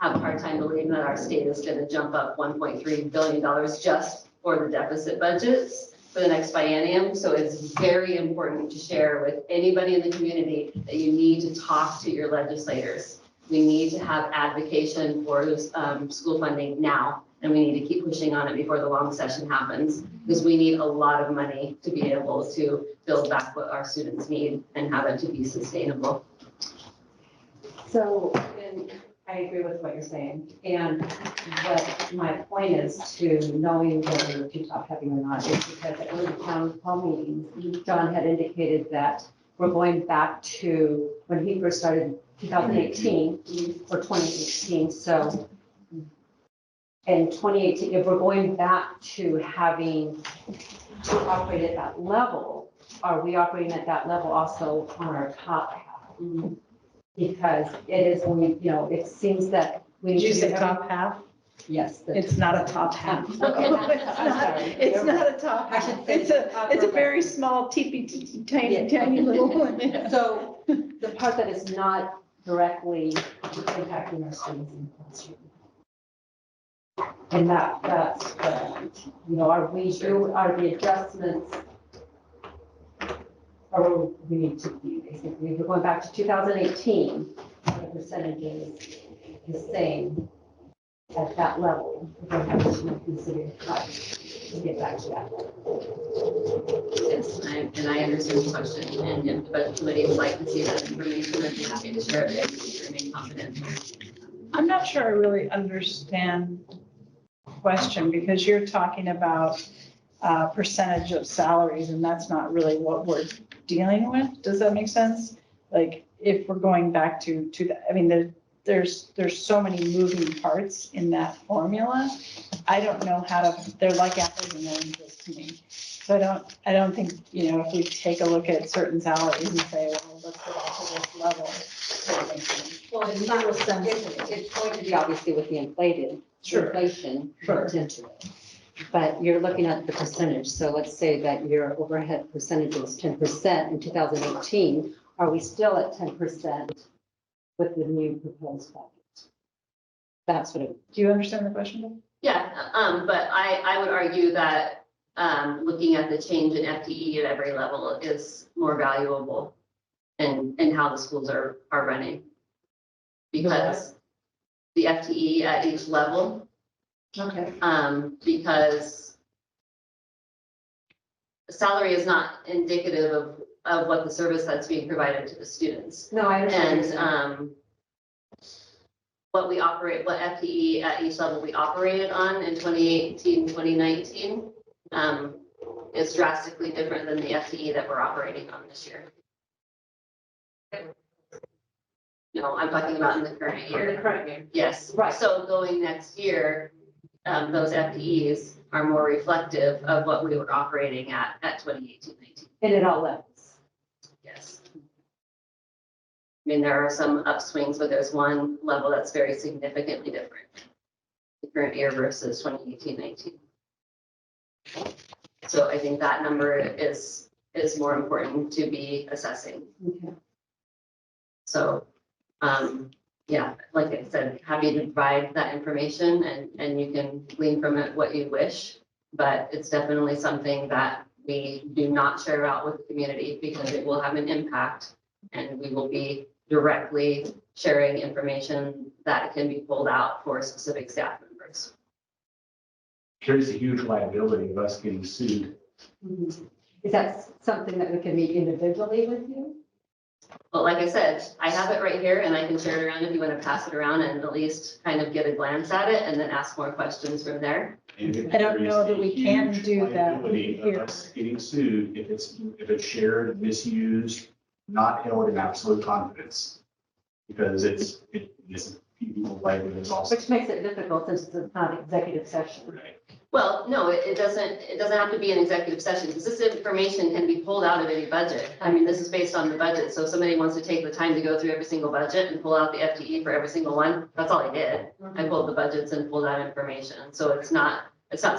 have a hard time believing that our state is going to jump up $1.3 billion just for the deficit budgets for the next biennium. So it's very important to share with anybody in the community that you need to talk to your legislators. We need to have advocacy for this, school funding now, and we need to keep pushing on it before the long session happens, because we need a lot of money to be able to build back what our students need and have it to be sustainable. So, and I agree with what you're saying. And what my point is to knowing whether we're too top heavy or not is because at one of the town hall meetings, John had indicated that we're going back to when he first started 2018 or 2018. So in 2018, if we're going back to having to operate at that level, are we operating at that level also on our top half? Because it is when it seems that we. Did you say top half? Yes. It's not a top half. Okay, It's not a top half. It's a very small, tiny little one. So the part that is not directly impacting our students in the classroom. And that's, are the adjustments or we need to be basically, if we're going back to 2018, the percentages the same at that level. We're going to have to consider to get back to that. Yes, and I understand the question, and if the budget committee would like to see that information, I'd be happy to share it and remain confident. I'm not sure I really understand the question, because you're talking about percentage of salaries, and that's not really what we're dealing with. Does that make sense? Like, if we're going back to that, I mean, there's so many moving parts in that formula. I don't know how to, they're like apples and oranges to me. So I don't think, if we take a look at certain salaries and say, well, let's go back to this level. That makes sense. Well, it's not, it's going to be obviously with the inflation built into it. But you're looking at the percentage. So let's say that your overhead percentage was 10% in 2018. Are we still at 10% with the new proposed budget? That's what it. Do you understand the question? Yeah, but I would argue that looking at the change in FTE at every level is more valuable. and how the schools are running. Because the FTE at each level, Okay. because salary is not indicative of what the service that's being provided to the students. No, I understand. And, what FTE at each level we operated on in 2018, 2019, is drastically different than the FTE that we're operating on this year. No, I'm talking about in the current year. Yes. Right. So going next year, those FTEs are more reflective of what we were operating at 2018, 19. And at all levels. Yes. I mean, there are some upswings, but there's one level that's very significantly different. The current year versus 2018, 19. So I think that number is more important to be assessing. Okay. So, yeah, like I said, happy to provide that information and you can glean from it what you wish. But it's definitely something that we do not share out with the community because it will have an impact and we will be directly sharing information that can be pulled out for specific staff members. Carries a huge liability of us getting sued. Is that something that we can meet individually with you? But like I said, I have it right here and I can share it around if you want to pass it around and at least kind of get a glance at it and then ask more questions from there. I don't know that we can do that Liability of here. us getting sued if it's shared, misused, not held in absolute confidence. Because it is people's livelihoods also. Which makes it difficult since it's not an executive session. Right. Well, no, it doesn't have to be an executive session because this information can be pulled out of any budget. I mean, this is based on the budget. So if somebody wants to take the time to go through every single budget and pull out the FTE for every single one, that's all I did. I pulled the budgets and pulled out information. So it's not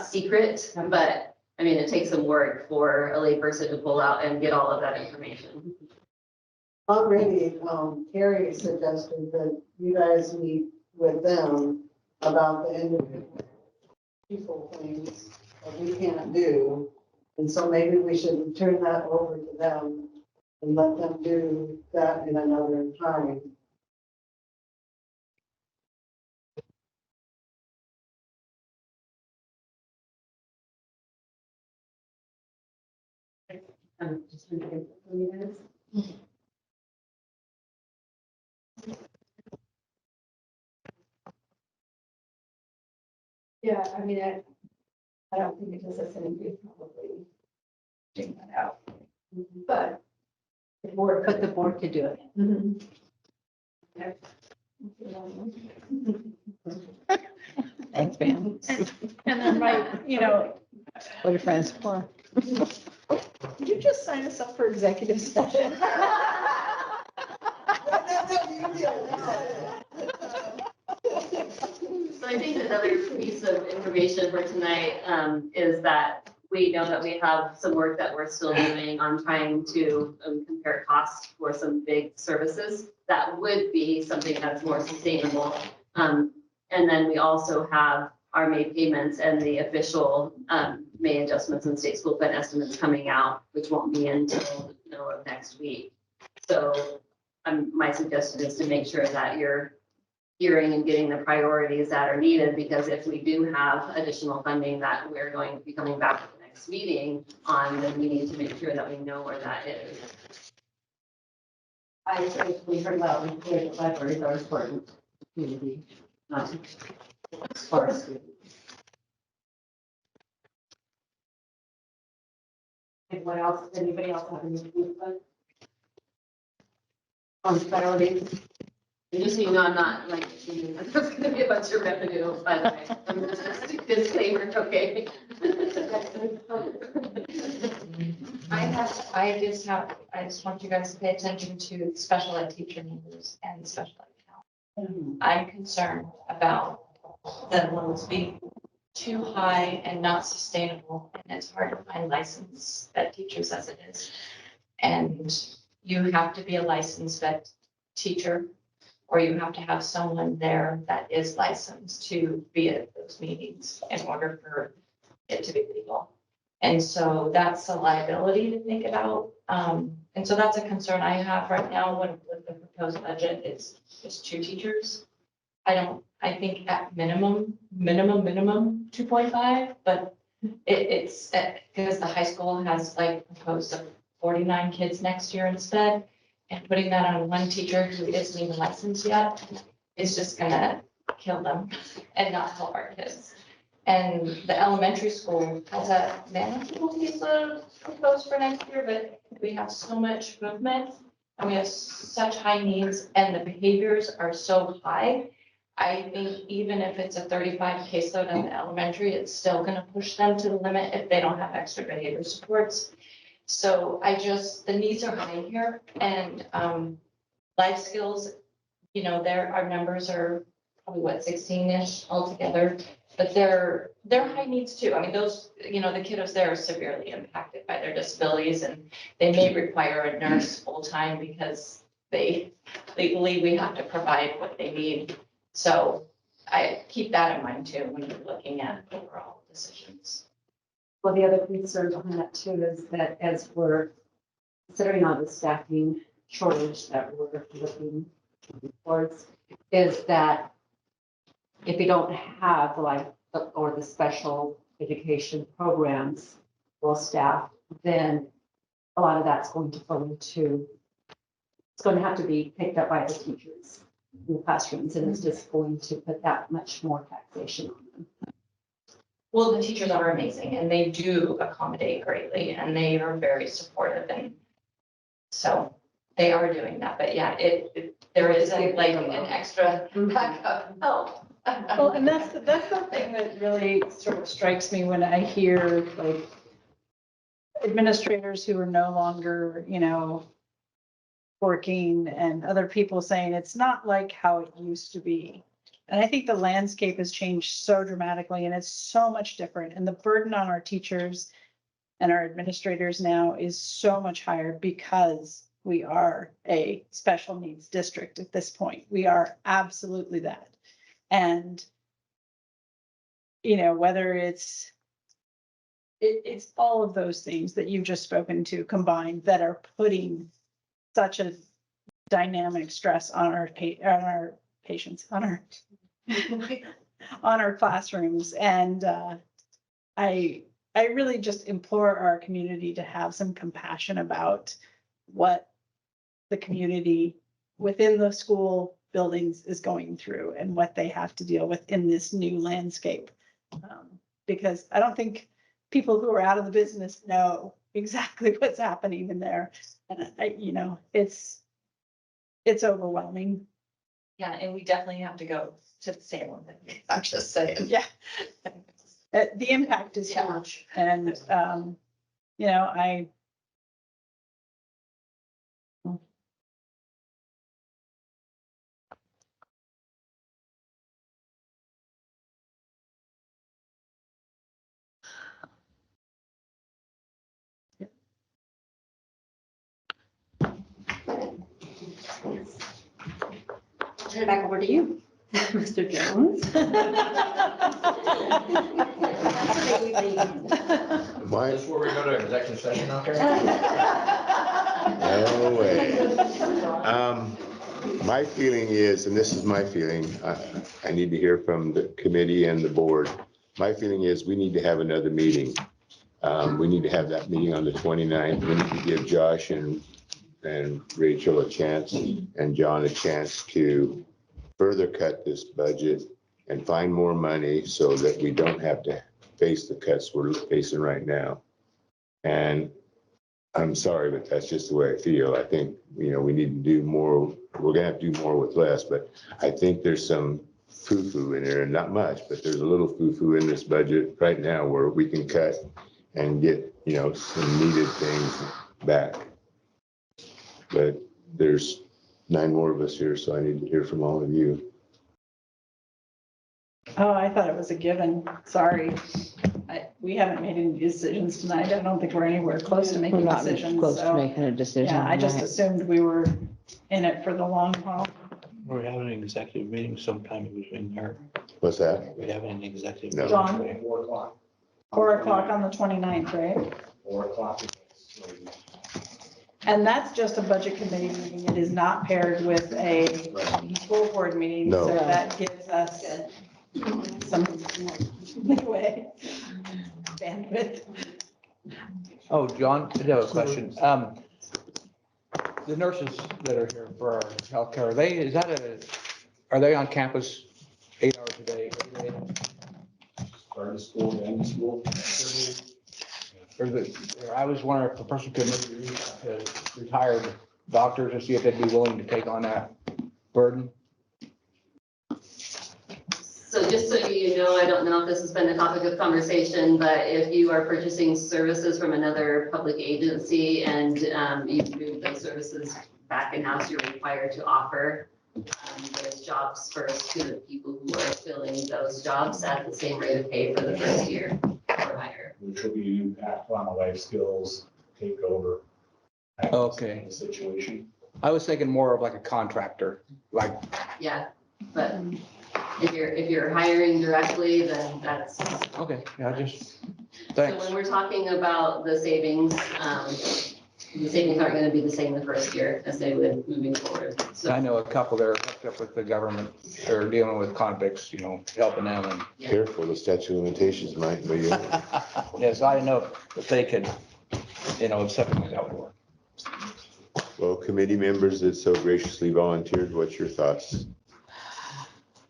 secret, but I mean, it takes some work for a layperson to pull out and get all of that information. Already, Carrie suggested that you guys meet with them about the individual people things that we can't do. And so maybe we should turn that over to them and let them do that in another time. Just gonna give it a few minutes. Yeah, I mean, I don't think it does us any good probably taking that out. But the board could do it. Okay. Thanks, man. And then What are friends for? did you just sign us up for executive session? So I think another piece of information for tonight is that we know that we have some work that we're still doing on trying to compare costs for some big services. That would be something that's more sustainable. And then we also have our May payments and the official May adjustments and state school fund estimates coming out, which won't be until the middle of next week. So my suggestion is to make sure that you're hearing and getting the priorities that are needed, because if we do have additional funding that we're going to be coming back at the next meeting on, then we need to make sure that we know where that is. I think we heard loud and clear that libraries are important to the community, not as far as students. Anybody else have any input? On priorities? And just so you know, I'm not like, there's gonna be a bunch of revenue, by the way. I'm just a disclaimer, okay? I just want you guys to pay attention to special ed teacher numbers and special ed count. I'm concerned about the loans being too high and not sustainable, and it's hard to find licensed ed teachers as it is. And you have to be a licensed ed teacher, or you have to have someone there that is licensed to be at those meetings in order for it to be legal. And so that's a liability to think about, And so that's a concern I have right now with the proposed budget, it's 2 teachers. I think at minimum, 2.5, but it's, because the high school has like proposed of 49 kids next year instead. And putting that on one teacher who isn't even licensed yet, is just gonna kill them and not help our kids. And the elementary school has a manageable piece of proposed for next year, but we have so much movement and we have such high needs and the behaviors are so high. I think even if it's a 35 caseload in the elementary, it's still gonna push them to the limit if they don't have extra behavior supports. So the needs are high here and life skills, our numbers are probably 16-ish altogether, but they're high needs too. I mean, those, the kiddos there are severely impacted by their disabilities and they may require a nurse full-time because legally we have to provide what they need. So I keep that in mind too when you're looking at overall decisions. Well, the other concern behind that too is that as we're considering all the staffing shortage that we're looking towards, is that if you don't have the special education programs or staff, then a lot of that's going to fall into, it's going to have to be picked up by the teachers in the classrooms, and it's just going to put that much more taxation on them. Well, the teachers are amazing and they do accommodate greatly and they are very supportive and so they are doing that. But yeah, there isn't like an extra backup help. Well, and that's the thing that really sort of strikes me when I hear like administrators who are no longer, working and other people saying it's not like how it used to be. And I think the landscape has changed so dramatically and it's so much different. And the burden on our teachers and our administrators now is so much higher because we are a special needs district at this point. We are absolutely that. And, whether it's all of those things that you've just spoken to combined that are putting such a dynamic stress on our patients, on our classrooms. And I really just implore our community to have some compassion about what the community within the school buildings is going through and what they have to deal with in this new landscape. Because I don't think people who are out of the business know exactly what's happening in there. And it's overwhelming. Yeah, and we definitely have to go to the same one. I'm just saying. Yeah. The impact is huge. And, Turn it back over to you, Mr. Jones. This is where we go to executive session out there? No way. My feeling is, and this is my feeling, I need to hear from the committee and the board. My feeling is we need to have another meeting. We need to have that meeting on the 29th. We need to give Josh and Rachel a chance and John a chance to further cut this budget and find more money so that we don't have to face the cuts we're facing right now. And I'm sorry, but that's just the way I feel. I think, we need to do more. We're gonna have to do more with less, but I think there's some foo-foo in there, and not much, but there's a little foo-foo in this budget right now where we can cut and get, some needed things back. But there's 9 more of us here, so I need to hear from all of you. oh, I thought it was a given. Sorry. We haven't made any decisions tonight. I don't think we're anywhere close to We're making not decisions. close to So, making a decision. yeah, I just right. assumed we were in it for the long haul. We're having an executive meeting sometime in between there. What's that? We're having an executive. No. John? 4 o'clock. 4 o'clock on the 29th, right? 4 o'clock. And that's just a budget committee meeting. It is not paired with a full board meeting. No. So that gives us some leeway, bandwidth. Oh, John, I have a question. The nurses that are here for our healthcare, are they on campus 8 hours a day? every day? Start of school, to end of school. Or I was wondering if the person could maybe reach out to retired doctors to see if they'd be willing to take on that burden. So just so you know, I don't know if this has been a topic of conversation, but if you are purchasing services from another public agency and you move those services back in-house, you're required to offer those jobs first to the people who are filling those jobs at the same rate of pay for the first year or higher. Which will be an impact on the life skills takeover. Okay. Situation. I was thinking more of like a contractor, like. Yeah, but if you're hiring directly, then that's. Okay, yeah, just, So thanks. when we're talking about the savings aren't gonna be the same the first year as they would moving forward. So I know a couple that are hooked up with the government or dealing with convicts, helping them and. Careful, the statute of limitations might be. Yes, I know if they could, if something like that would work. Well, committee members that so graciously volunteered, what's your thoughts?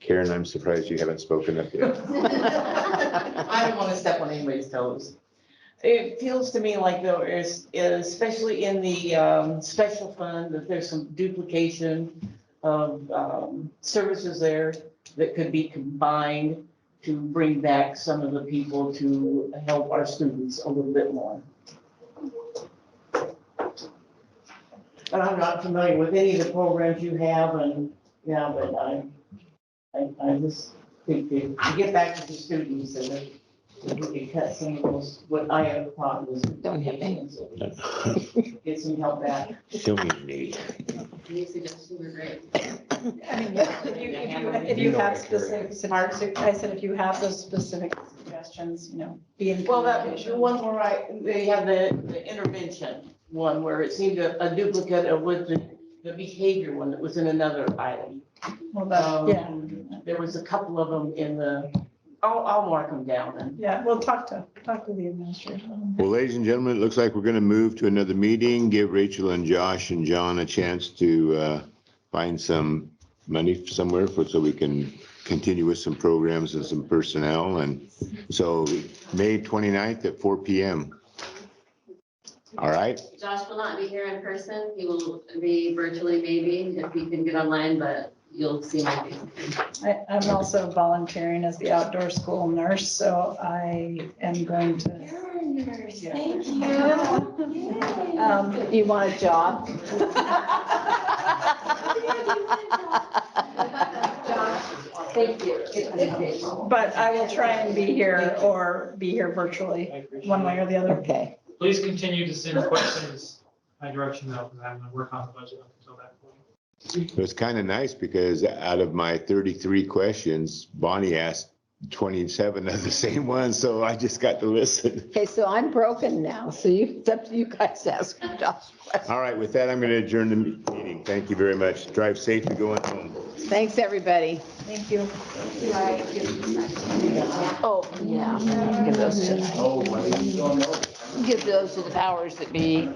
Karen, I'm surprised you haven't spoken up yet. I don't want to step on anybody's toes. It feels to me like there is, especially in the special fund, that there's some duplication of services there that could be combined to bring back some of the people to help our students a little bit more. But I'm not familiar with any of the programs you have, and, yeah, but I just think to get back to the students and then we could cut some of those, what I have thought was. Don't hit me. Get some help back. Show me your need. any suggestions were great. I mean, if you have specific, I said, if you have those specific suggestions, be in Well, that, communication. the one where they have the intervention one where it seemed a duplicate of with the behavior one that was in another item. Well, yeah. There was a couple of them in I'll mark them down and. Yeah, we'll talk to the administrator. Well, ladies and gentlemen, it looks like we're going to move to another meeting. Give Rachel and Josh and John a chance to find some money somewhere so we can continue with some programs and some personnel. And so May 29th at 4 p.m. All right. Josh will not be here in person. He will be virtually maybe if he can get online, but you'll see my face. I'm also volunteering as the outdoor school nurse, so I am going to. You're a nurse, thank you. You want a job? Thank you. But I will try and be here or be here virtually, one way or the other. Okay. Please continue to send questions my direction though, because I'm gonna work on the budget up until that point. It was kind of nice because out of my 33 questions, Bonnie asked 27 of the same ones, so I just got to listen. Okay, so I'm broken now, so it's up to you guys to ask Josh questions. All right, with that, I'm going to adjourn the meeting. Thank you very much. Drive safely going home. Thanks, everybody. Thank you. Oh, yeah. Give those to the powers that be.